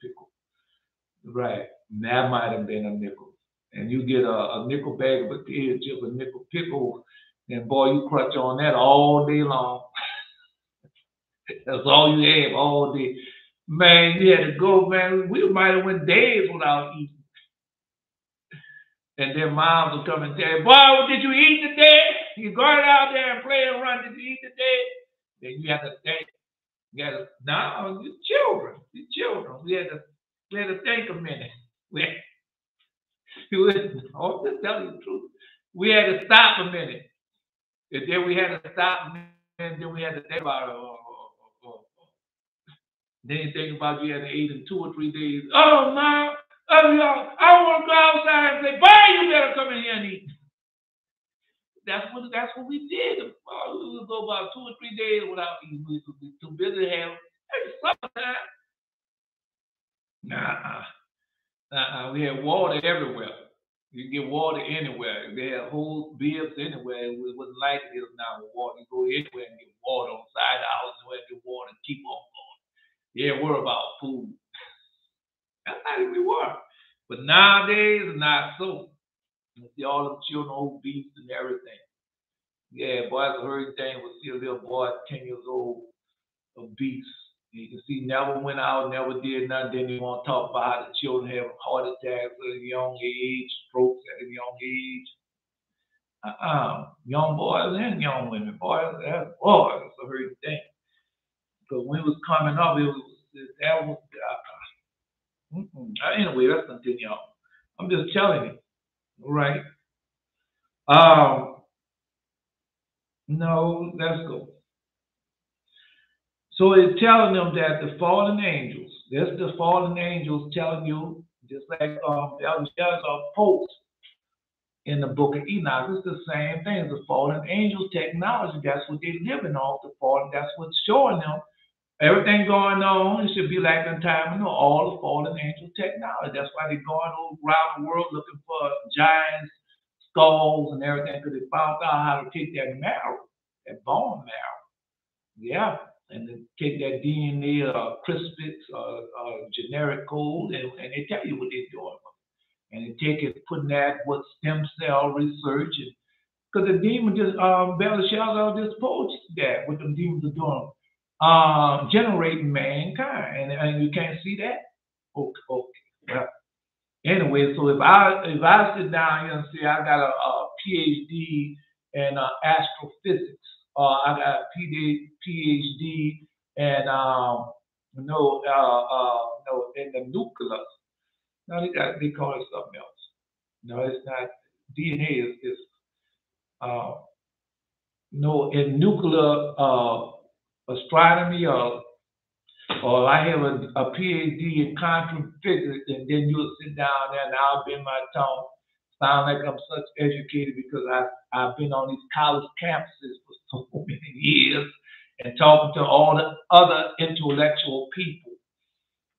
pickle. Right. That might have been a nickel. And you get a nickel bag of potato chips, a nickel pickle, and boy, you crunch on that all day long. That's all you have all day. Man, you had to go, man. We might have went days without eating. And then moms will come and tell you, boy, what did you eat today? You go out there and play and run. Did you eat today? Then you have to think. You got to, no, you're children. You're children. We had to think a minute. I'm just telling you the truth. We had to stop a minute. And then we had to stop and then we had to think about it. Then you think about you had to eat in 2 or 3 days. Oh, Mom. Oh, I want to go outside and say, boy, you better come in here and eat. That's what we did. We would go about 2 or 3 days without eating. We would be too busy to have summertime. We had water everywhere. You can get water anywhere. They had whole bibs anywhere. It wasn't like it is now with water. You go anywhere and get water on the side of the house and get water and keep on going. You ain't worry about food. That's how we were. But nowadays, it's not so. You see all them children obese and everything. Yeah, boy, that's a hurry thing. We'll see a little boy, 10 years old, obese. You can see never went out, never did nothing. Then you want to talk about how the children have heart attacks at a young age, strokes at a young age. Young boys and young women, boys, that's a hurry thing. Because when it was coming up, that was anyway, let's continue on. I'm just telling you, right? No, let's go. So it's telling them that the fallen angels, that's the fallen angels telling you, just like there's a post in the book of Enoch, it's the same thing. The fallen angels technology, that's what they're living off, the fallen, that's what's showing them. Everything going on, it should be like in time, all the fallen angel technology. That's why they're going around the world looking for giants, skulls, and everything, because they found out how to take that marrow, that bone marrow. Yeah. And then take that DNA, generic code, and they tell you what they're doing. And they take it, putting that with stem cell research. Because the demon just, Belshazzar just posed that, what the demons are doing. Generating mankind, and you can't see that. Okay. Well, anyway, so if I sit down here and say I got a PhD in astrophysics, I got a PhD in in the nuclear. No, they call it something else. No, it's not. DNA is in nuclear astronomy or Or I have a PhD in quantum physics, and then you'll sit down there and I'll bend my tongue, sound like I'm such educated because I've been on these college campuses for so many years and talking to all the other intellectual people.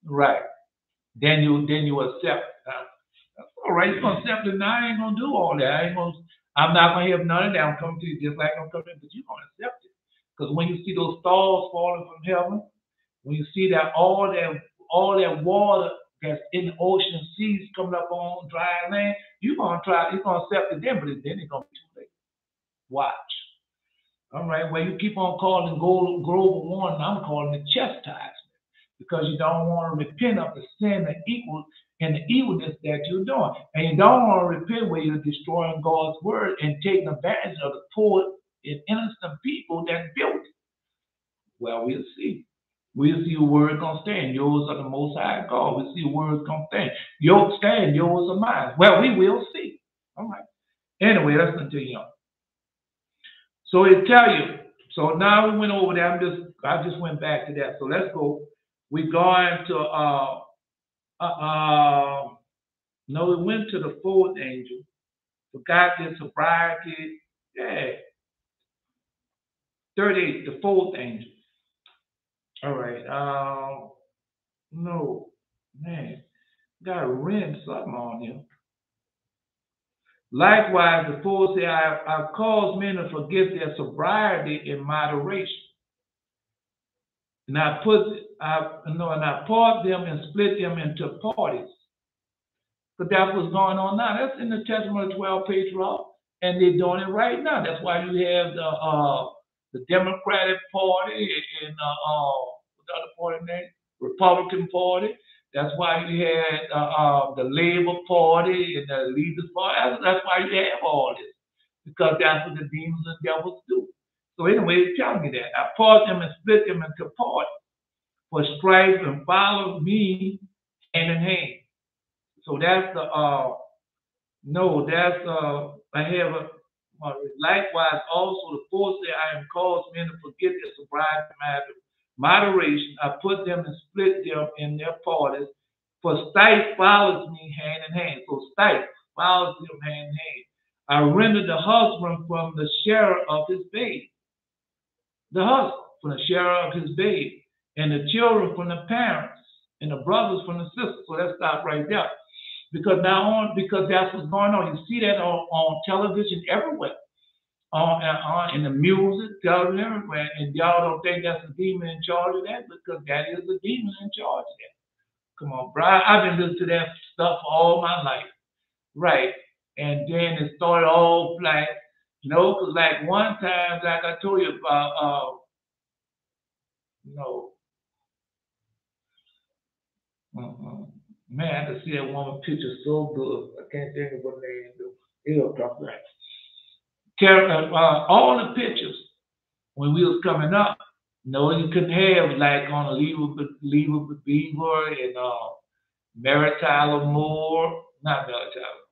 Right. Then you accept. That's all right. You're gonna accept it. Now I ain't gonna do all that. I'm not gonna have none of that. I'm coming to you just like I'm coming, but you're gonna accept it. Because when you see those stars falling from heaven, when you see that all that water that's in the ocean seas coming up on dry land, you're gonna accept it then, but then it's gonna be too late. Watch. All right. Well, you keep on calling global warming. I'm calling it chastisement because you don't want to repent of the sin and the evilness that you're doing, and you don't want to repent where you're destroying God's word and taking advantage of the poor and innocent people that built it. Well, we'll see. We'll see a word gonna stand. Yours are the most high God. We'll see a word gonna stand. Yours stand, yours are mine. Well, we will see. All right. Anyway, let's continue on. So it tell you. So now we went over there. I just went back to that. So let's go. We going to no, we went to the fourth angel. Forgot this sobriety. Yeah. 38, the fourth angel. All right. No, man. Gotta rent something on him. Likewise, the fourth said, I've caused men to forget their sobriety in moderation. And I part them and split them into parties. But that's what's going on now. That's in the Testament of 12 patriarchs, and they're doing it right now. That's why you have the Democratic Party and what's the other party name? Republican Party. That's why you had the Labor Party and the Leaders Party. That's why you have all this, because that's what the demons and devils do. So anyway, it's telling me that I part them and split them into parties for strife and follow me hand in hand. So that's the no, that's I have likewise also the fourth say I am caused men to forget their sobriety and moderation. I put them and split them in their parties. For strife follows me hand in hand. So strife follows them hand in hand. I render the husband from the sharer of his babe, the husband from the sharer of his babe, and the children from the parents, and the brothers from the sisters. So let's stop right there. Because that's what's going on. You see that on television everywhere, in the music, television everywhere, and y'all don't think that's a demon in charge of that because that is a demon in charge of that. Come on, bro. I've been listening to that stuff all my life, right? And then it started all like, because like one time, like I told you about, you know, uh, man, I can see that woman picture so good. I can't think of what name is. It'll come back. All the pictures when we was coming up. No, you couldn't have like on a Lever Beaver and Mary Tyler Moore, not Mary Tyler,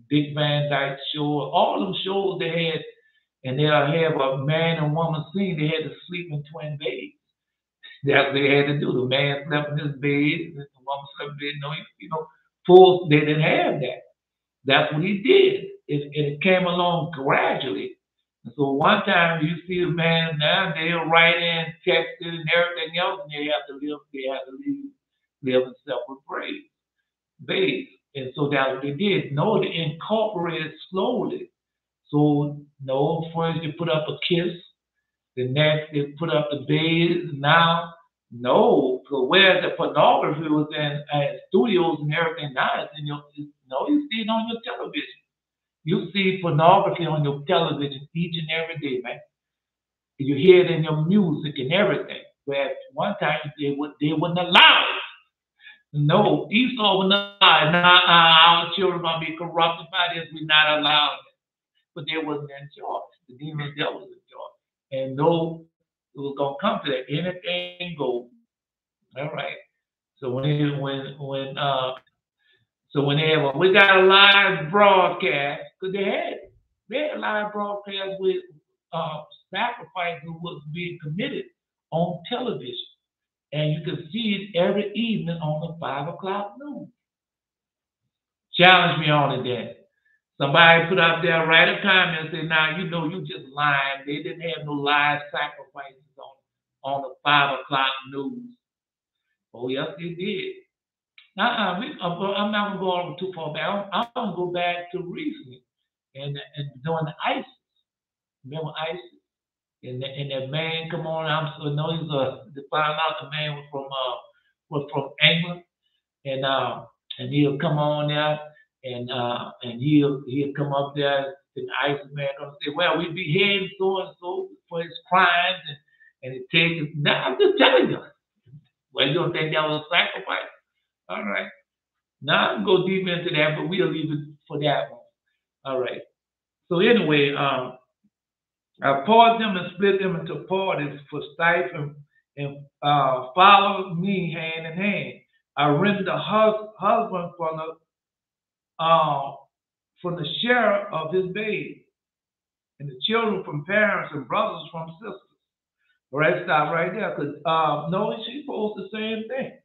Dick Van Dyke Show. All them shows they had, and they'll have a man and woman scene. They had to sleep in twin beds. That's what they had to do. The man slept in his bed, the woman slept in bed. No, full. They didn't have that. That's what he did. It came along gradually. And so one time you see a man now, they'll write in, text it, and everything else, and they have to live in separate beds. And so that's what they did. No, they incorporated slowly. So no, first they put up a kiss, the next they put up the bed. Now, no, so where the pornography was in studios and everything, now it's in you see it on your television. You see pornography on your television each and every day, man. You hear it in your music and everything. Where one time they wouldn't allow it. No, Esau would not allow it. Now our children are gonna be corrupted by this. We're not allowed it. But they wasn't in charge. The demon devil was in charge. And no, it was gonna come to that. Anything goes. All right. So when they have we got a live broadcast, because they had a live broadcast with sacrifice was being committed on television. And you can see it every evening on the 5 o'clock news. Challenge me on it then. Somebody put out there, write a comment and say, now, you know, you just lying. They didn't have no live sacrifices on the 5 o'clock news. Oh, yes, they did. I'm not going to go on too far back. I'm going to go back to recently and during the ISIS. Remember ISIS? And that man come on. I'm so know he's to find out the man was from England, and he'll come on there and he'll come up there and the ISIS man gonna say, well, we beheaded so and so for his crimes and it takes. Now I'm just telling you. Well, you don't think that was a sacrifice? All right. Now I can go deep into that, but we'll leave it for that one. All right. So anyway, I parted them and split them into parties for strife and follow me hand in hand. I rent the husband from the share of his babe, and the children from parents and brothers from sisters. All right, stop right there, because no, she posed the same thing.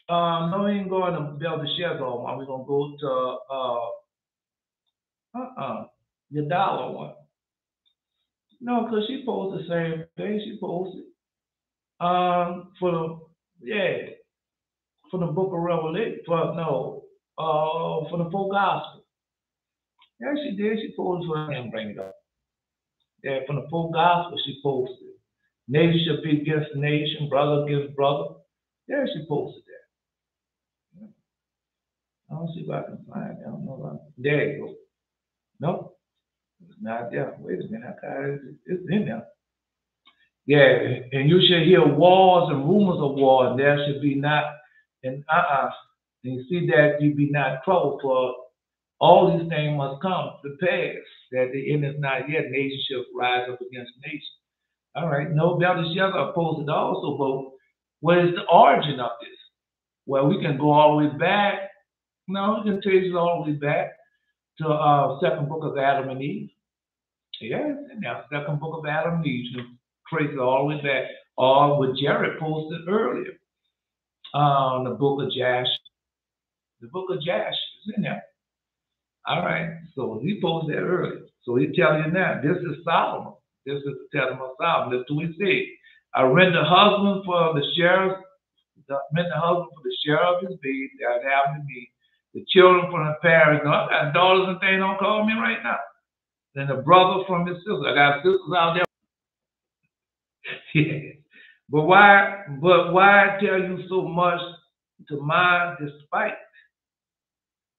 No, we ain't going to Belteshazzar. We're gonna go to the dollar one. No, because she posed the same thing. She posted for the book of Revelation. For the full gospel. Yeah, she did. She posted for him. Bring it up. Yeah, from the full gospel, she posted. Nation should be against nation, brother against brother. Yeah, she posted that. I don't see if I can find it. I don't know about it. There you go. Nope. It's not there. Wait a minute. It's in there. Yeah, and you should hear wars and rumors of war, and there should be not, and you see that you be not troubled, for all these things must come to pass, that the end is not yet, nation shall rise up against nation. All right, no Belteshazzar opposed it also, but what is the origin of this? Well, we can go all the way back. No, we can trace it all the way back to second book of Adam and Eve. Yes, now second book of Adam and Eve. Trace it all the way back, or what Jared posted earlier, the book of Josh. The book of Josh is in there. All right, so he posted that earlier. So he telling you now, this is Solomon. This is the testament of Solomon. That's what he said. I rent the husband for the share, of his babe that happened to me. The children from the parents. Now, I got daughters and things don't call me right now. Then the brother from his sister. I got sisters out there. Yeah. But why tell you so much to my despite?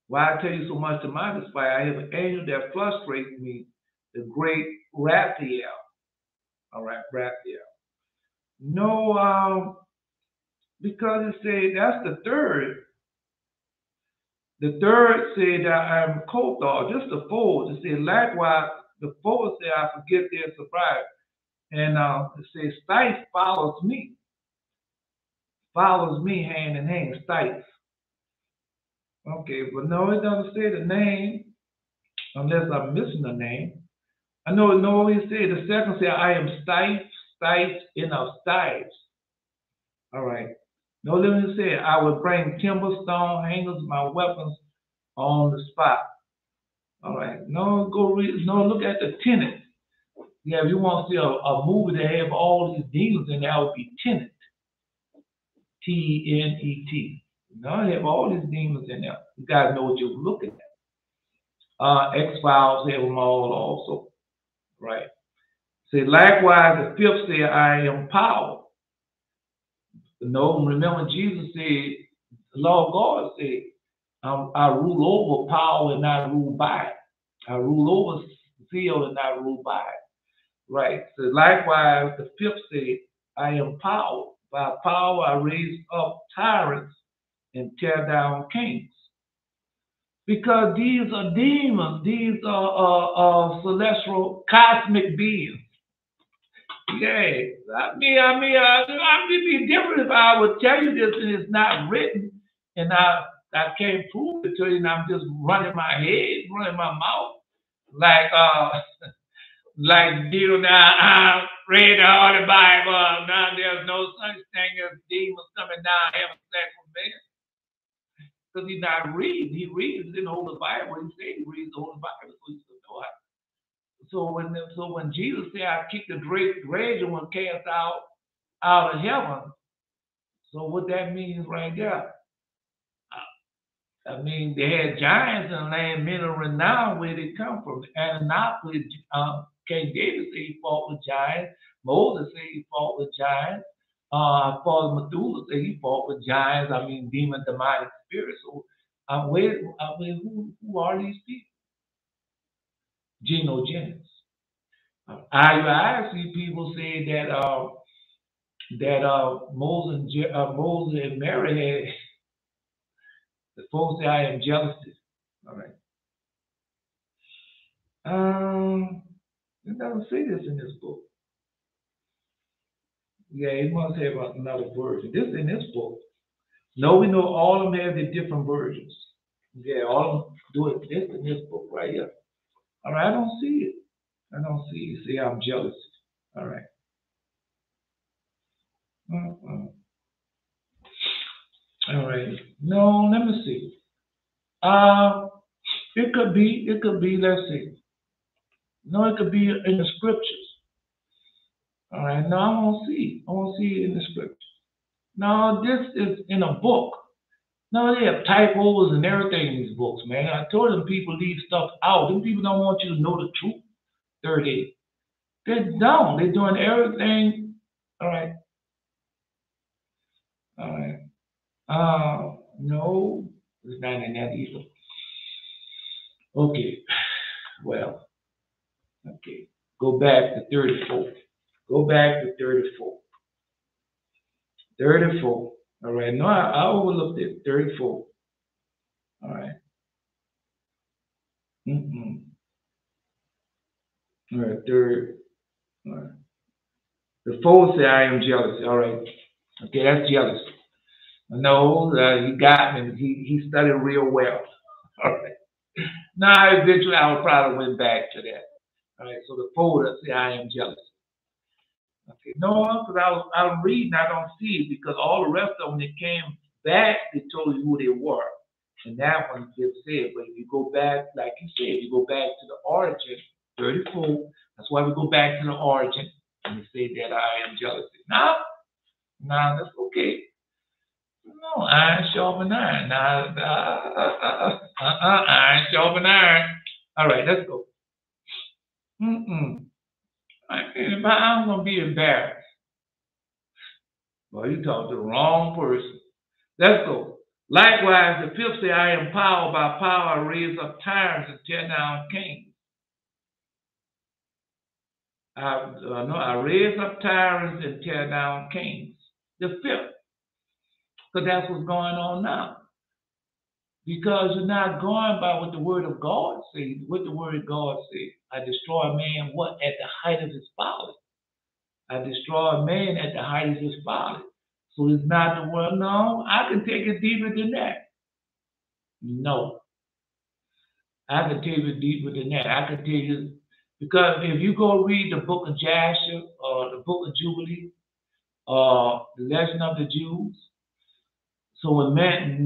Why I tell you so much to my despite? I have an angel that frustrates me, the great Raphael. All right, Raphael. No, because it said that's the third. The third said that I am co-thought, just the fourth. It said likewise, the fourth said I forget their surprise. And it says strife follows me hand in hand, strife. Okay, but no, it doesn't say the name unless I'm missing the name. I know, no, it said the second said I am strife in of stripes. All right. No, let me say I will bring timber, stone, hangers, my weapons on the spot. All right. No, look at the tenant. Yeah, if you want to see a movie that have all these demons in there, that would be Tenet. T-E-N-E-T. No, they have all these demons in there. You guys know what you're looking at. X-Files have them all also. Right. Say, likewise, the fifth said, I am power. No, remember Jesus said, the Lord God said, I rule over power and not rule by it. I rule over zeal and not rule by it. Right. So likewise, the fifth said, I am power. By power I raise up tyrants and tear down kings. Because these are demons. These are celestial cosmic beings. Yeah. I mean, it'd be different if I would tell you this and it's not written and I can't prove it to you and I'm just running my head, running my mouth. Like Like you know, I read all the Bible. Now there's no such thing as demons coming down having sex with men. Because he's not reading. He reads in the Holy Bible. He said he reads the Holy Bible, so he should know how. So when Jesus said, "I kicked the dragon was cast out of heaven," so what that means right there, I mean, they had giants in the land, men of renown, where they come from. And not with King David said he fought with giants. Moses said he fought with giants. Father Methuselah said he fought with giants. I mean, demon, demonic spirits. So, who are these people? Genogenes. I see people say that Moses and Mary had. The folks say I am jealousy. All right. It doesn't say this in this book. Yeah, it must have another version. This in this book. No, we know all of them have the different versions. Yeah, all of them do it. This in this book right here. All right, I don't see it. I don't see it. See, I'm jealous. All right. All right. No, let me see. It could be. It could be. Let's see. No, it could be in the scriptures. All right. No, I won't see it. I won't see it in the scriptures. No, this is in a book. No, they have typos and everything in these books, man. I told them people leave stuff out. Them people don't want you to know the truth. They don't. They're doing everything. All right. All right. No, it's not in that either. Okay. Well, okay. Go back to 34. Go back to 34. 34. All right. No, I overlooked it. 34. All right. Mm-mm. All right. Third. All right. The foe say, I am jealous. All right. Okay, that's jealous. No, he got me. He studied real well. All right. Now, eventually, I would probably went back to that. All right. So the folder say, I am jealous. Okay. No, because I was reading, I don't see it because all the rest of them that came back, they told you who they were. And that one just said, but if you go back, like you said, you go back to the origin, 34. That's why we go back to the origin and you say that I am jealous. Now, that's okay. No, iron sharpen iron. Iron sharpen iron. All right, let's go. I'm gonna be embarrassed. Well, you talked to the wrong person. Let's go. Likewise, the fifth say, I am power by power, I raise up tyrants and tear down kings. I raise up tyrants and tear down kings. The fifth, because that's what's going on now. Because you're not going by what the word of God says. What the word of God says. I destroy a man what? At the height of his folly. I destroy a man at the height of his folly. So it's not the word. No, I can take it deeper than that. No. I can take it deeper than that. I can tell you because if you go read the book of Jasher or the book of Jubilee or the legend of the Jews, so when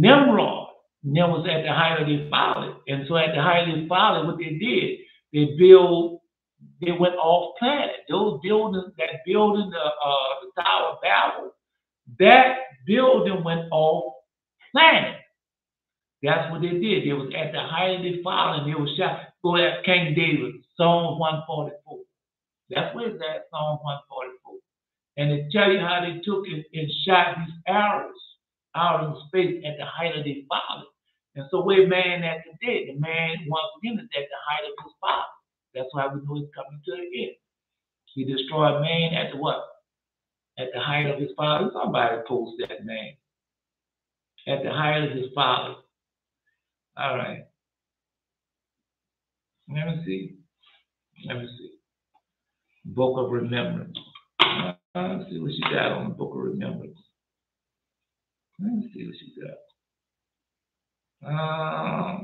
Nimrod was at the height of their folly, and so at the height of their folly, what they did, they went off planet. Those buildings, that building, the Tower of Babel, that building went off planet. That's what they did. They was at the height of their folly, and they was shot. Go at King David, Psalm 144. That's where it's at, Psalm 144. And they tell you how they took it and shot these arrows out in space at the height of their folly. And so where man at today? The man once again is at the height of his folly. That's why we know he's coming to the end. He destroyed man at the what? At the height of his folly. Somebody post that man. At the height of his folly. All right. Let me see. Book of Remembrance. Let's see what she got on the Book of Remembrance. Let me see what she got.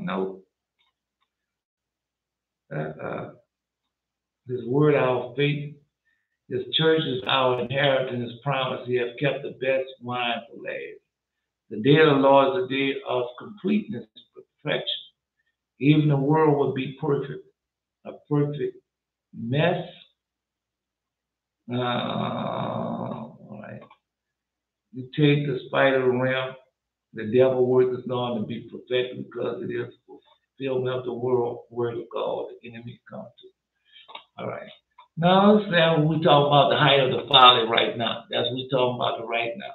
No. His word our faith. His church is our inheritance, his promise. He has kept the best wine for last. The day of the Lord is a day of completeness, perfection. Even the world would be perfect, a perfect mess. All right. You take the spider realm, the devil worketh on to be perfected because it is fulfillment of the word of God, the enemy comes to. All right. Now, let's say we talk about the height of the folly right now. That's what we're talking about right now.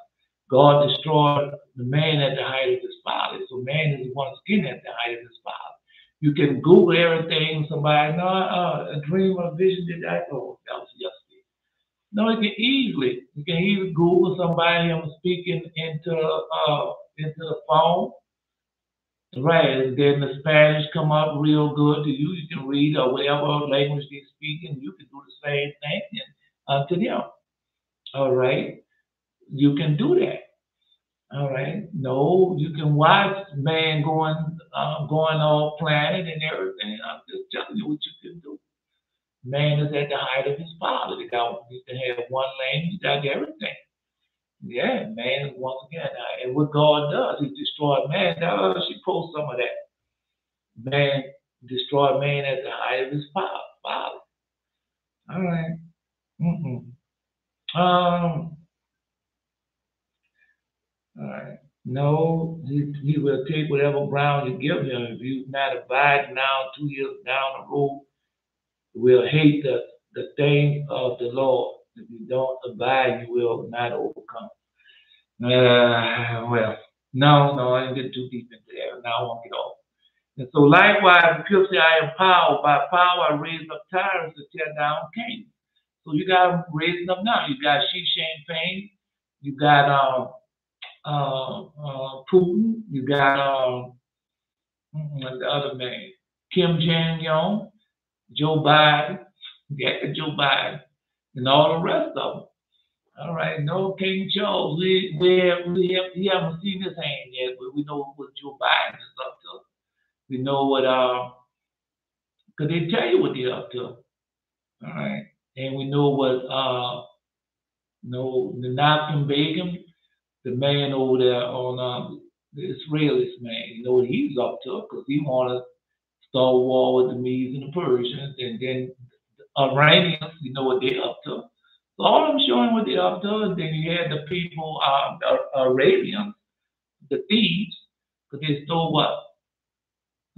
God destroyed the man at the height of his folly. So man is once again at the height of his folly. You can Google everything. Somebody, no, a dream or a vision did that. Oh, that was yesterday. No, you can easily Google somebody him speaking into the phone. Right, and then the Spanish come up real good to you. You can read or whatever language they're speaking. You can do the same thing to them. All right, you can do that. All right, no, you can watch man going all planet and everything. I'm just telling you what you can do. Man is at the height of his power. You can have one language, you got everything. Yeah, man, once again, and what God does, He destroyed man. Now, she post some of that. Man destroyed man at the height of his power. All right. Mm-mm. All right. No, he will take whatever ground you give him. If you not abide now, 2 years down the road, will hate the things of the Lord. If you don't abide, you will not overcome. Well, no, I didn't get too deep into that. Now I won't get off. And so likewise, the scripture say, I am power. By power I raise up tyrants to tear down kings. So you got them raising up now. You got Xi Jinping. You got Putin. You got the other man, Kim Jong Un, Joe Biden. Yeah, Joe Biden, and all the rest of them. All right, no King Charles. We haven't seen his hand yet, but we know what Joe Biden is up to. We know what because they tell you what they're up to. All right, and we know what no the Nazi Begum, the man over there on the Israelis man. You know what he's up to because he want to start war with the Medes and the Persians, and then the Iranians. You know what they're up to. So all of them showing what they're up to. And then you had the people, Arabians, the thieves, because they stole what?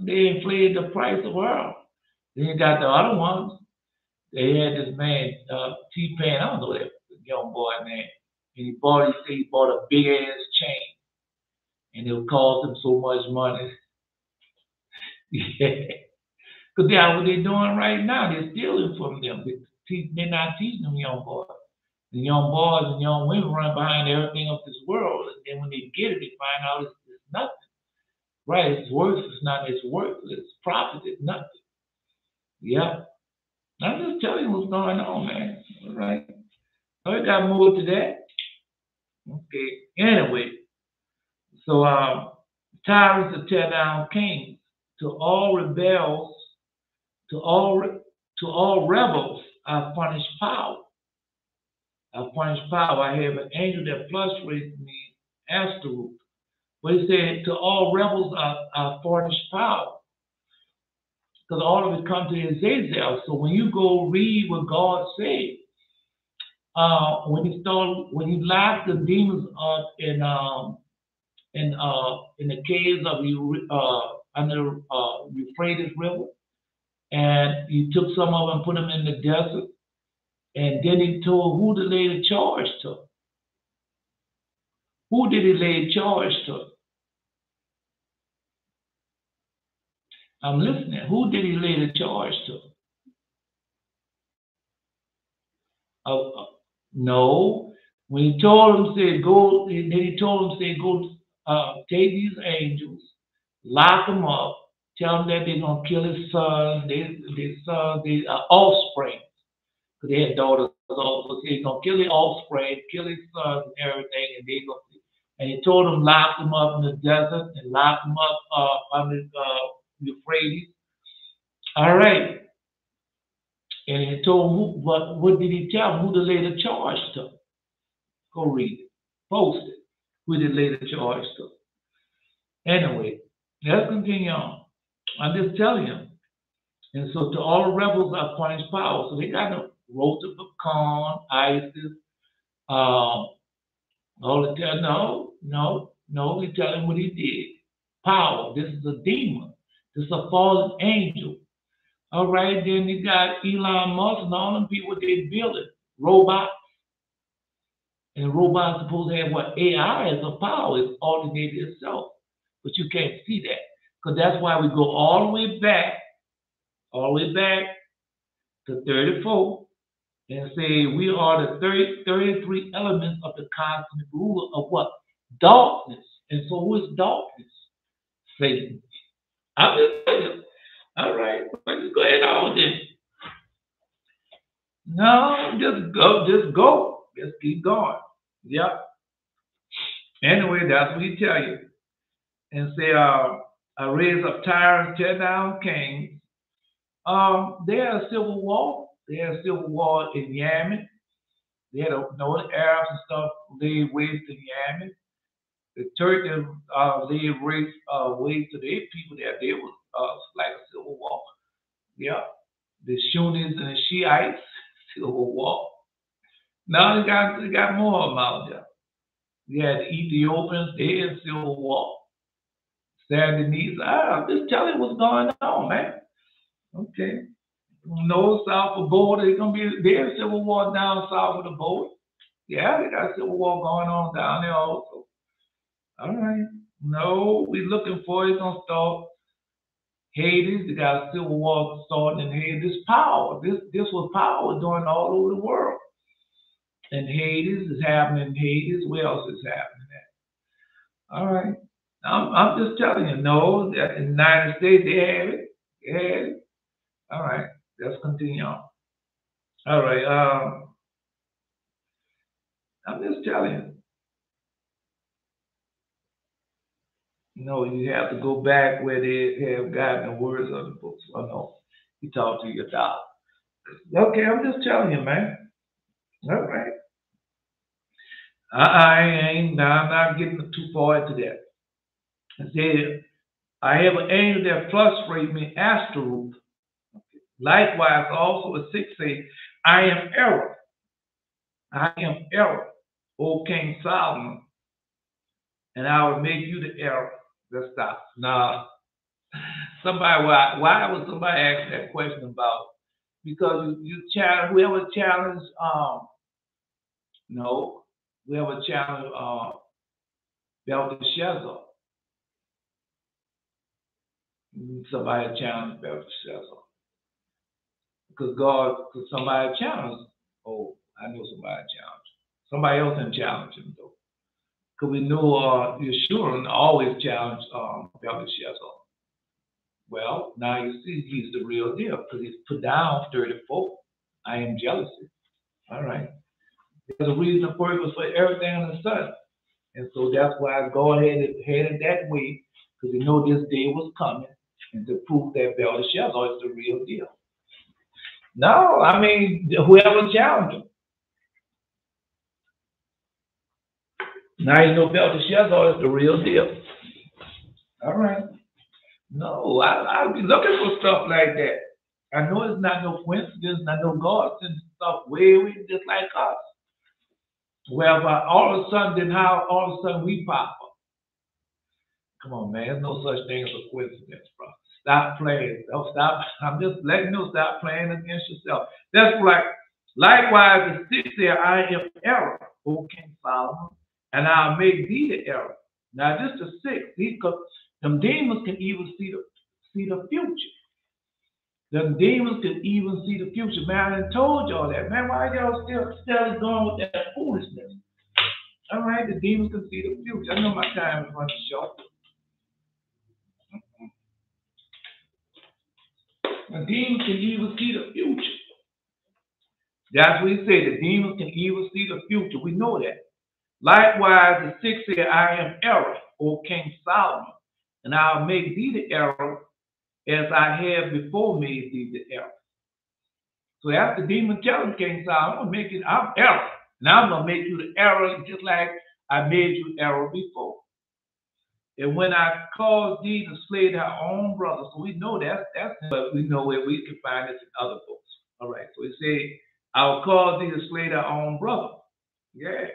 They inflated the price of oil. Then you got the other ones. They had this man, T-Pan, I don't know that young boy name. And he bought a big ass chain. And it would cost him so much money. Yeah. Because that's what they're doing right now. They're stealing from them. They're not teaching them young boys. The young boys and young women run behind everything of this world. And then when they get it, they find out it's nothing. Right? It's worth. It's not. It's worthless. It's profit. It's nothing. Yeah. I'm just telling you what's going on, man. All right. I got more to that. Okay. Anyway, so tyrants to tear down kings, to all rebels, to all rebels, I punish power. I punish power. I have an angel that frustrates me, Astaroth. But he said, to all rebels, I furnish power. Because all of it comes to Azazel. So when you go read what God said, when he locked the demons up in the caves of under Euphrates River, and he took some of them and put them in the desert, and then he told who to lay the charge to. Who did he lay charge to? I'm listening. Who did he lay the charge to? No. When he told him, said, go, then he told him, said, go take these angels, lock them up, tell them that they're going to kill his sons, their offspring. Because they had daughters also. So he's going to kill his offspring, kill his sons and everything, and they going to. And he told them, lock them up in the desert and lock them up under Euphrates. All right. And he told him what did he tell him? Who to lay the charge to? Go read it. Post it. Who did lay the charge to? Anyway, let's continue on. I'm just telling you. And so to all the rebels I punish power. So they got to roast of pecan, ISIS, all the time. No. He tell him what he did. Power. This is a demon. This is a fallen angel. All right, then you got Elon Musk and all them people they build it. Robots. And robots supposed to have what AI as a power. It's ordinated itself. But you can't see that. Because that's why we go all the way back to 34 and say we are the 33 elements of the cosmic ruler of what? Darkness. And so who is darkness? Satan. I'm just saying. All right, let's go ahead on then. No, just go. Just keep going. Yep. Anyway, that's what he tell you. And say, I raise up tyrants, tear down kings. They had a civil war. They had a civil war in Yemen. They had the Arabs and stuff laid waste in Yemen. The Turks laid waste to their people there. There was like a civil war. Yeah. The Sunnis and the Shiites, civil war. Now they got more of them out there. You had the Ethiopians, they in civil war. Sudanese, I'm just telling you what's going on, man. Okay. North, south of the border, there's civil war down south of the border. Yeah, they got civil war going on down there also. All right. No, we're looking for it's gonna start. Hades, they got a civil war starting in Hades. This power, this was power doing all over the world. And Hades is happening in Hades. Where else is happening at? All right. I'm just telling you, no, in the United States, they have it. They have it. All right. Let's continue on. All right. I'm just telling you. You have to go back where they have gotten the words of the books. Oh, no. You talk to your doctor. Okay, I'm just telling you, man. All right. I'm not getting too far into that. I said, I have an angel that frustrates me, Astaroth. Likewise, also a 6 say, I am error. I am error, O King Solomon, and I will make you the error. Let's stop. Now, why would somebody ask that question about? Because you challenge, whoever challenged, whoever challenged Belteshazzar. Somebody challenged Belteshazzar. Because somebody challenged. Oh, I know somebody challenged. Somebody else didn't challenge him, though. Because we know Yeshua always challenged Belteshazzar. Well, now you see he's the real deal because he's put down 34. I am jealousy. All right. There's a reason and purpose for everything under the sun. And so that's why I go ahead and headed that way because you know this day was coming and to prove that Belteshazzar is the real deal. No, I mean, whoever challenged him. Now you know Belteshazzar is the real deal. All right. No, I'll be looking for stuff like that. I know it's not no coincidence, not no God sends stuff way just like us. Well, all of a sudden we pop up. Come on, man. There's no such thing as a coincidence, bro. Stop playing. Don't stop. I'm just letting you know, stop playing against yourself. That's right. Likewise, the 6 there, I am error, O King Solomon, and I'll make thee the error. Now, this is 6. Them demons can even see the future. The demons can even see the future. Man, I done told y'all that. Man, why y'all still going with that foolishness? All right, the demons can see the future. I know my time is running short. The demons can even see the future. That's what he said. The demons can even see the future. We know that. Likewise, the 6 said, I am error, O King Solomon, and I'll make thee the error as I have before made thee the error. So after the demon telling King Saul, I'm gonna make it, I'm error. Now I'm gonna make you the error just like I made you error before. And when I caused thee to slay thy own brother, so we know that's but we know where we can find this in other books. All right. So it say, I'll cause thee to slay thy own brother. Yeah.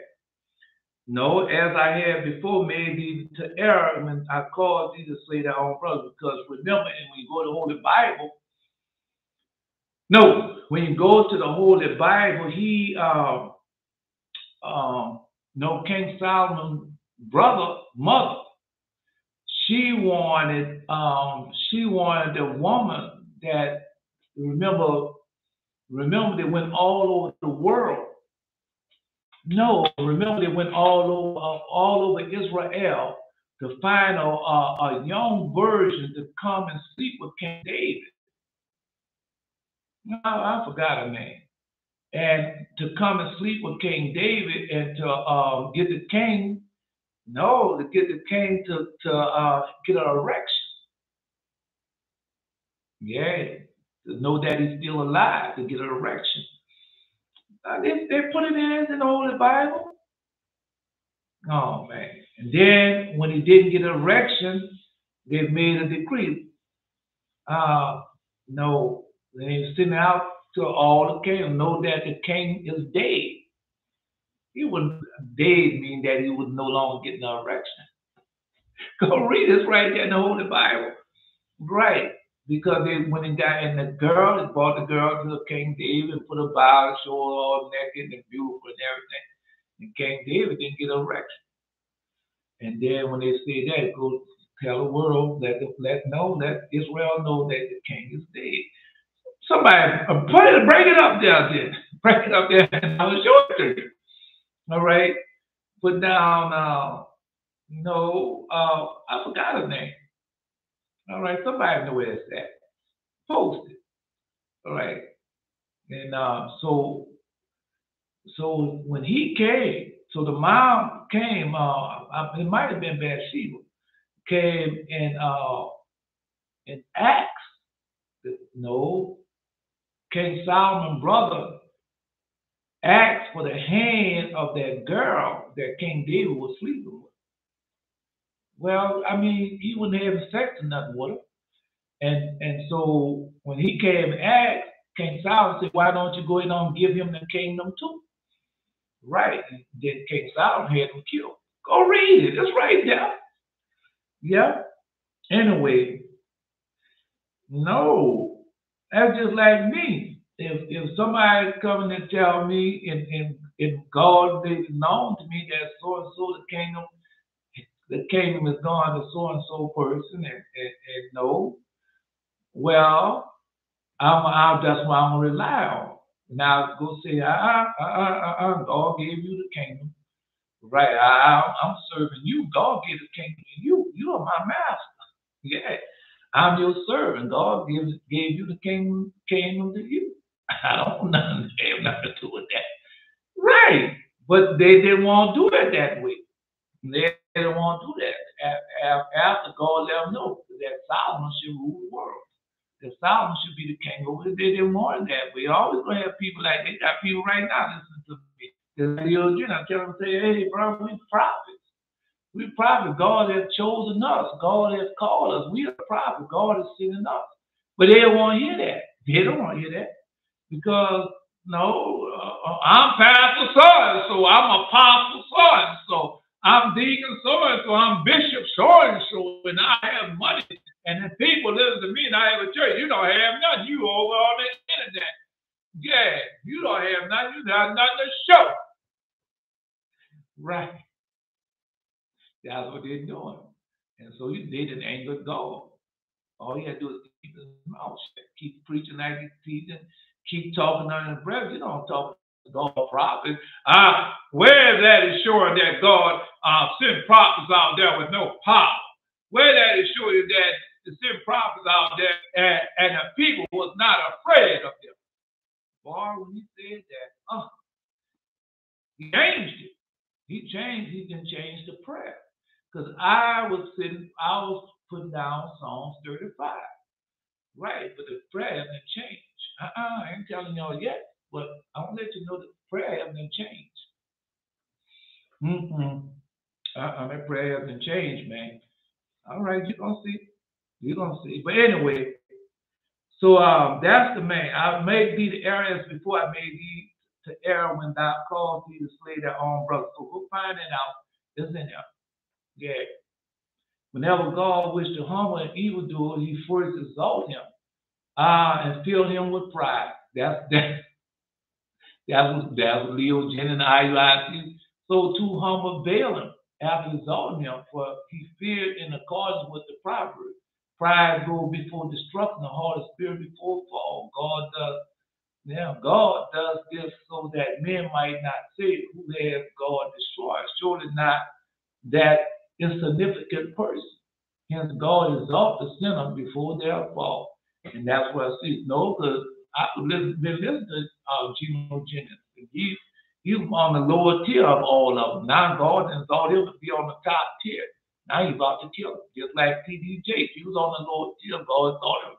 No, as I had before made thee to err when I caused thee to slay thy own brother. Because remember, and when you go to the Holy Bible, no, when you go to the Holy Bible, he no, King Solomon's brother, mother, she wanted the woman that remember they went all over the world. No, remember they went all over Israel to find a young virgin to come and sleep with King David. No, I forgot her name. And to come and sleep with King David and to get the king, no, to get the king to get an erection. Yeah, to know that he's still alive, to get an erection. They put it in the Holy Bible. Oh man! And then when he didn't get an erection, they made a decree. No, they sent out to all the kingdom know that the king is dead. He was dead, mean that he was no longer getting an erection. Go read this right there in the Holy Bible. Right. Because they went and got in the girl, they brought the girl to King David and put a bow, show her all naked and beautiful and everything. And King David didn't get an erection. And then when they say that, go tell the world, let Israel know that the king is dead. Somebody break it up there then. Break it up there and I will show it to you. All right. Put down I forgot her name. All right, somebody know where it's at. Post it. All right. And so when he came, so the mom came, it might have been Bathsheba, came and asked, no, King Solomon's brother asked for the hand of that girl that King David was sleeping with. Well, I mean, he wasn't having sex or nothing with her. And so when he came and asked, King Solomon said, why don't you go ahead and give him the kingdom too? Right. And then King Solomon had him killed. Go read it. It's right there. Yeah. Anyway, no. That's just like me. If somebody coming and tell me and God made it known to me that so and so the kingdom is gone to so and so person and no, well, that's what I'm gonna rely on. Now go say, God gave you the kingdom. Right, I'm serving you. God gave the kingdom to you. You are my master. Yeah. I'm your servant. God gave you the kingdom to you. I don't have nothing to do with that. Right. But they didn't want to do it that way. They didn't want to do that. After God let them know that Solomon should rule the world. That Solomon should be the king over it. They didn't want it that way. Always gonna have people like they got people right now listening to me. I tell them, say, hey, bro, we prophets. We prophets. God has chosen us. God has called us. We are prophets. God is sending us. But they don't want to hear that. They don't want to hear that. Because, I'm Pastor so I'm Apostle so I'm Deacon so I'm Bishop so and I have money. And then people listen to me and I have a church. You don't have nothing. You over on the internet. Yeah, you don't have nothing. You got nothing to show. Right. That's what they're doing. And so they didn't anger God. All you have to do is keep his mouth shut. Keep preaching like he's teaching. Keep talking under the breath. You don't talk to God prophet. Where is that is showing that God sent prophets out there with no power? Where that is showing that to send prophets out there and the people was not afraid of them. Boy, when he said that, he changed it. He can change the prayer. Because I was putting down Psalms 35. Right, but the prayer hasn't changed. I ain't telling y'all yet, but I want to let you know that prayer hasn't changed. Mm-hmm. That prayer hasn't changed, man. All right, you're gonna see. You're gonna see. But anyway, so that's the main. I made thee the areas before I made thee to err when thou caused thee to slay their own brother. So go find it out. It's in there. Yeah. Whenever God wished to humble an evildoer, he first exalt him and fill him with pride. That was Leo, Jen, and IUIC. So to humble Balaam after exalting him, for he feared in accordance with the proverb. Pride goes before destruction, the heart of spirit before fall. God does this so that men might not say who has God destroyed. Surely not that insignificant person. Hence, God exalts the sinner before their fall. And that's what I see. No, because I've been listening to Geno Jennings. He was on the lower tier of all of them. Now God exalted him to be on the top tier. Now he's about to kill him. Just like T.D. Jakes. He was on the lower tier. God exalted him.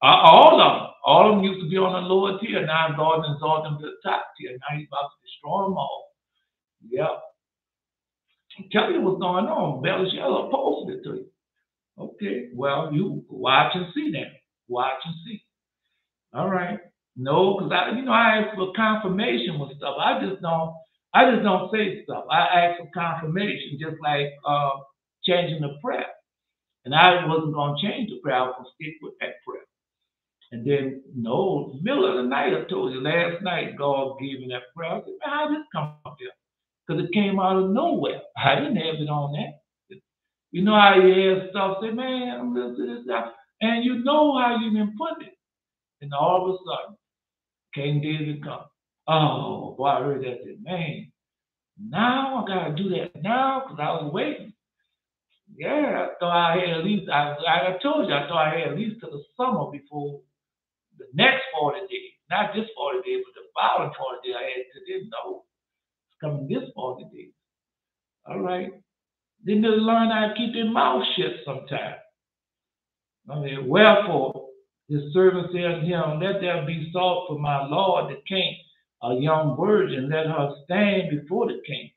All of them used to be on the lower tier. Now God exalted them to the top tier. Now he's about to destroy them all. Yeah. Tell you what's going on. Bellashella posted it to you. Okay, well, you watch and see then. Watch and see. All right. No, because I ask for confirmation with stuff. I just don't say stuff. I ask for confirmation, just like changing the prayer. And I wasn't gonna change the prayer. I was gonna stick with that prayer. And then, no, middle of the night, I told you last night, God gave me that prayer. I said, man, how did this come up here? Because it came out of nowhere. I didn't have it on that. You know how you hear stuff, say, man, I'm listening to this stuff. And you know how you been put it. And all of a sudden, King David comes. Oh, boy, I heard that. Said, man, now I got to do that now because I was waiting. Yeah, I thought I had at least, I told you, I thought I had at least to the summer before the next 40 days. Not just 40 days, but the following 40 days I had to then know it's coming this 40 days. All right. Then they learn how to keep their mouth shut sometimes. I mean, wherefore his servant said unto him, let there be sought for my lord the king a young virgin, let her stand before the king,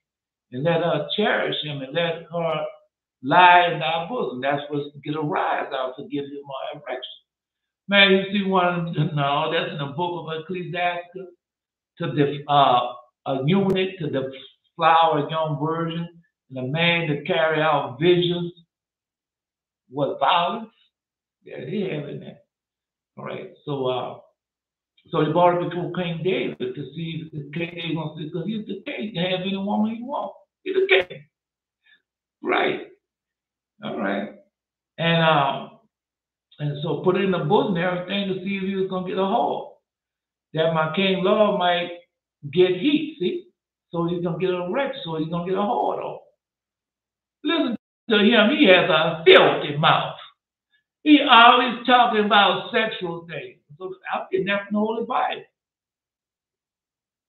and let her cherish him, and let her lie in thy bosom. That's what's to get a rise out to give him my erection. Man, you see no, that's in the book of Ecclesiastes, to the a eunuch to the flower young virgin, and a man to carry out visions with violence. Yeah, he have in that. All right. So he brought it before King David to see if the king ain't gonna see, because he's the king. He can have any woman he wants. He's the king. Right. All right. And so put it in the book and everything to see if he was gonna get a hold. That my king love might get heat, see? So he's gonna get a wreck, so he's gonna get a hold on. Listen to him, he has a filthy mouth. He always talking about sexual things. So I'm getting that from the Holy Bible.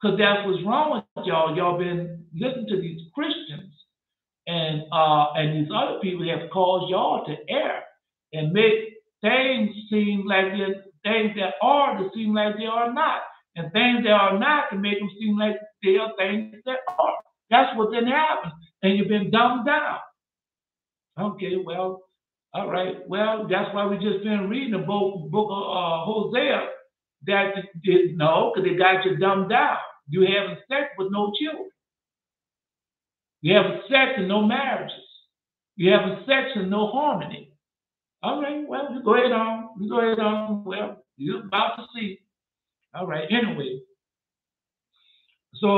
Because that's what's wrong with y'all. Y'all been listening to these Christians and these other people have caused y'all to err and make things seem like they're things that are to seem like they are not. And things that are not to make them seem like they are things that are. That's what then happens. And you've been dumbed down. Okay, well, all right. Well, that's why we just been reading the book of Hosea. That did no, because they got you dumbed down. You having sex with no children. You having sex and no marriages. You having sex and no harmony. All right. Well, you go ahead on. You go ahead on. Well, you're about to see. All right. Anyway, so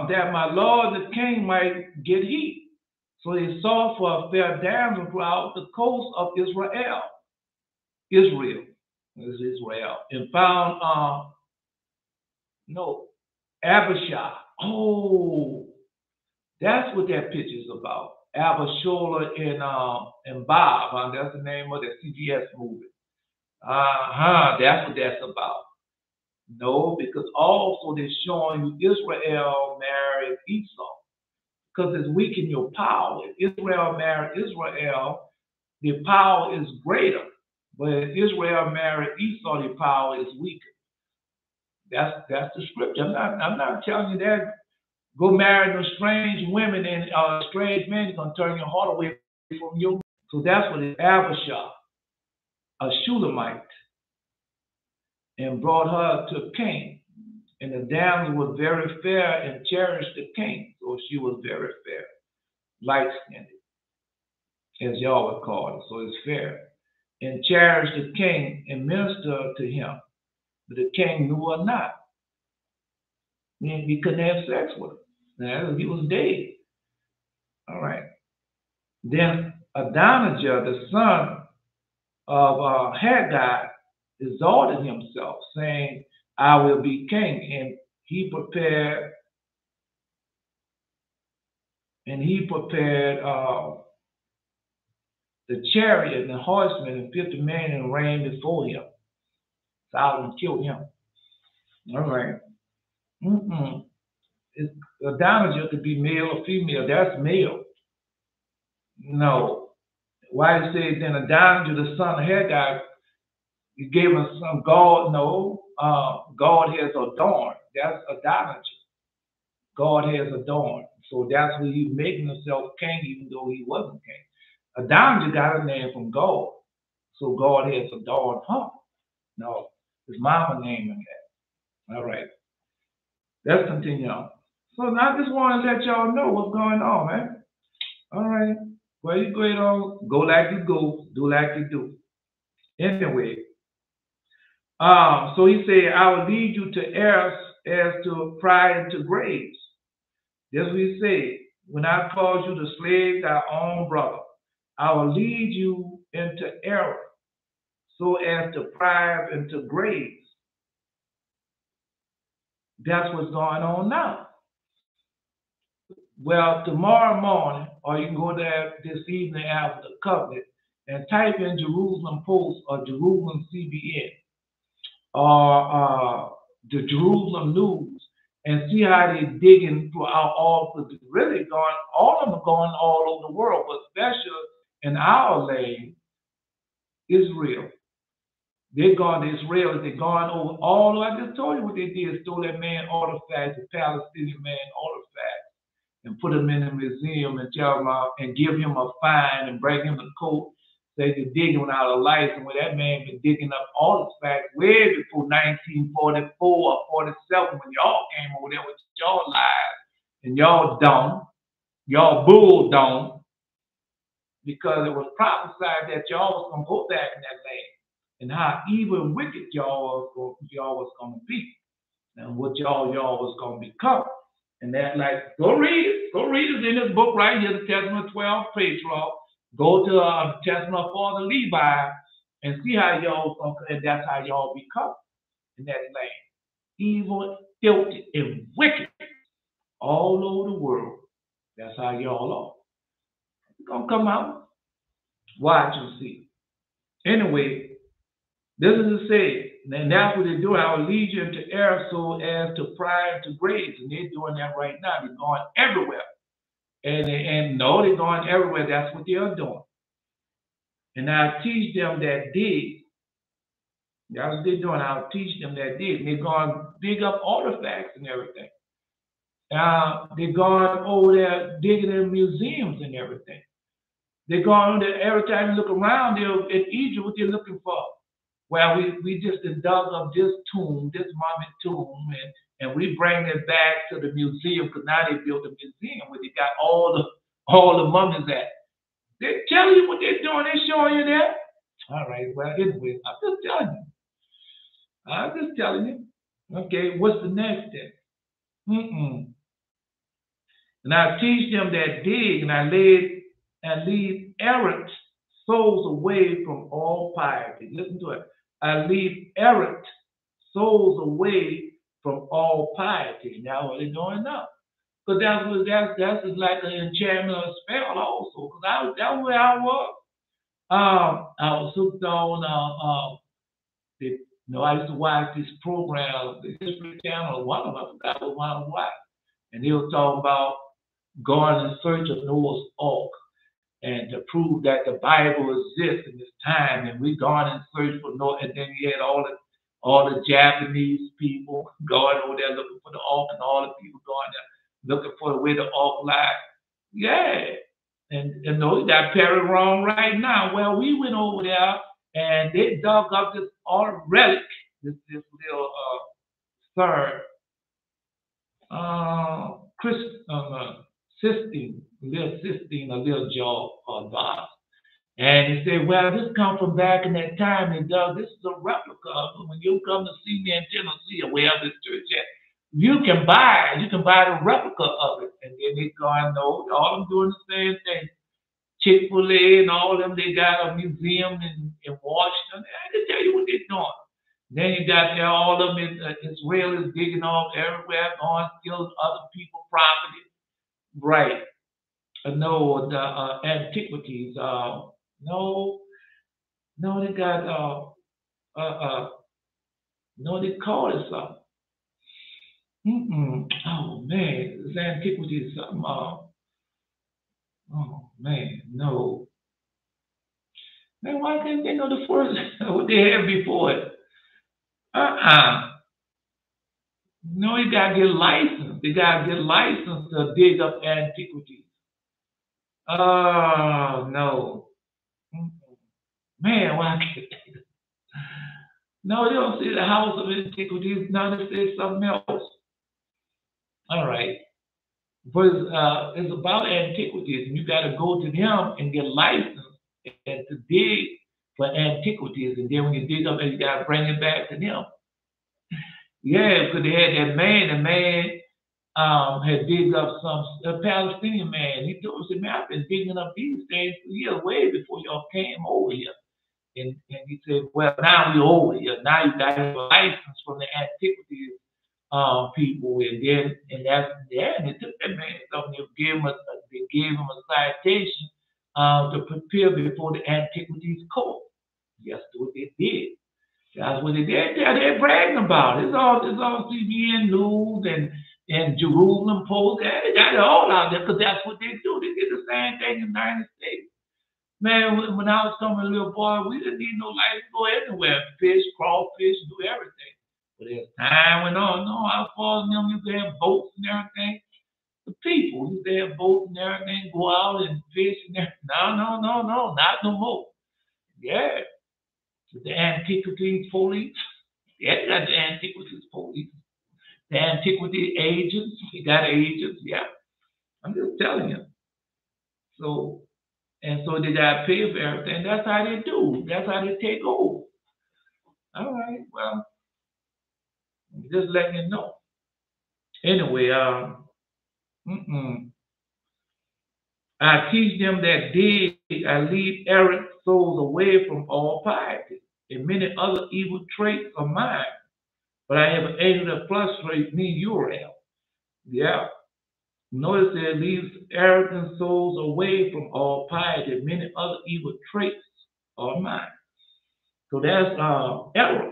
that my lord the king might get heat. So they sought for a fair damsel throughout the coast of Israel. Israel. This is Israel. And found Abishai. Oh, that's what that picture is about. Abishola and Bob. That's the name of the CBS movie. That's what that's about. No, because also they're showing you Israel married Esau. Because it's weakening your power. If Israel married Israel, the power is greater. But if Israel married Esau, the power is weaker. That's the scripture. I'm not telling you that. Go marry those strange women and strange men is gonna turn your heart away from you. So that's what it Abishai, a Shulamite, and brought her to king. And the damsel was very fair and cherished the king. So she was very fair, light skinned, as y'all would call it. So it's fair. And cherished the king and ministered to him. But the king knew her not. And he couldn't have sex with her. Now, he was dead. All right. Then Adonijah, the son of Haggai, exalted himself, saying, I will be king. And he prepared the chariot and the horsemen and 50 men and reigned before him. Solomon killed him. All right. Adonijah could be male or female. That's male. No. Why it says then Adonijah, the son of Haggai, he gave him some God. No. God has adorned. That's Adonijah. God has adorned. So that's why he's making himself king, even though he wasn't king. Adonijah got a name from God. So God has adorned her. No. His mama named him that. All right. Let's continue on. So now I just want to let y'all know what's going on, man. All right. Well, you go ahead on. Go like you go. Do like you do. Anyway. So he said, I will lead you to errors as to pry into graves. That's what he said. When I cause you to slay thy own brother, I will lead you into error so as to pry into graves. That's what's going on now. Well, tomorrow morning, or you can go there this evening after the covenant and type in Jerusalem Post or Jerusalem CBN or the Jerusalem News and see how they're digging throughout all of really going, all of them are going all over the world, but especially in our land, Israel. They're going to Israel, they're going over all of, I just told you what they did, stole that man artifacts, the Palestinian man artifacts, and put him in a museum and tell him and give him a fine and bring him a coat. They could dig him out of life, and where that man been digging up artifacts way before 1944 or 47 when y'all came over there with y'all lies and y'all dumb, y'all bull dumb, because it was prophesied that y'all was gonna go back in that land and how evil and wicked y'all was gonna be and what y'all was gonna become. And that, like, go read it in this book right here, the Testament 12 Patriarch. Go to the Testament of Father Levi and see how y'all, and that's how y'all become in that land. Evil, filthy, and wicked all over the world. That's how y'all are. It's gonna come out. Watch and see. Anyway, this is to say, and that's what they're doing. I will lead you into error so as to pry into graves. And they're doing that right now. They're going everywhere. And no, they're going everywhere. That's what they're doing. And I'll teach them that dig. That's what they're doing. I'll teach them that dig. And they're going to dig up artifacts and everything. They're going over there digging in museums and everything. They're going there every time you look around there in Egypt, what they're looking for. Well, we just dug up this tomb, this mummy tomb, and we bring it back to the museum because now they built a museum where they got all the mummies at. They tell you what they're doing. They're showing you that. All right. Well, anyway, I'm just telling you. Okay. What's the next step? And I teach them that dig, and I lead errant souls away from all piety. Listen to it. I lead errant souls away from all piety. Now what are they doing now? Because that's like an enchantment or a spell also. Because that's where I was. I was hooked on. I used to watch this program, the History Channel. One of them, I forgot what one of them was, and they were talking about going in search of Noah's Ark and to prove that the Bible exists in this time, and we gone in search for Noah, and then you had all the Japanese people going over there looking for the ark, and all the people going there looking for where the ark lies. Yeah. And those got Perry wrong right now. Well, we went over there and they dug up this old relic, this little third Chris Sistine, a little jar or vase. And he said, well, this come from back in that time, and this is a replica of it. When you come to see me in Tennessee or wherever this church at, you can buy the replica of it. And then they go and know all of them doing the same thing. Chick-fil-A and all of them, they got a museum in Washington. I can tell you what they're doing. Then you got there, all of them Israelis digging off everywhere, going stealing other people's property. Right. No, the antiquities. No, they got no, they call it something. Oh man, it's antiquities. Something. Oh man, no. Man, why can't they know the first what they had before it? Uh-uh. No, you gotta get licensed. They gotta get licensed to dig up antiquities. Oh no. Mm-mm. Man, why can't they? No, they don't see the house of antiquities. No, they say something else. All right. But it's about antiquities, and you got to go to them and get licensed and to dig for antiquities, and then when you dig up, you got to bring it back to them. Yeah, because they had that man. The man had digged up some a Palestinian man. He told us, man, I've been digging up these things for years, way before y'all came over here. And he said, well, now we're over here. Now you got a license from the antiquities people, and then and that's yeah, and they took that man something. They gave him a citation to prepare before the antiquities court. That's what they did. That's what they did. They're bragging about it. It's all CBN News and Jerusalem Post. Yeah, they got it all out there because that's what they do. They did the same thing in the United States. Man, when I was coming a little boy, we didn't need no lights to go anywhere. Fish, crawfish, do everything. But as time went on, no, I was them used to have boats and everything. The people used to have boats and everything, go out and fish and everything. No, not no more. Yeah, the antiquities police. Yeah, they got the antiquities police. The antiquity agents. You got agents. Yeah, I'm just telling you. So so they got to pay for everything. That's how they do. That's how they take over. All right. Well, just letting you know. Anyway, mm-mm. I teach them that dig, I lead errant souls away from all piety and many other evil traits of mine. But I have an angel that frustrates me, Uriel. Yeah. Notice that it leaves arrogant souls away from all piety and many other evil traits of mine. So that's error.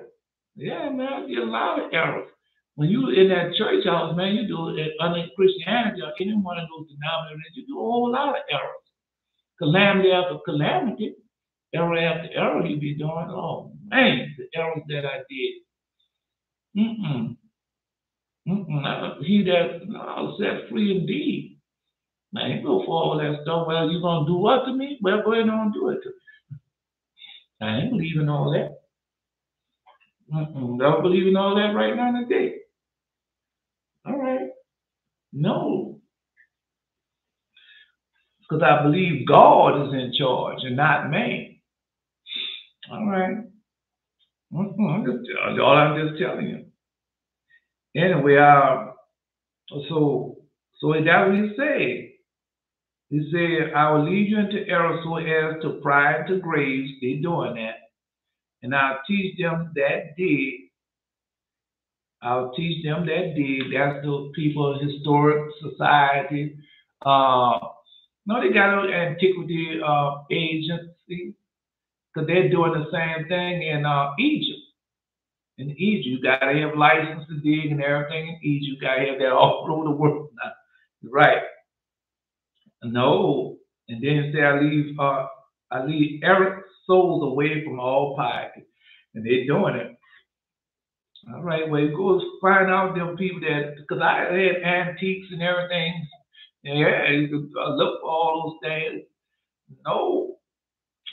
Yeah, man, there's a lot of errors. When you in that church house, man, you do it under Christianity or any one of those denominations, you do a whole lot of errors. Calamity after calamity, error after error you be doing. Oh man, the errors that I did. Mm-mm. He that set free indeed. I ain't go for all that stuff. Well, you gonna do what to me? Well, go ahead and do it to me. I ain't believing all that. Don't believe in all that right now today. All right. No, because I believe God is in charge and not man. All right. I'm just telling you. Anyway, so that what he said. He said, I will lead you into error so as to pry into graves. They doing that. And I'll teach them that dig. I'll teach them that dig. That's the people, historic society. Uh, no, they got an antiquity agency because they're doing the same thing in Egypt. In Egypt, you gotta have license to dig and everything in Egypt. You gotta have that all over the world now. Right. No. And then it say I leave errant souls away from all piety. And they're doing it. All right, well, go find out them people that, because I had antiques and everything. Yeah, you could look for all those things. No,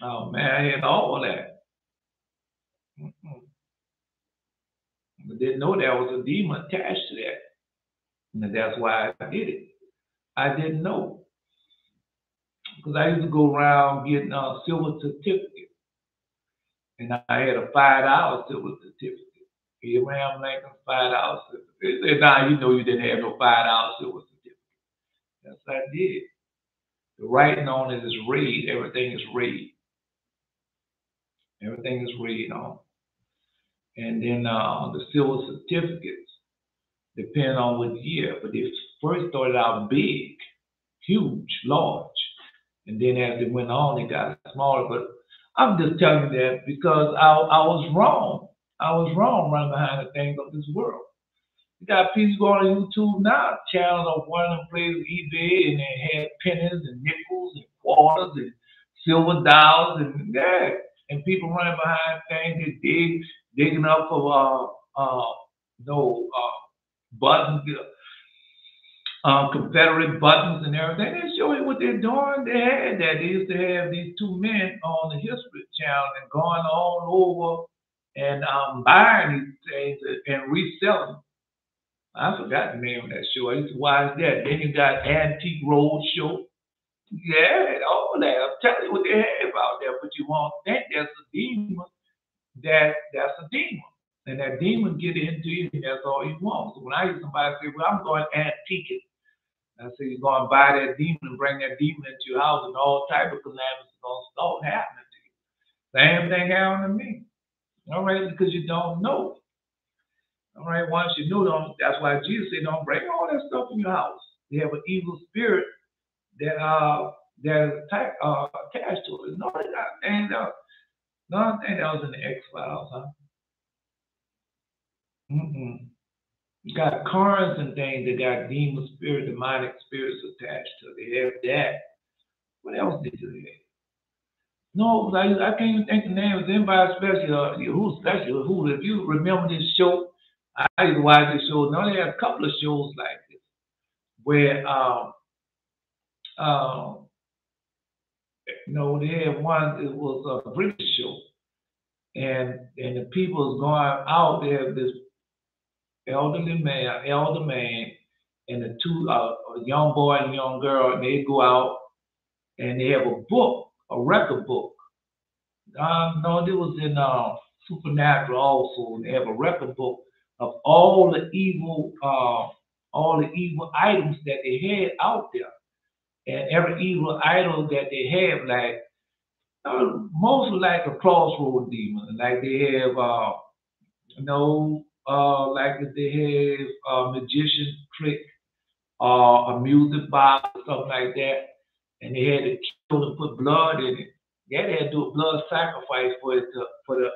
oh man, I had all that. Mm-mm. I didn't know there was a demon attached to that, and that's why I did it. I didn't know because I used to go around getting silver certificates, and I had a $5 silver certificate. Abraham Lincoln $5 certificate. They said, "Nah, you know you didn't have no $5 silver certificate." Yes, I did. The writing on it is red. Everything is red. Everything is red on. And then the silver certificates depend on what year. But they first started out big, huge, large. And then as they went on, they got smaller. But I'm just telling you that because I was wrong. I was wrong running behind the things of this world. You got people going on YouTube now, channels of one of them places eBay, and they had pennies and nickels and quarters and silver dollars and yeah, and people running behind things they digging up for no buttons, Confederate buttons and everything. They show you what they're doing. They had that. They used to have these two men on the History Channel and going all over and buying these things and reselling them. I forgot the name of that show. I used to watch that. Then you got Antique Road Show. Yeah, all that. I'm telling you what they have out there, but you won't think that's a demon. That's a demon. And that demon get into you, and that's all he wants. So when I hear somebody say, well, I'm going antique it, I say you're going to buy that demon and bring that demon into your house and all type of calamities is going to start happening to you. Same thing happened to me. All right, because you don't know. All right, once you know them, that's why Jesus said, don't bring all that stuff in your house. You have an evil spirit that is attached to it. No, nothing that was in the X Files, huh? Mm-mm. You got cars and things that got demon spirit, demonic spirits attached to it. They have that. What else did you have? No, I can't even think the name of anybody special. Who's special? Who? If you remember this show, I used to watch this show. No, they had a couple of shows like this where um, no, they had one. It was a British show, and the people was going out. They have this elder man, and the two a young boy and young girl. And they go out and they have a book, a record book. No, it was in Supernatural also. They have a record book of all the evil items that they had out there, and every evil idol that they have, like mostly like a crossroad demon. Like they have, like if they have a magician trick or a music box or something like that, and they had to kill and put blood in it. Yeah, they had to do a blood sacrifice for it to for the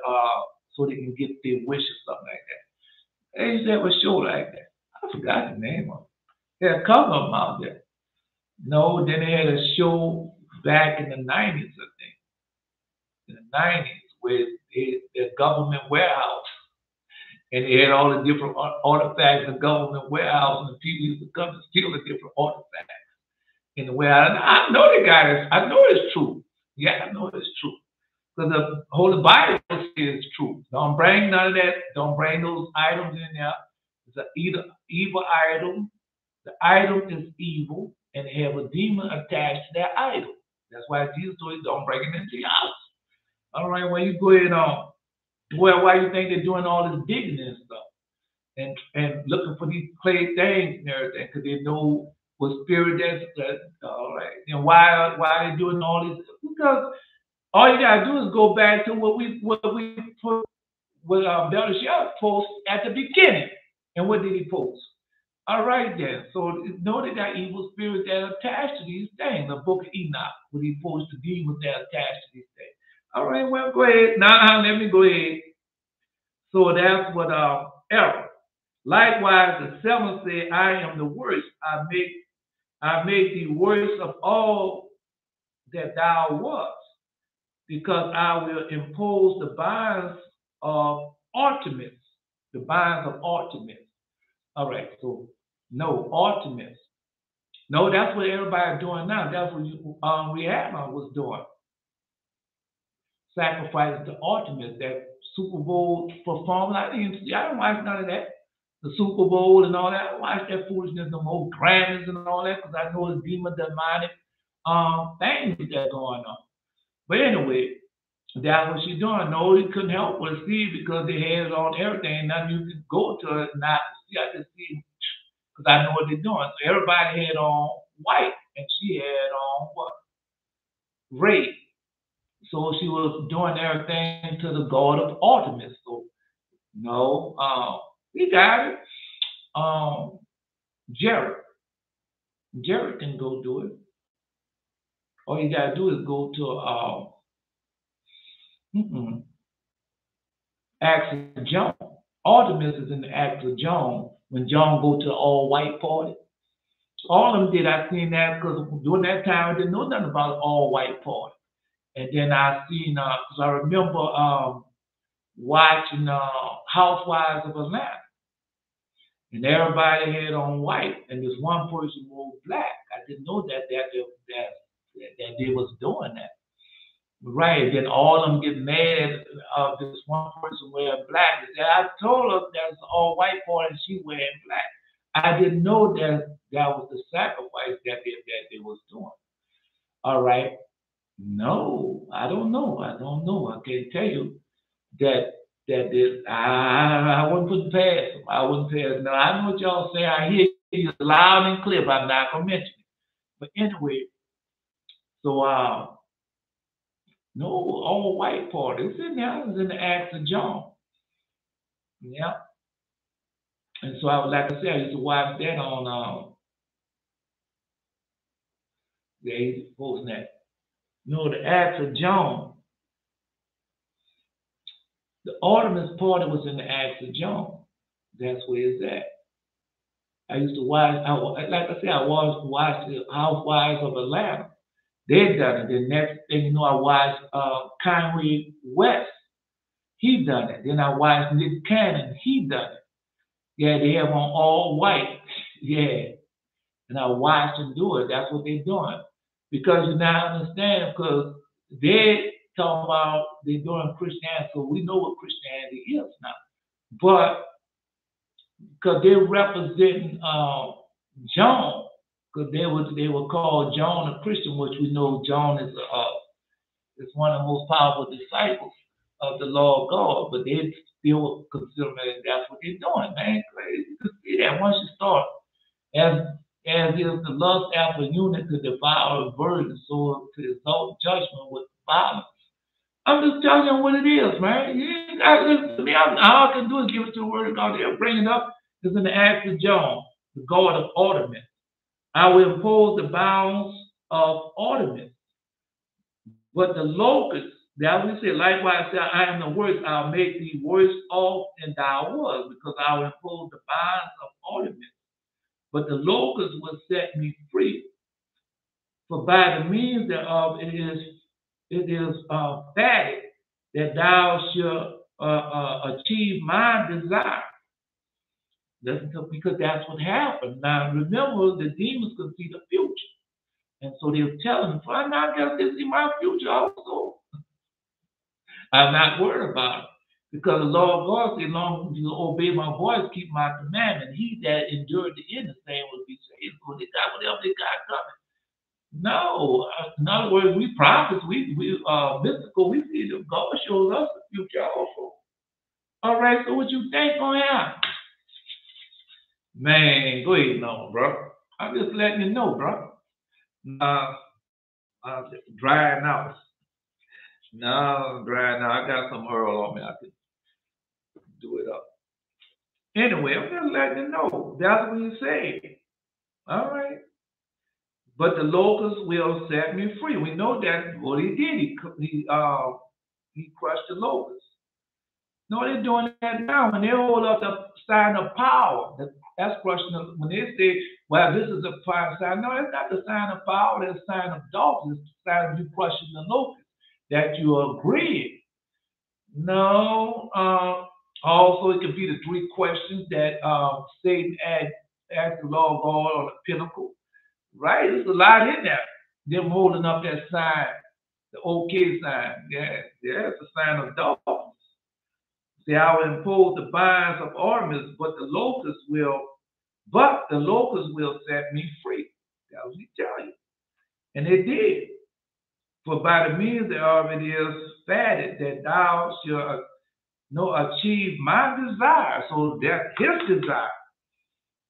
so they can get their wish or something like that. They used to have a show like that. I forgot the name of it. They had a couple of them out there. No, then they had a show back in the 90s, I think. In the 90s, where the government warehouse, and they had all the different artifacts in the government warehouse, and the people used to come and steal the different artifacts in the warehouse. And I know the guy is, I know it's true. Yeah, I know it's true. Because the Holy Bible says it's true. Don't bring none of that. Don't bring those items in there. It's an either evil idol. The idol is evil, and they have a demon attached to that idol. That's why Jesus told you don't bring it into your house. All right, well, you go ahead on. Well, why you think they're doing all this digging and stuff and looking for these clay things and everything? Because they know what spirit that's all right. And why they doing all this? Because all you gotta do is go back to what we put what Belshazzar post at the beginning. And what did he post? All right then. So know they got evil spirits that are attached to these things. The book of Enoch, when he posts the demons that are attached to these things. All right, well go ahead. Now let me go ahead. So that's what error. Likewise, the seventh said, I am the worst. I make the worst of all that thou was, because I will impose the bonds of Artemis. The binds of Artemis. All right, so no, Artemis. No, that's what everybody's doing now. That's what Rihanna was doing. Sacrificing to Artemis, that Super Bowl performance. I didn't watch none of that. The Super Bowl and all that. I don't watch that foolishness no more, Grammys and all that, because I know it's demon demonic things that going on. But anyway, that's what she's doing. No, he couldn't help but see because they had it on everything. Nothing you could go to it not see. I just see because I know what they're doing. So everybody had on white, and she had on what? Red. So she was doing everything to the god of Artemis. So no, he got it. Um, Jared, Jared can go do it. All you gotta do is go to mm-mm, Acts of John. Artemis is in the Acts of John when John go to the all white party. All of them did. I seen that because during that time I didn't know nothing about all white party. And then I seen because I remember watching Housewives of Atlanta, and everybody had on white, and this one person wore black. I didn't know that they was doing that. Right. Then all of them get mad. This one person wearing black. They said, I told her that's all white part and she wearing black. I didn't know that was the sacrifice that they was doing. All right. No, I don't know. I don't know. I can't tell you that I wouldn't put it past them. I wouldn't pass. No, I know what y'all say. I hear you loud and clear, but I'm not gonna mention it. But anyway, so no, all white party. It's in there. It's in the Acts of John. Yeah. And so like I said, I used to watch that on they posting that. No, the Acts of John. The Artemis party was in the Acts of John. That's where it's at. I used to watch. Like I said, I watched the Housewives of Atlanta. They done it. The next thing you know, I watched Kanye West. He done it. Then I watched Nick Cannon. He done it. Yeah, they have on all white. Yeah. And I watched them do it. That's what they're doing. Because you now understand, because they talk about they're doing Christianity, so we know what Christianity is now. But because they're representing John, because they were called John a Christian, which we know John is one of the most powerful disciples of the law of God, but they still consider that that's what they're doing, man. Crazy. You can see that once you start, as as is the lust after unity to devour a virgin, so to exalt judgment with violence. I'm just telling you what it is, man. You ain't got to listen to me. All I can do is give it to the word of God. They'll bring it up. It's in the Acts of John, the God of Artemis. I will impose the bounds of Artemis. But the locusts, that we say, likewise, say, I am the worst, I'll make thee worse off than thou was, because I will impose the bonds of Artemis. But the locusts will set me free. For by the means thereof it is fatted that thou shalt achieve my desire. Because that's what happened. Now remember, the demons could see the future. And so they were telling him, I'm not going to see my future also. I'm not worried about it. Because the Lord God said, long as you obey my voice, keep my commandment, he that endured the end, the same will be saved. So they got whatever they got coming. No, in other words, we prophets, we mystical, we see that God shows us the future also. All right, so what you think gonna happen? Man, go ahead, no, bro. I'm just letting you know, bro. Uh, drying out. No, I'm drying out. I got some Earl on me. I can do it up. Anyway, I'm just letting you know. That's what he said. All right. But the locusts will set me free. We know that what he did. He crushed the locusts. No, they're doing that now. When they hold up the sign of power, that's crushing them. When they say, well, this is a fire sign, no, it's not the sign of power, it's a sign of darkness, it's the sign of you crushing the locust, that you agree. No, Also, it could be the three questions that Satan asked the Lord God on the pinnacle. Right? There's a lot in there. Them holding up that sign, the OK sign. Yeah, yeah, it's a sign of darkness. See, I will impose the binds of ornaments, but the locusts will set me free. That was he telling you. And they did. For by the means thereof it is fatted that thou shalt achieve my desire. So that's his desire.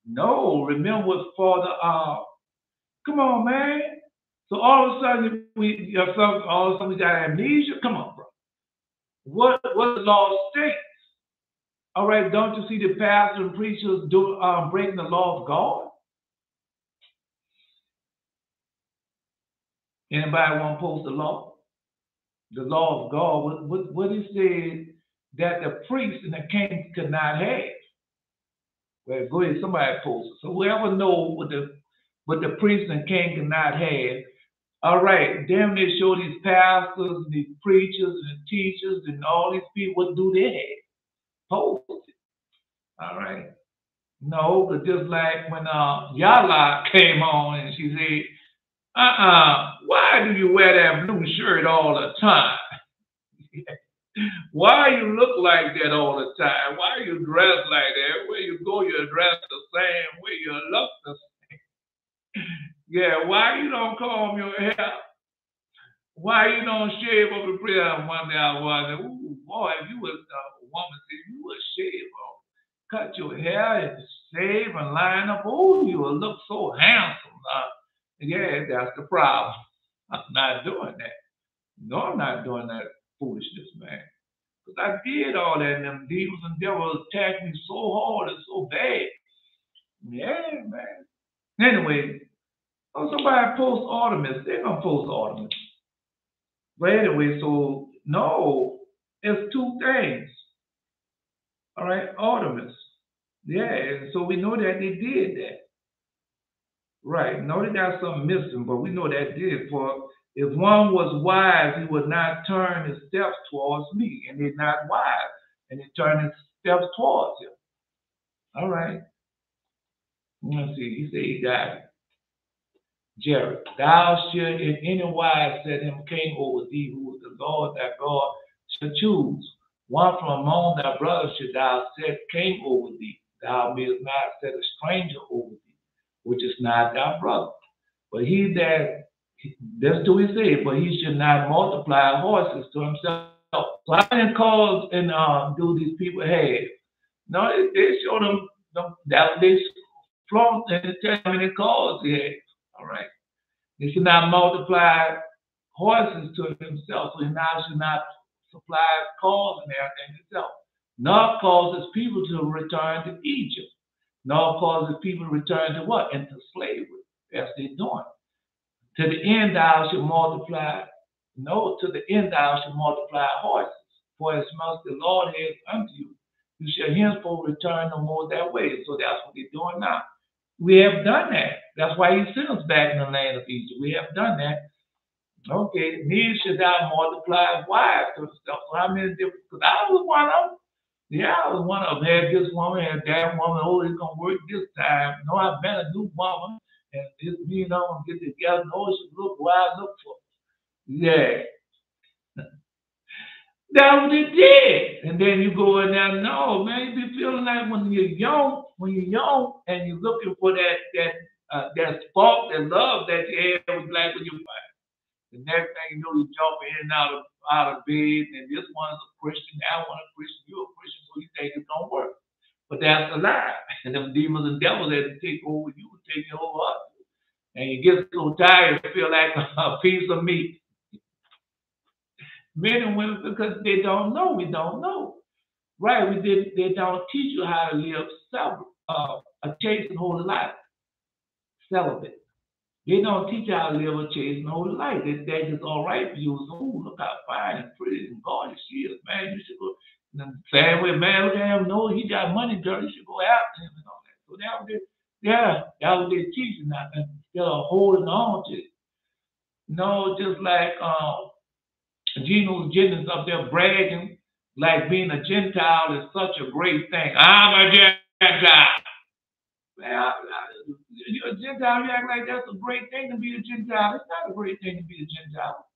No, remember what Father come on, man. So all of a sudden we got amnesia. Come on, bro. What the law states? All right, don't you see the pastors and preachers breaking the law of God? Anybody want to post the law? The law of God. What he said that the priest and the king could not have. Well, go ahead, somebody post it. So whoever know what the priest and king could not have. All right, damn, they show these pastors and these preachers and teachers and all these people, what do they have? Post it. All right. No, but just like when Yala came on and she said, why do you wear that blue shirt all the time? Why you look like that all the time? Why you dress like that? Everywhere you go, you dress the same way. You look the same. Yeah, why you don't comb your hair? Why you don't shave up the prayer? One day I was, ooh, boy, if you was a woman, if you would shave up, cut your hair and shave and line up, oh, you will look so handsome. Yeah, that's the problem. I'm not doing that. No, I'm not doing that foolishness, man. Because I did all that, and them demons and devils attacked me so hard and so bad. Yeah, man. Anyway, somebody post ornaments. They're going to post ornaments. But anyway, so no, it's two things. All right, ornaments. Yeah, and so we know that they did that. Right. No, they got something missing, but we know that did. For if one was wise, he would not turn his steps towards me. And they're not wise. And he turned his steps towards him. All right. Let's see. He said he got it. Jared, thou shalt in any wise set him king over thee, who is the Lord thy God shall choose. One from among thy brothers shall thou set king over thee. Thou mayest not set a stranger over thee, which is not thy brother. But that's what he said, but he should not multiply horses to himself. So how many cars and do these people have? No, they show them that they flaunt and tell how many cars they have. All right. He should not multiply horses to himself, so he now should not supply cars and everything himself. Nor causes people to return to Egypt. Nor causes people to return to what? Into slavery. That's what they're doing. To the end thou shalt multiply. No, to the end thou shalt multiply horses. For as much the Lord has unto you, you shall henceforth return no more that way. So that's what they're doing now. We have done that. That's why he sent us back in the land of Egypt. We have done that. Okay, neither should thou multiply wives to stuff. So how many different? Because I was one of them. Yeah, I was one of them. Had this woman, had that woman. Oh, it's gonna work this time. No, I met a new woman, and this me and I'm gonna get together. No, she look what I look for. Yeah, that's what it did. And then you go in there, no, man, you be feeling like when you're young and you're looking for that spark, that love that you had was like when you find. The next thing you know, you jump in and out of bed, and this one's a Christian, that one a Christian, you're a Christian, so you think it's gonna work. But that's a lie. And them demons and devils had to take over you, take over us. And you get so tired, you feel like a piece of meat. Men and women, because they don't know, we don't know. Right? They don't teach you how to live a chaste and holy life, celibate. They don't teach you how to live a chaste and holy life. That's just all right for you. So, oh, look how fine and pretty and gorgeous she is, man. You should go. And the same way, man, who damn know he got money, girl. You should go after him and all that. So that was their teaching, not instead of holding on to it. No, just like Geno Jennings up there bragging. like being a Gentile is such a great thing. I'm a Gentile. Man, you're a Gentile, you act like that's a great thing to be a Gentile. It's not a great thing to be a Gentile.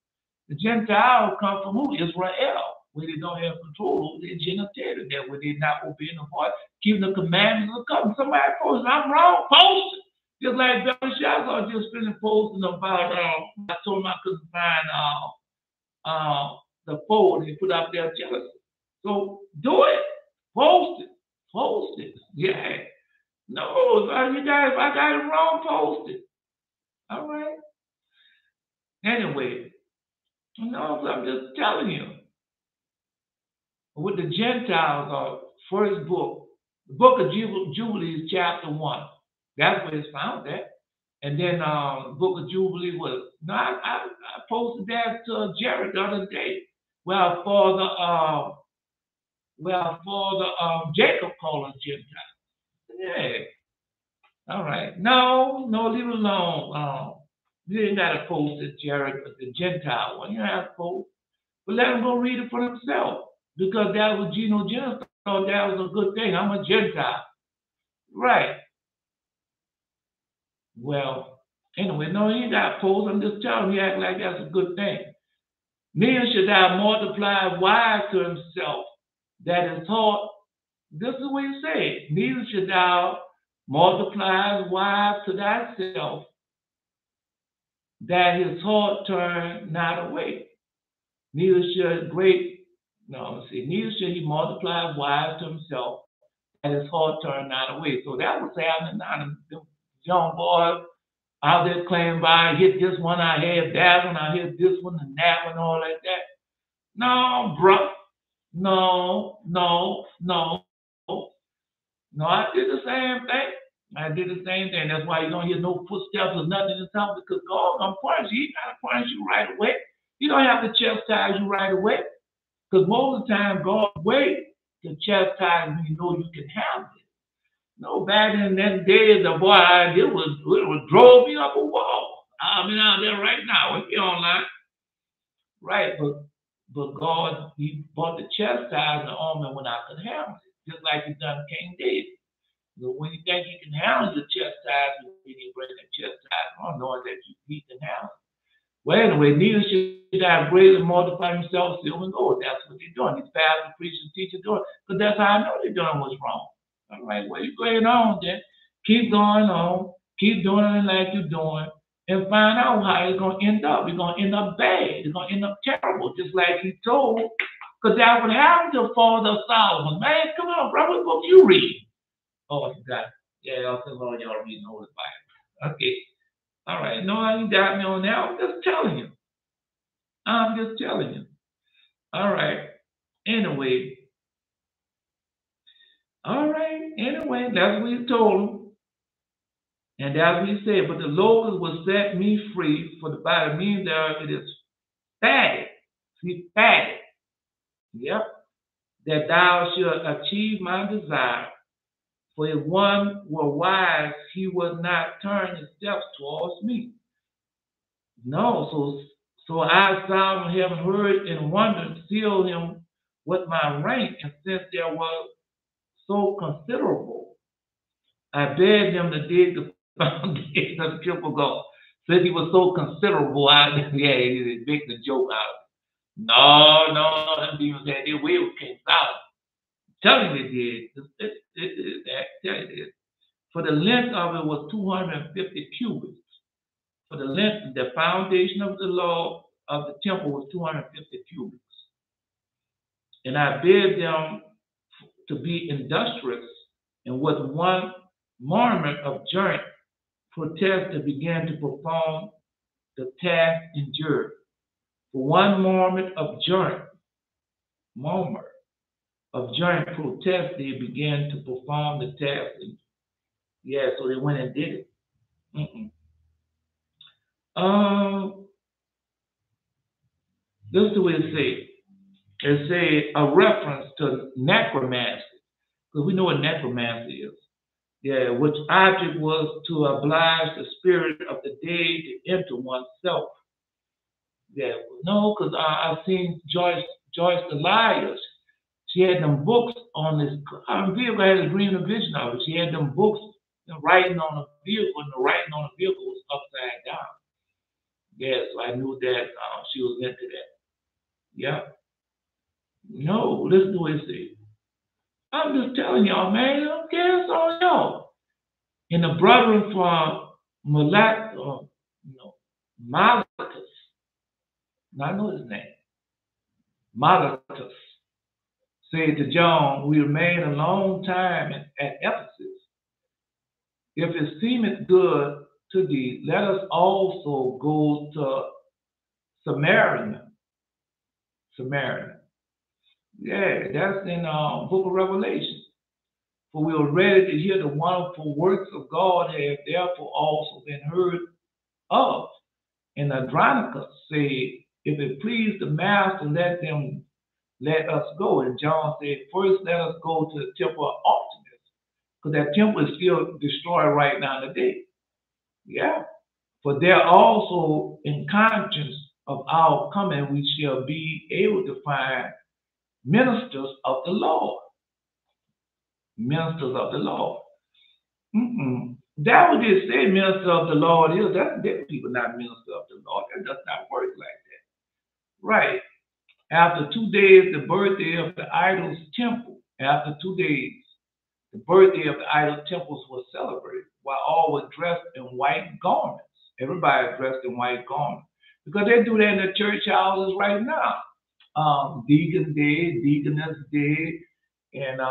The Gentiles come from who? Israel, where they don't have control over their genitalia, that where they're not obeying the voice, keeping the commandments of the covenant. Somebody posted, I'm wrong, post it. Just like Belshazzar just finished posting about, I told him I couldn't find the fold he put up there jealousy. So do it. Post it. Post it. Yeah. No, you guys, if I got it wrong, post it. All right. Anyway, no, I'm just telling you. With the Gentiles, first book, the book of Jubilees, chapter 1. That's where it's found at. And then the book of Jubilee was, no, I posted that to Jared the other day. Well, Father Jacob called us Gentiles. Yeah. All right. No, leave it alone. You didn't got to post it, Jared, but the Gentile one. You don't have to post. But let him go read it for himself. Because that was Geno Jennings thought that was a good thing. I'm a Gentile. Right. Well, anyway, no, he ain't got to post. I'm just telling him he act like that's a good thing. Neither should thou multiply wives to himself, that is taught. This is what he said. Neither should thou multiply wives to thyself, that his heart turn not away. Neither should neither should he multiply wives to himself, that his heart turn not away. So that was happening now. The young boys out there claiming I hit this one, I had that one, I hit this one and that one, all like that. No, bro. No. I did the same thing. That's why you don't hear no footsteps or nothing in time, because God's gonna punish you. He's not gonna punish you right away. You don't have to chastise you right away. Because most of the time God waits to chastise when you know you can handle it. No, back in that day, the boy I did was drove me up a wall. I'm out there right now. If you're online. Right, but God, he brought the chastisement on me when I could handle it. Just like he done King David. So when you think he can handle the chastisement, when you bring the chastisement on, knowing that he can handle it. Well, anyway, neither should I greatly multiply themselves silver and gold. That's what they're doing. These pastors, preachers, teachers doing, because that's how I know they're doing what's wrong. All right, well, you're going on then. Keep going on. Keep doing it like you're doing. And find out how it's going to end up. It's going to end up bad. It's going to end up terrible, just like he told. Because that would happen to Father Solomon. Man, come on, bro. What book you read? Oh, I forgot. Yeah, I said, Lord, y'all reading the Holy Bible. Okay. All right. No, I ain't got me on that. I'm just telling you. All right. Anyway. That's what he told him. And that's what he said. But the Lord will set me free, for by the means thereof it is fatted. See, fatted. Yep. That thou shalt achieve my desire. For if one were wise, he would not turn his steps towards me. No, so I saw from heaven, heard, and wondered, seal him with my rank, and since there was so considerable, I begged them to dig the foundation of the temple God. Since he was so considerable, he make the joke out of it. No, them demons had their way with King Solomon. Tell you they did. For the length of it was 250 cubits. For the length, the foundation of the law of the temple was 250 cubits. And I bid them to be industrious, and with one moment of joint protest to begin to perform the task endured. For one moment of joint protest, they began to perform the task. Yeah, so they went and did it. This is the way it says. It says a reference to necromancy, because we know what necromancy is. Yeah, which object was to oblige the spirit of the dead to enter oneself. Yeah, no, because I've seen Joyce the Liars. She had them books on this vehicle. Had a dream and vision of it. She had them books writing on the vehicle, and the writing on the vehicle was upside down. Yeah, so I knew that she was into that. Yeah. No, listen to what it says. I'm just telling y'all, man. Don't care, it's on y'all. And the brethren from Malatus, I know his name, Malatus, said to John, we remained a long time at Ephesus. If it seemeth good to thee, let us also go to Samaria. Yeah, that's in book of Revelation. For we were ready to hear the wonderful works of God have therefore also been heard of. And Andronicus said, if it please the master, let us go. And John said, first let us go to the temple of Artemis, because that temple is still destroyed right now today. Yeah. For there also in conscience of our coming, we shall be able to find ministers of the Lord. Ministers of the Lord. That what they say minister of the Lord is. That people not minister of the Lord. That does not work like that. Right. After 2 days, the birthday of the idol's temple. After 2 days, the birthday of the idol temples was celebrated, while all were dressed in white garments. Everybody dressed in white garments. Because they do that in the church houses right now. Deacon day, deaconess day, and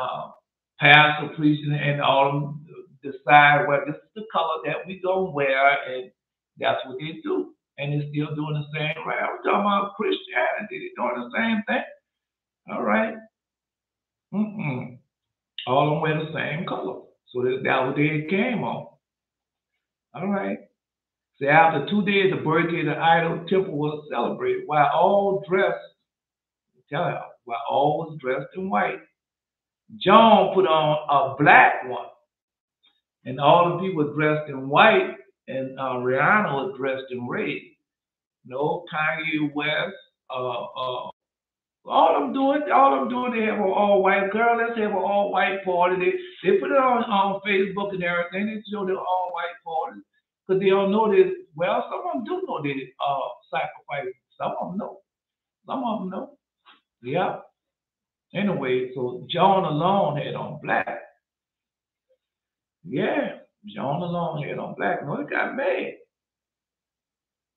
pastor preaching, and all of them decide, well, this is the color that we gonna wear, and that's what they do. And they're still doing the same, right? I'm talking about Christianity. They're doing the same thing. All right. All of them wear the same color. So that's what they came on. All right. So after 2 days, the birthday of the idol temple was celebrated, while all was dressed in white. John put on a black one, and all the people dressed in white, and Rihanna was dressed in red. Kanye West, all I'm doing, they have an all white girl. Let's have an all white party. They put it on Facebook and everything. They show the all white party because they don't know this. Well, some of them do know they sacrifice. Some of them know. Yeah. Anyway, so John alone had on black. Yeah, John alone had on black. No, he got mad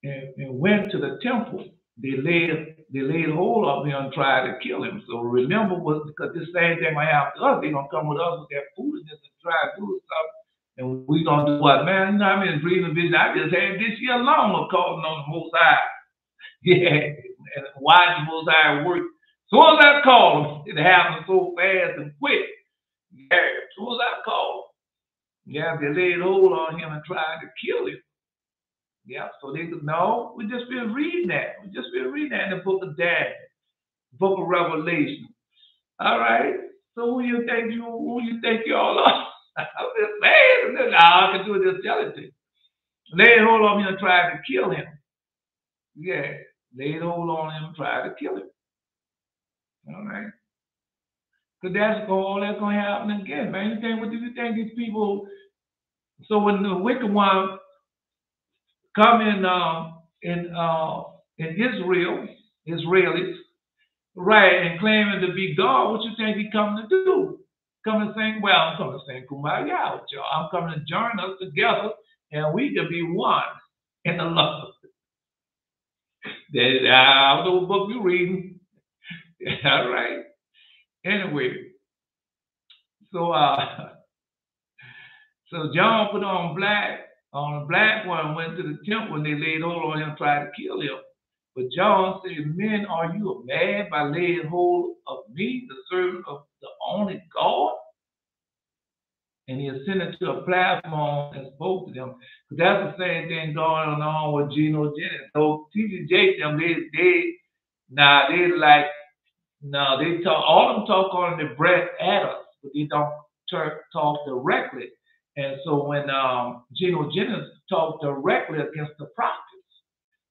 and went to the temple. They laid hold of him and tried to kill him. So remember, because this same thing might happen to us. They're gonna come with us with their foolishness and try to do stuff, and we gonna do what, man? You know, I mean, dreaming vision. I just had this year long of calling on the Most High. Yeah, and watch the Most High work. As soon as I call him, it happens so fast and quick. Yeah, as soon as I call him, yeah, they laid hold on him and tried to kill him. Yeah, so they said, no, we just been reading that. We just been reading that in the book of Daniel, book of Revelation. All right. So who you think you all are? I'm just saying, all I can do is just tell it to you. Laid hold on him and tried to kill him. Yeah, laid hold on him and tried to kill him. All right. Because that's going to happen again, man. What do you think these people? So when the wicked one come in Israelis, right, and claiming to be God, what you think he coming to do? Coming to sing, well, I'm coming to sing Kumbaya with y'all. I'm coming to join us together, and we can be one in the love. I don't know what book you're reading. All right. Anyway, so John put on a black one, went to the temple, and they laid hold on him, tried to kill him. But John said, men, are you mad by laying hold of me, the servant of the only God? And he ascended to a platform and spoke to them. But that's the same thing going on with Geno Jennings. So TJ them, they talk, all of them talk on the breath at us, but they don't talk directly. And so when Geno Jennings talked directly against the prophets,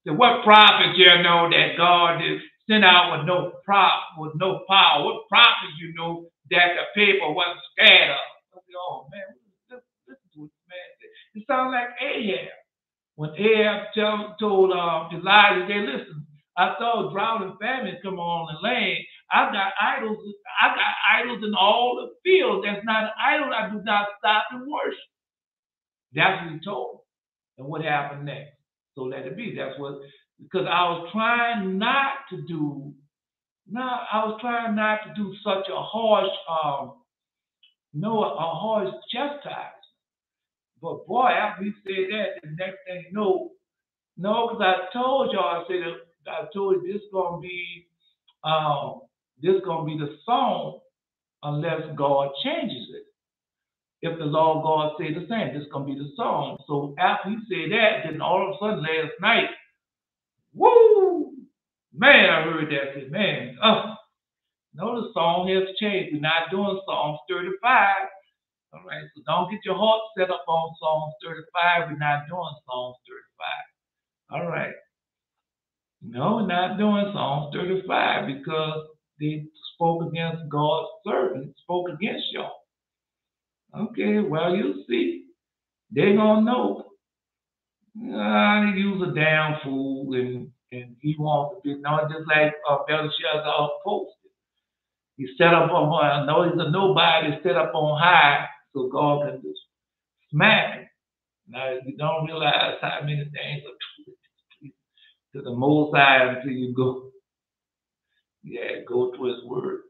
so what prophets you know that God is sent out with no power. What prophet you know that the people wasn't scared of? I said, oh man, listen to what this man said. It sounds like Ahab. When Ahab told Elijah, they listen, I saw drought and famine come on the land. I got idols in all the fields. That's not an idol. I do not stop and worship. That's what he told him. And what happened next? So let it be. That's what, because I was trying not to do such a harsh, a harsh chastisement. But boy, after he said that, the next thing you know, no, because I told y'all, I told you this gonna be the song unless God changes it. If the Lord God say the same, this gonna be the song. So after he said that, then all of a sudden last night, woo, man, I heard that. I said, man, no, the song has changed. We're not doing Psalms 35. All right, so don't get your heart set up on Psalms 35. We're not doing Psalms 35. All right. No, we're not doing Psalms 35 because they spoke against God's servant, spoke against y'all. Okay, well, you see, they gonna know. He was a damn fool, and he wants to be known just like Belshazzar posted. He set up on high. No, he's a nobody set up on high, so God can just smack him. Now, you don't realize how many things are true to the Most High until you go. Yeah, go to His Word.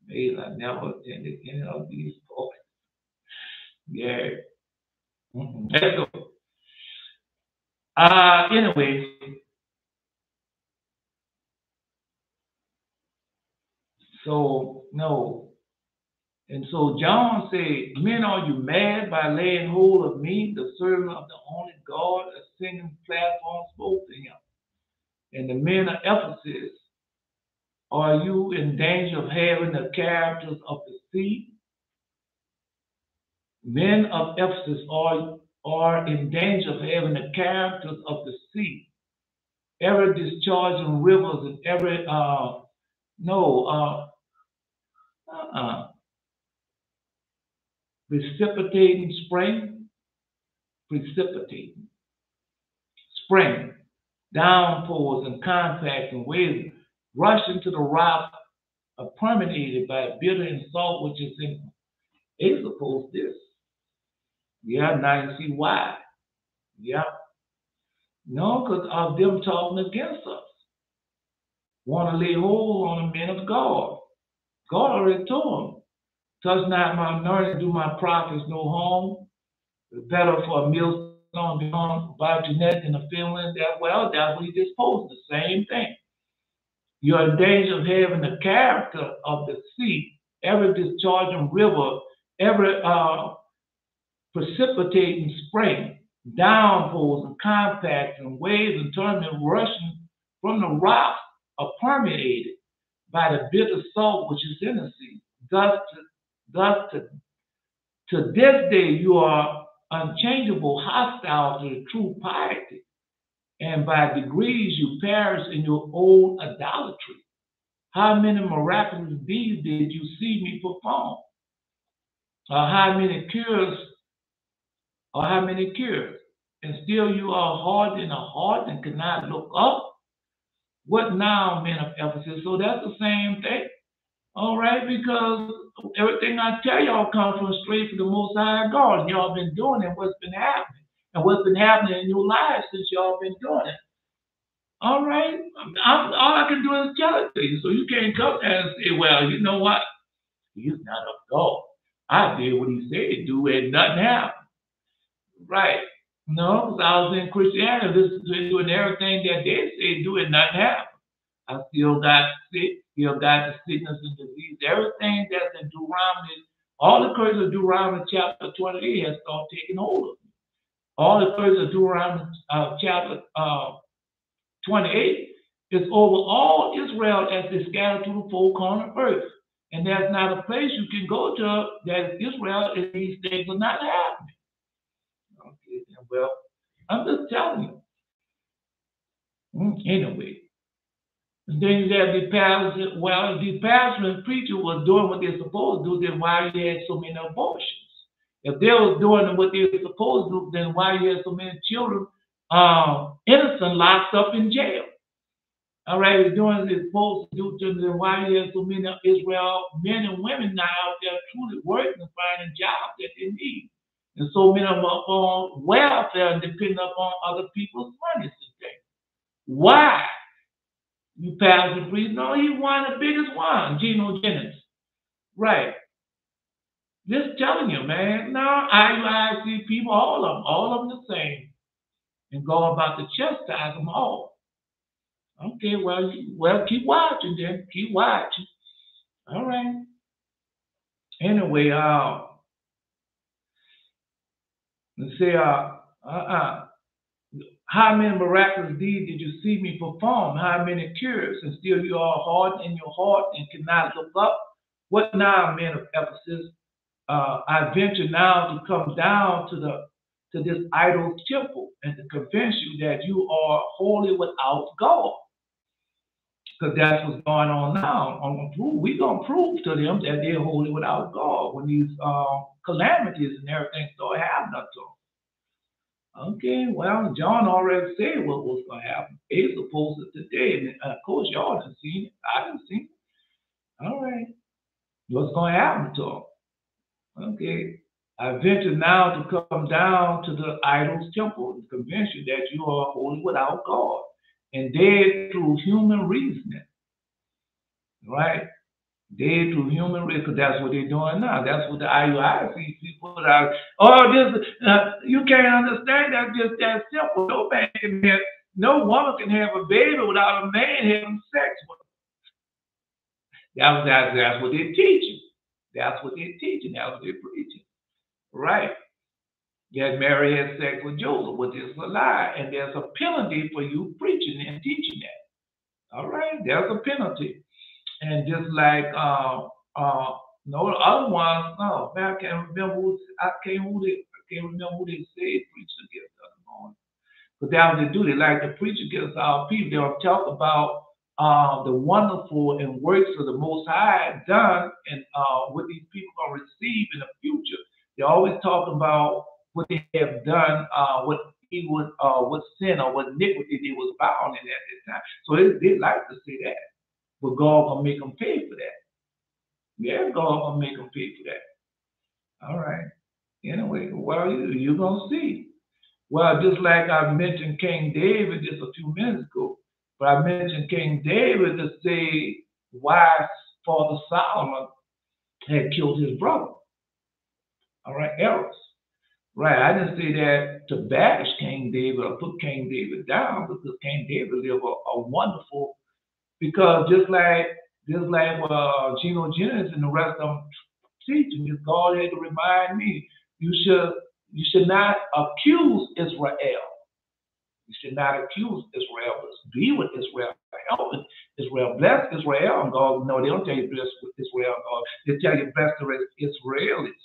May I never attended any of these points. Yeah. Let's go. Anyway, so no. And so John said, men, are you mad by laying hold of me, the servant of the only God? A singing platform spoke to him. And the men of Ephesus, are you in danger of having the characters of the sea? Men of Ephesus are in danger of having the characters of the sea. Every discharging rivers and every precipitating spring, downpours and compacts and waves rush into the rock are permeated by bitter and salt, which is in it's supposed this. Yeah, now you see why. Yeah. No, because of them talking against us. Want to lay hold on the men of God. God already told them, touch not my anointing, do my prophets no harm. It's better for a millstone to be on about your neck than a feeling that, well, that's what he just posted, the same thing. You're in danger of having the character of the sea, every discharging river, every precipitating spring, downpours and compacts and waves and torment rushing from the rocks are permeated by the bitter salt which is in the sea. Thus to this day you are unchangeable, hostile to the true piety, and by degrees you perish in your old idolatry. How many miraculous deeds did you see me perform? Or how many cures? And still you are hard in the heart and cannot look up? What now, men of Ephesus? So that's the same thing. All right, because everything I tell y'all comes from straight from the Most High God. And y'all been doing it, what's been happening. And what's been happening in your lives since y'all been doing it. All right? All I can do is tell it to you. So you can't come there and say, well, you know what? He's not of God. I did what he said do and nothing happened. Right. No, because I was in Christianity, doing everything that they say do and nothing happened. I still got sick, still got the sickness and disease. Everything that's in Deuteronomy, all the curses of Deuteronomy chapter 28 has started taking hold of me. All the curses of Deuteronomy chapter 28 is over all Israel as they scattered through the four corners of earth. And there's not a place you can go to that Israel and these things are not happening. Okay, well, I'm just telling you. Anyway, And then you have the pastors. Well, the pastor and preacher was doing what they're supposed to do, then why you had so many abortions? If they was doing what they were supposed to do, then why you had so many children, innocent, locked up in jail? All right, we're doing what they're supposed to do, then why you have so many Israel men and women now out there truly working and finding jobs that they need? And so many of them are on welfare and depending upon other people's money today. Why? You pass the priest? No, he won the biggest one, Geno Jennings. Right. Just telling you, man. No, I see people, all of them the same. And go about to chastise them all. Okay, well, keep watching then. Keep watching. All right. Anyway, let's say, how many miraculous deeds did you see me perform? How many cures? And still you are hardened in your heart and cannot look up? What now, men of Ephesus? I venture now to come down to this idol temple and to convince you that you are wholly without God. Because that's what's going on now. We're going to prove to them that they're wholly without God when these calamities and everything start happening to them. Okay, well, John already said what was going to happen. It's supposed to today. And of course, y'all didn't see it. I didn't see it. All right. What's going to happen to them? Okay. I venture now to come down to the idol's temple and convince you that you are wholly without God and dead through human reasoning. Right? Dead through human reason, because that's what they're doing now. That's what the IUIC people put out. Oh, this you can't understand that. Just that simple. No woman can have a baby without a man having sex with her. That's what they're teaching. That's what they're teaching. That's what they're preaching. Right? That Mary had sex with Joseph, which is a lie, and there's a penalty for you preaching and teaching that. All right, there's a penalty. And just like no the other ones, no, man, I can't remember who they said preach against us morning. But that's what they do. They like to preach against our people. They'll talk about the wonderful and works of the Most High done and what these people are going to receive in the future. They always talk about what they have done, what evil, what sin or what iniquity they was bound in at that time. So they like to say that. But God gonna make them pay for that. Yeah, God gonna make them pay for that. All right. Anyway, well, you're gonna see. Well, just like I mentioned King David just a few minutes ago, but I mentioned King David to say why Father Solomon had killed his brother. All right, Eros. Right, I didn't say that to bash King David or put King David down because King David lived a wonderful. Because just like Geno Jennings and the rest of them teaching, God had to remind me, you should not accuse Israel. You should not accuse Israel, but be with Israel, help Israel, bless Israel, and God. No, they don't tell you bless Israel, God. They tell you bless the Israelis.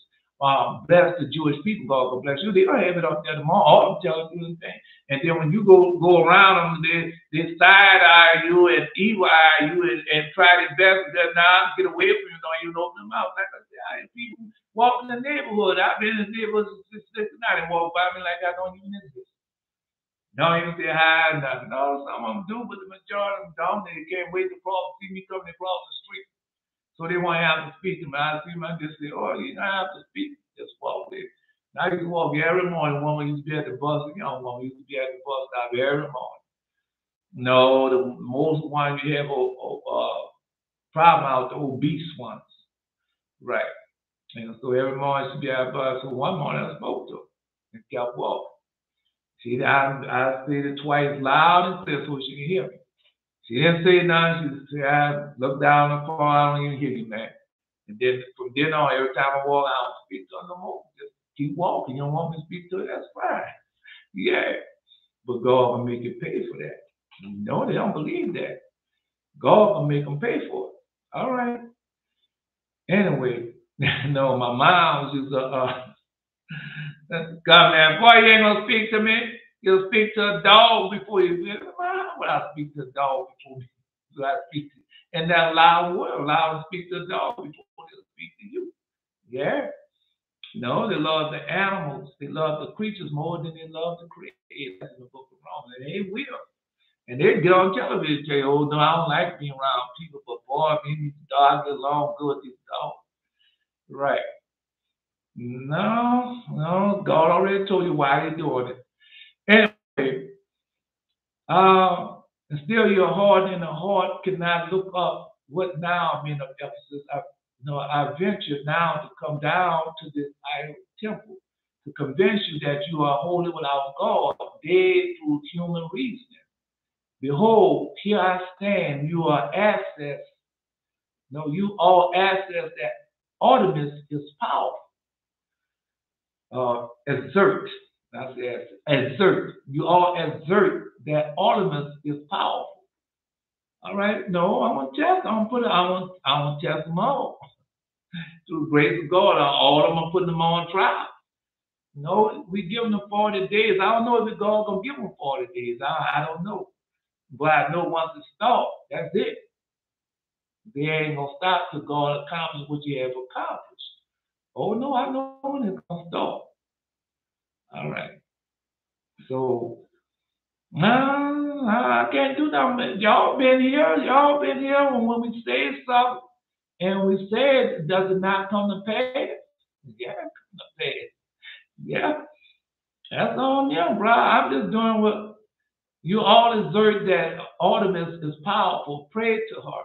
Bless the Jewish people, God will bless you. They don't have it up there tomorrow. All I'm telling you is that. And then when you go around them, they side eye you and evil eye you and try their best to now get away from you. Don't even open them out. Like I said, I have people walk in the neighborhood. I've been in the neighborhood since '69 and walk by me like I don't even exist. Don't even say hi, nothing. No, some of them do, but the majority of them don't. They can't wait to see me coming across the street. So they won't have to speak to me. I see them, I just say, oh, you don't have to speak. Just walk there. I used to walk every morning. Woman used to be at the bus. Young woman used to be at the bus stop every morning. No, the most ones you have problem out, the obese ones. Right. And so every morning she be at the bus. So one morning I spoke to her and kept walking. See, I said it twice loud and clear so she can hear me. She didn't say nothing. She said, I look down the phone, I don't even hear you, man. And then from then on, every time I walk out, I don't speak to her no more. Just keep walking. You don't want me to speak to her? That's fine. Yeah. But God will make you pay for that. No, they don't believe that. God will make them pay for it. All right. Anyway, no, my mom was just God, man, boy, you ain't going to speak to me. You'll speak to a dog before you. Why would I speak to a dog before me? try to speak to you. And that loud word, allow them to speak to the dog before they'll speak to you. Yeah. No, they love the animals. They love the creatures more than they love the creator. That's in the book of Romans. And they will. And they get on television and say, oh, no, I don't like being around people, but boy, me and these dogs get along good with these dogs. Right. No, no, God already told you why they're doing it. Anyway, and still your heart in the heart cannot look up what now, men of Ephesus. I venture now to come down to this idol temple to convince you that you are holy without God, dead through human reasoning. Behold, here I stand, you are assets. No, you all assets that Artemis is powerful. Exert, that's the exert. You all exert that Artemis is powerful. All right, no, I want to test. I want to test them all. Through the grace of God, all of them are putting them on trial. No, we give them 40 days. I don't know if God gonna give them 40 days. I don't know. But I know once it starts, that's it. They ain't gonna stop till God accomplishes what you have accomplished. Oh no, I know when it's gonna start. All right. So I can't do nothing. Y'all been here when we say something and we say it, does it not come to pass? Yeah, it come to pass. Yeah. That's on them, bro. I'm just doing what you all exert that Artemis is powerful. Pray to her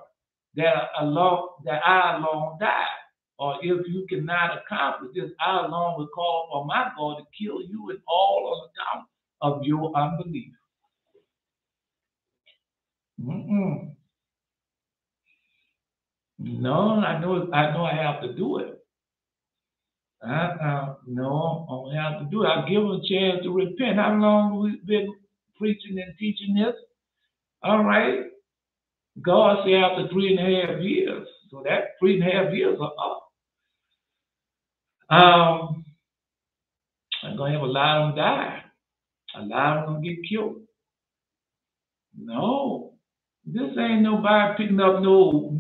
that I alone die. Or if you cannot accomplish this, I alone will call for my God to kill you and all on account of your unbelief. Mm-mm. No, I know I have to do it. No, I don't have to do it. I give them a chance to repent. How long have we been preaching and teaching this? All right. God said after 3.5 years. So that 3.5 years are up. I'm going to have a lot of them die. A lot of them get killed. No. This ain't nobody picking up no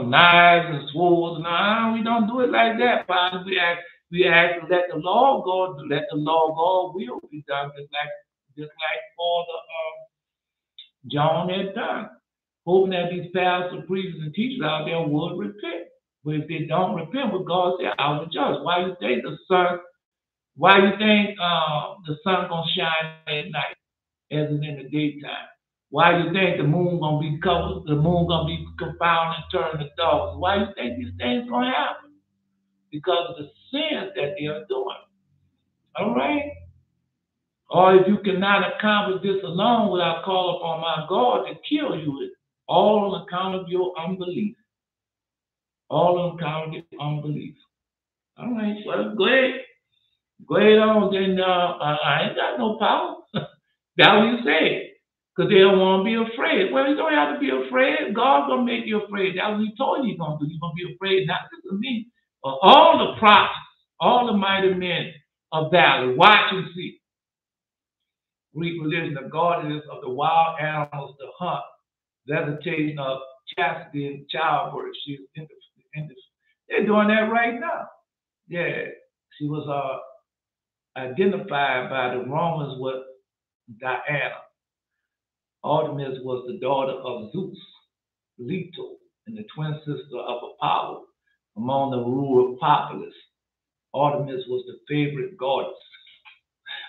knives and swords. No, we don't do it like that, Father. We ask to let the law go, let the law God will be done, just like Father John had done. Hoping that these pastors, priests, and teachers out there would repent. But if they don't repent, what God said, I will judge. Why you think the sun? Why you think the sun gonna shine at night as it's in the daytime? Why you think the moon gonna be covered? The moon gonna be confounded and turned to dark? Why you think these things gonna happen? Because of the sins that they are doing. All right. Or if you cannot accomplish this alone without calling upon my God to kill you, all on account of your unbelief. All on account of your unbelief. All right, well, go ahead. Go ahead on, then I ain't got no power. That's what you said. Because they don't want to be afraid. Well, you don't have to be afraid. God's going to make you afraid. That's what he told you he's going to do. You're going to be afraid, not just of me, but all the prophets, all the mighty men of valor. Watch and see. Greek religion, the guardians of the wild animals, the hunt, vegetation of chastity and childbirth. She's they're doing that right now. Yeah, she was identified by the Romans with Diana. Artemis was the daughter of Zeus, Leto, and the twin sister of Apollo. Among the rural populace, Artemis was the favorite goddess.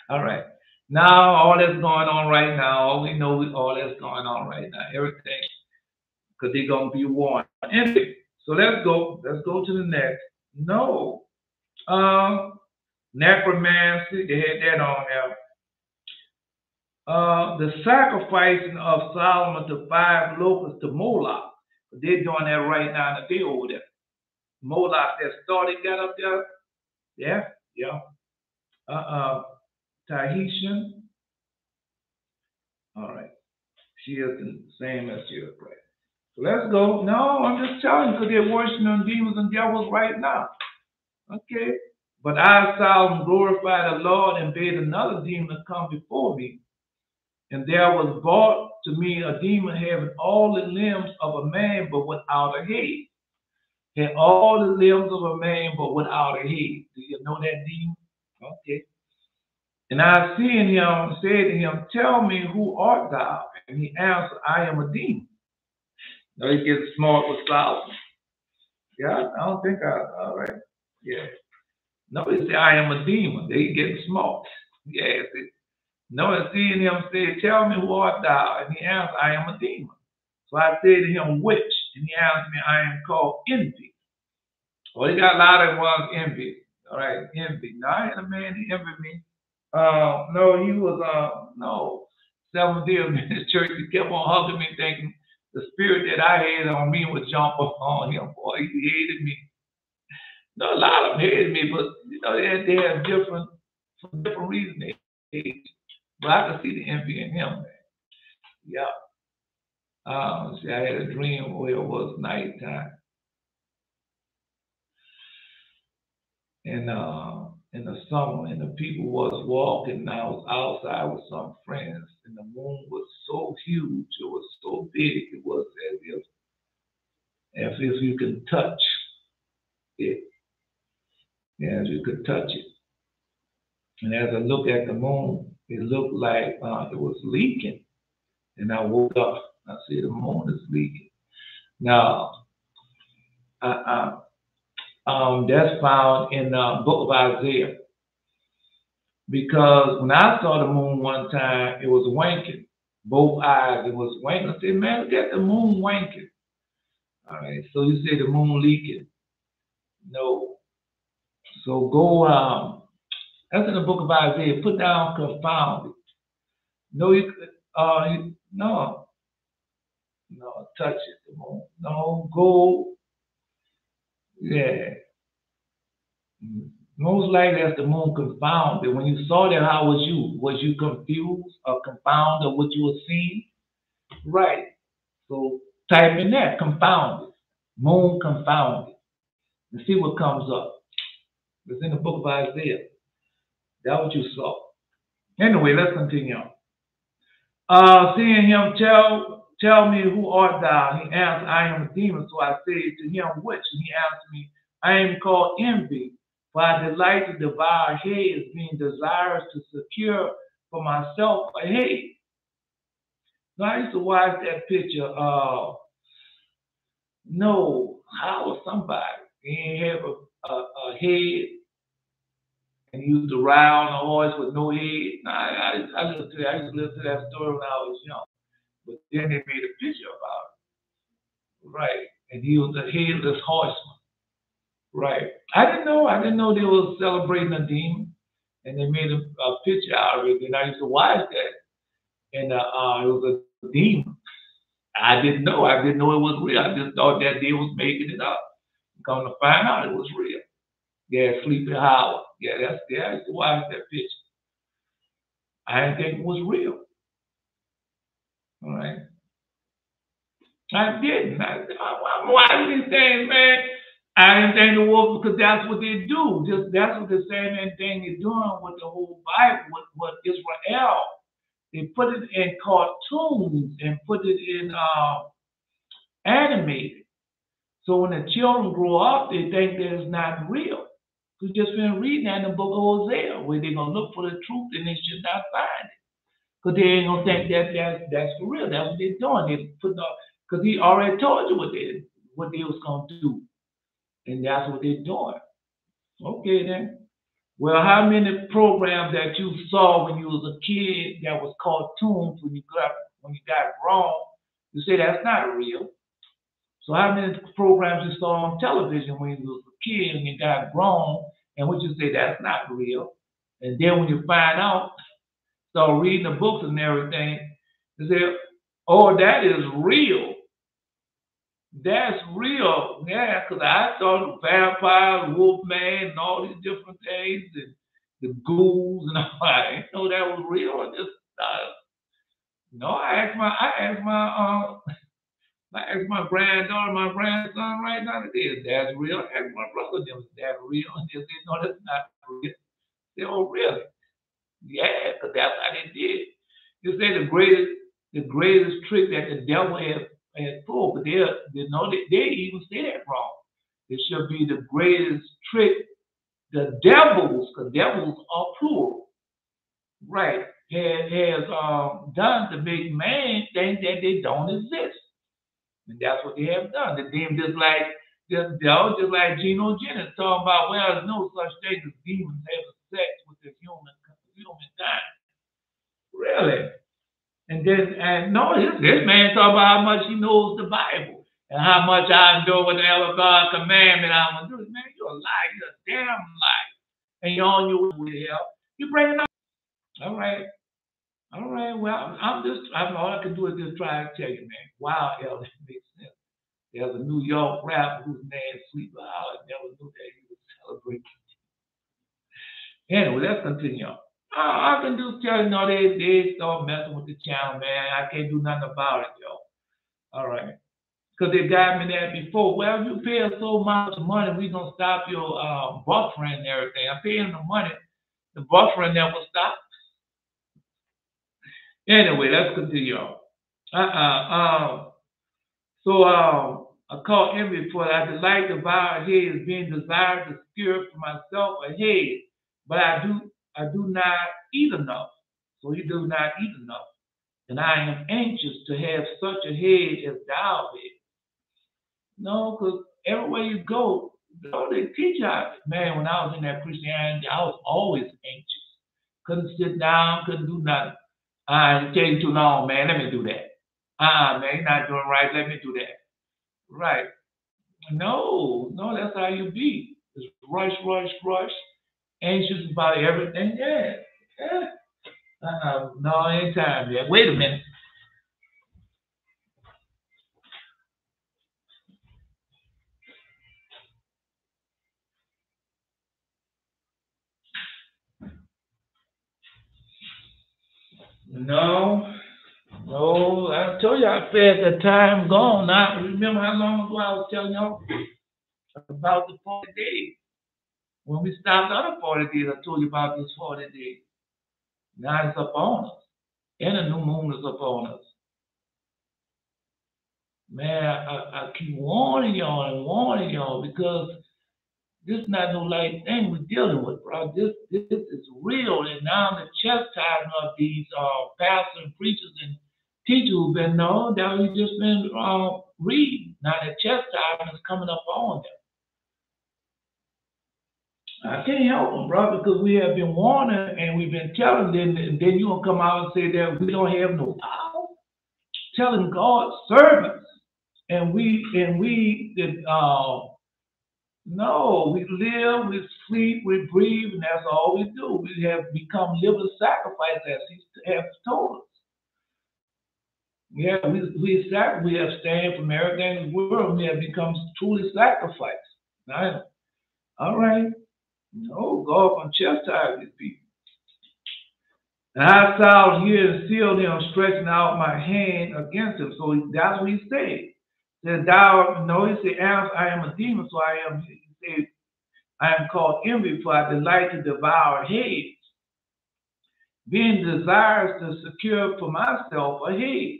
All right. Now, all that's going on right now, all we know is all that's going on right now. Everything, because they're going to be warned. Anyway, so let's go. Let's go to the next. No. Necromancy, they had that on there. The sacrificing of Solomon to 5 locusts to Moloch. They're doing that right now in the day over there. Moloch, that star they got up there. Yeah. Tahitian. All right. She is the same as you, right? So let's go. No, I'm just telling you because they're worshiping demons and devils right now. Okay. But I, Solomon, glorified the Lord and bade another demon come before me. And there was brought to me a demon having all the limbs of a man but without a head. Had all the limbs of a man but without a head. Do you know that demon? Okay. And I seeing him, said to him, tell me, who art thou? And he answered, I am a demon. Now he gets smart with Solomon. Yeah, I don't think all right. Yeah. No, he said, I am a demon. They getting smart. Yes. No, and seeing him said, tell me, who art thou? And he answered, I am a demon. So I said to him, which? And he answered me, I am called envy. Well, he got a lot of ones envy. All right, envy. Now, I had a man, he envied me. No, he was, no. 7 days in the church, he kept on hugging me, thinking the spirit that I had on me would jump up on him. Boy, he hated me. No, a lot of them hated me, but, you know, they have different, for different reasons they hate. But I could see the envy in him, man. Yeah. See, I had a dream where it was nighttime. And in the summer, and the people was walking, and I was outside with some friends, and the moon was so huge, it was so big, it was as if you could touch it, as you could touch it. And as I looked at the moon, it looked like it was leaking. And I woke up, I see the moon is leaking. Now, that's found in the book of Isaiah. Because when I saw the moon one time, it was winking. Both eyes, it was winking. I said, man, look at the moon winking. All right, so you say the moon leaking. No. So go, that's in the book of Isaiah. Put down confounded. No, you could, no, touch it, the moon. No, go, yeah. Most likely that's the moon confounded. When you saw that, how was you? Was you confused or confounded of what you were seeing? Right. So type in that, confounded. Moon confounded. And see what comes up. It's in the book of Isaiah. That's what you saw. Anyway, let's continue on. Seeing him, tell me, who art thou? He answered, I am a demon. So I said to him, which? And he answered me, I am called envy. For I delight to devour heads, being desirous to secure for myself a head. So I used to watch that picture. No, how was somebody? He didn't have a head, and he used to ride on a horse with no head. I used to listen to that story when I was young. But then they made a picture about it. Right. And he was a headless horseman. Right. I didn't know they were celebrating a demon, and they made a picture out of it. And I used to watch that, and it was a demon. I didn't know it was real. I just thought that they was making it up. Come to find out, it was real. Yeah, Sleepy Hollow. Yeah, I used to watch that picture. I didn't think it was real. All right. I didn't. I'm watching these things, man. I didn't think it was because that's what they do. That's what the same thing they're doing with the whole Bible, with Israel. They put it in cartoons and put it in animated. So when the children grow up, they think that it's not real. We just been reading that in the book of Hosea, where they're gonna look for the truth and they should not find it, because they ain't gonna think that's for real. That's what they're doing. They put up because he already told you what they was gonna do, and that's what they're doing. Okay then. Well, how many programs that you saw when you was a kid that was cartoons when you got grown, you say that's not real. So how many programs you saw on television when you was a kid and you got grown, and what you say that's not real? And then when you find out, start reading the books and everything, you say, oh, that is real. That's real. Yeah, because I saw the vampire, Wolfman, and all these different things, and the ghouls and all. I didn't know that was real. No, I asked my granddaughter, my grandson right now, is that real? I asked my brother, is that real? And they said, no, that's not real. They said, oh, really? Yeah, because that's how they did. You say the greatest the greatest trick that the devil has pulled. But they even say that wrong. It should be the greatest trick the devils, because devils are plural, right, has done to make man think that they don't exist. And that's what they have done. The demon just like Geno Jennings talking about, well, there's no such thing as demons having sex with the humankind. Really? And no, this man talking about how much he knows the Bible and how much I know whatever God commandment I'm gonna do. Man, you're a liar. You're a damn liar. And you're on your way to hell. You bring it up. All right. All right. Well, all I can do is just try to tell you, man. Wow, hell, that makes sense. There's a New York rapper whose name is Sweet But I never knew that he was celebrating. Anyway, let's continue on. I can do tell you, no, they start messing with the channel, man. I can't do nothing about it, yo. All right. Because they got me there before. Well, you pay us so much money, we're going to stop your buffering and everything. I'm paying the money. The buffering never stops. Anyway, let's continue on. So I call envy for I delight to devour head as being desired to secure for myself a head, but I do not eat enough. So he does not eat enough. And I am anxious to have such a head as thou hast. No, because everywhere you go, they teach you. Man, when I was in that Christianity, I was always anxious. Couldn't sit down, couldn't do nothing. It's taking too long, man. Let me do that. Man, you're not doing right. Let me do that. Right. No, that's how you be. Just rush, anxious about everything. Yeah. No, ain't time yet. Wait a minute. No, I told you I said the time gone. Now, remember how long ago I was telling y'all about the 40 days? When we stopped other 40 days, I told you about this 40 days. Now it's upon us. And a new moon is upon us. Man, I keep warning y'all because this is not no light thing we're dealing with, bro. This is real. And now the chastisement of these pastors and preachers and teachers who've been known that we just been reading. Now the chastisement is coming up on them. I can't help them, bro, because we have been warning and we've been telling them, and then you gonna come out and say that we don't have no power, telling God's servants, and we no, we live, we sleep, we breathe, and that's all we do. We have become living sacrifice, as He has told us. Yeah, we abstain from everything in the world. We have become truly sacrifice. Right? All right. No, God can chastise these people. And I saw here and sealed him, stretching out my hand against him. So that's what he said. Said thou, no, he said, I am a demon, so he said, I am called envy, for I delight to devour heads, being desirous to secure for myself a head.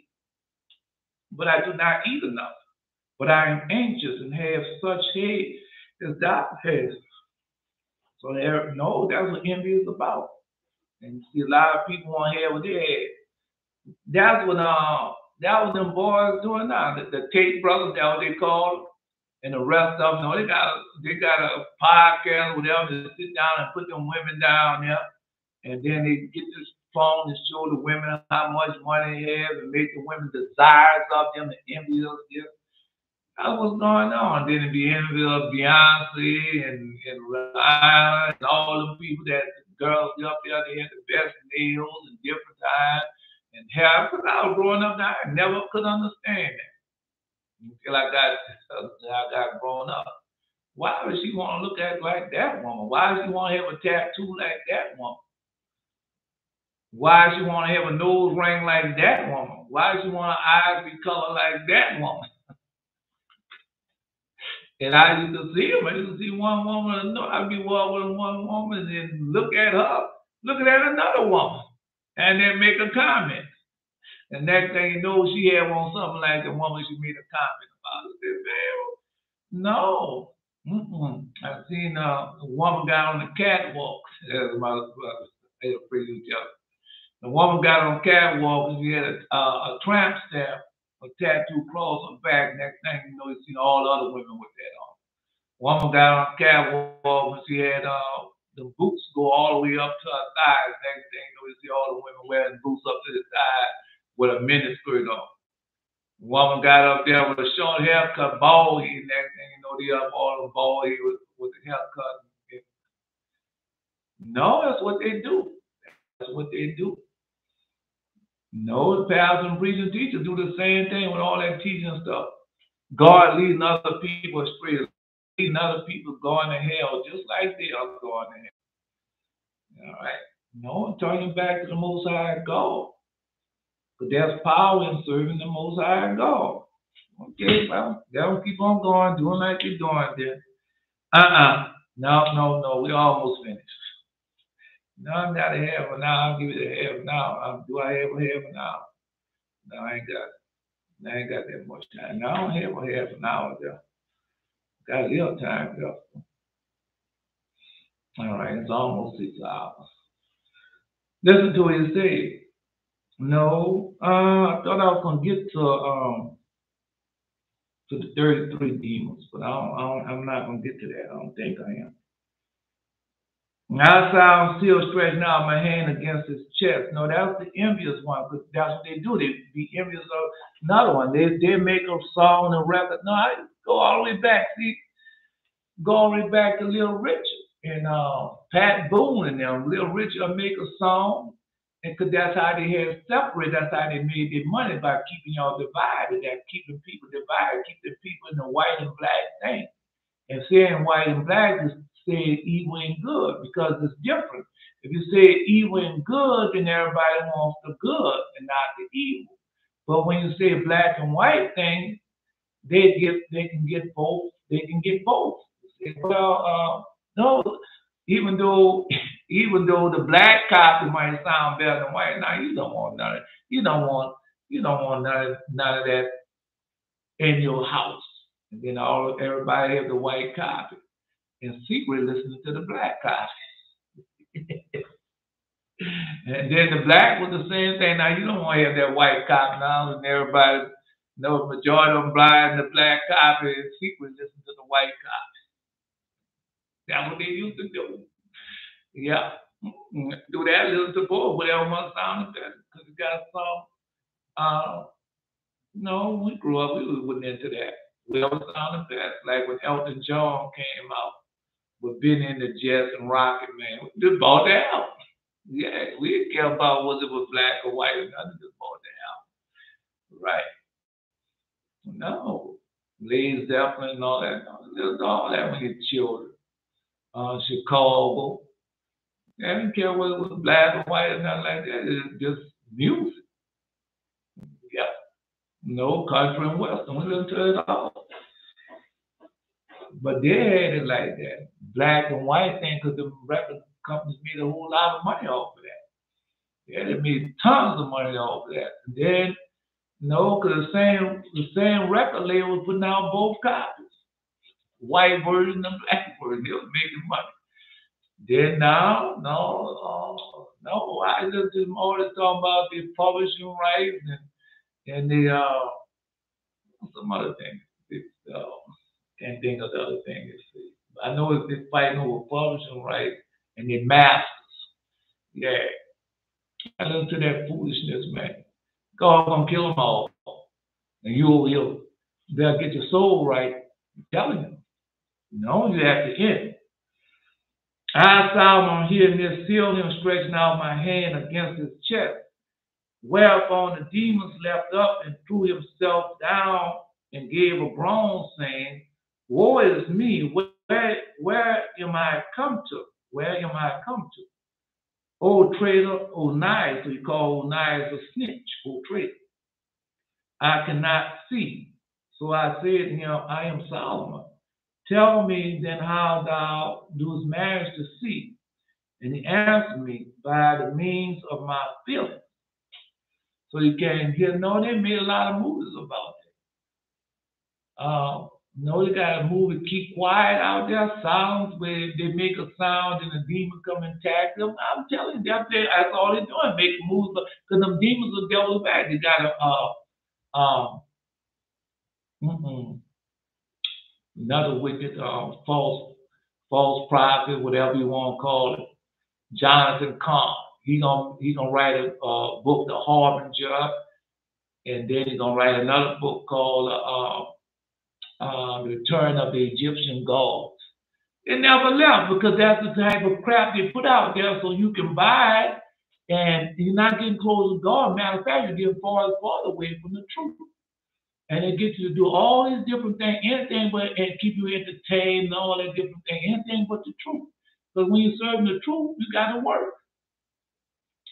But I do not eat enough. But I am anxious and have such head as thou hast. So no, that's what envy is about. And you see a lot of people want to have what they had. That's what them boys doing now. The Tate brothers, that's what they call, and the rest of them, they got a podcast, whatever, to sit down and put them women down there, and then they get this phone and show the women how much money they have and make the women desirous of them and envious of them. That's what's going on. Then it be envious of Beyonce and Rihanna and all the people that girls up there, they had the best nails and different times and hair. Because I was growing up now, I never could understand that until I got grown up. Why would she want to look at like that woman? Why does she want to have a tattoo like that woman? Why does she want to have a nose ring like that woman? Why does she want her eyes be colored like that woman? And I used to see them. I used to see one woman. I'd be walking with one woman and look at her, looking at another woman, and then make a comment. And next thing you know, she had on something like the woman she made a comment about. I said, man, no. I seen a woman got on the catwalk. As my pretty joke. The woman got on the catwalk and she had a tramp stamp, a tattoo across her back. Next thing you know, you see all the other women with that on. Woman got on the catwalk and she had the boots go all the way up to her thighs. Next thing you know, you see all the women wearing boots up to the thighs with a mini skirt on. Woman got up there with a short haircut, bald head. Next thing you know, they up all the bald head with the haircut. No, that's what they do. That's what they do. No, the pastors and preachers and teachers do the same thing with all that teaching stuff. God leading other people astray, leading other people going to hell just like they are going to hell. All right. No, turning back to the Most High God. But there's power in serving the Most High God. Okay, well, they'll keep on going, doing like you're doing there. No, we almost finished. No, I got to have it now. I'll give you the heaven now. Do I have a heaven now? No, I ain't got that much time. No, I don't have a half an hour there. Got a little time there. All right, it's almost 6 hours. Listen to what he said. No, I thought I was gonna get to the 33 demons, but I'm not gonna get to that. I don't think I am. Now I'm still stretching out my hand against his chest. No, that's the envious one, because that's what they do. They be envious of another one. They make a song and a record. No, I go all the way back. See, go all the way back to Little Richard and Pat Boone and them. Little Richard make a song, and cause that's how they had separated. That's how they made their money, by keeping y'all divided. That keeping people divided, keeping people in the white and black thing, and saying white and black is say evil and good, because it's different. If you say evil and good, then everybody wants the good and not the evil. But when you say black and white thing, they can get both. They can get both. Well, no, even though the black copy might sound better than white, now you don't want none of none of that in your house. And then everybody have the white copy, and secretly listening to the black copy. And then the black was the same thing. Now you don't want to have that white copy now, and everybody knows the majority of them blind the black copy and secretly listen to the white copy. That's what they used to do. Yeah. Do that, listen to both, whatever one sounded better. Because you got some no, we grew up, we wasn't into that. Whatever sounded better. Like when Elton John came out. With Benny and the Jets and Rocket Man. We just bought the album. Yeah, we didn't care about whether it was black or white or nothing, just bought the album. Right. No. Led Zeppelin and all that. Just all that when you're children. Chicago. I didn't care whether it was black or white or nothing like that. It's just music. Yeah. No, country and western. We listened to it all. But they had it like that, black and white thing, because the record companies made a whole lot of money off of that. Yeah, they made tons of money off of that. And then, no, because the same record label was putting out both copies, white version and black version. They were making money. Then now, no, I just always talking about the publishing rights and the some other things. Can't think of the other thing. I know they're fighting over publishing rights and their masters. Yeah. I listen to that foolishness, man. God's gonna kill them all. And you'll better get your soul right. I'm telling you. No, you have to end. I saw him hearing this, sealed him, stretching out my hand against his chest. Whereupon the demons leapt up and threw himself down and gave a groan, saying, Woe is me, where am I come to? Where am I come to? O traitor, O knife, we call knives a snitch, O traitor. I cannot see. So I said to him, I am Solomon. Tell me then how thou dost manage to see. And he answered me, by the means of my feelings. So you can't hear. No, they made a lot of movies about it. No, they got a movie, Keep Quiet Out There, sounds where they make a sound and the demon come and attack them. I'm telling you, that's all they're doing, making movies. Because them demons are devil's back. They got another wicked, false prophet, whatever you want to call it, Jonathan Kahn. He gonna write a book, The Harbinger, and then he's gonna write another book called The Return of the Egyptian Gods. It never left because that's the type of crap they put out there so you can buy it and you're not getting close to God. Matter of fact, you're getting farther and farther away from the truth. And it gets you to do all these different things, anything but and keep you entertained and all that different things, anything but the truth. Because when you're serving the truth, you got to work.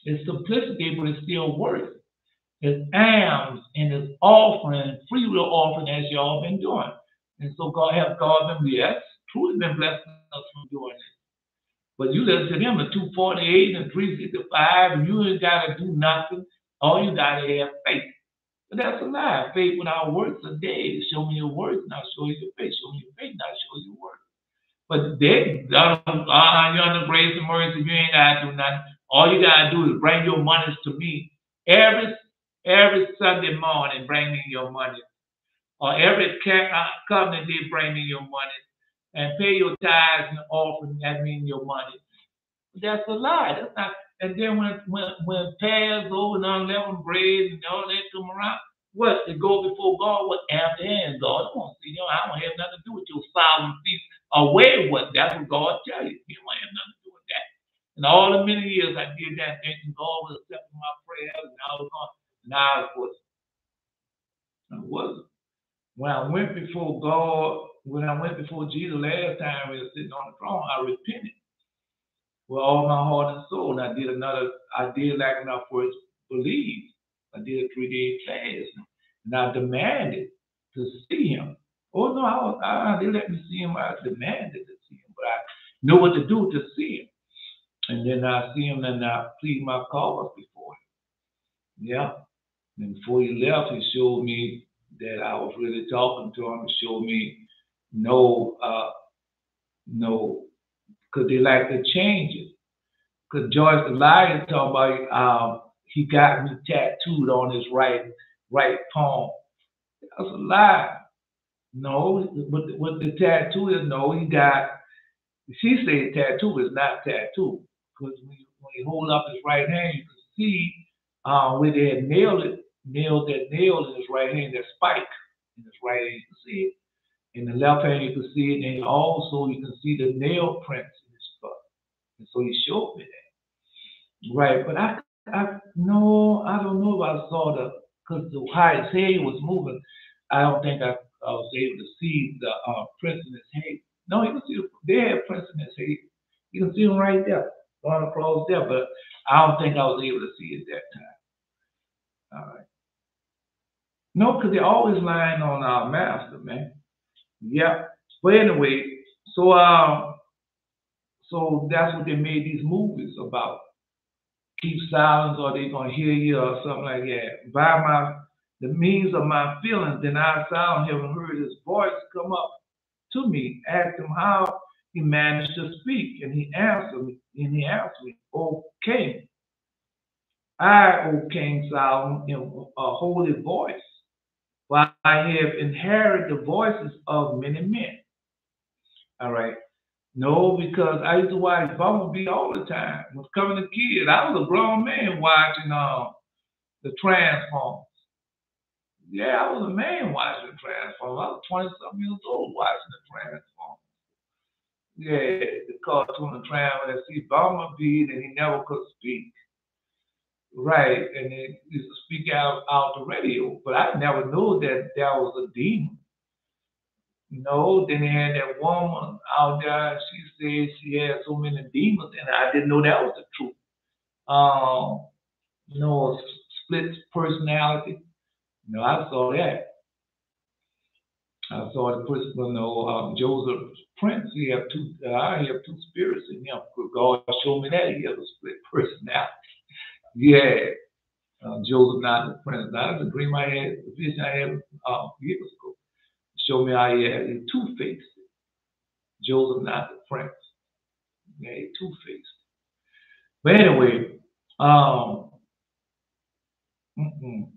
It's simplicity, but it's still work. It's alms and it's offering, free will offering as y'all been doing. And so God have God been, yes, truly been blessing us from doing it. But you listen to them, the 248 and 365, and you ain't got to do nothing. All you got to have faith. But that's a lie. Faith without works are dead. Show me your works, and I'll show you your faith. Show me your faith, and I'll show you your works. But you're under grace and mercy. You ain't got to do nothing. All you got to do is bring your monies to me every Sunday morning. Bring me your money. Or every covenant day, bring me your money. And pay your tithes and offering. That means your money. That's a lie. That's not. And then when Passover and unleavened bread and all that come around, what? It go before God, what? After hand, God. I don't see, I don't have nothing to do with your solemn feast. Away with. That's what God tell you. You don't have nothing to do with that. And all the many years I did that, thinking God was accepting my prayers, and I was on. Now it wasn't. It wasn't. When I went before God, when I went before Jesus last time, we were sitting on the throne, I repented with all my heart and soul. And I did like when I first believed. I did a 3-day fast. And I demanded to see him. Oh, no, they let me see him. I demanded to see him. But I know what to do to see him. And then I see him and I plead my cause before him. Yeah. And before he left, he showed me that I was really talking to him. He showed me no, because they like to change it. Because Joyce the Liar talking about he got me tattooed on his right palm. That's a lie. No, what the tattoo is, no, she said tattoo is not tattoo. Because when he hold up his right hand, you can see where they had nailed that nail in his right hand, that spike in his right hand, you can see it. In the left hand, you can see it, and also you can see the nail prints in his foot. And so he showed me that. Right, but I don't know if I saw because how his head was moving, I don't think I was able to see the prints in his head. No, you can see they had prints in his head. You can see them right there, going across there, but I don't think I was able to see it that time. All right. No, because they're always lying on our master, man. Yeah. But anyway, so that's what they made these movies about. Keep silence or they're gonna hear you or something like that. By the means of my feelings, then I sound haven't heard his voice come up to me, asked him how he managed to speak, and he answered me, O King, O King Solomon, in a holy voice, for I have inherited the voices of many men. All right. No, because I used to watch Bumblebee all the time. I was coming a kid. I was a grown man watching the Transformers. Yeah, I was a man watching the Transformers. I was 20-something years old watching the Transformers. Yeah, the cartoon the Transformers. See Bumblebee, and he never could speak. Right, and he used to speak out the radio. But I never knew that was a demon. No, then they had that woman out there. She said she had so many demons, and I didn't know that was the truth. Split personality. I saw that. I saw the person, Joseph Prince. I have two spirits in him. God showed me that he has a split personality. Yeah. Joseph not the prince. That's the dream I had, the vision I had years ago. Show me how he had two-faced. Joseph not the prince. Yeah, he two-faced. But anyway, um, mm-mm.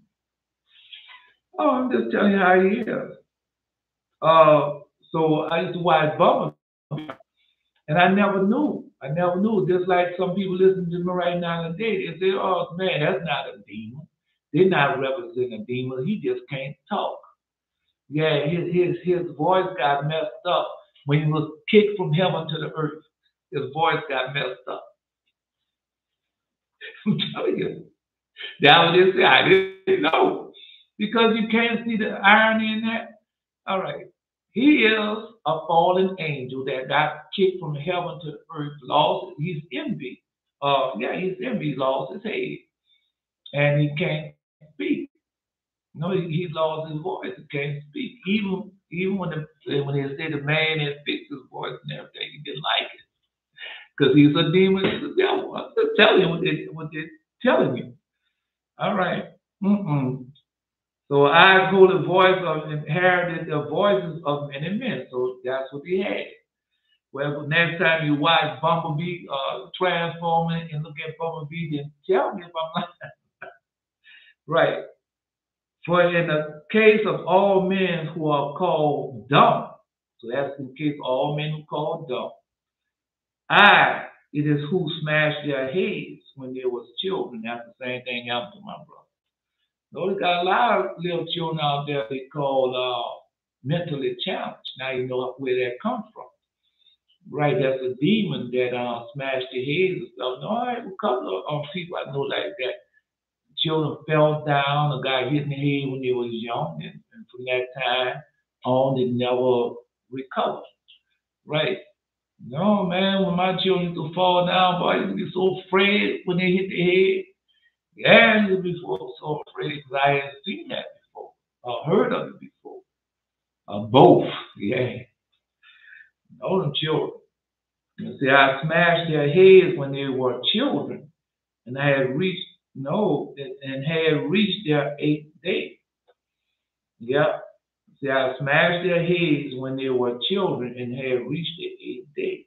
Oh, I'm just telling you how he is. Uh, so I used to watch Bubba, and I never knew. I never knew. Just like some people listening to me right now today, they say, "Oh man, that's not a demon. They're not representing a demon. He just can't talk." Yeah, his voice got messed up when he was kicked from heaven to the earth. His voice got messed up. I'm telling you. That was just it. I didn't know. Because you can't see the irony in that. All right. He is a fallen angel that got kicked from heaven to the earth, lost. He's envy. Yeah, he's envy. He lost his head. And he can't speak. No, he lost his voice. He can't speak. Even when they say the man had fixed his voice and everything, he didn't like it because he's a demon. He's a devil. I'm just telling you what they're telling you. All right. Mm-mm. So I go the voice of inherited the voices of many men. So that's what he had. Well, next time you watch Bumblebee transforming and look at Bumblebee, then tell me if I'm lying. Right. For in the case of all men who are called dumb, so that's in case of all men who are called dumb, I, it is who smashed their heads when they was children. That's the same thing happened to my brother. Notice got a lot of little children out there they call mentally challenged. Now you know where that comes from. Right, that's a demon that smashed their heads and stuff. No, I have a couple of people I know like that. Children fell down, a guy hit in the head when they was young, and from that time on, they never recovered. Right? No, man, when my children used to fall down, boy, I used to be so afraid when they hit the head. Yeah, I used to be so afraid because I hadn't seen that before, or heard of it before. Both, yeah. Know them children. You see, I smashed their heads when they were children, and I had reached no, and had reached their eighth day. Yep. See, I smashed their heads when they were children and had reached the eighth day.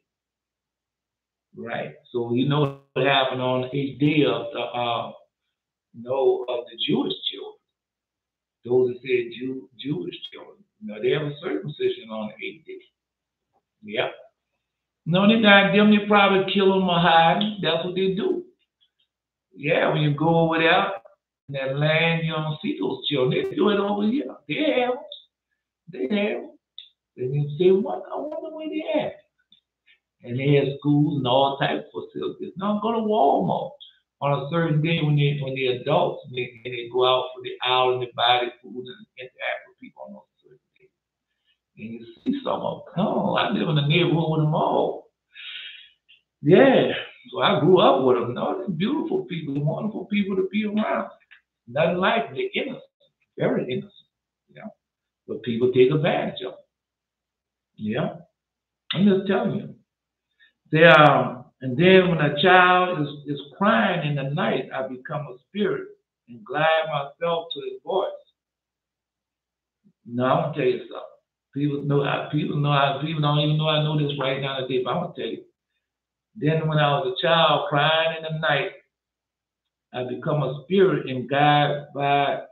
Right. So you know what happened on the eighth day of the of the Jewish children. Those that said Jewish children. They have a circumcision on the eighth day. Yep. No, they not them. They probably kill them or hide them. That's what they do. Yeah, when you go over there in that land, you don't see those children. They do it over here. They have them. They have them. And you say, what? I wonder where they at. And they have schools and all types of facilities. Now go to Walmart on a certain day when they're adults and they go out for the hour and they buy the food and interact with people on those certain days. And you see some of them. Oh, I live in a neighborhood with them all. Yeah. So I grew up with them. No, they're beautiful people, wonderful people to be around. Nothing like they're innocent, very innocent. Yeah. But people take advantage of them. Yeah. I'm just telling you. And then when a child is crying in the night, I become a spirit and glide myself to his voice. No, I'm gonna tell you something. People don't even know I know this right now today, but I'm gonna tell you. Then when I was a child crying in the night, I become a spirit and glide by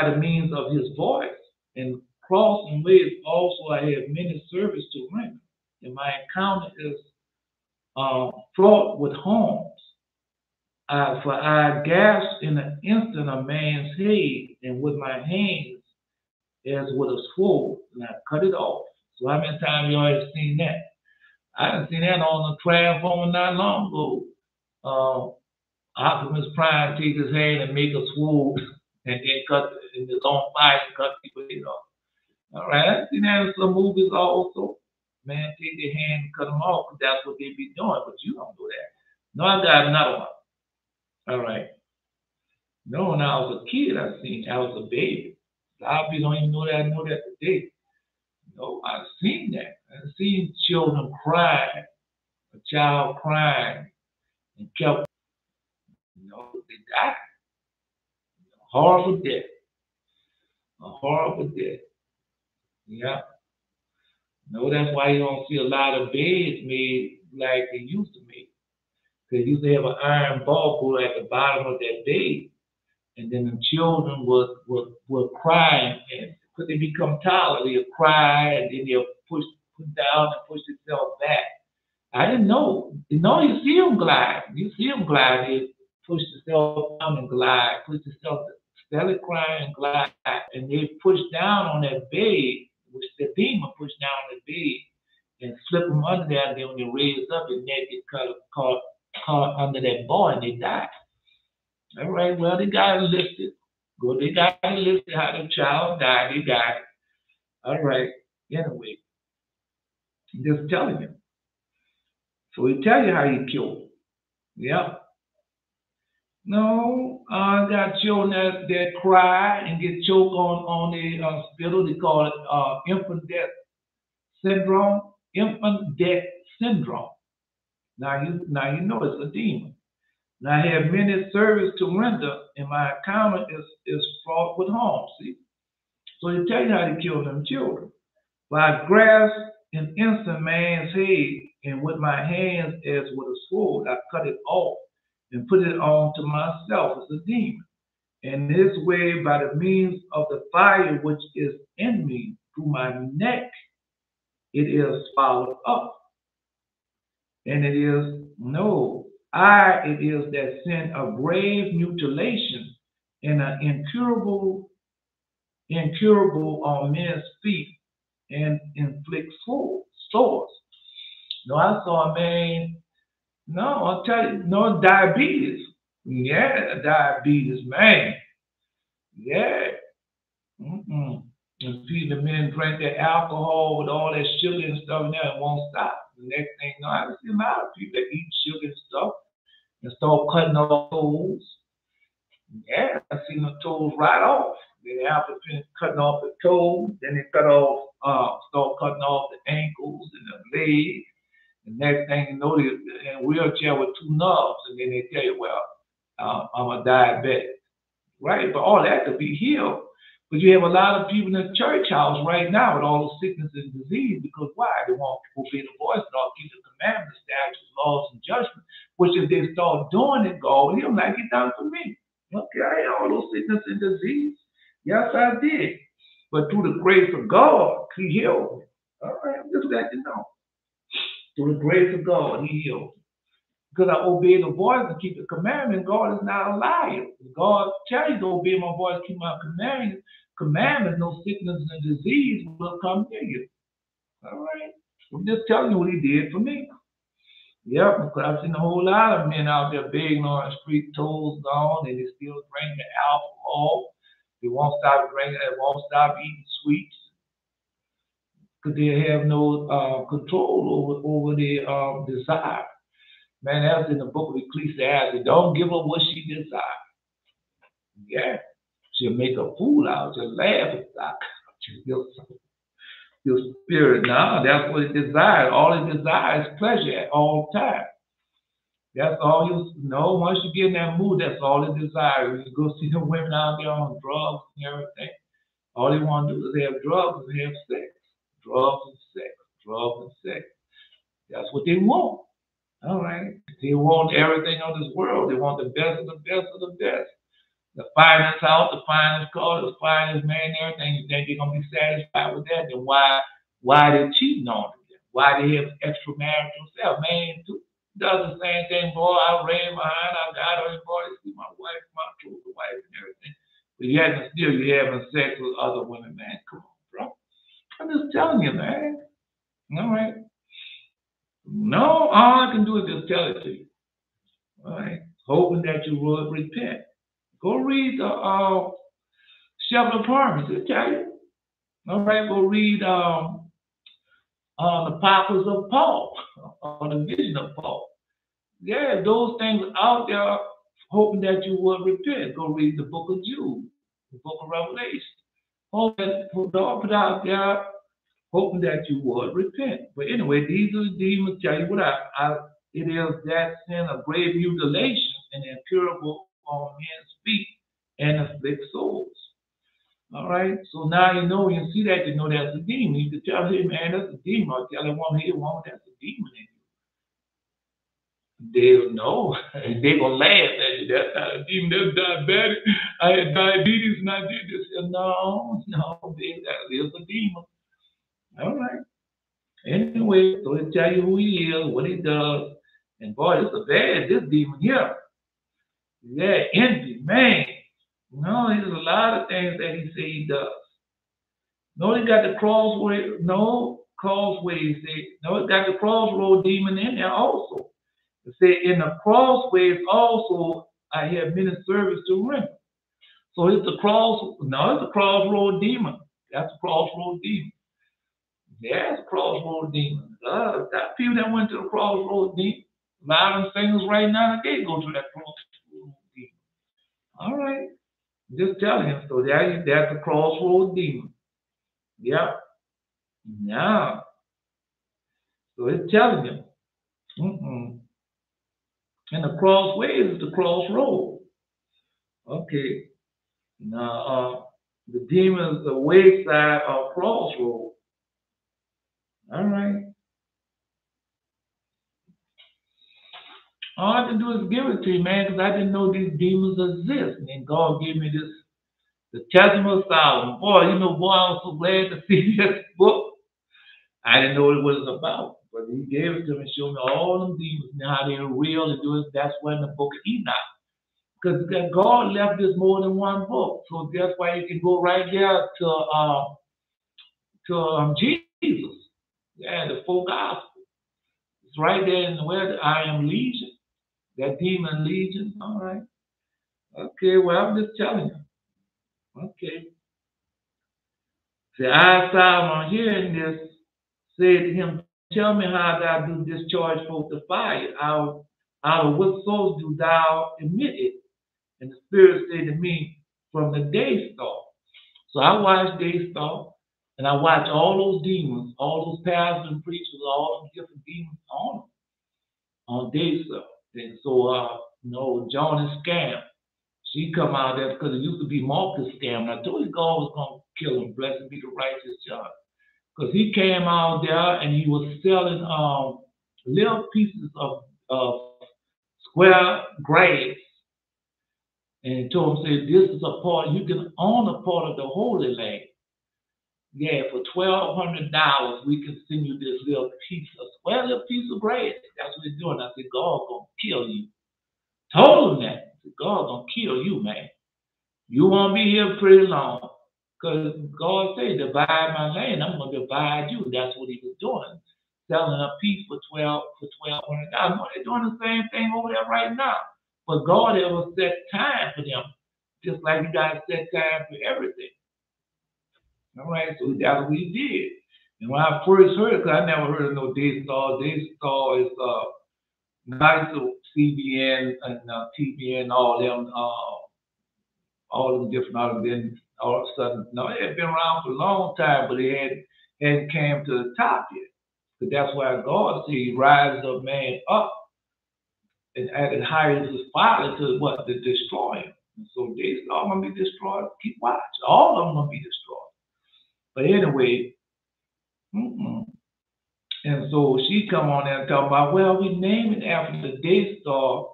the means of his voice. And crossing ways also I have many service to render. And my encounter is fraught with harms. For I gasped in an instant a man's head, and with my hands as with a sword, and I cut it off. So how many times you already seen that? I done seen that on the transformer not long ago. Optimus Prime take his hand and make a sword and then cut and it's on fire and cut people head off. All right, I've seen that in some movies also. Man, take their hand and cut them off because that's what they be doing, but you don't do that. No, I got another one. All right. No, when I was a kid, I was a baby. A lot of people don't even know that I know that today. No, I've seen that. I've seen children cry, a child crying, and kept, They died. Horrible death. A horrible death. Yeah. No, that's why you don't see a lot of beds made like they used to make. They used to have an iron ball at the bottom of that bed, and then the children would cry, and because they become tired, they'll cry, and then they'll put down and push themselves back. I didn't know. You know, you see them glide. You see them glide. They push themselves down and glide, push themselves, steadily crying and glide, and they push down on that bed, which the demon pushed down on the bed and slip them under there. And then when they raise up, and neck get caught under that ball, and they die. All right. Well, they got it listed. Well, they got it listed how the child died. They got it. All right. Anyway, I'm just telling you. So he tell you how he killed him. Yep. No, I got children that cry and get choked on the spittle. They call it infant death syndrome. Infant death syndrome. Now you know it's a demon. Now I have many service to render, and my account is fraught with harm. See, so he tell you how to kill them children. But I grasped an innocent man's head, and with my hands as with a sword, I cut it off and put it on to myself as a demon. And this way, by the means of the fire which is in me through my neck, it is swallowed up. And it is it is that sin of grave mutilation and an incurable on men's feet and inflict sores. No, I saw a man, no, I'll tell you, no, diabetes. Yeah, diabetes, man. Yeah. Mm-mm. And see the men drink that alcohol with all that sugar and stuff in there and won't stop. The next thing you know, I see a lot of people that eat sugar and stuff and start cutting off toes. Yeah, I seen the toes right off. Then after finish cutting off the toes, then they start cutting off the ankles and the legs. The next thing you know, they're in a wheelchair with two knobs, and then they tell you, well, I'm a diabetic. Right? But all that could be healed. But you have a lot of people in the church house right now with all the sickness and disease because why? They won't obey the voice and all keep the commandments, statutes, laws, and judgment, which if they start doing it, God will heal like He done for me. Okay, I had all those sickness and disease. Yes, I did. But through the grace of God, He healed me. All right, I'm just letting you know. Through the grace of God, He healed me. Because I obey the voice and keep the commandment, God is not a liar. God tell you to obey my voice, keep my commandments, no sickness and disease will come near you. All right? I'm just telling you what He did for me. Yep, because I've seen a whole lot of men out there begging on the street, toes gone, and they still drinking alcohol. They won't stop drinking, they won't stop eating sweets because they have no control over their desire. Man, that's in the book of Ecclesiastes. Don't give her what she desires. Yeah. She'll make a fool out. She'll laugh at that. Your spirit now, that's what it desires. All it desires is pleasure at all times. That's all you know. Once you get in that mood, that's all it desires. You go see the women out there on drugs and everything. All they want to do is have drugs and have sex. Drugs and sex. Drugs and sex. That's what they want. All right. They want everything on this world. They want the best of the best of the best. The finest house, the finest car, the finest man, everything. You think they're gonna be satisfied with that? Then why they cheating on them? Why they have extramarital sex? Man, does the same thing, boy. I ran behind, I got her, boy, you see my wife, my true wife and everything. But yet and still you having sex with other women, man. Come on, bro. I'm just telling you, man. All right. No, all I can do is just tell it to you. All right. Hoping that you will repent. Go read the Shepherd Apartments, it'll tell you. All right, go read the Apocalypse of Paul, or the Vision of Paul. Yeah, those things out there, hoping that you will repent. Go read the book of Jude, the book of Revelation. Hoping put out there, hoping that you would repent. But anyway, these are the demons tell you what it is that sin of grave mutilation and incurable deform men's feet and afflict souls. All right. So now you know when you see that, you know that's a demon. You can tell, hey man, that's a demon. Or tell that woman, hey woman, that's a demon in you. They'll know. And they're gonna laugh at you. That's not a demon, that's diabetic. I had diabetes and I did this. No, that is a demon. All right. Anyway, so he'll tell you who he is, what he does. And boy, this is bad, this demon here. Yeah, envy, man. No, there's a lot of things that he said he does. No, he got the crossway. No, crossways. No, it got the crossroad demon in there also. It said in the crossways also I have many service to render. So it's the cross. No, it's the crossroad demon. That's a crossroad demon. Yeah, it's a crossroad demon. That people that went to the crossroad demon, a lot of them singers right now, they go to that crossroad demon. All right, just telling him. So that's a crossroad demon. Yeah. Now, so it's telling him. And the crossways is the crossroad. Okay. Now, the demon is the wayside or crossroad. All right. All I can do is give it to you, man, because I didn't know these demons exist. And God gave me this, the Testament of Solomon. Boy, you know, boy, I was so glad to see this book. I didn't know what it was about. But he gave it to me and showed me all them demons and how they're real and do it. That's why in the book of Enoch. Because God left this more than one book. So that's why you can go right there to Jesus. Yeah, the full gospel. It's right there in where I am legion. That demon legion. All right. Okay, well, I'm just telling you. Okay. See, I Solomon hearing this said to him, tell me how thou do discharge forth the fire. Out of what source do thou emit it? And the Spirit said to me, from the day star. So I watched day star, and I watched all those demons, all those pastors and preachers, all those different demons on day star. And so, John is scam. She come out there because it used to be Marcus scam. And I told you God was going to kill him. Blessed be the righteous John. Because he came out there and he was selling little pieces of square grass. And he told him, said, this is a part, you can own a part of the Holy Land. Yeah, for $1,200, we can send you this little piece of square little piece of grass. That's what he's doing. I said, God's going to kill you. Told him that. I said, God's going to kill you, man. You won't be here pretty long. Because God said, divide my land, I'm going to divide you. That's what he was doing. Selling a piece for $1,200. No, they're doing the same thing over there right now. But God ever set time for them. Just like you guys set time for everything. All right, so that's what he did. And when I first heard it, because I never heard of no Day Star. Day Star is nice to CBN and TBN, all them different other than all of a sudden. No, it had been around for a long time, but it hadn't came to the top yet. But that's why God said he rises up man up and hires his father to what? To destroy him. And so they all gonna be destroyed. Keep watch. All of them gonna be destroyed. But anyway, and so she come on there and talk about, well, we name it after the day star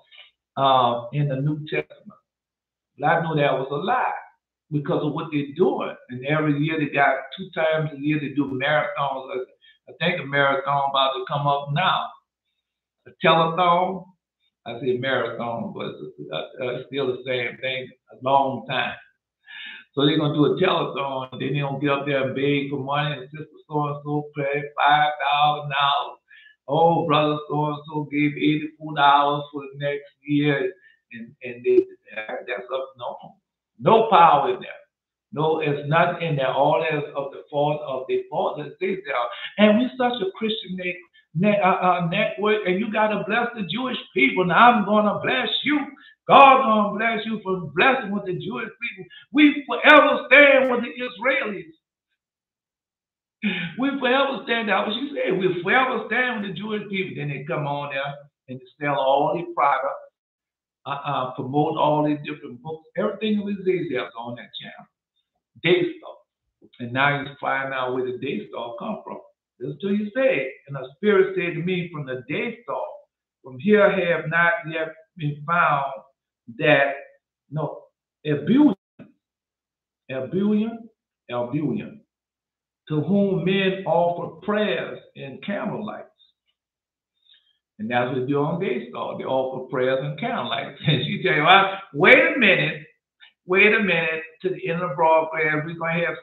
in the New Testament. But I know that was a lie because of what they're doing. And every year they got 2 times a year they do marathons. I think a marathon about to come up now. A telethon. I say marathon, but it's still the same thing. A long time. So they're gonna do a telethon, and then they're gonna get up there and beg for money, and sister so and so paid $5,000. Oh, brother so and so gave $84 for the next year, and that's up no power in there. No, it's not in there. All that is of the fault of their fault that they there. And we're such a Christian network, and you gotta bless the Jewish people. Now I'm gonna bless you. God's gonna bless you for blessing with the Jewish people. We forever stand with the Israelis. We forever stand out. What she said, we forever stand with the Jewish people. Then they come on there and they sell all these products promote all these different books. Everything with Ezekiel is on that channel. Daystar. And now he's finding out where the Daystar come from. Listen to you say, and the Spirit said to me, from the Daystar, from here have not yet been found that, no, Ebullient, to whom men offer prayers in candlelights. And that's what they do on Daystar. They offer prayers and candlelights. And she tell you, wait a minute, to the end of the broadcast, we're going to have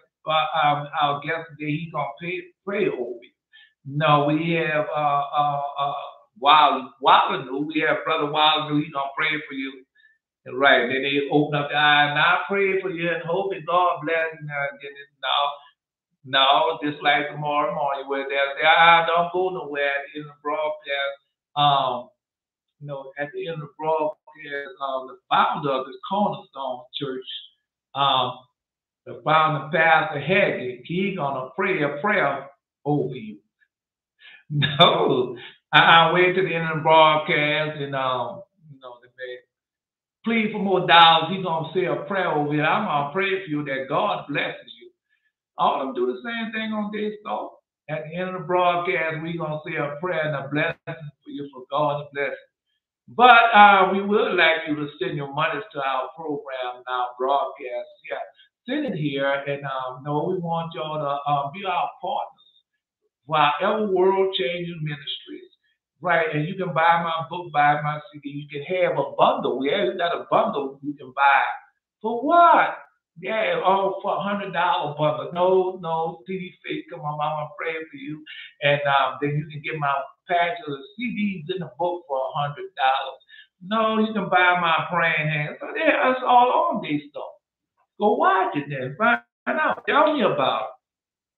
our guest today, he's going to pray over you. No, we have Wilder, we have Brother Wilder, he's going to pray for you. Right, then they open up the eyes, and I pray for you and hope that God bless you. No, just like tomorrow morning where they say, don't go nowhere at the end of the broadcast. At the end of the broadcast, the founder of this Cornerstone Church, the founder, Pastor Haggett, he's gonna pray a prayer over you. No, I wait to the end of the broadcast, and please for more dollars. He's gonna say a prayer over you. I'm gonna pray for you that God blesses you. All of them do the same thing on Daystar. At the end of the broadcast, we're gonna say a prayer and a blessing for you for God to bless you. But we would like you to send your monies to our program and our broadcast. Yeah, send it here, and we want y'all to be our partners for our Ever World Changing Ministries. Right, and you can buy my book, buy my CD. You can have a bundle. Yeah, you got a bundle you can buy. For what? Yeah, for $100 bundle. No, CD face. Come on, I'm praying for you. And then you can get my package of CDs in the book for $100. No, you can buy my praying hands. So yeah, that's all on Daystar. Go watch it then. Find out. Tell me about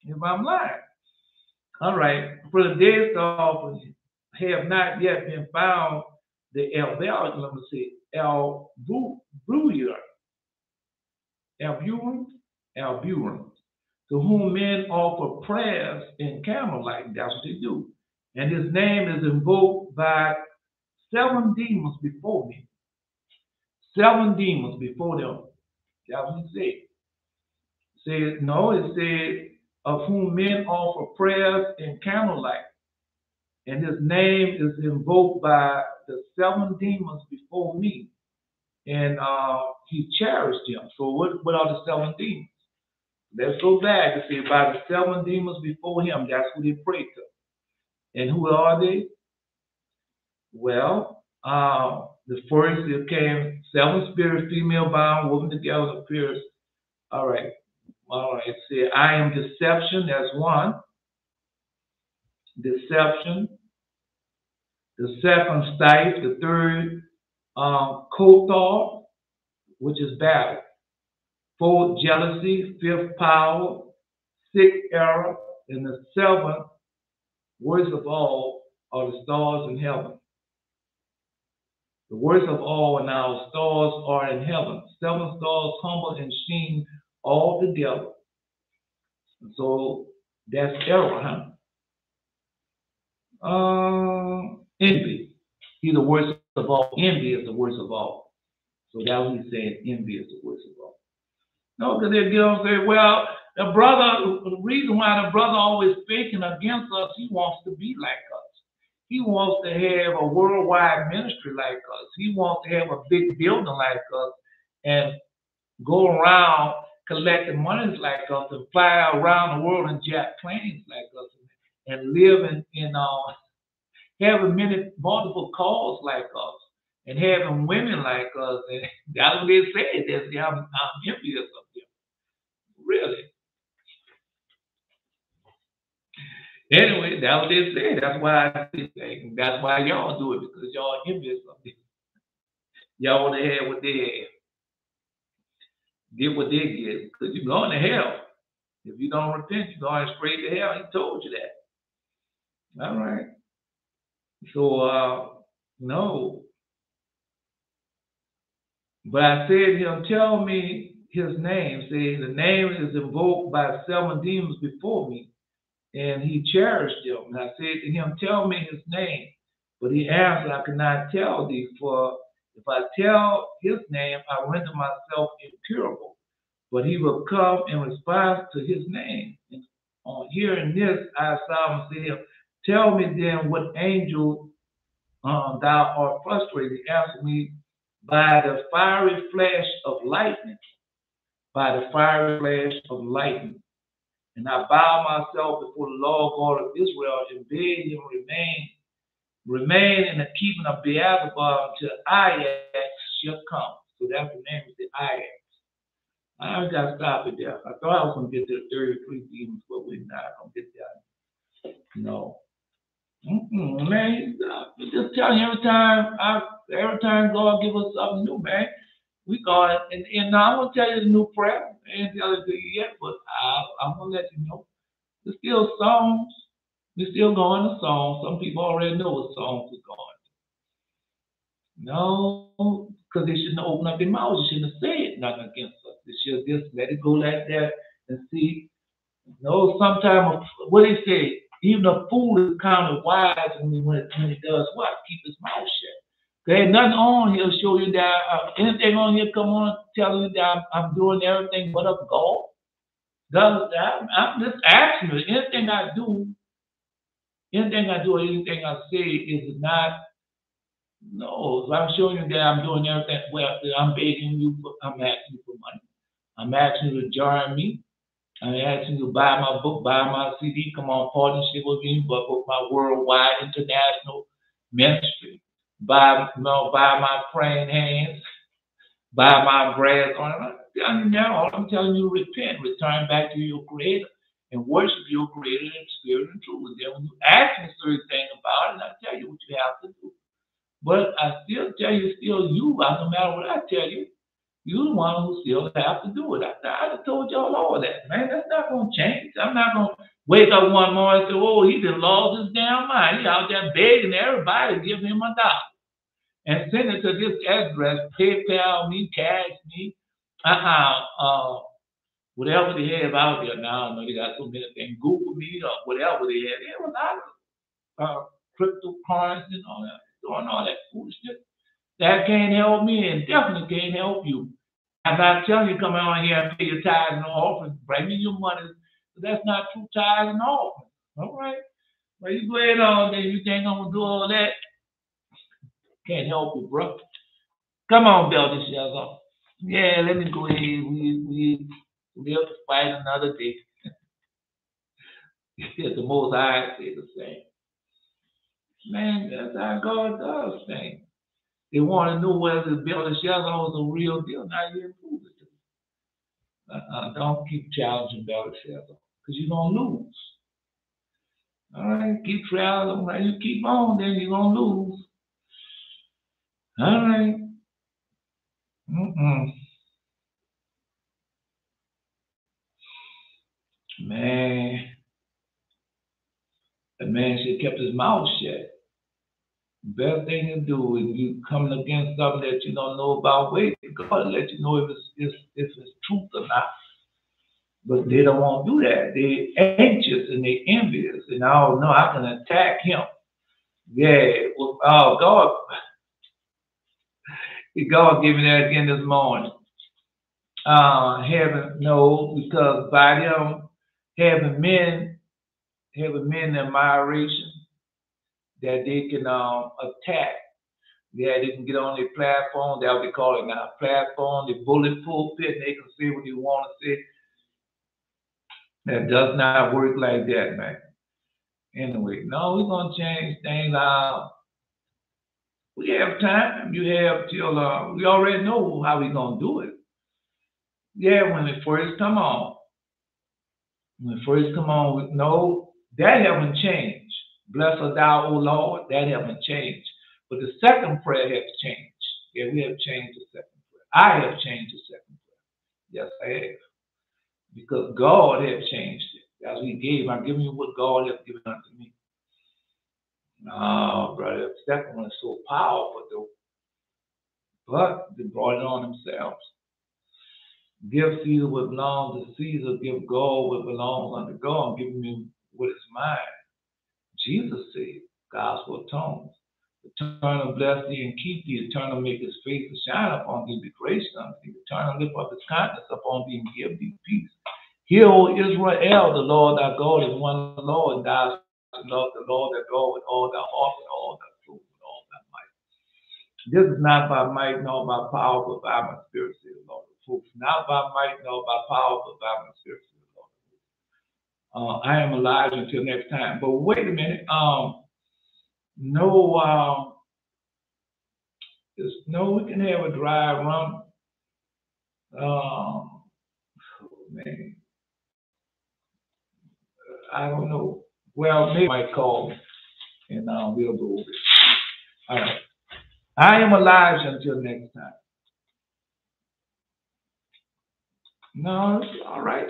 it if I'm lying. All right. For the Daystar, have not yet been found the Alburan, to whom men offer prayers in candlelight. That's what they do. And his name is invoked by 7 demons before me. 7 demons before them. That's what he said. It said, of whom men offer prayers in candlelight. And his name is invoked by the 7 demons before me. And he cherished them. So what are the 7 demons? Let's go back and see about the 7 demons before him. That's who they prayed to. And who are they? Well, the first it came 7 spirits, female bound, woven together, appears. All right. It said, I am deception. That's 1. Deception. The second, strife. The third, Kothar, which is battle. 4th, jealousy. 5th, power. 6th, error. And the 7th, worst of all, are the stars in heaven. The worst of all and our stars are in heaven. 7 stars humble and sheen all together. And so that's error, envy. He's the worst of all. Envy is the worst of all. So that's what he's saying. Envy is the worst of all. No, because they get on and say, well, the reason why the brother always speaking against us, he wants to be like us. He wants to have a worldwide ministry like us. He wants to have a big building like us and go around collecting monies like us and fly around the world in jet planes like us and live in having multiple cars like us and having women like us. And that's what they say. I'm envious of them. Really. Anyway, that's what they say. That's why I say, that's why y'all do it, because y'all envious of them. Y'all want to have what they have. Get what they get, because you're going to hell. If you don't repent, you're going straight to hell. He told you that. All right. So, no. But I said to him, tell me his name. See, the name is invoked by 7 demons before me, and he cherished them. And I said to him, tell me his name. But he answered, I cannot tell thee, for If I tell his name, I render myself incurable. But he will come in response to his name. And on hearing this, I solemnly say to him, tell me then what angel thou art frustrated. Answer me by the fiery flash of lightning, by the fiery flash of lightning. And I bow myself before the Lord God of Israel and bid him remain in the keeping of Beelzebub until Ajax shall come. So that's the name of the Ajax. I got to stop it there. I thought I was going to get to 33 demons, but we're not going to get there. No. Man, just telling you, every time God give us something new, man, we go and I'm going to tell you the new prayer. I ain't tell it to you yet, but I'm going to let you know. There's still songs. We're still going to songs. Some people already know what songs we're going. No, because they shouldn't open up their mouths. They shouldn't have said nothing against us. They should just let it go like that and see. No, sometimes, what they say, even a fool is counted wise when he does what? Keep his mouth shut. There ain't nothing on here show you that anything on here come on tell you that I'm doing everything but of God. I'm just asking you, anything I do, or anything I say is not. No, if I'm showing you that I'm doing everything well, I'm begging you, I'm asking you for money. I'm asking you to join me. I'm asking you to buy my book, buy my CD, come on partnership with me, but with my worldwide international ministry. Buy my praying hands, buy my brass on it. I'm telling you, repent, return back to your Creator, and worship your Creator in spirit and truth. And then when you ask me certain things about it, I tell you what you have to do. But I still tell you, still you, no matter what I tell you, you're the one who still have to do it. I told y'all all that, man. That's not going to change. I'm not going to wake up one morning and say, oh, he done lost his damn mind. He out there begging everybody to give him $1 and send it to this address, PayPal me, cash me, whatever they have out there now. I know they got so many things, Google me or whatever they have. There was a lot of cryptocurrency and all that. Doing all that foolishness. That can't help me and definitely can't help you. I'm not telling you come on here and pay your tithes and offerings, bring me your money. That's not true tithes and offerings. All right? Well, you go ahead on there, you think I'm gonna do all that? Can't help you, bro. Come on, Belteshazzar. Yeah, let me go ahead. We live to fight another day. The Most High say the same. Man, that's how God does things. They want to know whether Belteshazzar was a real deal. Now you prove it. Don't keep challenging Belteshazzar because you're going to lose. All right, keep traveling. When you keep on, then you're going to lose. All right. Man, the man should have kept his mouth shut. Best thing to do is you coming against something that you don't know about. Wait for God to let you know if it's truth or not. But they don't want to do that. They're anxious and they're envious. And oh no, I can attack him. Yeah. Well, oh God gave me that again this morning. Heaven, no, because by them having men admiration that they can attack. Yeah, they can get on their platform. That's what they call it now. Platform, the bullet pulpit, and they can say what they want to say. That does not work like that, man. Anyway, no, we're gonna change things. We have time. You have till we already know how we're gonna do it. Yeah, when it first come on. When it first come on, no, that haven't changed. Bless us thou, O Lord, that haven't changed. But the second prayer has changed. Yeah, we have changed the second prayer. I have changed the second prayer. Yes, I have. Because God has changed it. As He gave, I'm giving you what God has given unto me. No, brother, the second one is so powerful, though. But they brought it on themselves. Give Caesar what belongs to Caesar, give God what belongs unto God, give me what is mine. Jesus said, Gospel of Tongues. Eternal bless thee and keep thee. Eternal make his face to shine upon thee, be gracious unto thee. Eternal lift up his countenance upon thee and give thee peace. Hear, O Israel, the Lord thy God is one Lord, and thou shalt love the Lord thy God with all thy heart, with all thy soul, with all thy might. This is not by might nor by power, but by my spirit, says the Lord of hosts. Not by might nor by power, but by my spirit, says the Lord of hosts. I am alive until next time. But wait a minute. We can have a dry run. Oh, man. I don't know. Well, maybe I might call and we'll go over it. All right. I am alive until next time. No, all right.